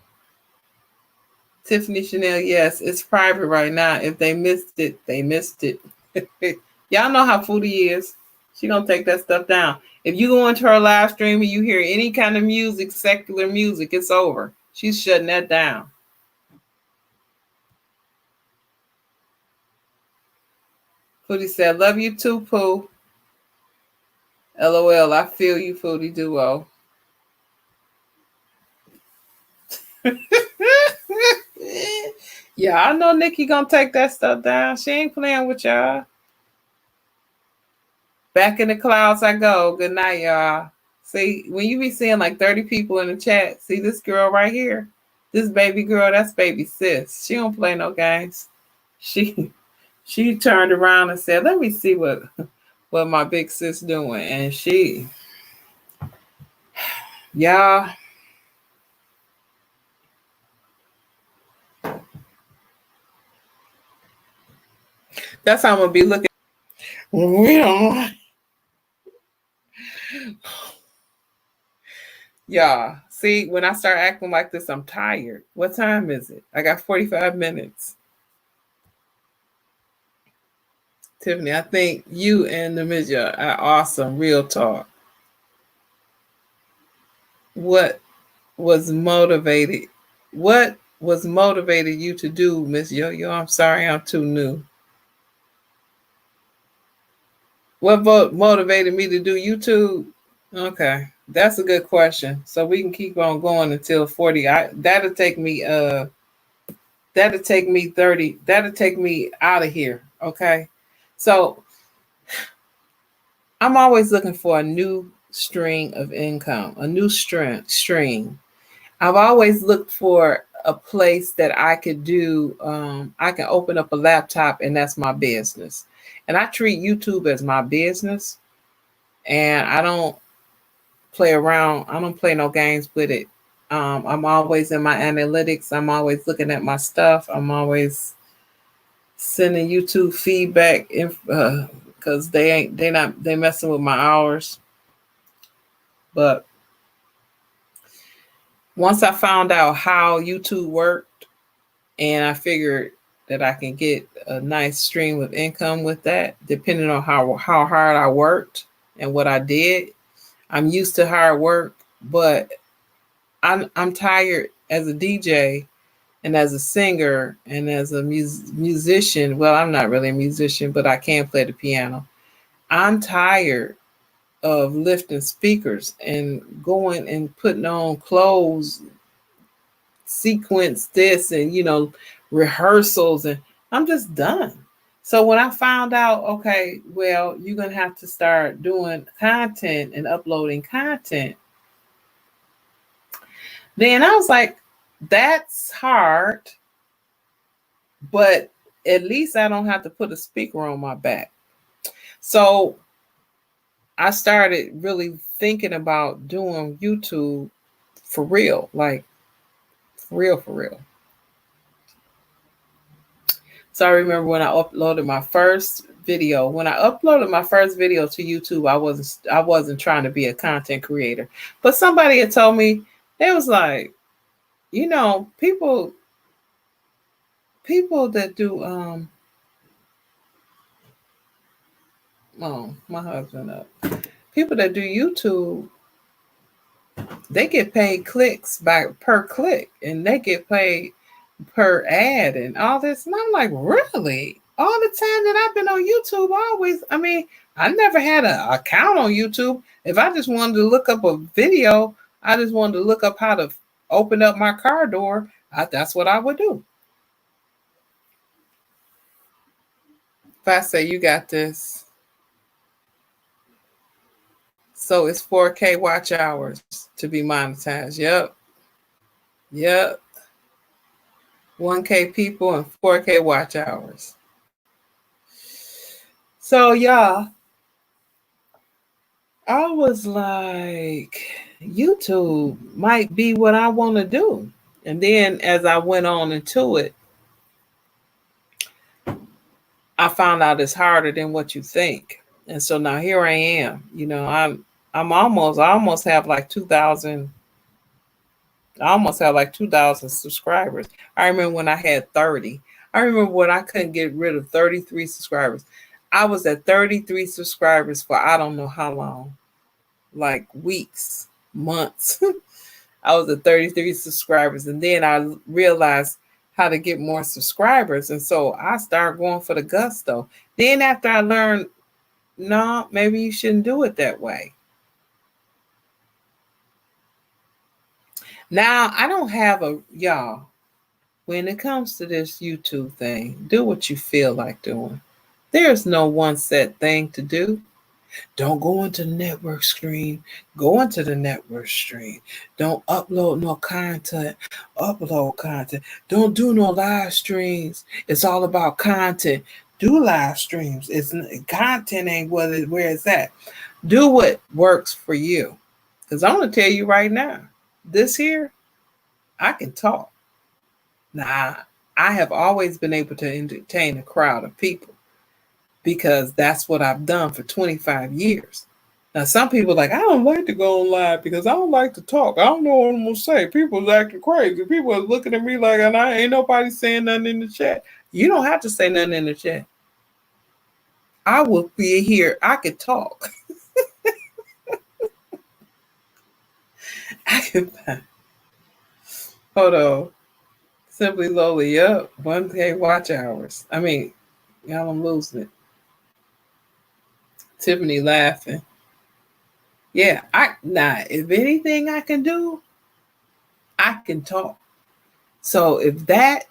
Tiffany Chanel, yes, it's private right now. If they missed it, they missed it. Y'all know how foodie is. She gonna take that stuff down. If you go into her live stream and you hear any kind of music, secular music, it's over. She's shutting that down. Foodie said, love you too, Pooh. LOL, I feel you, Foodie Duo. Yeah, I know Nikki gonna take that stuff down. She ain't playing with y'all. Back in the clouds I go. Good night, y'all. See, when you be seeing like 30 people in the chat, see this girl right here? This baby girl, that's baby sis. She don't play no games. She turned around and said, let me see what my big sis doing. And y'all, that's how I'm gonna be looking. We don't. Y'all, see, when I start acting like this, I'm tired. What time is it? I got 45 minutes. Tiffany, I think you and Namizia are awesome. Real talk. What was motivated you to do, Miss Yo-Yo? I'm sorry, I'm too new. What motivated me to do YouTube? Okay, that's a good question. So we can keep on going until 40. That'll take me 30. That'll take me out of here. Okay. So I'm always looking for a new string of income, a new string. I've always looked for a place that I could do, I can open up a laptop and that's my business. And I treat YouTube as my business. And I don't play around. I don't play no games with it. I'm always in my analytics. I'm always looking at my stuff. I'm always sending YouTube feedback because they messing with my hours. But once I found out how YouTube worked and I figured that I can get a nice stream of income with that, depending on how hard I worked and what I did. I'm used to hard work, but I'm tired as a DJ and as a singer and as a musician, well, I'm not really a musician, but I can play the piano. I'm tired of lifting speakers and going and putting on clothes, sequence this and, rehearsals, and I'm just done. So when I found out, okay, well, you're going to have to start doing content and uploading content, then I was like, that's hard, but at least I don't have to put a speaker on my back. So I started really thinking about doing YouTube for real, like for real, for real. So I remember when I uploaded my first video. When I uploaded my first video to YouTube, I wasn't trying to be a content creator. But somebody had told me, they was like, people that do oh, my husband up. People that do YouTube, they get paid clicks per click, and they get paid per ad and all this. And I'm like, really? All the time that I've been on YouTube, I never had an account on YouTube. If I just wanted to look up a video, I just wanted to look up how to open up my car door. That's what I would do. If I say, you got this. So it's 4K watch hours to be monetized. Yep. 1K people and 4K watch hours. So yeah, I was like, YouTube might be what I want to do. And then as I went on into it, I found out it's harder than what you think. And so now here I am. I almost have like 2,000. I almost have like 2,000 subscribers. I remember when I had 30. I remember when I couldn't get rid of 33 subscribers. I was at 33 subscribers for I don't know how long, like weeks, months. I was at 33 subscribers. And then I realized how to get more subscribers. And so I started going for the gusto. Then after I learned, no, maybe you shouldn't do it that way. Now, I don't have y'all, when it comes to this YouTube thing, do what you feel like doing. There's no one set thing to do. Don't go into the network stream. Go into the network stream. Don't upload no content. Upload content. Don't do no live streams. It's all about content. Do live streams. Content ain't where it's at. Do what works for you. Because I'm going to tell you right now, this here, I can talk. Now, I have always been able to entertain a crowd of people because that's what I've done for 25 years. Now, some people are like, I don't like to go on live because I don't like to talk. I don't know what I'm going to say. People's acting crazy. People are looking at me like, and I ain't nobody saying nothing in the chat. You don't have to say nothing in the chat. I will be here. I can talk. I can. Hold on. Simply Lowly up. 1K watch hours. Y'all, I'm losing it. Tiffany laughing. Yeah, if anything I can do, I can talk. So if that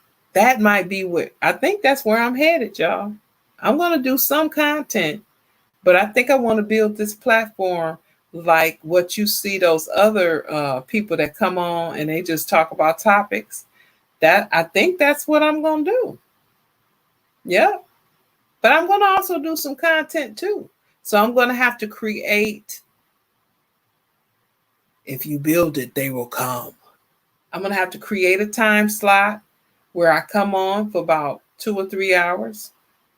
might be where I think that's where I'm headed, y'all. I'm gonna do some content, but I think I want to build this platform like what you see those other people that come on and they just talk about topics. That I think that's what I'm gonna do. Yeah. But I'm gonna also do some content too. So I'm gonna have to create. If you build it, they will come. I'm gonna have to create a time slot where I come on for about 2 or 3 hours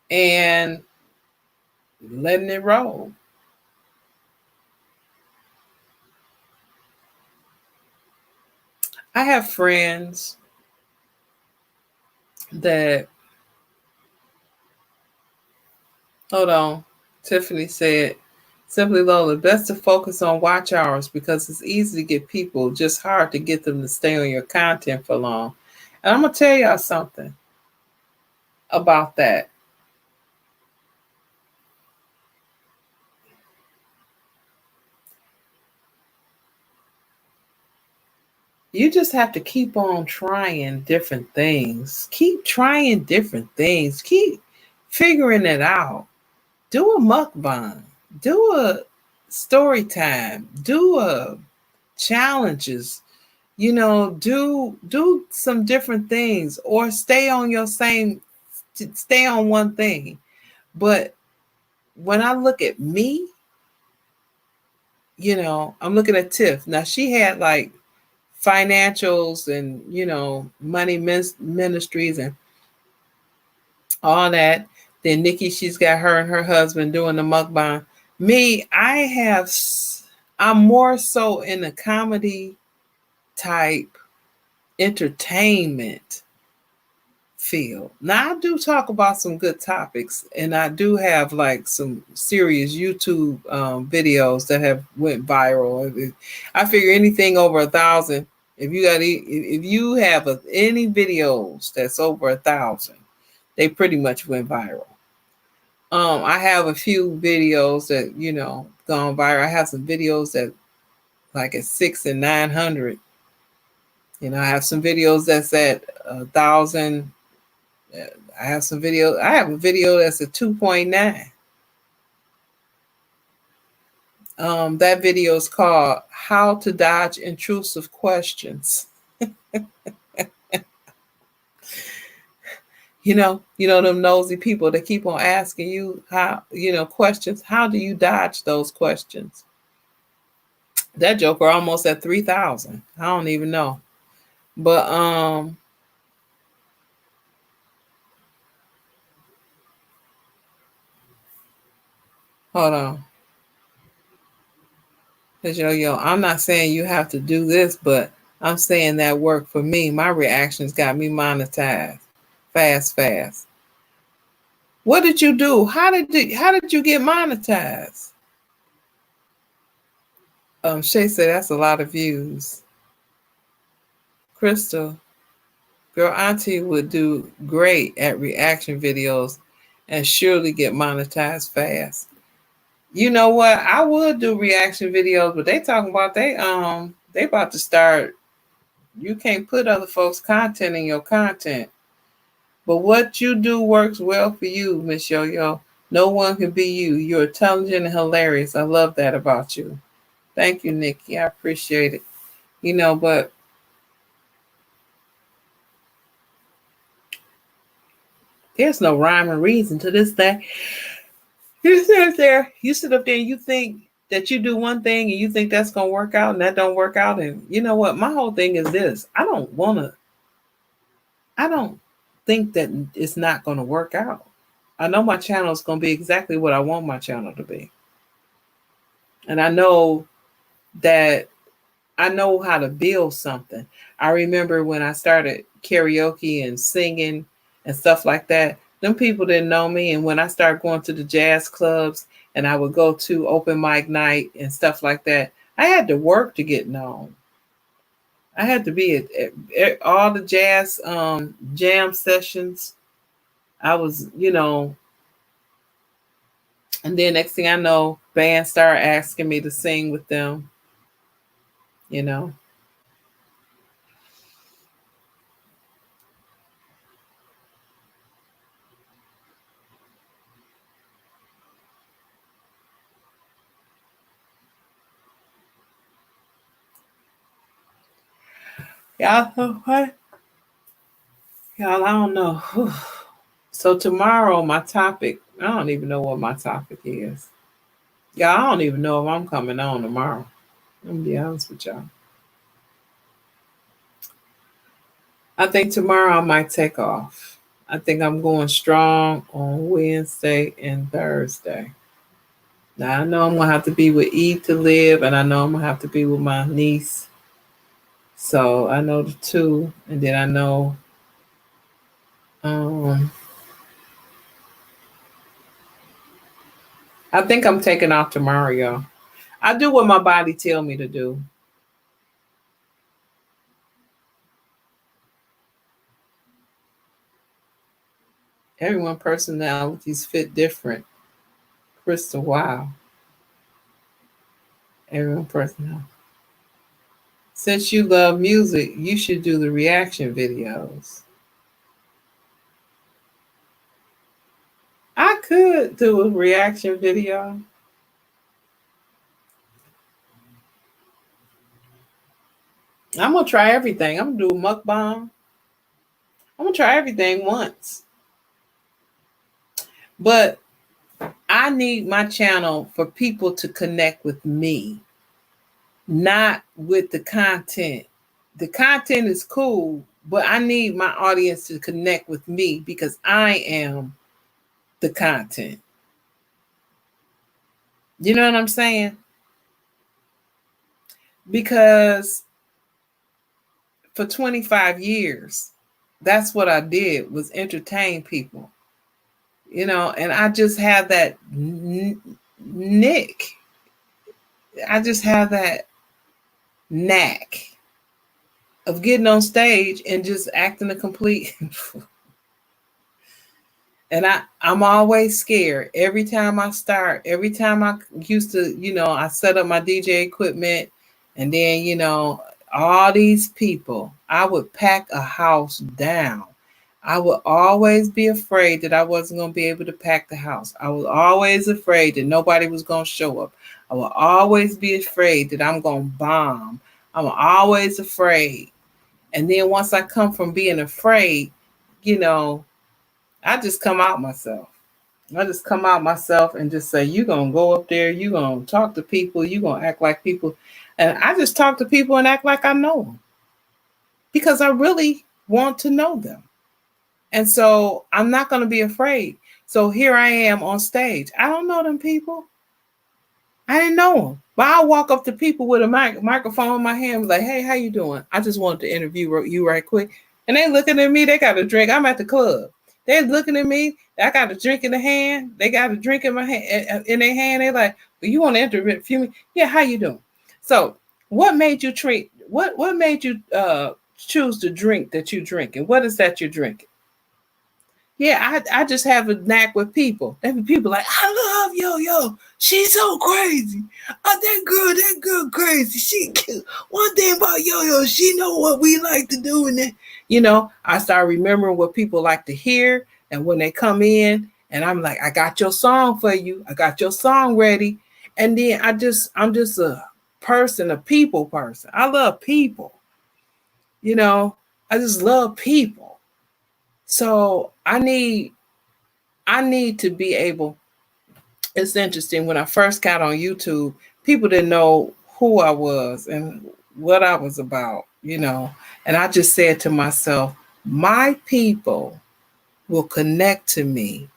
and letting it roll. I have friends that, hold on, Tiffany said, Simply Lola, best to focus on watch hours because it's easy to get people, just hard to get them to stay on your content for long. And I'm gonna tell y'all something about that. You just have to keep on trying different things. Keep trying different things. Keep figuring it out. Do a mukbang. Do a story time. Do a challenges. Do some different things, or stay on one thing. But when I look at me, I'm looking at Tiff. Now she had like financials and money ministries and all that. Then Nikki, she's got her and her husband doing the mukbang. Me, I'm more so in the comedy type entertainment field. Now I do talk about some good topics, and I do have like some serious YouTube videos that have went viral. I figure anything over 1,000. If you have any videos that's over 1,000, they pretty much went viral. I have a few videos that gone viral. I have some videos that like at 600 and 900. I have some videos that's at 1,000. I have some video. I have a video that's a 2.9. That video is called "How to Dodge Intrusive Questions." Them nosy people that keep on asking you questions. How do you dodge those questions? That joker almost at 3,000. I don't even know, but hold on. Because I'm not saying you have to do this, but I'm saying that worked for me. My reactions got me monetized fast. What did you do? How did you get monetized? Shay said that's a lot of views. Crystal, girl, Auntie would do great at reaction videos and surely get monetized fast. You know what? I would do reaction videos, but they talking about they about to start. You can't put other folks' content in your content. But what you do works well for you, Miss Yo-Yo. No one can be you. You're intelligent and hilarious. I love that about you. Thank you, Nikki. I appreciate it. But there's no rhyme or reason to this thing. You sit up there and you think that you do one thing and you think that's going to work out and that don't work out. And you know what? My whole thing is this. I don't think that it's not going to work out. I know my channel is going to be exactly what I want my channel to be. And I know that I know how to build something. I remember when I started karaoke and singing and stuff like that, them people didn't know me. And when I started going to the jazz clubs and I would go to open mic night and stuff like that, I had to work to get known. I had to be at all the jazz jam sessions. I was, and then next thing I know, bands started asking me to sing with them, Yeah, what? Y'all, I don't know. So tomorrow, my topic, I don't even know what my topic is. Y'all, I don't even know if I'm coming on tomorrow. I'm gonna be honest with y'all. I think tomorrow I might take off. I think I'm going strong on Wednesday and Thursday. Now I know I'm gonna have to be with Eve to live, and I know I'm gonna have to be with my niece. So I know the two, and then I know I think I'm taking off tomorrow, y'all. I do what my body tell me to do. Everyone personalities fit different. Crystal, wow. Everyone personality. Since you love music, you should do the reaction videos. I could do a reaction video. I'm gonna try everything. I'm gonna do a mukbang. I'm gonna try everything once. But I need my channel for people to connect with me, not with the content. The content is cool, but I need my audience to connect with me because I am the content. You know what I'm saying? Because for 25 years, that's what I did, was entertain people. You know, and I just have that nick. I just have that knack of getting on stage and just acting a complete and I'm always scared every time I start. Every time I used to, I set up my DJ equipment, and then, all these people, I would pack a house down. I would always be afraid that I wasn't going to be able to pack the house. I was always afraid that nobody was going to show up. I would always be afraid that I'm going to bomb. I'm always afraid. And then once I come from being afraid, I just come out myself. I just come out myself and just say, you're going to go up there, you're going to talk to people, you're going to act like people. And I just talk to people and act like I know them because I really want to know them. And so I'm not going to be afraid. So here I am on stage. I don't know them people. I didn't know them. But I walk up to people with a microphone in my hand, like, hey, how you doing? I just wanted to interview you right quick. And they looking at me, they got a drink. I'm at the club. They're looking at me. I got a drink in the hand. They got a drink in my hand, in their hand. They're like, well, you want to interview me? Yeah, how you doing? So what made you what made you choose the drink that you drink? And what is that you're drinking? Yeah, I just have a knack with people. And people like, I love Yo-Yo. She's so crazy. Oh, that girl crazy. She cute. One thing about Yo-Yo, she know what we like to do. And then, I start remembering what people like to hear. And when they come in, and I'm like, I got your song for you. I got your song ready. And then I'm just a person, a people person. I love people. I just love people. So I need to be able. It's interesting. When I first got on YouTube, people didn't know who I was and what I was about, And I just said to myself, my people will connect to me.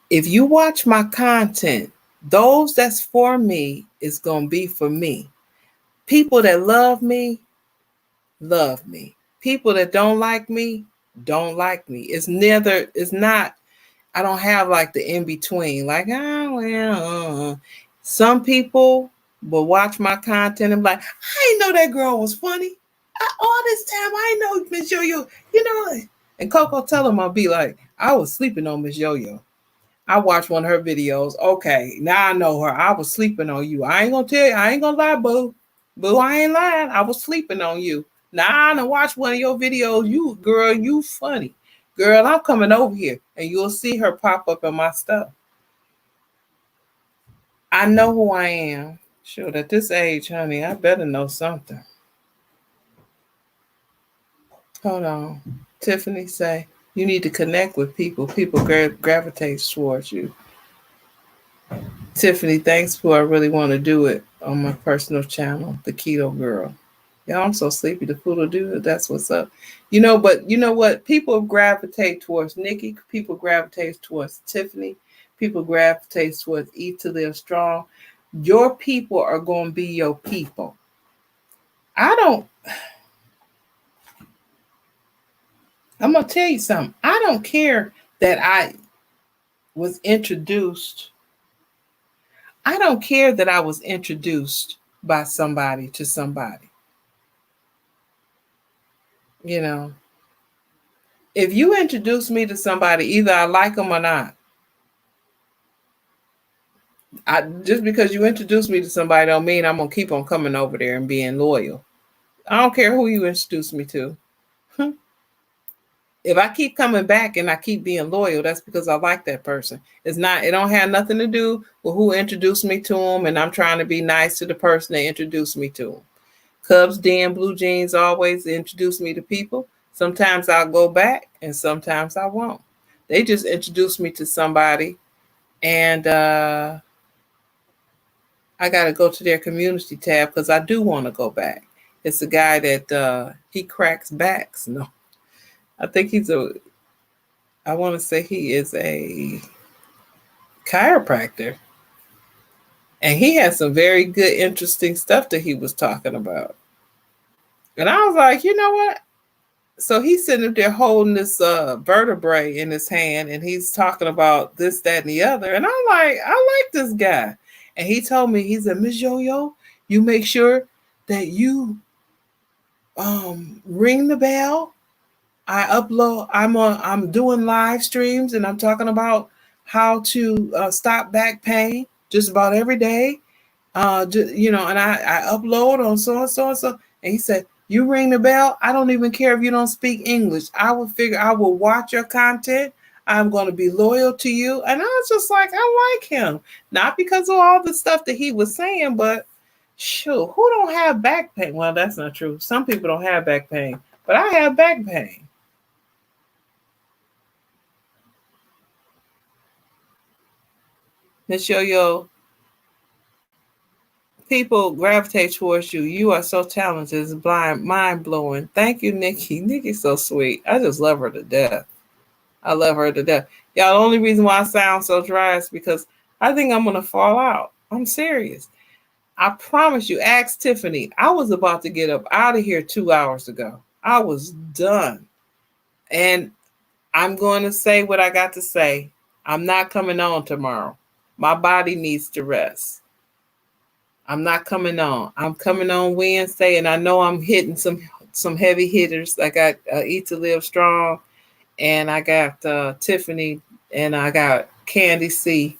If you watch my content, those that's for me is going to be for me. People that love me, love me. People that don't like me, don't like me. It's not, I don't have like the in between. Like, Some people will watch my content and be like, I didn't know that girl was funny. All this time, I know Miss Yo-Yo, And Coco tell them, I'll be like, I was sleeping on Miss Yo-Yo. I watched one of her videos. Okay, now I know her. I was sleeping on you. I ain't gonna tell you. I ain't gonna lie, boo. Boo, I ain't lying. I was sleeping on you. Now I done watch one of your videos. You, girl, you funny. Girl, I'm coming over here. And you'll see her pop up in my stuff. I know who I am. Sure, at this age, honey, I better know something. Hold on. Tiffany say, you need to connect with people. People gravitate towards you. Tiffany, thanks for I really want to do it on my personal channel, The Keto Girl. Yeah, I'm so sleepy. The food will do it. That's what's up. But you know what? People gravitate towards Nikki. People gravitate towards Tiffany. People gravitate towards Eat to Live Strong. Your people are going to be your people. I'm going to tell you something. I don't care that I was introduced. I don't care that I was introduced by somebody to somebody. If you introduce me to somebody, either I like them or not. Just because you introduce me to somebody don't mean I'm gonna keep on coming over there and being loyal. I don't care who you introduce me to. If I keep coming back and I keep being loyal, that's because I like that person. It don't have nothing to do with who introduced me to them, and I'm trying to be nice to the person that introduced me to them. Cubs, Den, Blue Jeans always introduce me to people. Sometimes I'll go back and sometimes I won't. They just introduced me to somebody, and I got to go to their community tab because I do want to go back. It's a guy that he cracks backs. No, I think I want to say he is a chiropractor. And he had some very good, interesting stuff that he was talking about. And I was like, you know what? So he's sitting up there holding this vertebrae in his hand and he's talking about this, that, and the other. And I'm like, I like this guy. And he told me, he said, Miss Yo-Yo, you make sure that you ring the bell. I'm doing live streams and I'm talking about how to stop back pain just about every day. And I upload on so and so and so. And he said, you ring the bell. I don't even care if you don't speak English. I will watch your content. I'm going to be loyal to you. And I was just like, I like him. Not because of all the stuff that he was saying, but sure, who don't have back pain? Well, that's not true. Some people don't have back pain, but I have back pain. Miss Yo-Yo, people gravitate towards you. You are so talented. It's mind blowing. Thank you, Nikki. Nikki's so sweet. I just love her to death. I love her to death. Y'all, the only reason why I sound so dry is because I think I'm going to fall out. I'm serious. I promise you, ask Tiffany. I was about to get up out of here 2 hours ago. I was done. And I'm going to say what I got to say. I'm not coming on tomorrow. My body needs to rest. I'm not coming on. I'm coming on Wednesday, and I know I'm hitting some heavy hitters. I got Eat to Live Strong, and I got Tiffany, and I got Candy C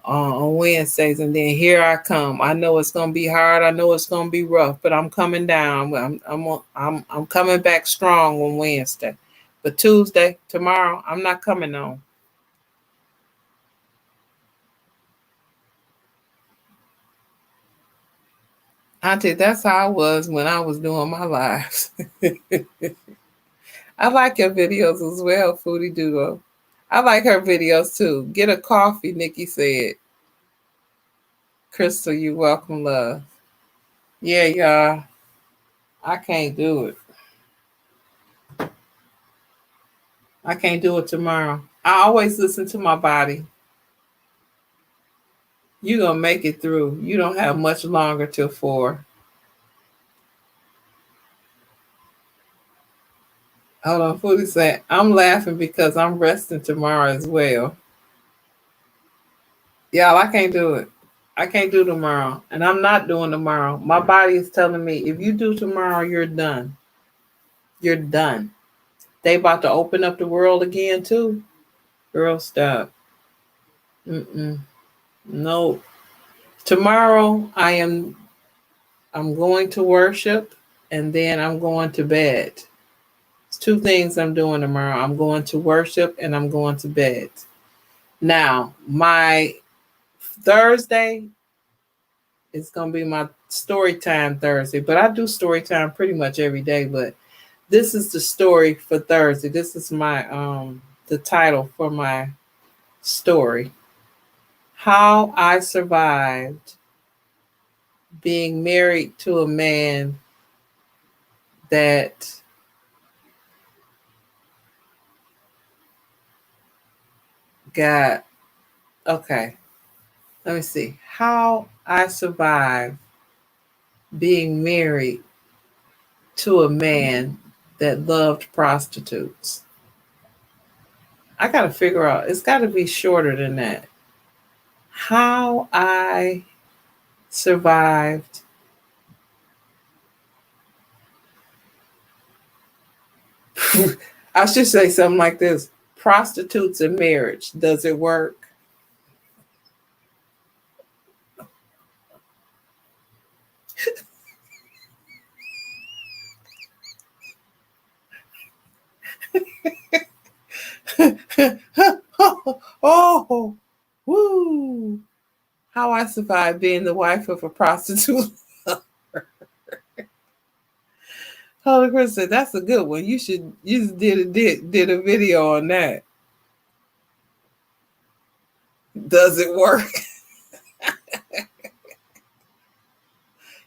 on Wednesdays, and then here I come. I know it's gonna be hard. I know it's gonna be rough, but I'm coming down. I'm coming back strong on Wednesday, but Tuesday, tomorrow, I'm not coming on. Auntie, that's how I was when I was doing my lives. I like your videos as well, Foodie Duo. I like her videos too. Get a coffee, Nikki said. Crystal, you welcome, love. Yeah, y'all. I can't do it. I can't do it tomorrow. I always listen to my body. You're going to make it through. You don't have much longer till 4. Hold on, Foodie said, I'm laughing because I'm resting tomorrow as well. Y'all, I can't do it. I can't do tomorrow. And I'm not doing tomorrow. My body is telling me, if you do tomorrow, you're done. You're done. They about to open up the world again too. Girl, stop. No. Tomorrow I'm going to worship and then I'm going to bed. It's 2 things I'm doing tomorrow. I'm going to worship and I'm going to bed. Now, my Thursday is going to be my story time Thursday, but I do story time pretty much every day, but this is the story for Thursday. This is my the title for my story. How I survived being married to a man that got, okay, let me see. How I survived being married to a man that loved prostitutes. I got to figure out, it's got to be shorter than that. How I survived I should say something like this. Prostitutes in marriage, does it work? Oh, woo. How I survived being the wife of a prostitute. Holy Chris said, that's a good one. You did a video on that. Does it work?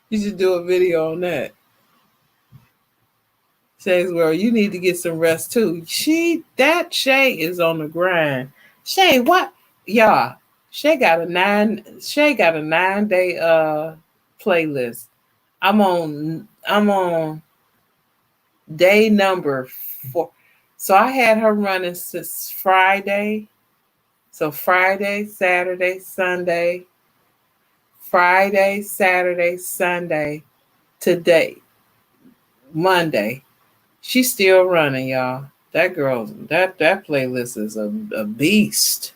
You should do a video on that. Shay's well, you need to get some rest too. Shay is on the grind. Shay, what? Y'all, Shay got a 9-day playlist. I'm on day number 4. So I had her running since Friday. So Friday, Saturday, Sunday, Friday, Saturday, Sunday, today, Monday. She's still running, y'all. That girl, that playlist is a beast.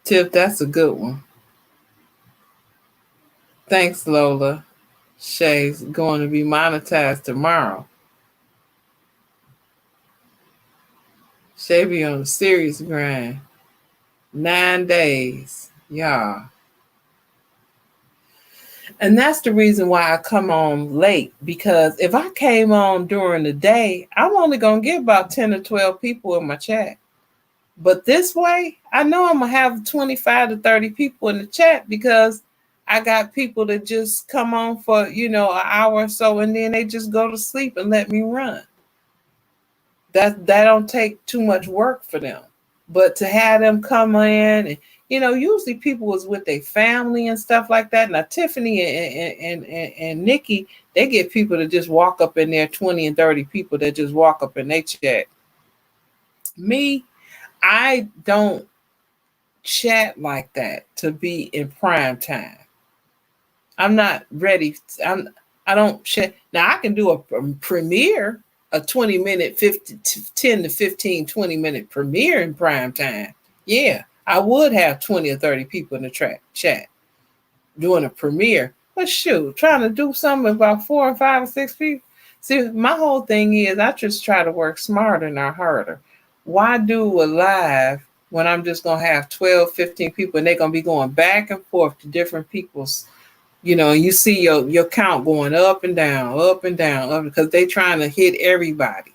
Tip, that's a good one. Thanks, Lola. Shay's going to be monetized tomorrow. Shay be on a serious grind. 9 days, y'all. And that's the reason why I come on late, because if I came on during the day, I'm only going to get about 10 or 12 people in my chat. But this way, I know I'm going to have 25 to 30 people in the chat, because I got people that just come on for, an hour or so, and then they just go to sleep and let me run. That don't take too much work for them. But to have them come in, and usually people was with their family and stuff like that. Now Tiffany and Nikki, they get people to just walk up in there, 20 and 30 people that just walk up in their chat. Me, I don't chat like that to be in prime time. I'm not ready. I don't chat. Now I can do a premiere, a 20-minute, 10 to 15, 20-minute premiere in prime time. Yeah, I would have 20 or 30 people in the chat doing a premiere. But shoot, trying to do something about 4 or 5 or 6 people. See, my whole thing is I just try to work smarter, not harder. Why do a live when I'm just going to have 12, 15 people and they're going to be going back and forth to different people's, and you see your count going up and down, because they trying to hit everybody.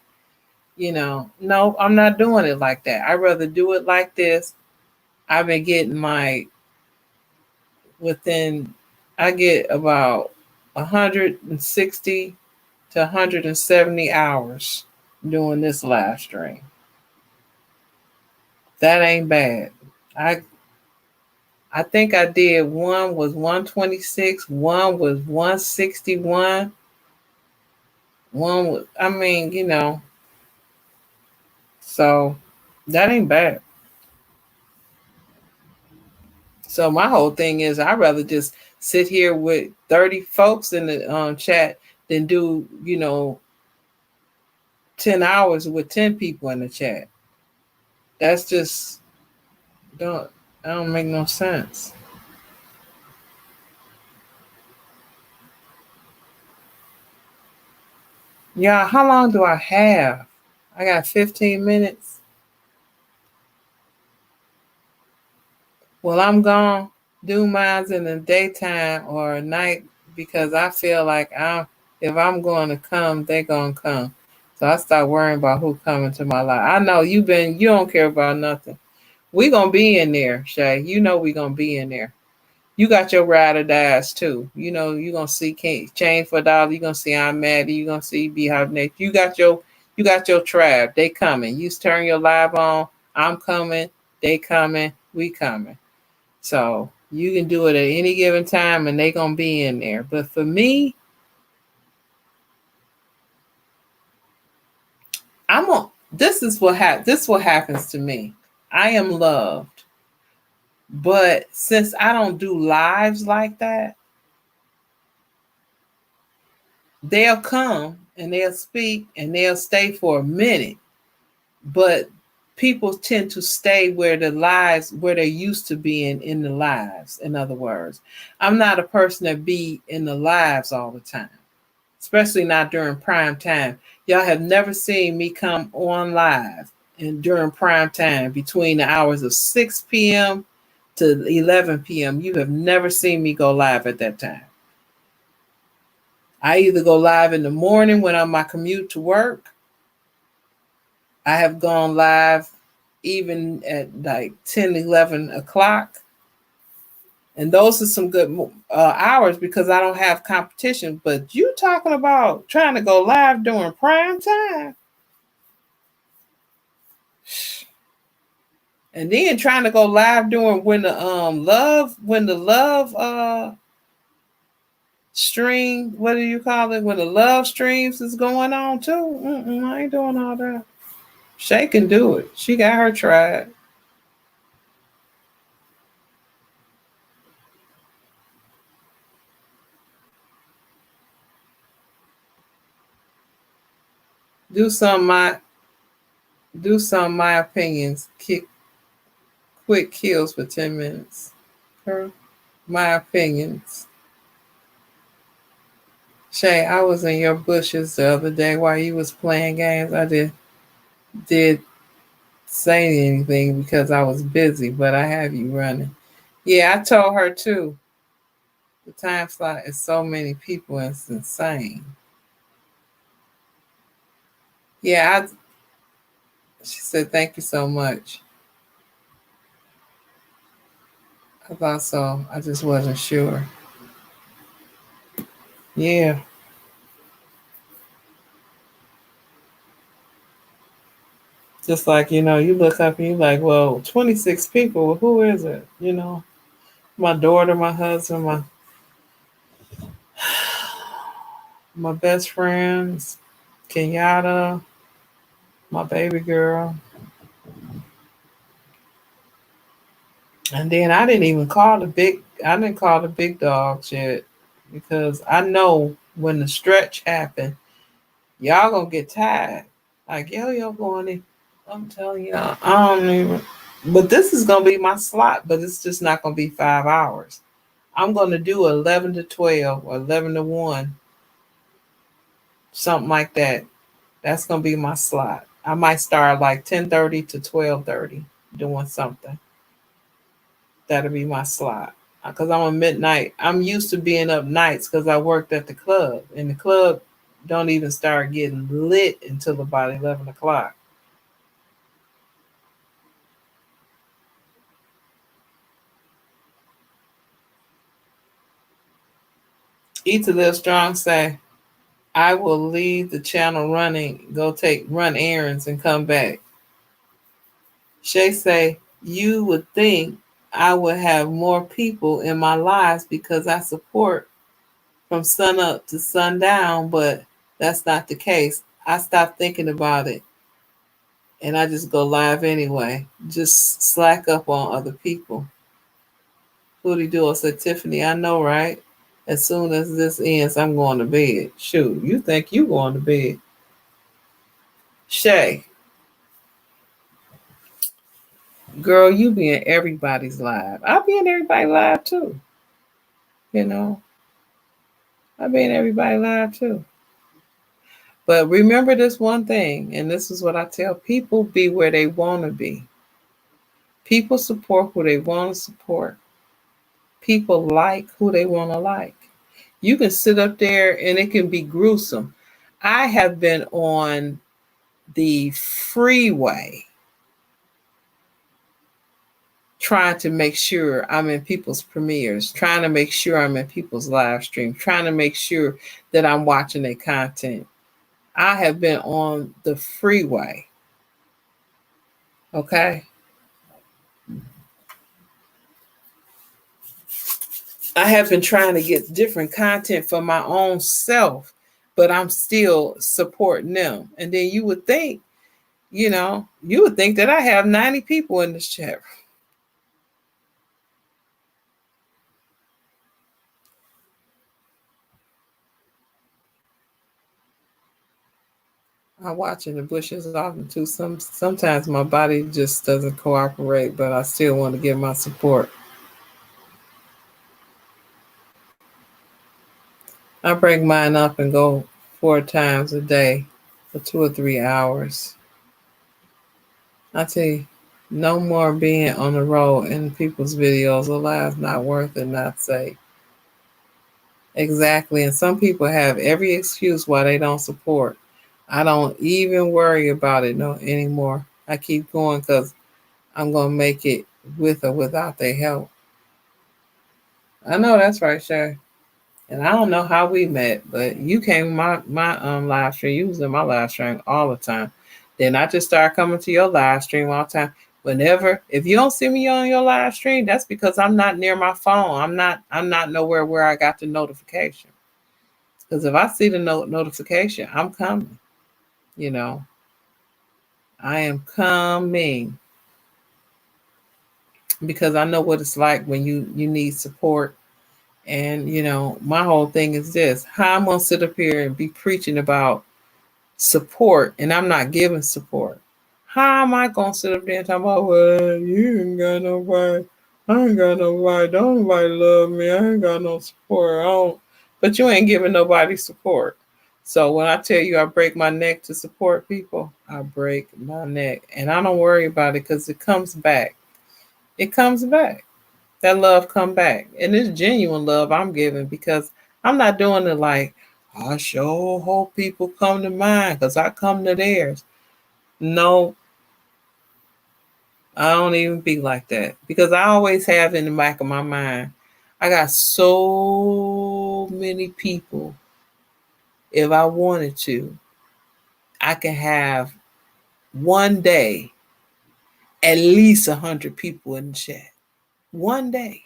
No, I'm not doing it like that. I'd rather do it like this. I've been getting I get about 160 to 170 hours doing this live stream. That ain't bad. I think I did one was 126, one was 161. One was, so that ain't bad. So my whole thing is I'd rather just sit here with 30 folks in the chat than do, 10 hours with 10 people in the chat. That's just don't make no sense. Yeah, how long do I have? I got 15 minutes. Well, I'm gonna do mine in the daytime or night, because I feel like if I'm going to come, they're gonna come. So I start worrying about who coming to my life. I know you don't care about nothing. We gonna be in there, Shay. We gonna be in there. You got your ride or dies too. You gonna see Change for $1. You gonna see I'm Maddie. You gonna see Beehive Nate. You got your tribe. They coming. You turn your live on. I'm coming. They coming. We coming. So you can do it at any given time, and they gonna be in there. But for me, this is what happens to me. I am loved. But since I don't do lives like that, they'll come and they'll speak and they'll stay for a minute, but people tend to stay where they're used to being in the lives. In other words, I'm not a person that be in the lives all the time, especially not during prime time. Y'all have never seen me come on live and during prime time between the hours of 6 p.m. to 11 p.m. You have never seen me go live at that time. I either go live in the morning when I'm on my commute to work. I have gone live even at like 10, 11 o'clock. And those are some good hours because I don't have competition. But you talking about trying to go live during prime time, and then trying to go live during when the love stream, what do you call it, when the love streams is going on too. I ain't doing all that. Shay can do it. She got her tried. Do some my opinions. Quick kills for 10 minutes. My opinions. Shay, I was in your bushes the other day while you was playing games. I did say anything because I was busy, but I have you running. Yeah, I told her too. The time slot is so many people, it's insane. Yeah, she said thank you so much. I thought so. I just wasn't sure. Yeah. Just like, you look up and you're like, well, 26 people, well, who is it? My daughter, my husband, my best friends, Kenyatta, my baby girl. And then I didn't call the big dogs yet because I know when the stretch happened, y'all gonna get tired. Like, yo going in. I'm telling y'all, I don't even, but this is gonna be my slot, but it's just not gonna be 5 hours. I'm gonna do 11 to 12 or 11 to 1, something like that. That's gonna be my slot. I might start like 10:30 to 12:30 doing something. That'll be my slot. Because I'm a midnight. I'm used to being up nights because I worked at the club. And the club don't even start getting lit until about 11 o'clock. Eat to Live Strong say, I will leave the channel running, run errands and come back. Shay say, you would think I would have more people in my lives because I support from sun up to sundown, but that's not the case. I stopped thinking about it and I just go live anyway. Just slack up on other people. Hootie Doyle said, Tiffany, I know, right? As soon as this ends, I'm going to bed. Shoot, you think you going to bed? Shay, girl, you be in everybody's live. I'll be in everybody's live too. I'll be in everybody's live too. But remember this one thing, and this is what I tell people: be where they want to be. People support who they want to support. People like who they want to like. You can sit up there and it can be gruesome. I have been on the freeway trying to make sure I'm in people's premieres, trying to make sure I'm in people's live streams, trying to make sure that I'm watching their content. I have been on the freeway. Okay. I have been trying to get different content for my own self, but I'm still supporting them. And then you would think that I have 90 people in this chat. I watch in the bushes often too. Sometimes my body just doesn't cooperate, but I still want to give my support. I break mine up and go 4 times a day for 2 or 3 hours. I tell you, no more being on the road in people's videos. A life's not worth it, not safe. Exactly. And some people have every excuse why they don't support. I don't even worry about it no anymore. I keep going because I'm gonna make it with or without their help. I know that's right, Shay. And I don't know how we met, but you came my live stream. You was in my live stream all the time. Then I just started coming to your live stream all the time. Whenever, if you don't see me on your live stream, that's because I'm not near my phone. I'm not nowhere where I got the notification. Because if I see the notification, I'm coming. You know, I am coming because I know what it's like when you need support. And my whole thing is this: how I'm gonna sit up here and be preaching about support and I'm not giving support. How am I gonna sit up there and talk about, well, you ain't got nobody, I ain't got nobody, don't nobody love me, I ain't got no support, I don't, but you ain't giving nobody support. So when I tell you I break my neck to support people, I break my neck. And I don't worry about it because it comes back. It comes back. That love come back. And it's genuine love I'm giving because I'm not doing it like, I sure hope people come to mine because I come to theirs. No, I don't even be like that because I always have in the back of my mind, I got so many people. If I wanted to, I can have one day at least 100 people in the chat. One day.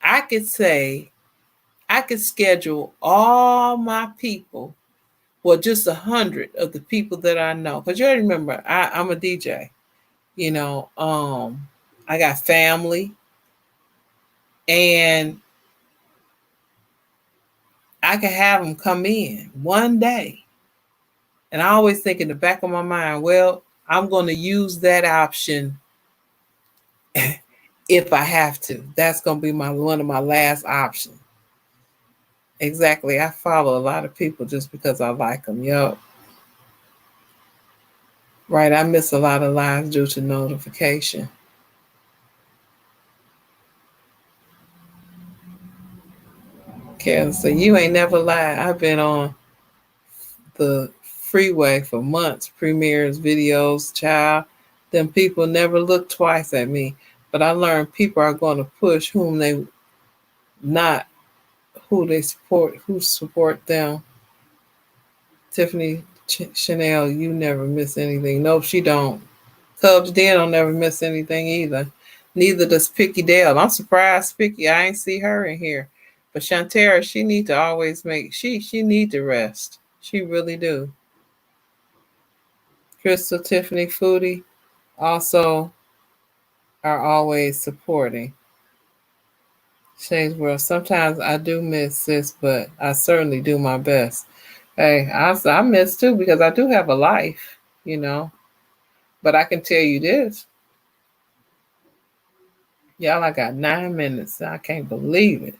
I could say, I could schedule all my people, well, just 100 of the people that I know. Because you already remember, I'm a DJ. I got family, and I can have them come in one day. And I always think in the back of my mind, well, I'm going to use that option if I have to. That's going to be one of my last options. Exactly. I follow a lot of people just because I like them. Yup. Right. I miss a lot of lives due to notification. Karen, so you ain't never lied. I've been on the freeway for months, premieres, videos, child. Then people never look twice at me. But I learned people are going to push not who they support, who support them. Tiffany Chanel, you never miss anything. Nope, she don't. Cubs Den don't never miss anything either. Neither does Picky Dale. I'm surprised Picky, I ain't see her in here. But Shantara, she need to always she need to rest. She really do. Crystal, Tiffany, Foodie also are always supporting. Shay's World. Sometimes I do miss this, but I certainly do my best. Hey, I miss too because I do have a life. But I can tell you this. Y'all, I got 9 minutes. I can't believe it.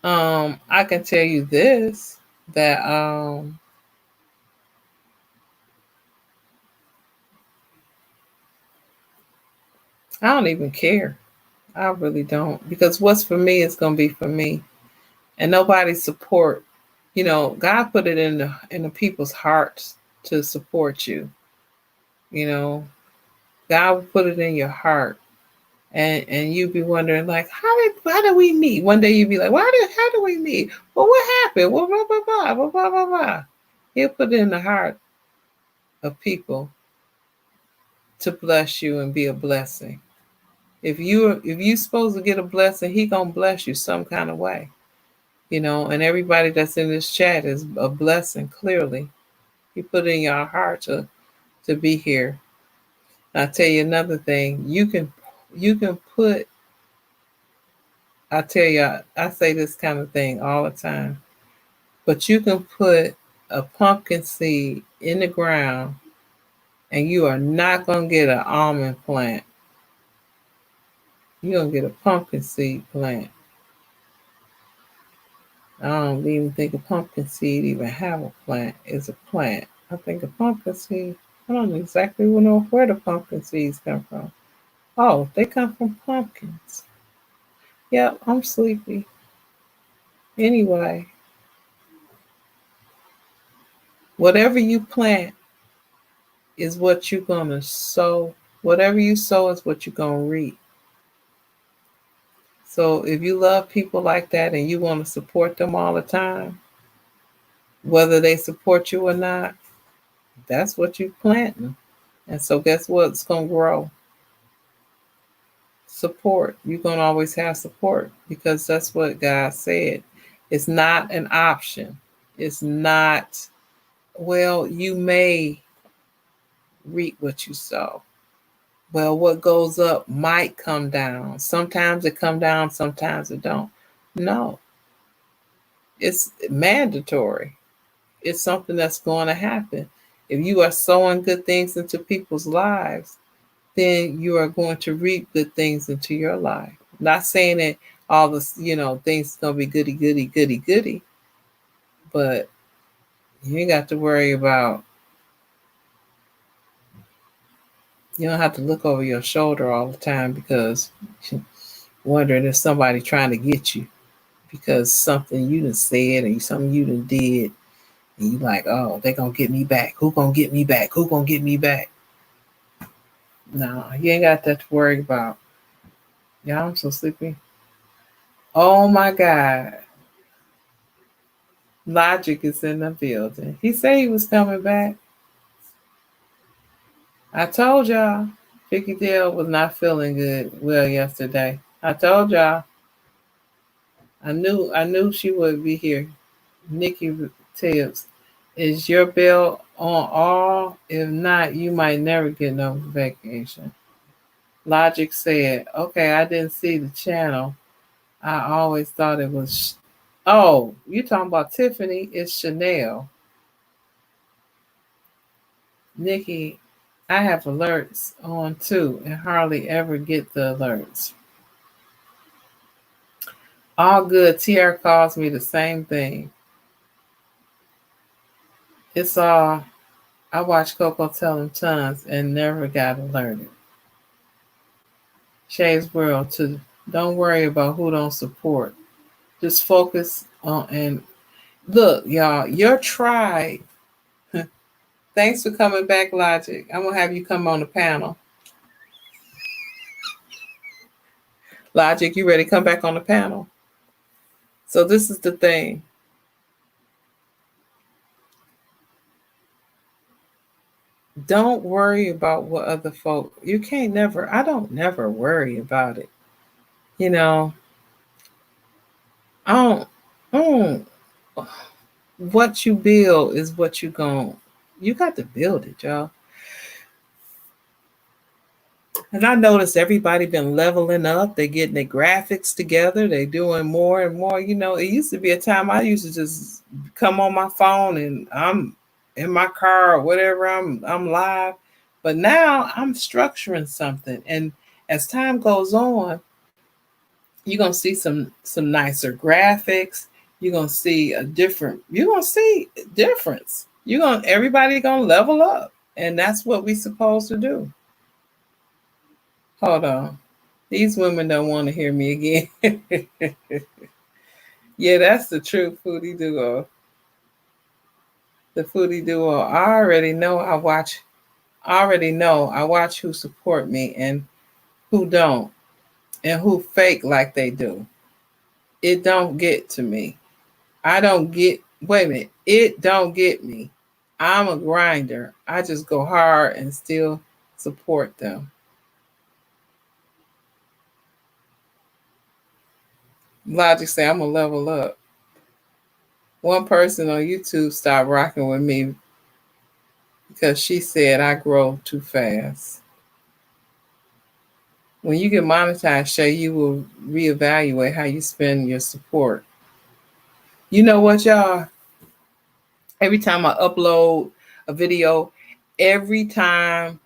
I can tell you this, that I don't even care. I really don't. Because what's for me is gonna be for me. And nobody support, God put it in the people's hearts to support you. God will put it in your heart. And you be wondering like, why do we meet? One day you be like, how do we meet? Well, what happened? Well, blah blah blah blah blah blah blah. He'll put it in the heart of people to bless you and be a blessing. If you supposed to get a blessing, he gonna bless you some kind of way. And everybody that's in this chat is a blessing, clearly. He put it in your heart to be here. I'll tell you another thing. You can put, I tell you, I say this kind of thing all the time, but you can put a pumpkin seed in the ground, and you are not going to get an almond plant. You're going to get a pumpkin seed plant. I don't even think a pumpkin seed even have a plant. It's a plant. I think a pumpkin seed, I don't exactly know where the pumpkin seeds come from. Oh, they come from pumpkins. Yep, I'm sleepy. Anyway, whatever you plant is what you're going to sow. Whatever you sow is what you're going to reap. So if you love people like that and you want to support them all the time, whether they support you or not, that's what you're planting. And so guess what? It's going to grow. Support. You're going to always have support because that's what God said. It's not an option. It's not, well, you may reap what you sow. Well, what goes up might come down. Sometimes it come down, sometimes it don't. No, it's mandatory. It's something that's going to happen. If you are sowing good things into people's lives, then you are going to reap good things into your life. Not saying that all this, things gonna be goody, goody, goody, goody, but you ain't got to worry about. You don't have to look over your shoulder all the time because wondering if somebody trying to get you because something you done said or something you done did, and you like, oh, they gonna get me back. Who gonna get me back? Who gonna get me back? No, you ain't got that to worry about. Y'all, I'm so sleepy. Oh my God. Logic is in the building. He said he was coming back. I told y'all Vicky Dale was not feeling well yesterday. I told y'all. I knew she would be here. Nikki Tibbs, is your bell on all? If not, you might never get no vacation. Logic said, okay, I didn't see the channel. I always thought it was. Oh, you talking about Tiffany? It's Chanel. Nikki, I have alerts on too and hardly ever get the alerts. All good. TR calls me the same thing. It's all, I watched Coco tell him tons and never got alerted. Shay's World too. Don't worry about who don't support. Just focus on, and look, y'all, your tribe. Thanks for coming back, Logic. I'm going to have you come on the panel. Logic, you ready to come back on the panel? So this is the thing. Don't worry about what other folk, you can't never, I don't never worry about it. I don't, what you build is what you got to build it, y'all. And I noticed everybody been leveling up. They getting their graphics together. They doing more and more. It used to be a time I used to just come on my phone and I'm in my car or whatever. I'm live. But now I'm structuring something. And as time goes on, you're gonna see some nicer graphics. You're gonna see difference. Everybody gonna level up. And that's what we supposed to do. Hold on. These women don't want to hear me again. Yeah, that's the true foodie duo. The foodie duo. I already know I watch who support me and who don't. And who fake like they do. It don't get to me. Wait a minute. It don't get me. I'm a grinder. I just go hard and still support them. Logic say I'm gonna level up. One person on YouTube stopped rocking with me because she said I grow too fast. When you get monetized, Shay, you will reevaluate how you spend your support. You know what, y'all? Every time I upload a video, every time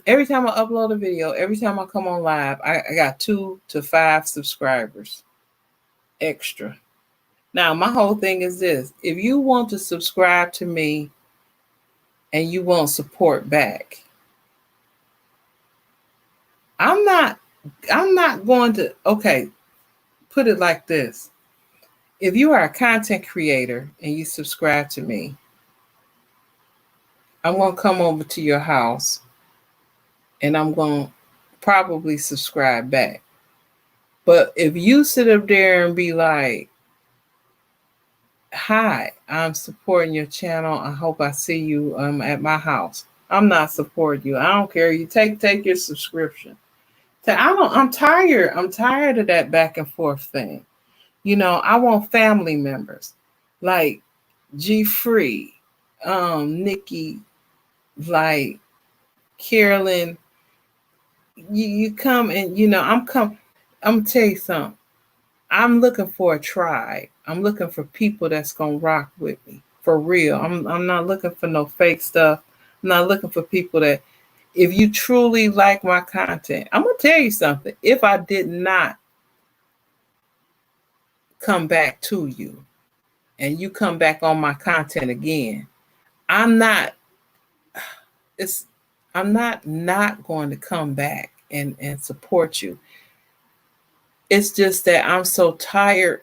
every time I upload a video, every time I come on live, I got 2 to 5 subscribers extra. Now, my whole thing is this: if you want to subscribe to me and you want support back, I'm not going to, okay, put it like this. If you are a content creator and you subscribe to me, I'm going to come over to your house and I'm going to probably subscribe back. But if you sit up there and be like, hi, I'm supporting your channel, I hope I see you at my house, I'm not supporting you. I don't care. You take your subscription. I'm tired. I'm tired of that back and forth thing. I want family members like G Free, Nikki, like Carolyn. You come and I'm gonna tell you something. I'm looking for a tribe. I'm looking for people that's gonna rock with me for real. I'm not looking for no fake stuff. I'm not looking for people that, if you truly like my content, I'm gonna tell you something. If I did not come back to you and you come back on my content again, I'm not not going to come back and support you. It's just that I'm so tired.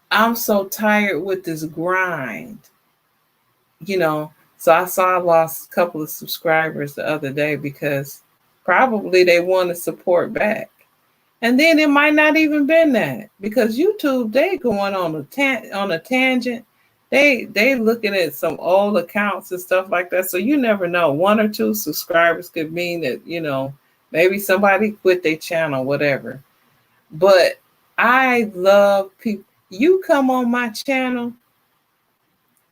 I'm so tired with this grind. So I saw I lost a couple of subscribers the other day because probably they want to support back. And then it might not even been that, because YouTube, they going on a tangent. They looking at some old accounts and stuff like that. So you never know. 1 or 2 subscribers could mean that, maybe somebody quit their channel, whatever. But I love people. You come on my channel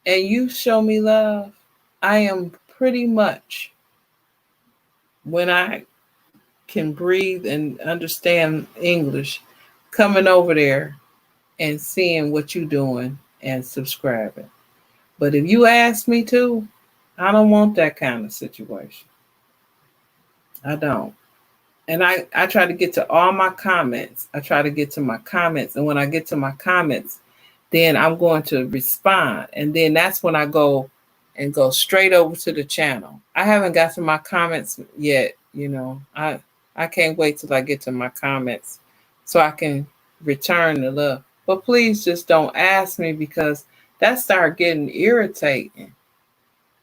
and you show me love. I am pretty much, when I can breathe and understand English, coming over there and seeing what you're doing and subscribing. But if you ask me to, I don't want that kind of situation. I don't. And I try to get to all my comments. I try to get to my comments. And when I get to my comments, then I'm going to respond. And then that's when I go straight over to the channel. I haven't got to my comments yet. I can't wait till I get to my comments so I can return the love. But please just don't ask me, because that start getting irritating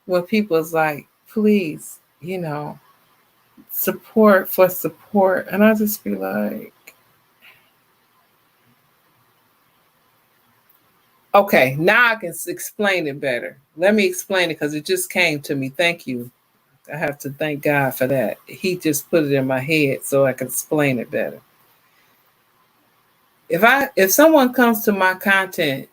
when people's like, please, support for support. And I just be like, okay, now I can explain it better. Let me explain it, because it just came to me. Thank you. I have to thank God for that. He just put it in my head so I can explain it better. If someone comes to my content,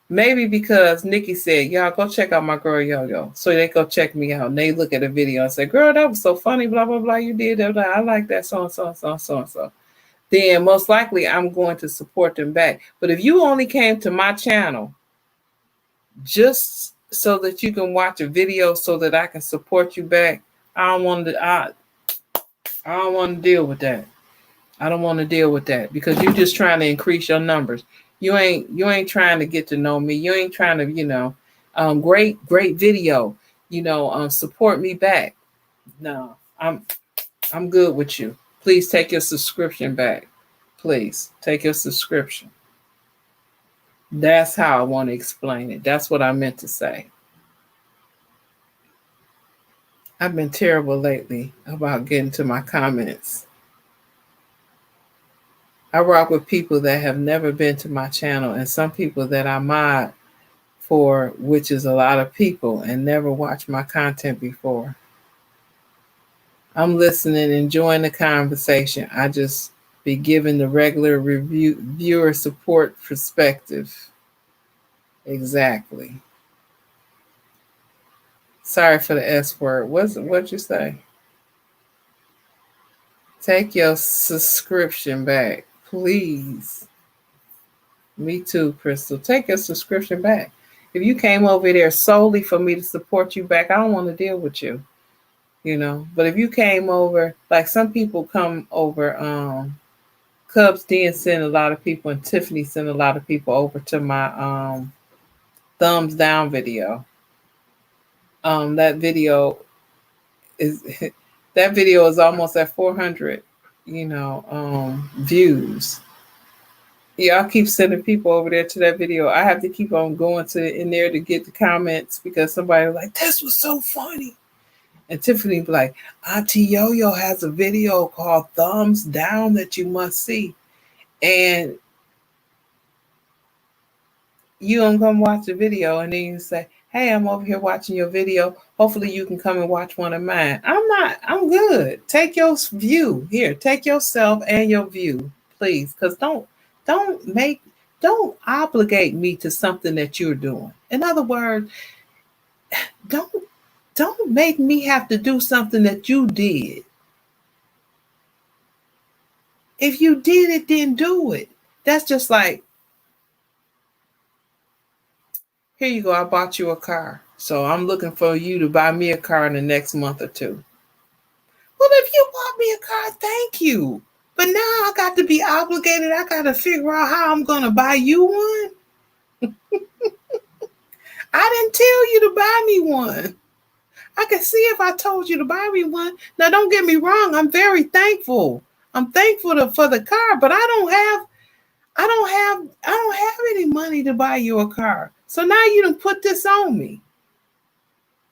maybe because Nikki said, y'all go check out my girl Yo-Yo. So they go check me out and they look at a video and say, girl, that was so funny, blah, blah, blah, you did that. I like that, so and so and so and so and so. Then most likely I'm going to support them back. But if you only came to my channel just so that you can watch a video so that I can support you back, I don't want to deal with that. I don't want to deal with that, because you're just trying to increase your numbers. You ain't trying to get to know me. You ain't trying to, great video, support me back. No, I'm good with you. Please take your subscription back. Please take your subscription. That's how I want to explain it. That's what I meant to say. I've been terrible lately about getting to my comments. I rock with people that have never been to my channel, and some people that I mod for, which is a lot of people, and never watched my content before. I'm listening, enjoying the conversation. I just be giving the regular viewer support perspective. Exactly. Sorry for the S word. What'd you say? Take your subscription back, please. Me too, Crystal. Take your subscription back. If you came over there solely for me to support you back, I don't want to deal with you. But if you came over, like some people come over, Cubs Den sent a lot of people, and Tiffany sent a lot of people over to my thumbs down video. That video is that video is almost at 400, views. Yeah, I keep sending people over there to that video. I have to keep on going in there to get the comments because somebody was like, "This was so funny." And Tiffany be like, "Auntie Yo-Yo has a video called Thumbs Down that you must see." And you don't come watch the video, and then you say, "Hey, I'm over here watching your video. Hopefully you can come and watch one of mine." I'm good. Take your view here. Take yourself and your view, please. Because don't obligate me to something that you're doing. In other words, don't make me have to do something that you did. If you did it, then do it. That's just like, here you go, I bought you a car. So I'm looking for you to buy me a car in the next month or two. Well, if you bought me a car, thank you. But now I got to be obligated. I got to figure out how I'm going to buy you one. I didn't tell you to buy me one. I can see if I told you to buy me one. Now, don't get me wrong. I'm very thankful. I'm thankful for the car, but I don't have any money to buy you a car. So now you done put this on me.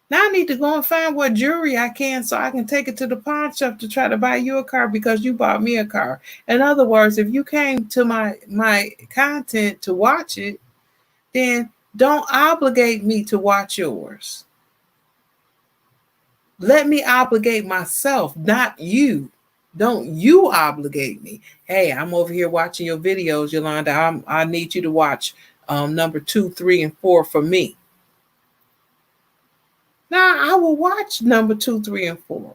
Now I need to go and find what jewelry I can so I can take it to the pawn shop to try to buy you a car because you bought me a car. In other words, if you came to my content to watch it, then don't obligate me to watch yours. Let me obligate myself, not you. Don't you obligate me. Hey, I'm over here watching your videos, Yolanda. I need you to watch number 2, 3, and 4 for me. Now, I will watch number 2, 3, and 4.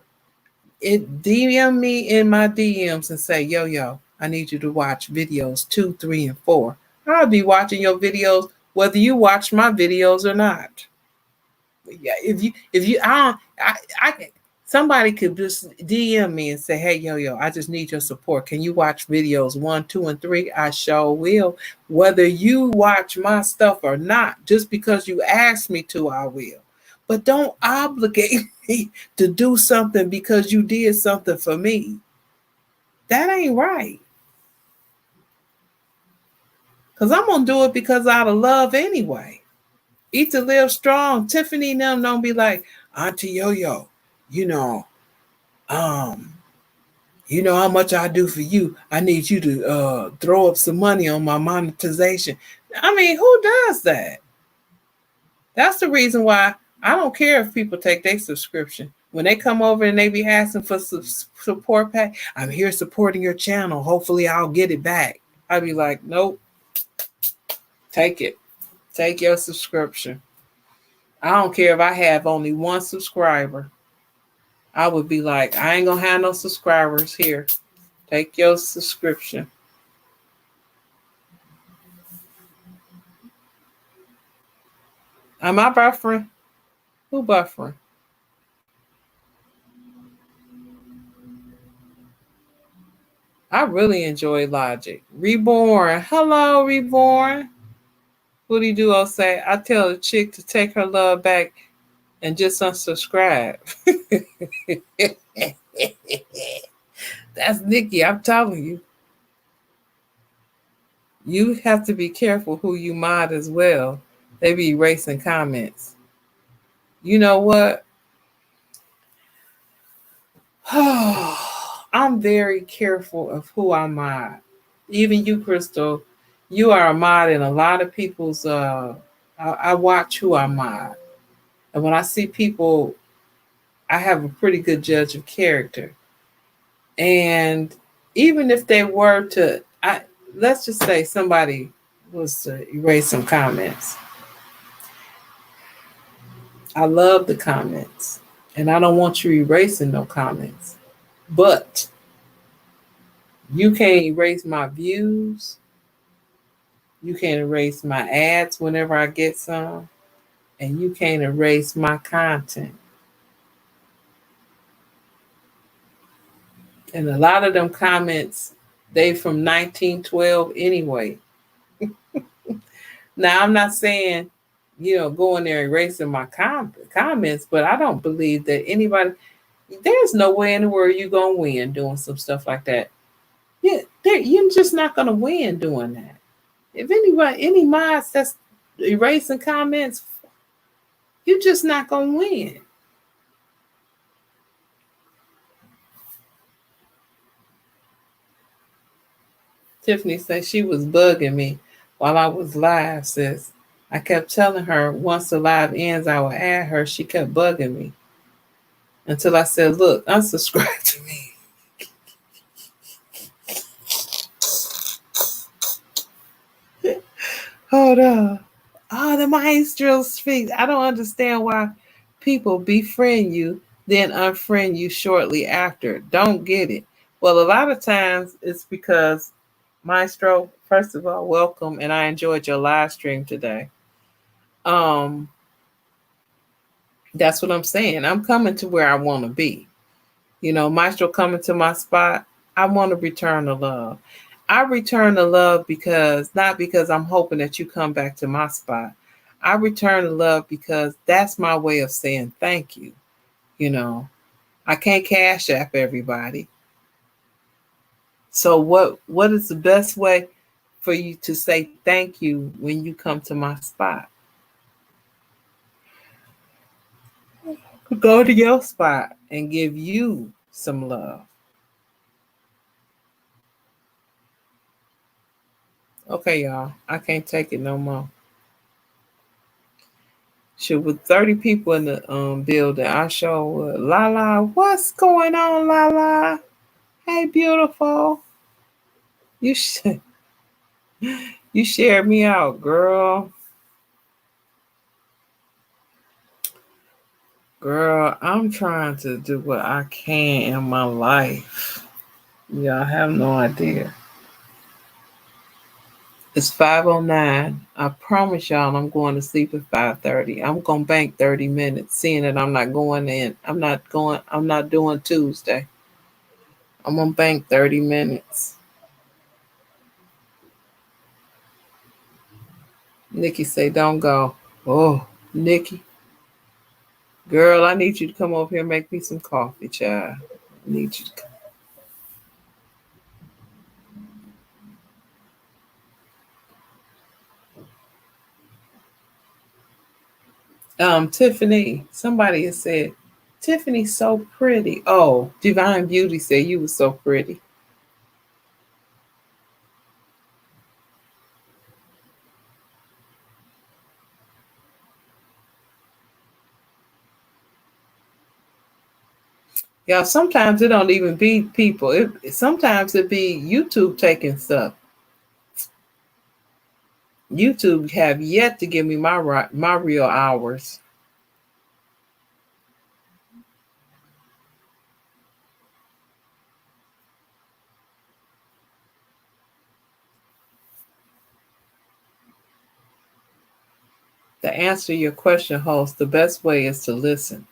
It DM me in my DMs and say, yo, I need you to watch videos 2, 3, and 4. I'll be watching your videos whether you watch my videos or not. Yeah, somebody could just DM me and say, "Hey, yo, I just need your support. Can you watch videos 1, 2, and 3?" I sure will. Whether you watch my stuff or not, just because you asked me to, I will. But don't obligate me to do something because you did something for me. That ain't right. Because I'm going to do it because out of love anyway. Eat to live strong. Tiffany and them don't be like, "Auntie Yo-Yo, you know how much I do for you. I need you to throw up some money on my monetization." I mean, who does that? That's the reason why I don't care if people take their subscription. When they come over and they be asking for support pack, "I'm here supporting your channel. Hopefully I'll get it back." I'd be like, "Nope. Take it. Take your subscription." I don't care if I have only one subscriber. I would be like, "I ain't going to have no subscribers here. Take your subscription." Am I buffering? Who buffering? I really enjoy Logic. Reborn. Hello, Reborn. What do you do? I'll say, I tell a chick to take her love back and just unsubscribe. That's Nikki. I'm telling you. You have to be careful who you mod as well. They be erasing comments. You know what? I'm very careful of who I mod. Even you, Crystal, you are a mod in a lot of people's. I watch who I mod, and when I see people, I have a pretty good judge of character. And even if they were to, let's just say somebody was to erase some comments. I love the comments, and I don't want you erasing no comments. But you can't erase my views. You can't erase my ads whenever I get some, and you can't erase my content. And a lot of them comments, they from 1912 anyway. Now I'm not saying, go in there erasing my comments, but I don't believe that anybody. There's no way in the world you're gonna win doing some stuff like that. Yeah, you're just not gonna win doing that. If any minds that's erasing comments, you're just not gonna win. Tiffany said she was bugging me while I was live, sis. I kept telling her once the live ends, I would add her. She kept bugging me until I said, look, unsubscribe to me. Hold on. Oh, the maestro speaks. I don't understand why people befriend you, then unfriend you shortly after. Don't get it. Well, a lot of times it's because, Maestro, first of all, welcome, and I enjoyed your live stream today. Um, that's what I'm saying. I'm coming to where I want to be. Maestro coming to my spot. I want to return the love. I return the love not because I'm hoping that you come back to my spot. I return the love because that's my way of saying thank you. I can't cash app everybody. So what is the best way for you to say thank you when you come to my spot? Go to your spot and give you some love. Okay, y'all. I can't take it no more. Shoot, with 30 people in the building, I sure would. Lala, what's going on, Lala? Hey, beautiful. You you shared me out, girl. Girl, I'm trying to do what I can in my life. Y'all have no idea. It's 5:09. I promise y'all I'm going to sleep at 5:30. I'm gonna bank 30 minutes, seeing that I'm not going in. I'm not doing Tuesday. I'm gonna bank 30 minutes. Nikki say, don't go. Oh, Nikki. Girl, I need you to come over here and make me some coffee, child. I need you to come. Tiffany, somebody has said, Tiffany's so pretty. Oh, Divine Beauty said you were so pretty. Yeah, sometimes it don't even be people. Sometimes it be YouTube taking stuff. YouTube have yet to give me my real hours. To answer your question, host, the best way is to listen.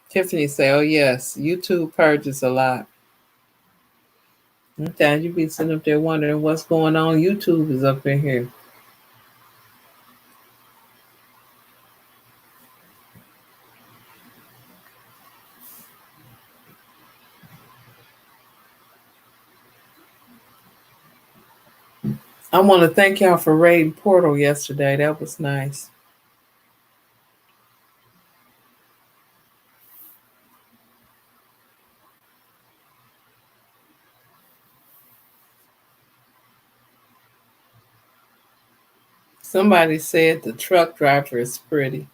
Tiffany say, oh yes, YouTube purges a lot. Sometimes you be sitting up there wondering what's going on. YouTube is up in here. I want to thank y'all for raiding Portal yesterday. That was nice. Somebody said the truck driver is pretty.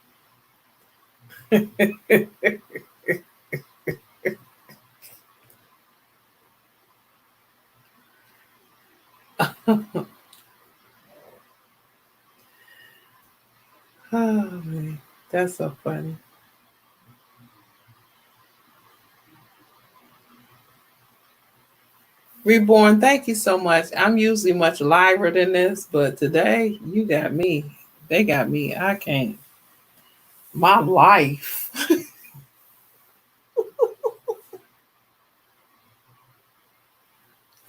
Oh man, that's so funny. Reborn, thank you so much. I'm usually much liver than this, but today you got me. They got me. I can't. My life.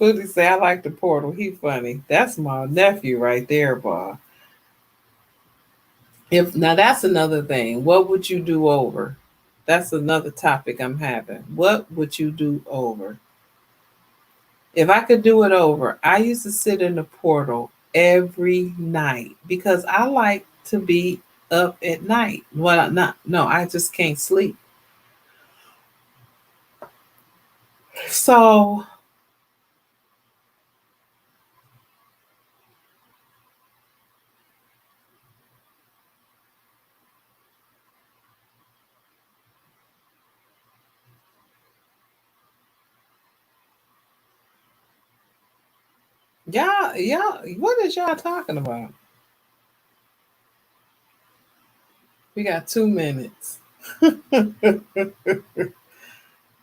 Foodie say I like the portal. He funny. That's my nephew right there, boy. If now that's another thing. What would you do over? That's another topic I'm having. What would you do over? If I could do it over, I used to sit in the portal every night because I like to be up at night. Well, not no, I just can't sleep. So y'all, what is y'all talking about? We got 2 minutes.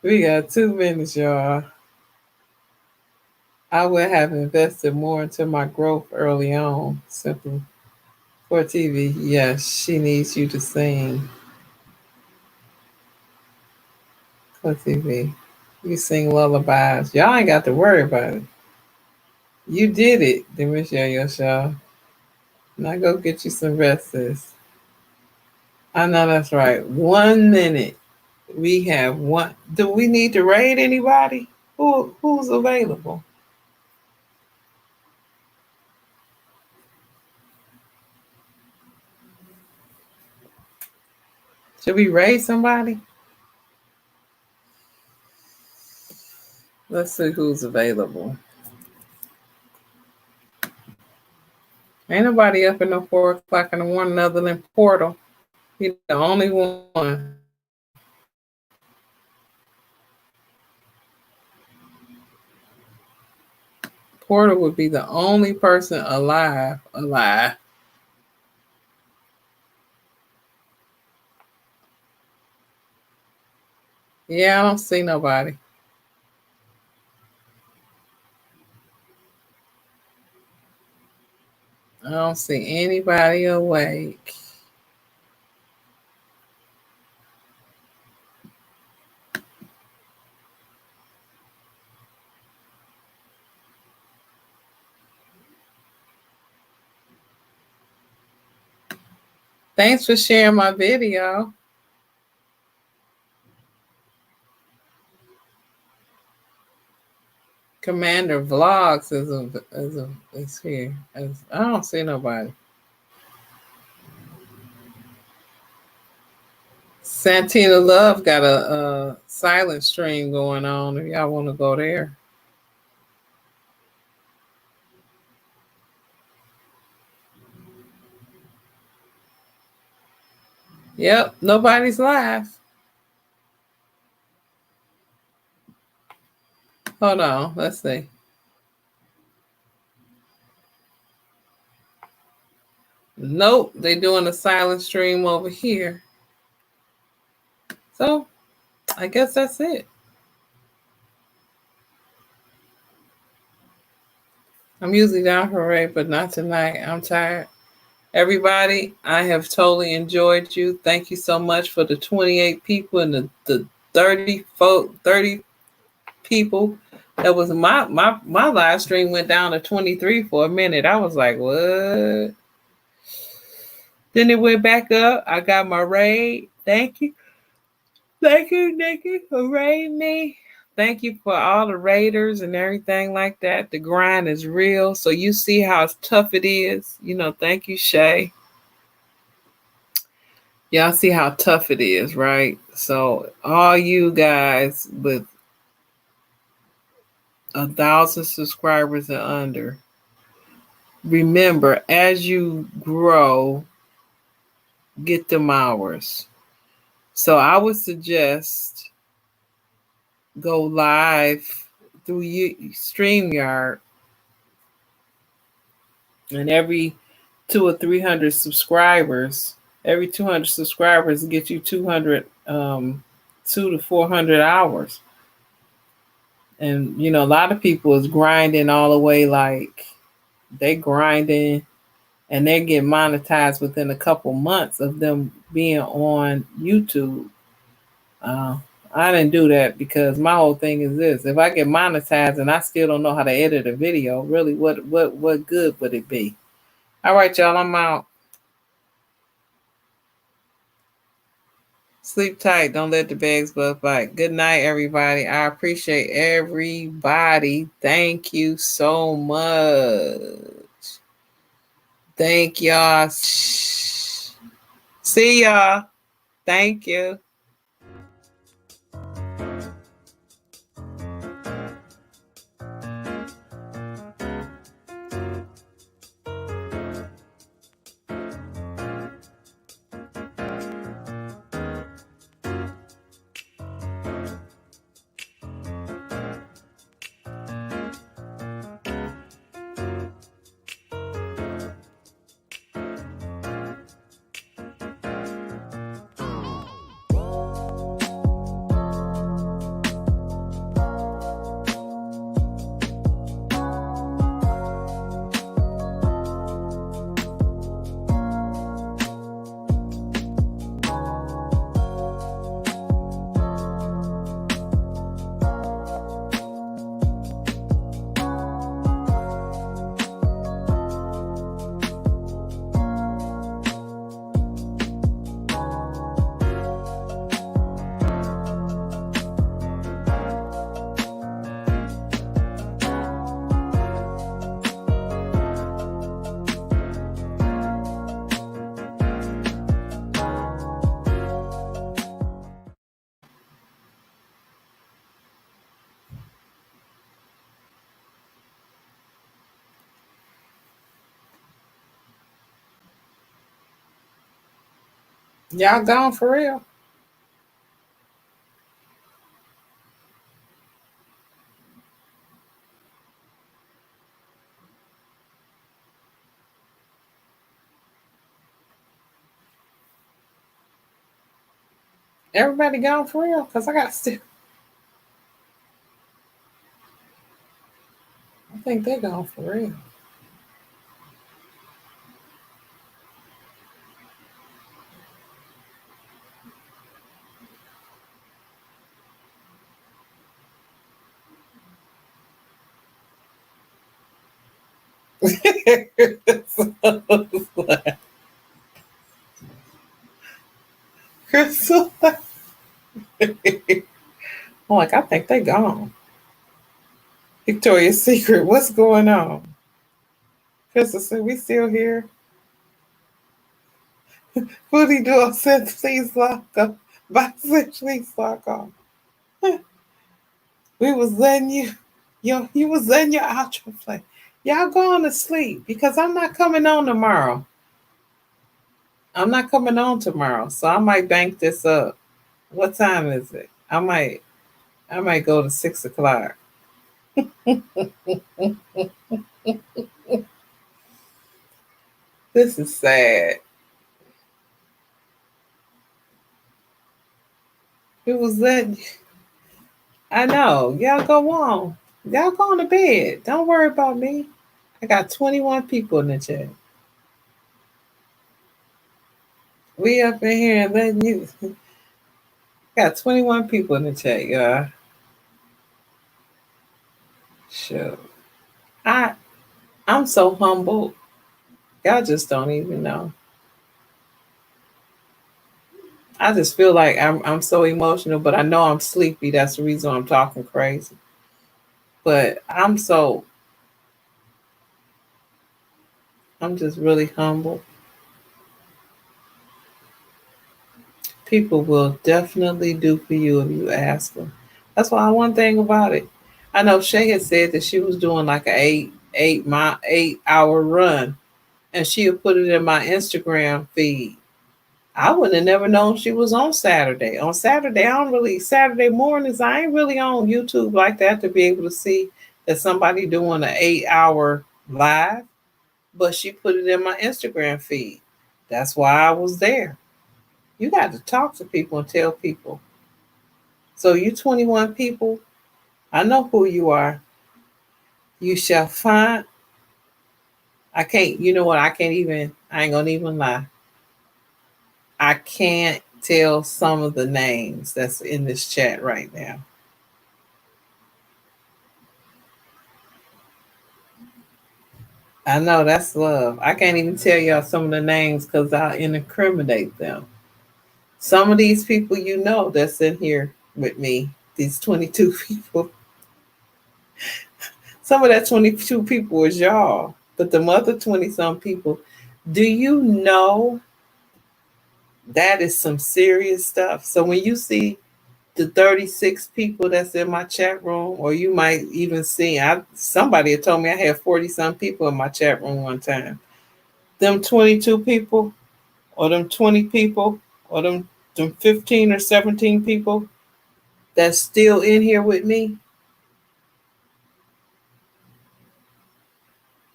We got 2 minutes, y'all. I would have invested more into my growth early on, simply for TV. Yes, she needs you to sing for TV. You sing lullabies. Y'all ain't got to worry about it. You did it, Demetria Yosha. Now go get you some rest, sis. I know that's right. 1 minute. We have one. Do we need to raid anybody? Who's available? Should we raid somebody? Let's see who's available. Ain't nobody up in the 4 o'clock in the morning other than Portal. He's the only one. Portal would be the only person alive. Yeah, I don't see nobody. I don't see anybody awake. Thanks for sharing my video. Commander Vlogs is here. I don't see nobody. Santina Love got a silent stream going on if y'all want to go there. Yep, nobody's live. Hold on, let's see. Nope, they doing a silent stream over here. So, I guess that's it. I'm usually down for raid, but not tonight. I'm tired. Everybody, I have totally enjoyed you. Thank you so much for the 28 people and the 30 people. That was my live stream went down to 23 for a minute. I was like, what? Then it went back up. I got my raid. Thank you. Thank you for raiding me. Thank you for all the raiders and everything like that. The grind is real. So you see how tough it is. Thank you, Shay. Y'all see how tough it is, right? So all you guys with 1,000 subscribers and under, remember, as you grow, get them hours. So I would suggest go live through StreamYard, and every 200 or 300 subscribers, every 200 subscribers get you 200, 200 to 400 hours. And a lot of people is grinding all the way, like they grinding and they get monetized within a couple months of them being on YouTube. Uh, I didn't do that because my whole thing is this: if I get monetized and I still don't know how to edit a video, really, what good would it be? All right, y'all, I'm out. Sleep tight. Don't let the bags bug bite. Good night, everybody. I appreciate everybody. Thank you so much. Thank y'all. See y'all. Thank you. Y'all gone for real? Everybody gone for real? Because I got still. I think they gone for real. Crystal. I'm like, I think they gone. Victoria's Secret, what's going on? Crystal said, we still here. Foodie Doll said, please lock up. Box said, please lock off. We was letting you was letting your outro play. Y'all going to sleep because I'm not coming on tomorrow. I'm not coming on tomorrow, so I might bank this up. What time is it? I might go to 6 o'clock. This is sad. It was letting. I know. Y'all go on. Y'all go on to bed. Don't worry about me. I got 21 people in the chat. We up in here and letting you. Got 21 people in the chat, y'all. Sure. I'm so humbled. Y'all just don't even know. I just feel like I'm so emotional, but I know I'm sleepy. That's the reason I'm talking crazy. But I'm just really humble. People will definitely do for you if you ask them. That's why one thing about it. I know Shay had said that she was doing like a 8 hour run, and she would put it in my Instagram feed. I wouldn't have never known she was on Saturday. On Saturday, Saturday mornings, I ain't really on YouTube like that to be able to see that somebody doing an 8 hour live, but she put it in my Instagram feed. That's why I was there. You got to talk to people and tell people. So you 21 people, I know who you are. You shall find. I can't, you know what? I ain't gonna even lie. I can't tell some of the names that's in this chat right now. I know that's love. I can't even tell y'all some of the names because I'll incriminate them. Some of these people you know that's in here with me, these 22 people, some of that 22 people is y'all, but the other 20 some people, do you know that is some serious stuff? So when you see the 36 people that's in my chat room, or you might even see, somebody had told me I had 40 some people in my chat room one time. Them 22 people, or them 20 people, or them 15 or 17 people that's still in here with me,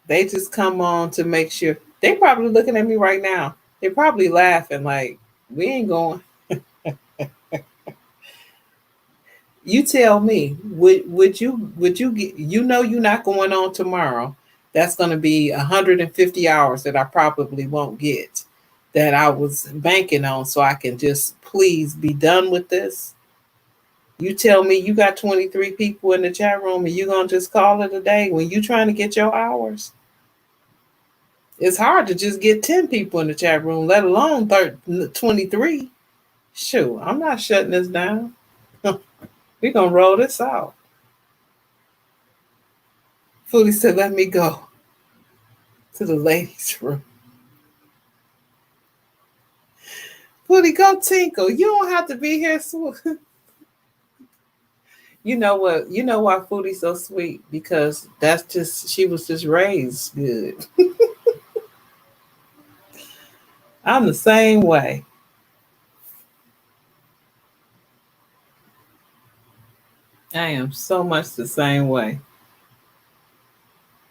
they just come on to make sure. They probably looking at me right now. They probably laughing like, we ain't going. You tell me, would you get, you know, you're not going on tomorrow. That's going to be 150 hours that I probably won't get, that I was banking on, so I can just please be done with this. You tell me you got 23 people in the chat room and you going to just call it a day when you trying to get your hours. It's hard to just get 10 people in the chat room, let alone 23. Shoot, I'm not shutting this down. We're going to roll this out. Fully said, let me go to the ladies' room. Fully, go tinkle. You don't have to be here. You know what? You know why Foodie's so sweet? Because that's just, she was just raised good. I'm the same way. I am so much the same way.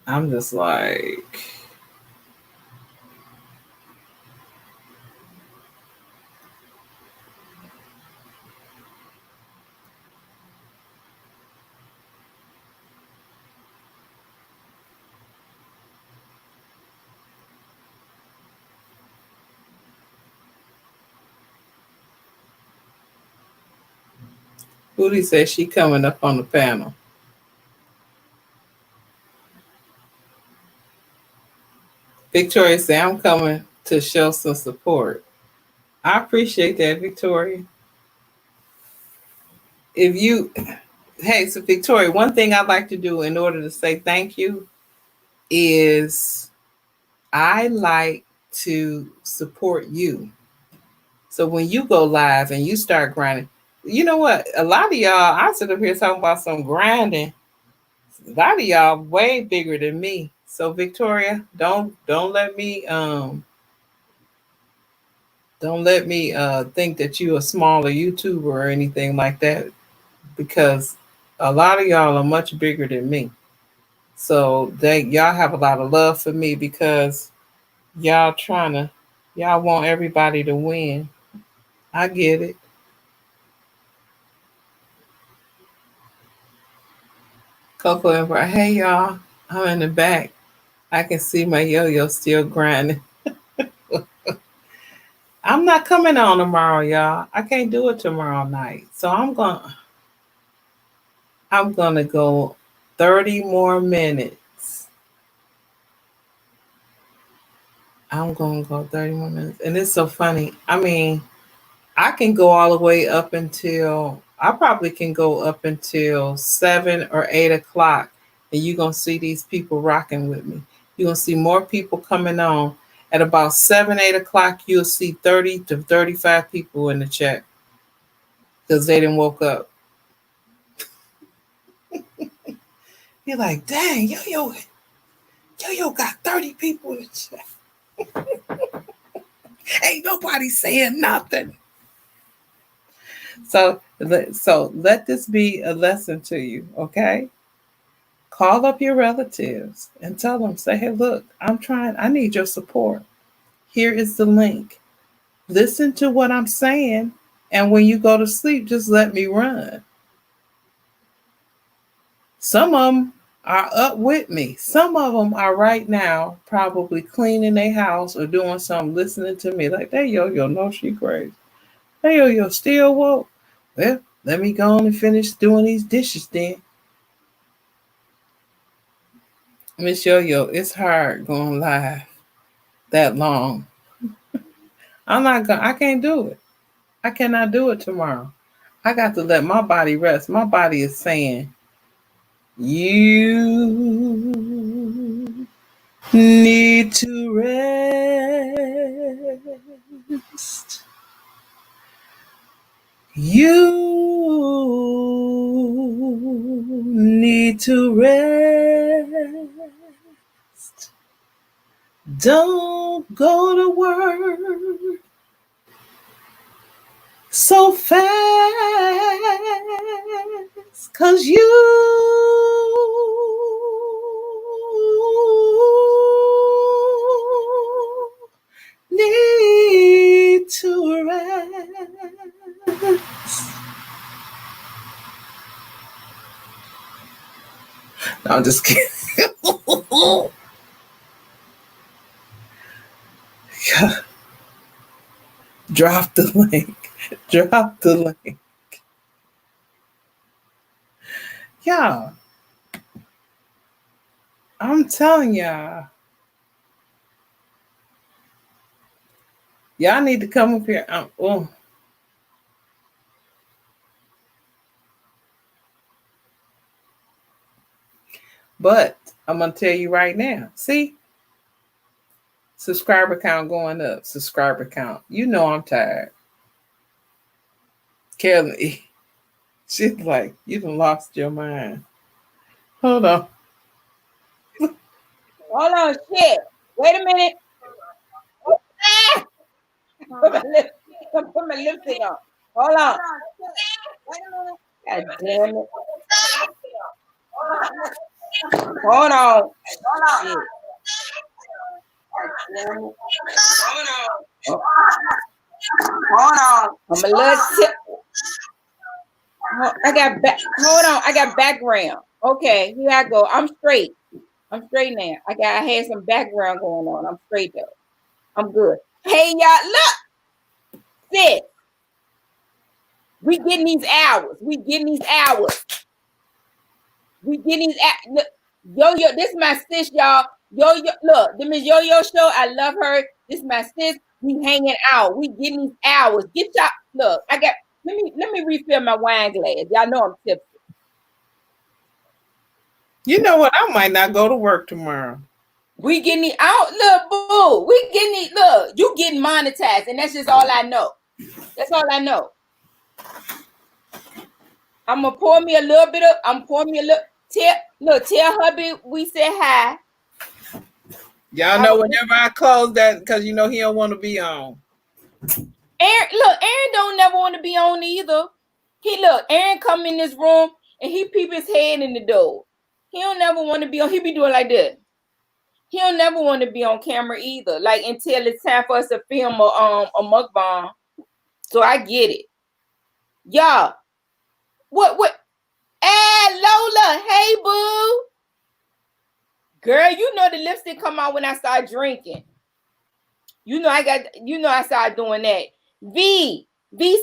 I'm just like, Foodie says she coming up on the panel. Victoria said, I'm coming to show some support. I appreciate that, Victoria. If you, hey, so Victoria, one thing I'd like to do in order to say thank you is I like to support you. So when you go live and you start grinding, you know what? A lot of y'all, I sit up here talking about some grinding. A lot of y'all way bigger than me. So Victoria, don't let me think that you a smaller YouTuber or anything like that, because a lot of y'all are much bigger than me. So y'all have a lot of love for me because y'all want everybody to win. I get it. Coco and Brian, hey y'all, I'm in the back. I can see my yo-yo still grinding. I'm not coming on tomorrow, y'all. I can't do it tomorrow night. So I'm gonna go 30 more minutes. I'm gonna go 30 more minutes. And it's so funny. I mean, I can go all the way up until, I probably can go up until 7 or 8 o'clock, and you're gonna see these people rocking with me. You're gonna see more people coming on. At about 7, 8 o'clock, you'll see 30 to 35 people in the chat because they didn't woke up. You're like, dang, yo got 30 people in the chat. Ain't nobody saying nothing. So let this be a lesson to you, okay? Call up your relatives and tell them, say, hey, look, I need your support. Here is the link. Listen to what I'm saying. And when you go to sleep, just let me run. Some of them are up with me. Some of them are right now probably cleaning their house or doing something, listening to me like, "That yo-yo, no, she crazy. That yo-yo still woke. Well, let me go on and finish doing these dishes then." Miss Yo-Yo, it's hard going live that long. I can't do it. I cannot do it tomorrow. I got to let my body rest. My body is saying, you need to rest. You need to rest. Don't go to work so fast, 'cause you need to rest. No, I'm just kidding. Drop the link. Drop the link. Y'all, I'm telling y'all. Y'all need to come up here. But I'm going to tell you right now. See? Subscriber count going up. Subscriber count. You know I'm tired. Kelly, she's like, you done lost your mind. Hold on. Hold on, shit. Wait a minute. Ah! Put my lipstick on. Hold on. Wait a minute. God damn it. Hold on. Shit. Hold on. I'm a little tip. I got back. Hold on. I got background. Okay, here I go. I'm straight. I'm straight now. I had some background going on. I'm straight though. I'm good. Hey y'all, look. Sis. We getting these hours. We getting these hours. We getting these look. Yo-yo, this is my sis, y'all. Yo-yo, look, this is Yo-Yo show. I love her. This is my sis. We hanging out. We getting these hours. Get y'all. Look, I got. Let me refill my wine glass. Y'all know I'm tipsy. You know what? I might not go to work tomorrow. We getting it out. Look, boo. We getting it. Look, you getting monetized, and that's just all I know. That's all I know. I'm gonna pour me a little bit of. I'm pouring me a little. Tell hubby we said hi. Y'all know whenever I close that, because you know he don't want to be on. Aaron don't never want to be on either. Aaron come in this room and he peep his head in the door. He don't never want to be on. He be doing like this. He don't never want to be on camera either. Like until it's time for us to film a mukbang. So I get it. Y'all. What? Hey, Lola. Hey, boo. Girl, you know the lipstick come out when I start drinking. I started doing that. V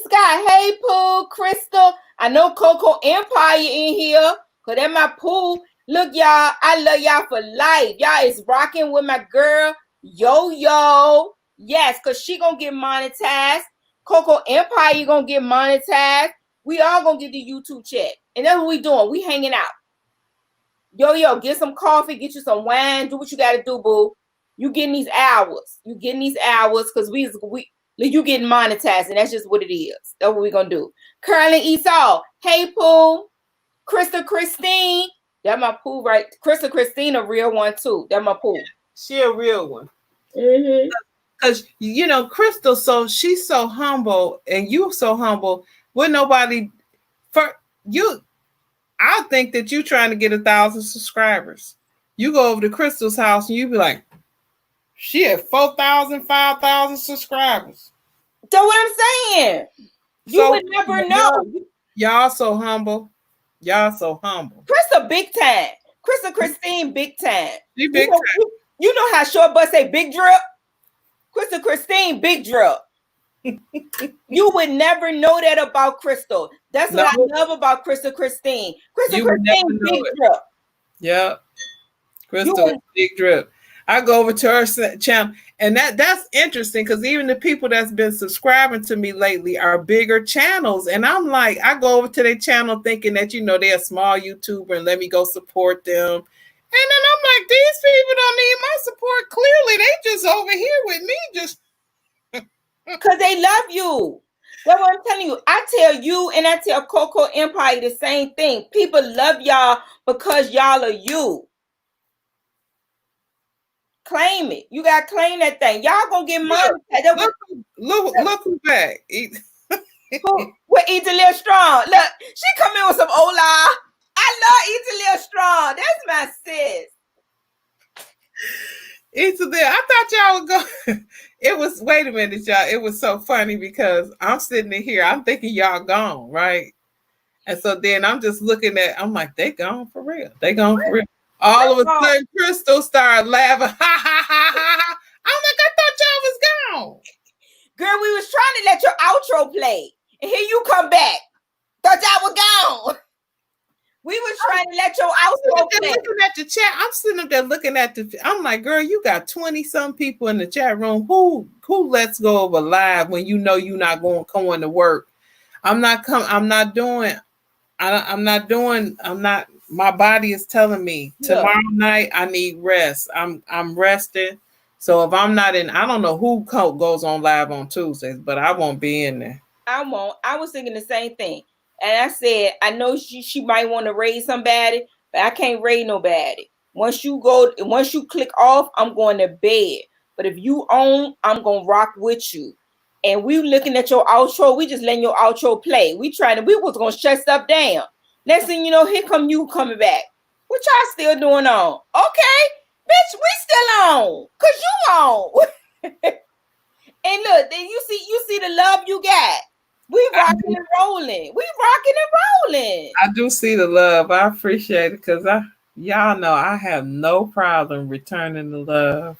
Scott, hey Pooh, Crystal. I know Coco Empire in here. Cause that's my Pooh. Look, y'all, I love y'all for life. Y'all is rocking with my girl, Yo-Yo. Yes, cause she gonna get monetized. Coco Empire gonna get monetized. We all gonna get the YouTube check. And that's what we doing. We hanging out. Yo-Yo, get some coffee, get you some wine, do what you gotta do, boo. You getting these hours. You getting these hours because you getting monetized, and that's just what it is. That's what we're gonna do. Curly Esau. Hey Pooh. Krista Christine. That my Pooh, right? Krista Christine, a real one too. That my Pooh. She a real one. Mm-hmm. Because Crystal, she's so humble, and you so humble. With nobody for you. I think that you trying to get 1,000 subscribers. You go over to Crystal's house and you be like, she had 4,000, 5,000 subscribers. So what I'm saying, you would never know. Y'all so humble. Y'all so humble. Krista, big time. Krista Christine, big time. She big time. You know how short bus say big drip? Krista Christine, big drip. You would never know that about Crystal. That's what I love about Krista Christine. Krista Christine, big drip. Yep. Crystal, big drip. I go over to her channel, and that's interesting because even the people that's been subscribing to me lately are bigger channels, and I'm like, I go over to their channel thinking that they're a small YouTuber and let me go support them, and then I'm like, these people don't need my support. Clearly, they just over here with me, just because they love you. That's what I'm telling you. I tell you and I tell Coco Empire the same thing. People love y'all because y'all are you. Claim it. You gotta claim that thing. Y'all gonna get money. Look who's back. With Eat a Little Strong. Look, she come in with some hola. I love Eat a Little Strong. That's my sis. Eat a Little. I thought y'all would go. It was, wait a minute, y'all. It was so funny because I'm sitting in here. I'm thinking y'all gone, right? And so then I'm just looking I'm like, they gone for real. They gone for real. All of a sudden, Crystal started laughing. Ha, ha, ha, ha, ha. I'm like, I thought y'all was gone. Girl, we was trying to let your outro play. And here you come back. Thought y'all was gone. We was trying to let your outro play. Looking at the chat. I'm sitting up there looking at I'm like, girl, you got 20-some people in the chat room. Who lets go of a live when you know you're not going to work? My body is telling me tomorrow night I need rest. I'm resting. So if I'm not in, I don't know who goes on live on Tuesdays, but I won't be in there. I won't. I was thinking the same thing. And I said, I know she might want to raid somebody, but I can't raid nobody. Once you click off, I'm going to bed. But if you on, I'm gonna rock with you. And we looking at your outro, we just letting your outro play. We was gonna shut stuff down. Next thing you know, here come you coming back. What y'all still doing on? Okay, bitch, we still on. Cause you on. And look, then you see the love you got. We rocking and rolling. I do see the love. I appreciate it because y'all know I have no problem returning the love.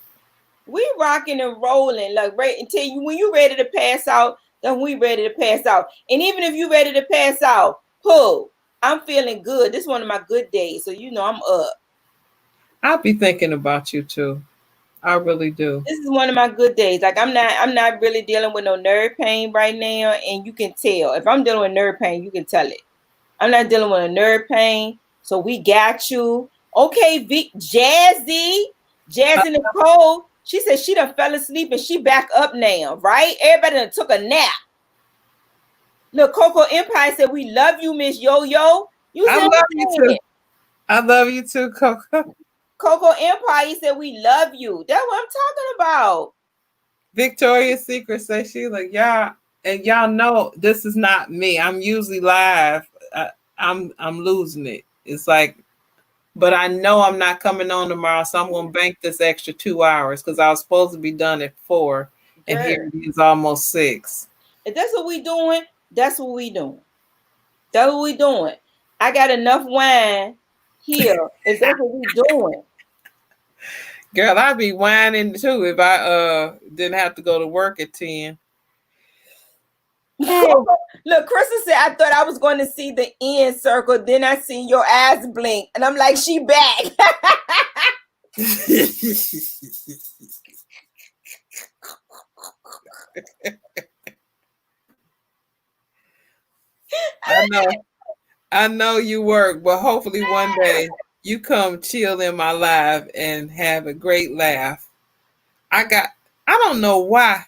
We rocking and rolling, like right until when you ready to pass out, then we ready to pass out. And even if you ready to pass out, I'm feeling good. This is one of my good days, so I'm up. I'll be thinking about you too. I really do. This is one of my good days. Like I'm not really dealing with no nerve pain right now, and you can tell. If I'm dealing with nerve pain, you can tell it. I'm not dealing with a nerve pain, so we got you. Okay, Jazzy Nicole. She said she done fell asleep and she back up now, right? Everybody done took a nap. Look, Coco Empire said, we love you, Miss Yo-Yo. I love you too. I love you too, Coco. Coco Empire said, we love you. That's what I'm talking about. Victoria's Secret says she like, y'all, and y'all know this is not me. I'm usually live. I'm losing it. It's like, but I know I'm not coming on tomorrow, so I'm gonna bank this extra 2 hours because I was supposed to be done at 4, and here it is almost 6. If that's what we doing, that's what we doing. That's what we doing. I got enough wine here. If that's what we doing. Girl, I'd be whining too if I didn't have to go to work at 10. Look, Krista said, I thought I was going to see the end circle. Then I see your ass blink. And I'm like, she back. I know you work, but hopefully one day you come chill in my live and have a great laugh. I don't know why.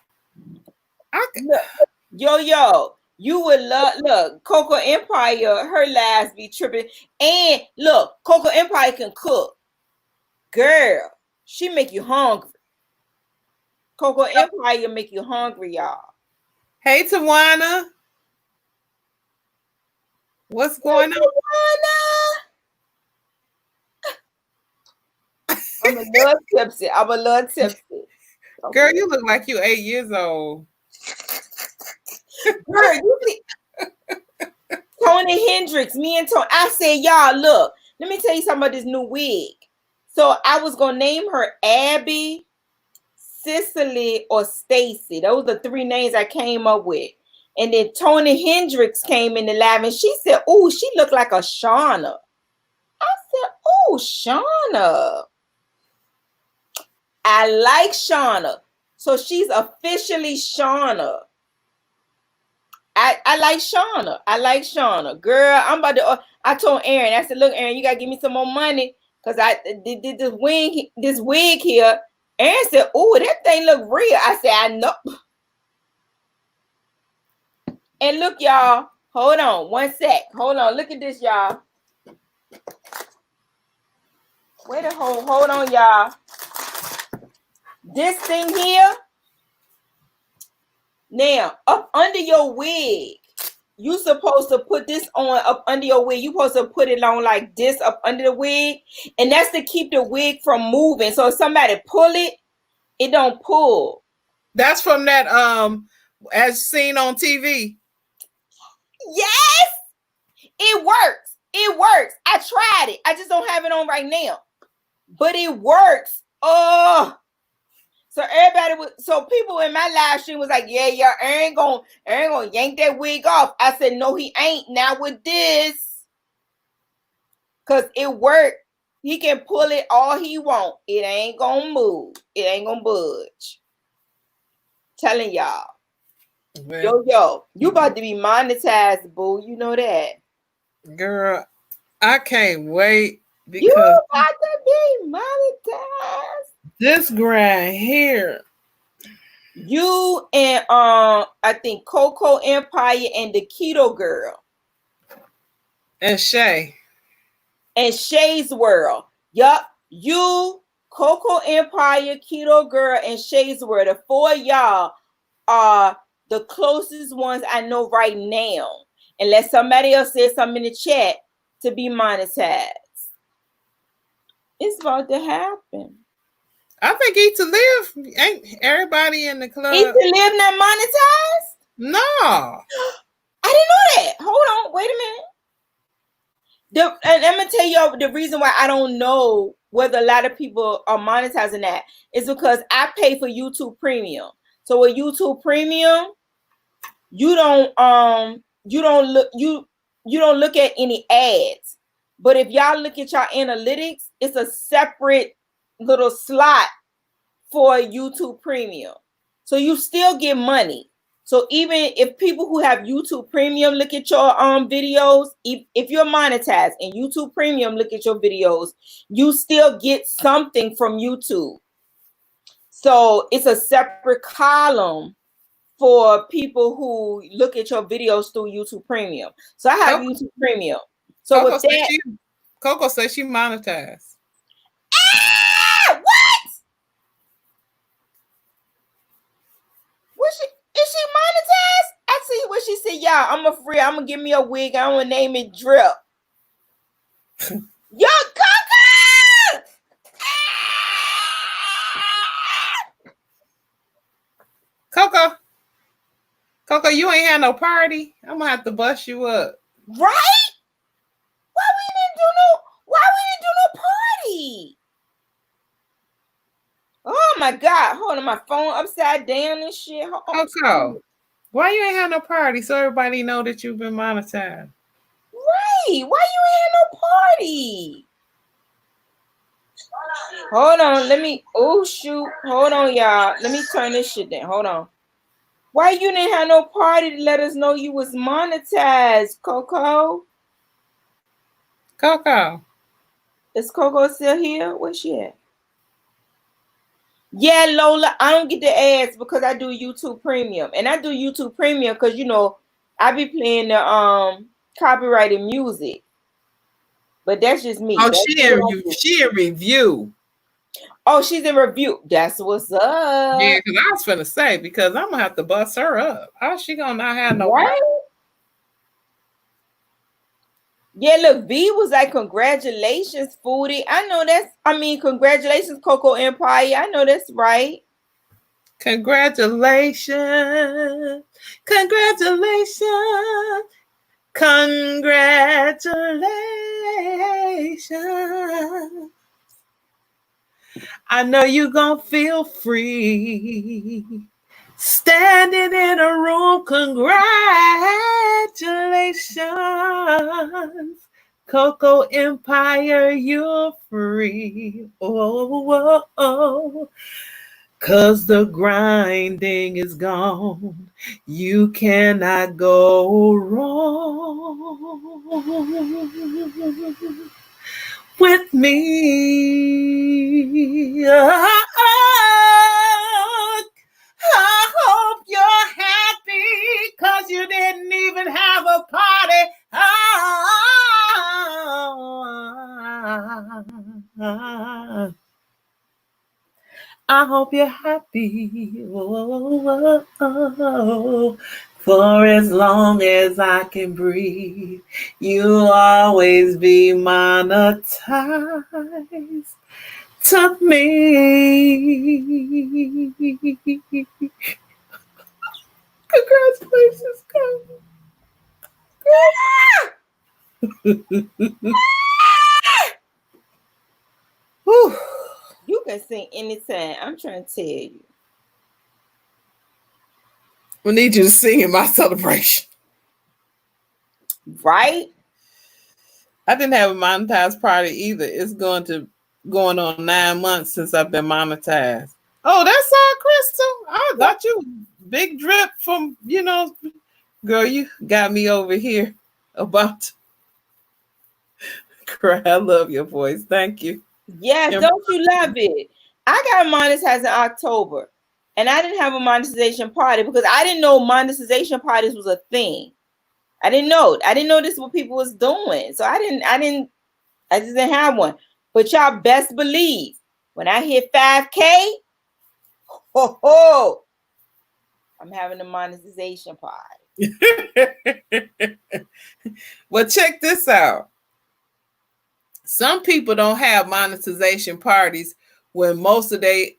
Yo, you would look, Coco Empire, her lives be tripping. And look, Coco Empire can cook. Girl, she make you hungry. Coco Empire make you hungry, y'all. Hey, Tawana. What's going on? I'm a little tipsy. Okay. Girl, you look like you 8 years old. Girl, you see Tony Hendrix, me and Tony. I said, y'all, look, let me tell you something about this new wig. So I was gonna name her Abby, Cicely, or Stacy. Those are the 3 names I came up with. And then Tony Hendrix came in the lab and she said, "Oh, she looked like a Shauna." I said, "Oh, Shauna." I like Shauna. So she's officially Shauna. I like Shauna. I like Shauna. Girl, I'm about to, I told Aaron, I said, "Look, Aaron, you got to give me some more money because I did this wig here." Aaron said, "Oh, that thing look real." I said, "I know." And look, y'all, hold on 1 sec. Hold on. Look at this, y'all. Wait a hold on, y'all. This thing here, now, up under your wig, you supposed to put this on up under your wig. You supposed to put it on like this up under the wig. And that's to keep the wig from moving. So if somebody pull it, it don't pull. That's from that as seen on TV. Yes, it works. It works. I tried it. I just don't have it on right now. But it works. Oh, so so people in my live stream was like, yeah, Aaron gonna yank that wig off. I said, no, he ain't. Not with this. Cause it worked. He can pull it all he want. It ain't gonna move. It ain't gonna budge. Telling y'all. Well, Yo, you about to be monetized, boo. You know that. girl, I can't wait because You about to be monetized. this grind here. You and I think Coco Empire and the Keto Girl. And Shay. And Shay's World. Yup. You, Coco Empire, Keto Girl, and Shay's World. The 4 of y'all are the closest ones I know right now. Unless somebody else says something in the chat to be monetized. It's about to happen. I think Eat to Live ain't everybody in the club. Eat to Live not monetized? No. I didn't know that. Hold on. Wait a minute. And I'm gonna tell you the reason why I don't know whether a lot of people are monetizing that is because I pay for YouTube Premium. So with YouTube Premium, you don't look at any ads. But if y'all look at your analytics, it's a separate little slot for YouTube Premium. So you still get money. So even if people who have YouTube Premium look at your videos, if you're monetized and YouTube Premium look at your videos, you still get something from YouTube. So it's a separate column for people who look at your videos through YouTube Premium. So I have YouTube Premium. So Coco with that, Coco says she monetized. What? Is she monetized? I see what she said. Yeah, I'm a free. I'm gonna give me a wig. I'm gonna name it Drip. Yo, Coco! Coco, you ain't had no party. I'm gonna have to bust you up. Right? Why we didn't do no party? Oh my God! Hold on, my phone upside down and shit. Coco, why you ain't had no party so everybody know that you've been monetized? Right? Why you ain't had no party? Hold on, let me. Oh shoot! Hold on, y'all. Let me turn this shit down. Hold on. Why you didn't have no party to let us know you was monetized, Coco? Coco. Is Coco still here? Where's she at? Yeah, Lola, I don't get the ads because I do YouTube Premium. And I do YouTube Premium because, you know, I be playing the copyrighted music. But that's just me. Oh, she in review. Oh, she's in review. That's what's up. Yeah, because I was finna say, because I'm gonna have to bust her up. How's she gonna not have no right? Yeah, look, V was like, congratulations, Foodie. Congratulations, Coco Empire. I know that's right. Congratulations. Congratulations. I know you're gonna feel free. Standing in a room, congratulations. Coco Empire, you're free. Oh, oh, oh. 'Cause the grinding is gone. You cannot go wrong with me. I hope you're happy because you didn't even have a party. I hope you're happy. Oh, for as long as I can breathe, you'll always be monetized to me. Congratulations, Whew. You can sing anytime. I'm trying to tell you. We need you to sing in my celebration. Right? I didn't have a monetized party either. It's going on 9 months since I've been monetized. Oh, that's all, Crystal. I thought you big drip from, girl, you got me over here about to cry. I love your voice. Thank you. Yes, don't you love it? I got monetized in October, and I didn't have a monetization party because I didn't know monetization parties was a thing. I didn't know. I didn't know this is what people was doing. So I just didn't have one. But y'all best believe when I hit 5K, I'm having a monetization party. Well, check this out. Some people don't have monetization parties when most of their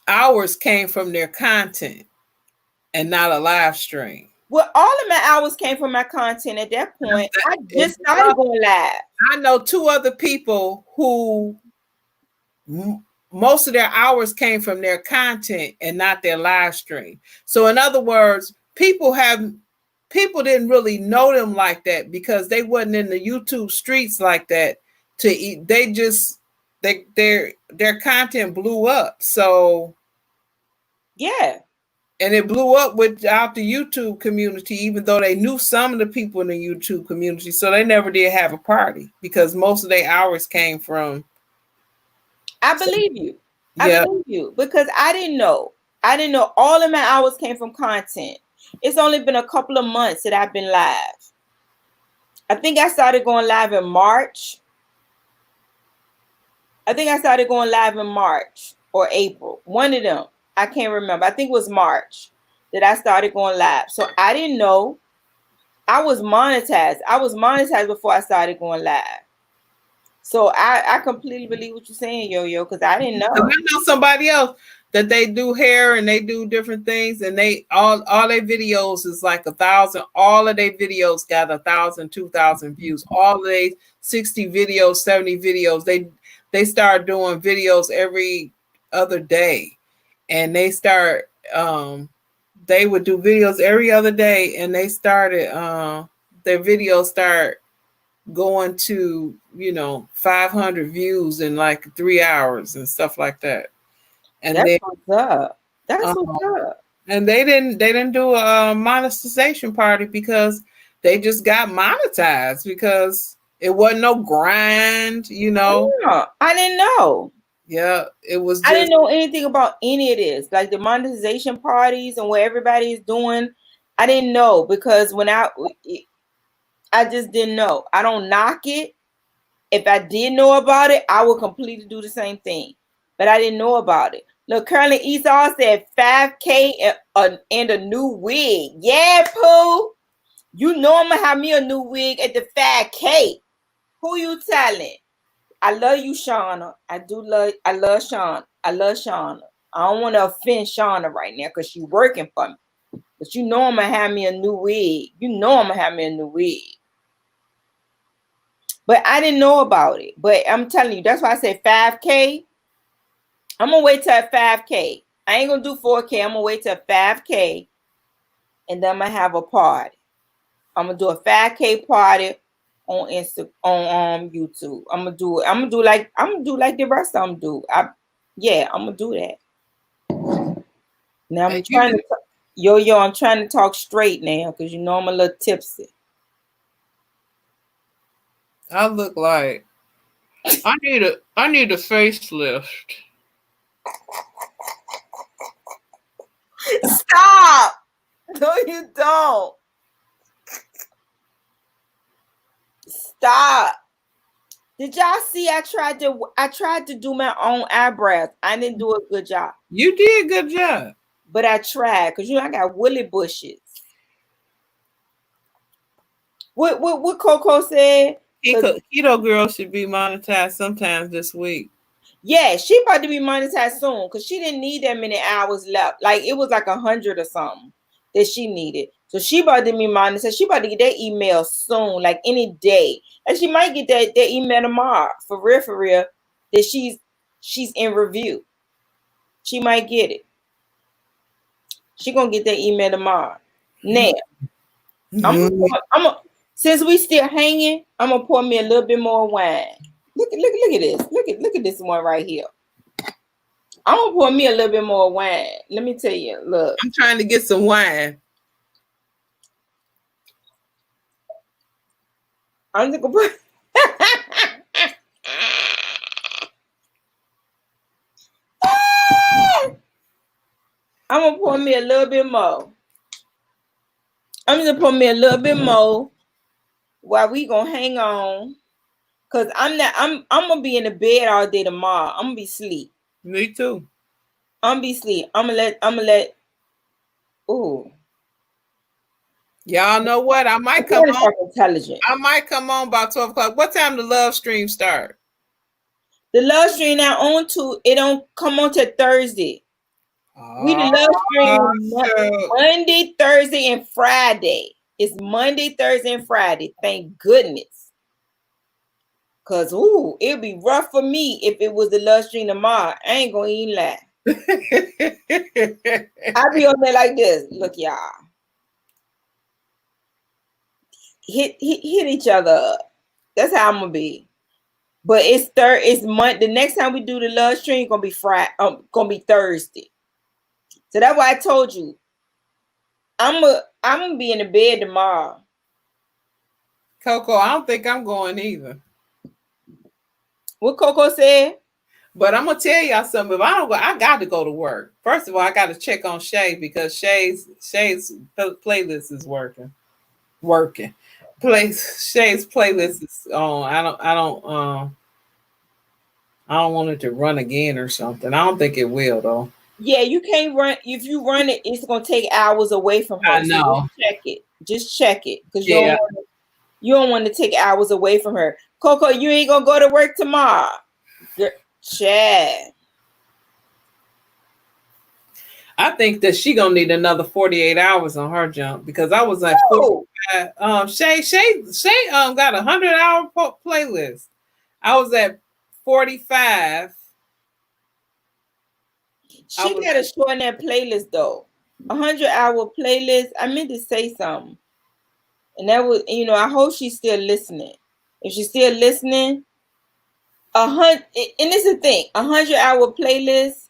hours came from their content and not a live stream. Well, all of my hours came from my content at that point. I just started going live. I know 2 other people who most of their hours came from their content and not their live stream. So in other words, people didn't really know them like that because they wasn't in the YouTube streets like that to eat. They just their content blew up. So yeah. And it blew up without the YouTube community, even though they knew some of the people in the YouTube community. So they never did have a party because most of their hours came from. I believe you. Yeah. I believe you because I didn't know. I didn't know all of my hours came from content. It's only been a couple of months that I've been live. I think I started going live in March. I think I started going live in March or April. One of them. I can't remember. I think it was March that I started going live. So I didn't know. I was monetized. I was monetized before I started going live. So I completely believe what you're saying, Yo-Yo, because I didn't know. I know somebody else that they do hair and they do different things, and they all their videos is like 1,000. All of their videos got 1,000, 2,000 views. All of their 60 videos, 70 videos. They start doing videos every other day, and they start they would do videos every other day, and they started their videos start going to 500 views in like 3 hours and stuff like that. And that's then what's up. That's what's up. And they didn't do a monetization party because they just got monetized because it wasn't no grind, Yeah, I didn't know. Yeah, it was I didn't know anything about any of this, like the monetization parties and what everybody is doing. I didn't know because when I just didn't know. I don't knock it. If I did know about it, I would completely do the same thing. But I didn't know about it. Look, Curly Esau said 5K and a new wig. Yeah, Pooh. You know I'm gonna have me a new wig at the 5K. Who you telling? I love you, Shauna. I love Shauna. I love Shauna. I don't want to offend Shauna right now because she's working for me. But you know I'm gonna have me a new wig. You know I'm gonna have me a new wig. But I didn't know about it. But I'm telling you, that's why I said 5K. I'm gonna wait till 5K. I ain't gonna do 4K. I'm gonna wait till 5K, and then I'm gonna have a party. I'm gonna do a 5K party on on YouTube. I'm gonna do like the rest of them do. I'm gonna do that. Now I'm trying to I'm trying to talk straight now because you know I'm a little tipsy. I look like I need a facelift. Stop! No, you don't. Stop. Did y'all see I tried to do my own eyebrows. I didn't do a good job. You did a good job. But I tried because I got woolly bushes. What Coco said? Keto girl should be monetized sometimes this week. Yeah, she about to be monetized soon because she didn't need that many hours left. Like it was like 100 or something that she needed. So she about to be monetized. She about to get that email soon, like any day. And she might get that email tomorrow for real, that she's in review. She might get it. She gonna get that email tomorrow. Now, since we still hanging, I'm gonna pour me a little bit more wine. Look at this. Look at this one right here. I'm gonna pour me a little bit more wine. Let me tell you. Look, I'm trying to get some wine. I'm just gonna put. I'm gonna pour me a little bit more. I'm just gonna pour me a little bit more while we gonna hang on. Cause I'm gonna be in the bed all day tomorrow. I'm gonna be asleep. Me too. I'm gonna be asleep. I'm gonna let. Ooh. Y'all know what? I might come on. Intelligent. I might come on about 12 o'clock. What time the love stream start? The love stream now on to it don't come on till Thursday. We the love stream Monday, Thursday, and Friday. It's Monday, Thursday, and Friday. Thank goodness. Cause it'd be rough for me if it was the love stream tomorrow. I ain't gonna even lie. I be on there like this. Look, y'all. Hit each other up. That's how I'm gonna be. But it's Monday. The next time we do the love stream, gonna be Friday. Gonna be Thursday. So that's why I told you. I'm gonna be in the bed tomorrow. Coco, I don't think I'm going either. What Coco said? But I'm gonna tell y'all something. If I don't go, I got to go to work. First of all, I got to check on Shay because Shay's playlist is working. Shay's playlist is on. I don't want it to run again or something. I don't think it will though. Yeah, you can't run. If you run it, it's gonna take hours away from her. I know. So just check it, because you don't want to take hours away from her. Coco, you ain't gonna go to work tomorrow. Chad. I think that she gonna need another 48 hours on her jump because I was like, Shay got 100-hour playlist. I was at 45. She gotta shorten that playlist though. 100-hour playlist. I meant to say something, and that was, I hope she's still listening. If she's still listening, 100, and this is the thing, 100-hour playlist.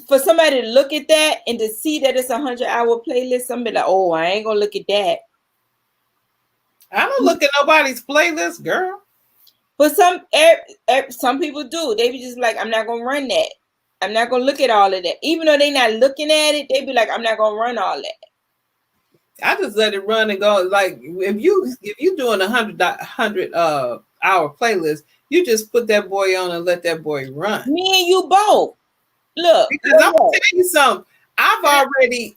For somebody to look at that and to see that it's 100-hour playlist, somebody like, oh, I ain't gonna look at that. I don't look at nobody's playlist, girl. But some people do. They be just like, I'm not gonna run that. I'm not gonna look at all of that. Even though they not looking at it, they be like, I'm not gonna run all that. I just let it run and go. Like if you doing 100-hour playlist, you just put that boy on and let that boy run. Me and you both. Look, because I'm gonna tell you something. I've already,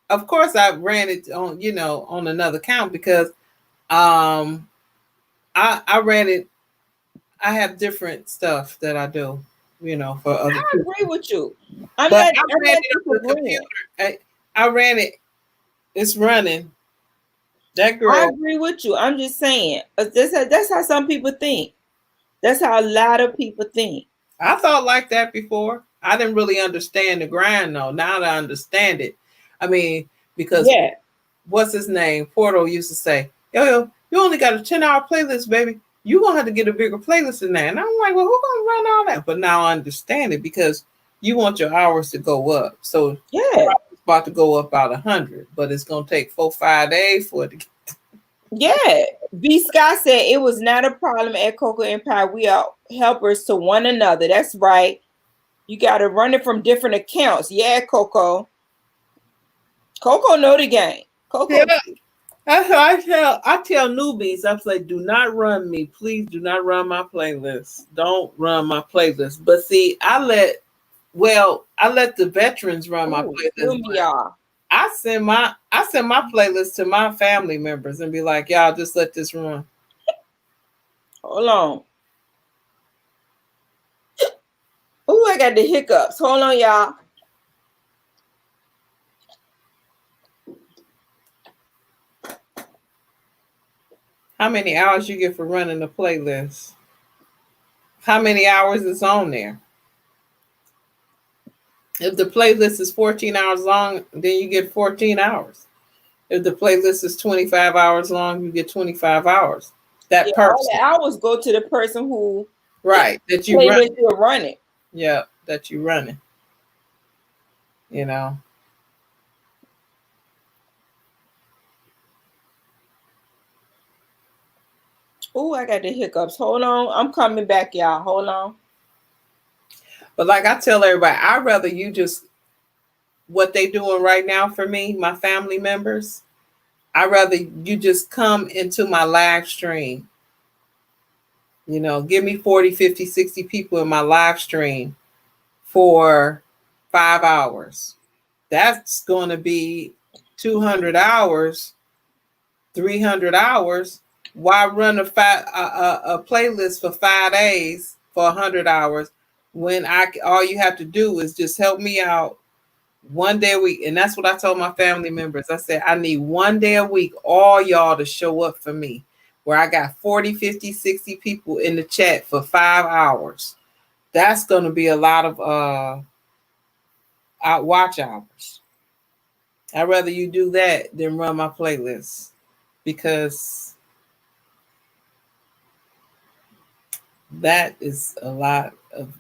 of course, I ran it on, on another account because, I ran it. I have different stuff that I do, for other people. I agree with you. I ran it on the computer. I ran it It's running. That I girl. agree with you. I'm just saying. That's how some people think. That's how a lot of people think. I thought like that before. I didn't really understand the grind though. Now that I understand it. I mean, because Yeah. what's his name? Porto used to say, yo, you only got a 10-hour playlist, baby. You're gonna have to get a bigger playlist than that. And I'm like, well, who's gonna run all that? But now I understand it because you want your hours to go up. So Yeah. it's about to go up about 100, but it's gonna take 4-5 days for it to get. Yeah. B. Scott said it was not a problem at Coco Empire. We are helpers to one another. That's right. You got to run it from different accounts. Yeah, Coco. Coco know the game. Coco. Yeah. I tell newbies, I'm like, do not run me. Please do not run my playlist. Don't run my playlist. But see, I let the veterans run my playlist. Me, y'all. I send my playlist to my family members and be like, y'all just let this run. Hold on. Oh, I got the hiccups. Hold on, y'all. How many hours you get for running the playlist? How many hours is on there? If the playlist is 14 hours long, then you get 14 hours. If the playlist is 25 hours long, you get 25 hours. That person. All the hours go to the person who that you run. You're running. Yeah, that you running. You know. Oh, I got the hiccups. Hold on. I'm coming back, y'all. Hold on. But like I tell everybody, I'd rather you just what they doing right now for me, my family members. I'd rather you just come into my live stream. You know, give me 40, 50, 60 people in my live stream for 5 hours. That's going to be 200 hours, 300 hours. Why run a playlist for 5 days for 100 hours when all you have to do is just help me out one day a week? And that's what I told my family members. I said, I need 1 day a week, all y'all to show up for me, where I got 40, 50, 60 people in the chat for 5 hours. That's going to be a lot of watch hours. I'd rather you do that than run my playlist, because that is a lot of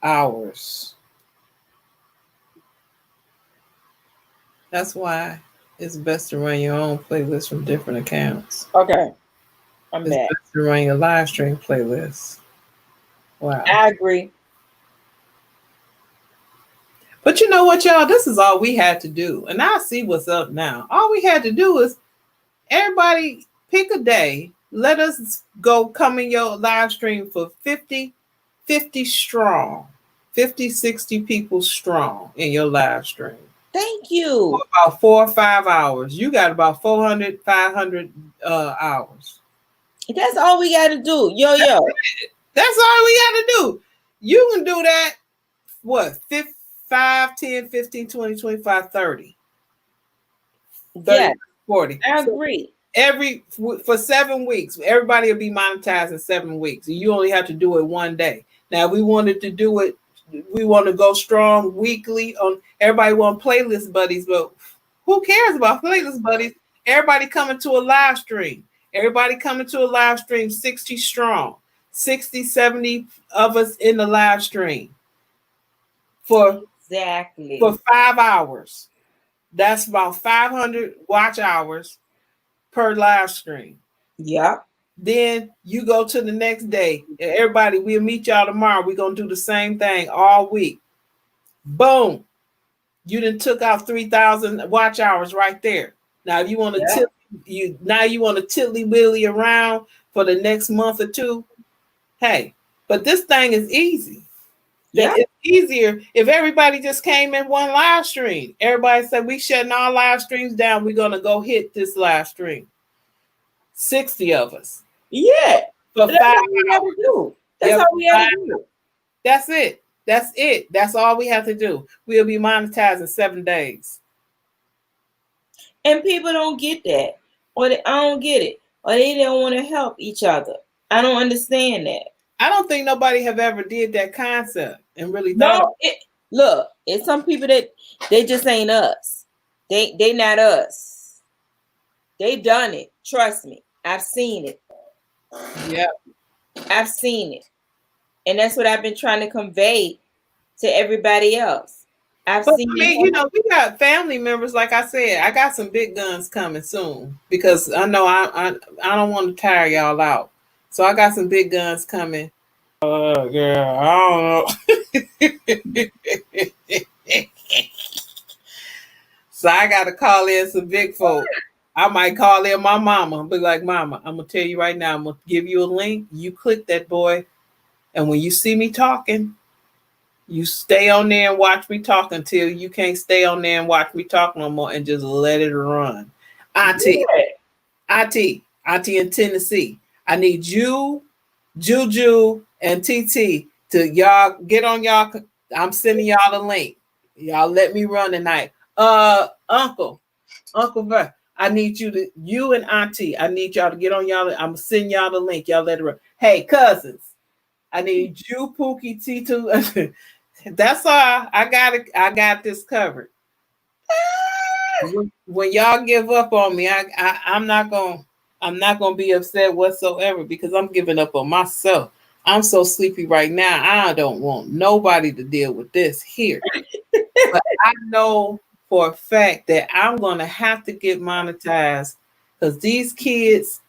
hours. That's why it's best to run your own playlist from different accounts. Okay. I'm It's back. best to run your live stream playlist. Wow. I agree. But you know what, y'all? This is all we had to do. And I see what's up now. All we had to do is everybody pick a day. Let us go come in your live stream for 50 strong. 50, 60 people strong in your live stream. Thank you. For about 4 or 5 hours. You got about 400, 500 hours. That's all we got to do. Yo. That's all we got to do. You can do that, what, 5, 10, 15, 20, 25, 30. 30, 40. I agree. For 7 weeks, everybody will be monetized in 7 weeks. You only have to do it one day. Now, we wanted to do it. We want to go strong weekly on. Everybody want playlist buddies, but who cares about playlist buddies? Everybody coming to a live stream. 60 strong, 60, 70 of us in the live stream for 5 hours. That's about 500 watch hours per live stream. Yeah. Then you go to the next day. Everybody, we'll meet y'all tomorrow. We're going to do the same thing all week. Boom. You done took out 3,000 watch hours right there. Now, if you want to you want to tiddly willy around for the next month or two, hey, but this thing is easy. Yeah. It's easier if everybody just came in one live stream. Everybody said, we shutting all live streams down. We're going to go hit this live stream. 60 of us. Yeah. For that's 5 all we have to do. That's all we have to do. That's it. That's it. That's all we have to do. We'll be monetized in 7 days. And people don't get that. I don't get it. Or they don't want to help each other. I don't understand that. I don't think nobody have ever did that concept and really thought. No, look, it's some people that they just ain't us. They not us. They done it. Trust me. I've seen it. Yeah, I've seen it. And that's what I've been trying to convey to everybody else. I've but seen I mean, you know, we got family members. Like I said, I got some big guns coming soon because I know I don't want to tire y'all out. So I got some big guns coming. Yeah, I don't know. So I got to call in some big folk. I might call in my mama and be like, Mama, I'm going to tell you right now, I'm going to give you a link. You click that, boy. And when you see me talking, you stay on there and watch me talk until you can't stay on there and watch me talk no more and just let it run. Auntie in Tennessee. I need you, Juju, and TT to y'all get on y'all. I'm sending y'all the link. Y'all let me run tonight. Uncle Ver, I need you and Auntie, I need y'all to get on y'all. I'm sending y'all the link. Y'all let it run. Hey, cousins, I need you, Pookie, T2. That's all. I got this covered. When y'all give up on me, I'm not gonna be upset whatsoever because I'm giving up on myself. I'm so sleepy right now. I don't want nobody to deal with this here. But I know for a fact that I'm gonna have to get monetized because these kids,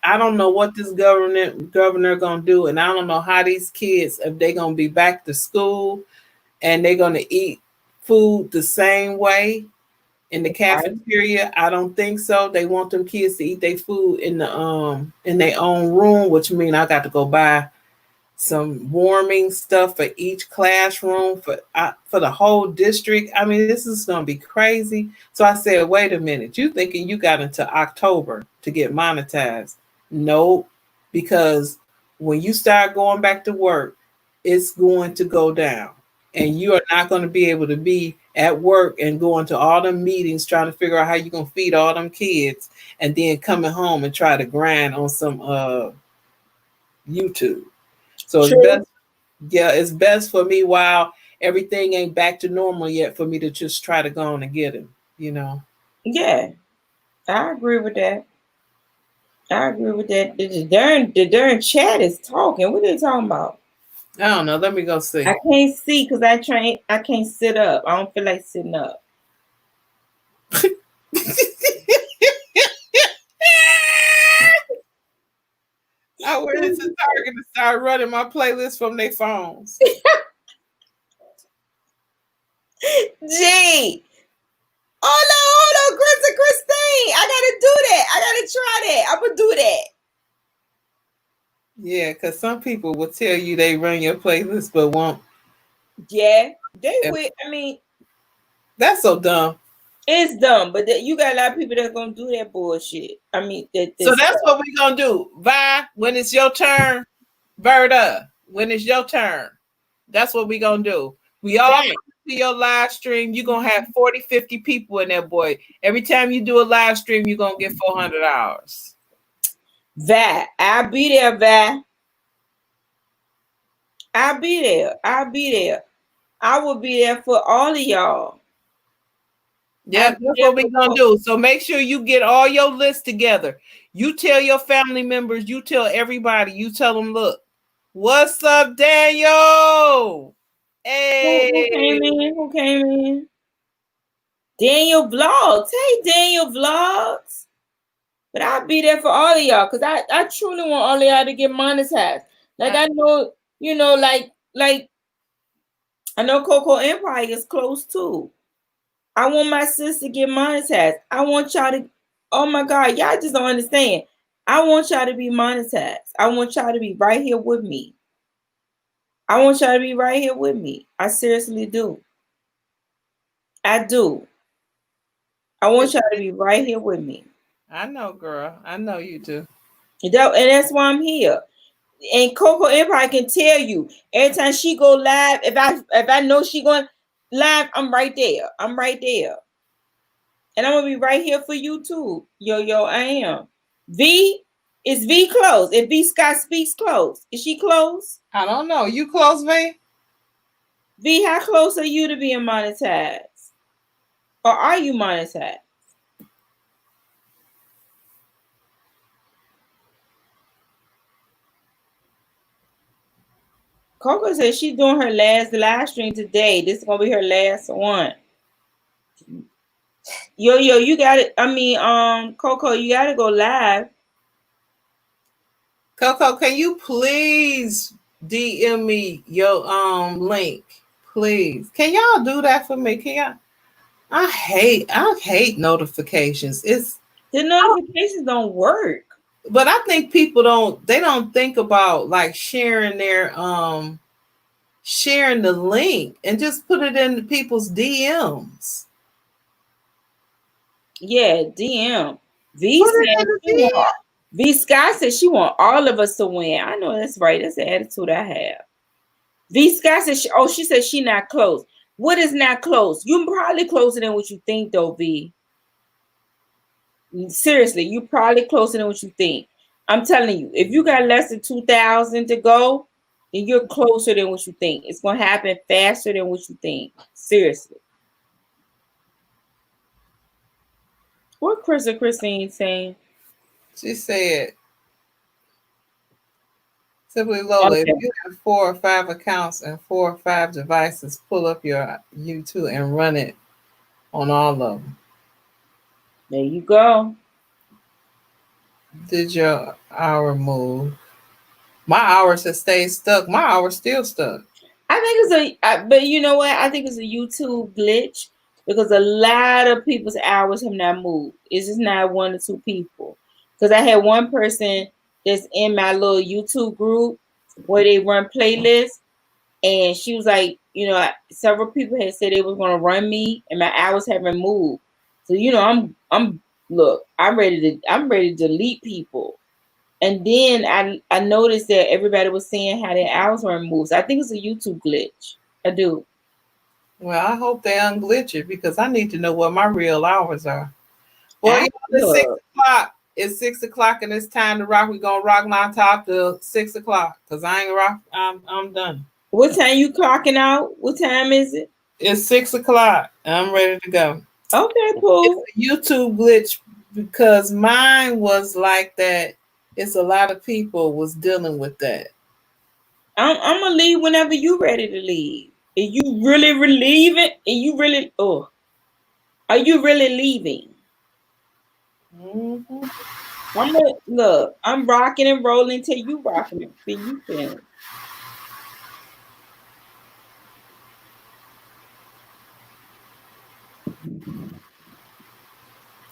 I don't know what this governor gonna do, and I don't know how these kids, if they gonna be back to school and they're gonna eat food the same way in the cafeteria. I don't think so. They want them kids to eat their food in their own room, which means I got to go buy some warming stuff for each classroom for the whole district. I mean, this is going to be crazy. So I said, wait a minute, you thinking you got into October to get monetized? No, because when you start going back to work, it's going to go down. And you are not going to be able to be at work and going to all them meetings trying to figure out how you're going to feed all them kids and then coming home and try to grind on some YouTube. So it's best for me while everything ain't back to normal yet for me to just try to go on and get him, you know? Yeah, I agree with that. The darn chat is talking. What are they talking about? I don't know. Let me go see. I can't see because I can't sit up. I don't feel like sitting up. I went into Target and started running my playlist from their phones. Gee. Hold on, Christine. I gotta do that. I gotta try that. I'm gonna do that. Yeah, because some people will tell you they run your playlist but won't. Yeah, they will. I mean, that's so dumb. It's dumb, but you got a lot of people that's gonna do that bullshit. I mean, so that's what we're gonna do. Vi, when it's your turn, Berta, when it's your turn, that's what we're gonna do. We all see your live stream. You're gonna have 40, 50 people in there, boy. Every time you do a live stream, you're gonna get $400. Vi, I'll be there, Vi. I'll be there. I will be there for all of y'all. Yeah, that's what we're gonna do. So make sure you get all your lists together. You tell your family members, you tell everybody, you tell them, look, what's up, Daniel? Hey, who came in? Daniel Vlogs. Hey, Daniel Vlogs. But I'll be there for all of y'all because I truly want all of y'all to get monetized. Like I know, you know, like I know Coco Empire is close too. I want my sis to get monetized. I want y'all to, oh my God, y'all just don't understand. I want y'all to be monetized. I want y'all to be right here with me. I want y'all to be right here with me. I seriously do. I do. I want y'all to be right here with me. I know, girl. I know you do. And that's why I'm here. And Coco Empire can tell you every time she go live, if I know she going live, I'm right there. I'm right there. And I'm gonna be right here for you too. Yo, I am. V, is V close? If V Scott speaks close, is she close? I don't know. You close, V? V, how close are you to being monetized? Or are you monetized? Coco says she's doing her last live stream today. This is gonna be her last one. Yo, you got it. I mean, Coco, you gotta go live. Coco, can you please DM me your link? Please. Can y'all do that for me? Can y'all? I hate notifications. The notifications don't work. But I think people don't think about like sharing the link and just put it in people's DMs. Yeah, DM. V Scott said she want all of us to win. I know that's right. That's the attitude I have. V Scott said she said she not close. What is not close? You probably closer than what you think though, V. Seriously, you probably closer than what you think. I'm telling you, if you got less than 2,000 to go, then you're closer than what you think. It's gonna happen faster than what you think. Seriously. What Chris or Christine saying? She said, simply Lola, Okay. if you have 4 or 5 accounts and 4 or 5 devices, pull up your YouTube and run it on all of them. There you go. Did your hour move? My hours have stayed stuck. My hour's still stuck. I think but you know what? I think it's a YouTube glitch because a lot of people's hours have not moved. It's just not 1 or 2 people. Because I had one person that's in my little YouTube group where they run playlists, and she was like, several people had said they was going to run me, and my hours haven't moved. So I'm ready to delete people. And then I noticed that everybody was saying how their hours weren't moved. So I think it's a YouTube glitch. I do. Well, I hope they unglitch it because I need to know what my real hours are. Well, it's 6 o'clock. It's 6 o'clock and it's time to rock. We're gonna rock my top till 6 o'clock. Cause I ain't rock. I'm done. What time you clocking out? What time is it? It's 6 o'clock. I'm ready to go. Okay, cool. It's a YouTube glitch because mine was like that. It's a lot of people was dealing with that. I'm gonna leave whenever you ready to leave. Are you really leaving? Are you really leaving? Mm-hmm. I'm rocking and rolling till you rocking it. Till you finish.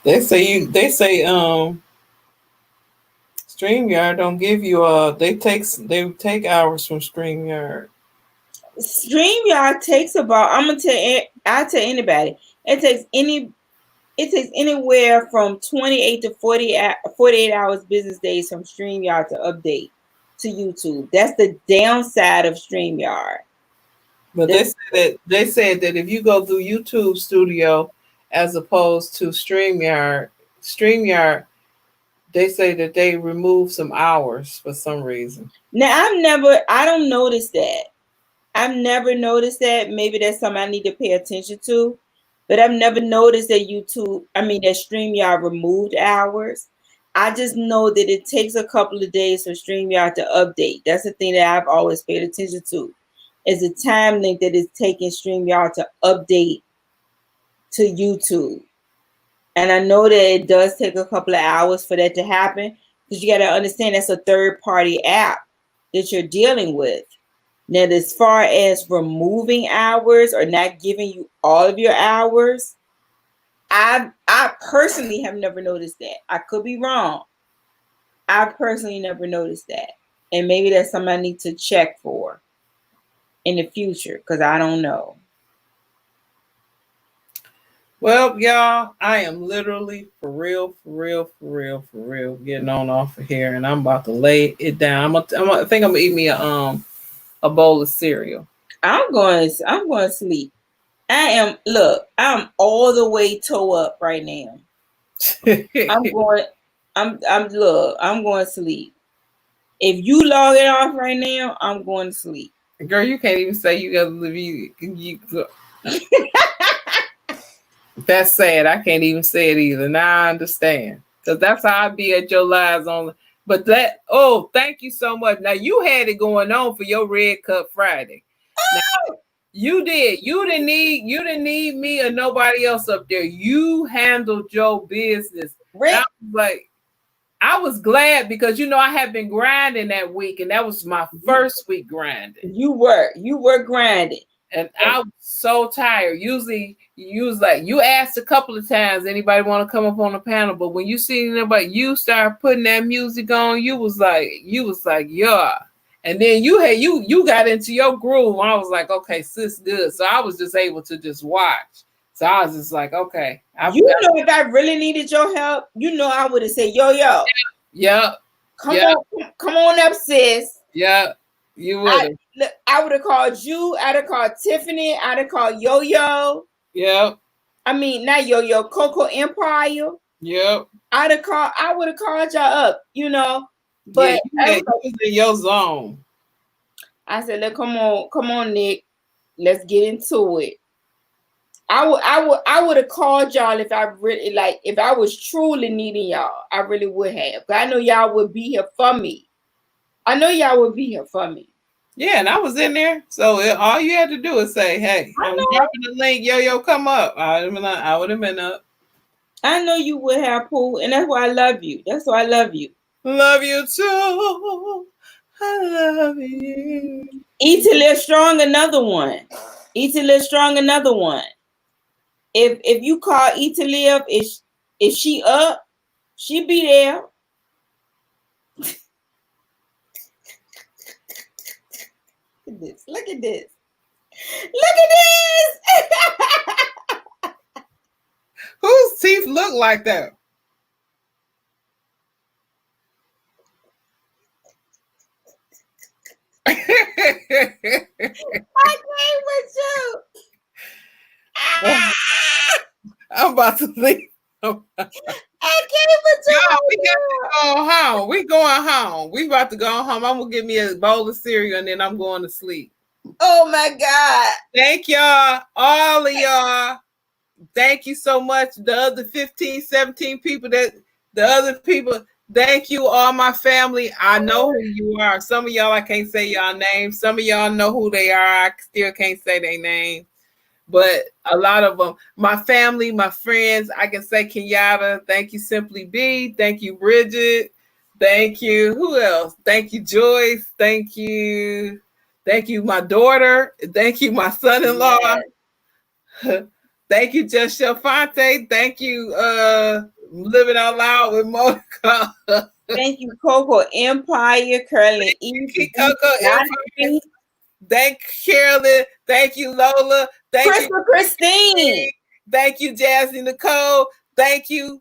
They say StreamYard don't give you they take hours from StreamYard. StreamYard takes about, I'll tell anybody, it takes anywhere from 28 to 48 hours business days from StreamYard to update to YouTube. That's the downside of StreamYard. But they said that if you go through YouTube Studio as opposed to StreamYard, they say that they remove some hours for some reason. Now I don't notice that. I've never noticed that. Maybe that's something I need to pay attention to. But I've never noticed that that StreamYard removed hours. I just know that it takes a couple of days for StreamYard to update. That's the thing that I've always paid attention to. Is the time length that it's taking StreamYard to update to YouTube. And I know that it does take a couple of hours for that to happen, because you got to understand that's a third-party app that you're dealing with. Now, as far as removing hours or not giving you all of your hours, I personally have never noticed that. I could be wrong. I personally never noticed that. And maybe that's something I need to check for in the future, because I don't know. Well, y'all, I am literally for real getting on off of here, and I'm about to lay it down. I think I'm gonna eat me a bowl of cereal. I'm going to sleep. I'm all the way toe up right now. I'm going to sleep. If you log it off right now, I'm going to sleep. Girl, you can't even say you gotta live. You That's sad. I can't even say it either. Now I understand. Because that's how I be at your lives on. But thank you so much. Now you had it going on for your Red Cup Friday. Now, you did. You didn't need me or nobody else up there. You handled your business. I was glad because I had been grinding that week, and that was my first week grinding. You were grinding. And I was so tired. Usually, you asked a couple of times, anybody want to come up on the panel? But when you see anybody, you start putting that music on. You was like, yeah. And then you got into your groove. I was like, okay, sis, good. So I was just able to just watch. So I was just like, okay. If I really needed your help, I would have said, yo. Yep. Come on up, sis. Yeah. You would have. I would have called you. I'd have called Tiffany. I'd have called Yo-Yo. Yep. I mean, not Yo-Yo, Coco Empire. Yep. I would have called y'all up, But you was in your zone. I said, look, come on, Nick. Let's get into it. I would have called y'all if I really if I was truly needing y'all. I really would have. But I know y'all would be here for me. Yeah, and I was in there. So all you had to do is say, hey, I'm dropping the link. Yo, come up. I would have been up. I know you would have, Pooh, and that's why I love you. That's why I love you. Love you too. I love you. Eat to live strong, another one. Eat to live strong, another one. If you call Eat to live, if she up, she be there. Look at this. Whose teeth look like that? I came with you. I'm about to leave. I came with you. We got to go home. We going home. We about to go home. I'm gonna give me a bowl of cereal and then I'm going to sleep. Oh my God. Thank y'all, all of y'all. Thank you so much. The other 15, 17 people thank you, all my family. I know who you are. Some of y'all, I can't say y'all names. Some of y'all know who they are. I still can't say their name. But a lot of them, my family, my friends, I can say Kenyatta. Thank you, Simply B. Thank you, Bridget. Thank you. Who else? Thank you, Joyce. Thank you. Thank you, my daughter. Thank you, my son-in-law. Yes. Thank you, Just Fonte. Thank you, Living Out Loud with Monica. Thank you, Coco Empire, Curly E. Coco Empire. Thank Carolyn. Thank you, Lola. Thank you, Christine. Thank you, Jazzy Nicole. Thank you,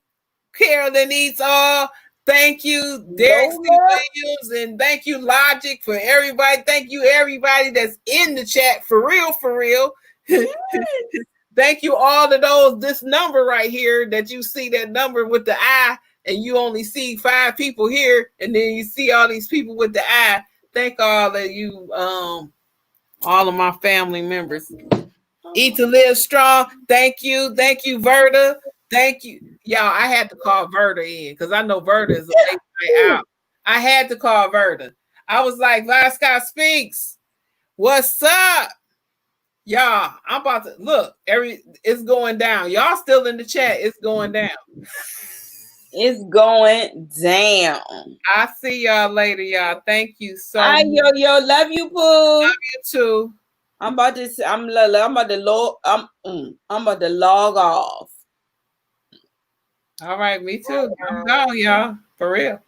Carolyn Eats All. Thank you, Derek C. Williams, and thank you, Logic, for everybody. Thank you, everybody that's in the chat. For real. Yes. Thank you, all of those. This number right here that you see, that number with the eye, and you only see 5 people here, and then you see all these people with the eye. Thank all of you, all of my family members. Eat to live strong. Thank you, Verda. Thank you, y'all. I had to call Verda in because I know Verda is a late night out. I had to call Verda. I was like, Vasco Speaks, what's up? Y'all, I'm about to look. It's going down. Y'all still in the chat. It's going down. It's going down. I see y'all later, y'all. Thank you so much. Yo, love you, Pooh. Love you too. I'm about to log off. All right, me too. I'm gone, y'all. For real.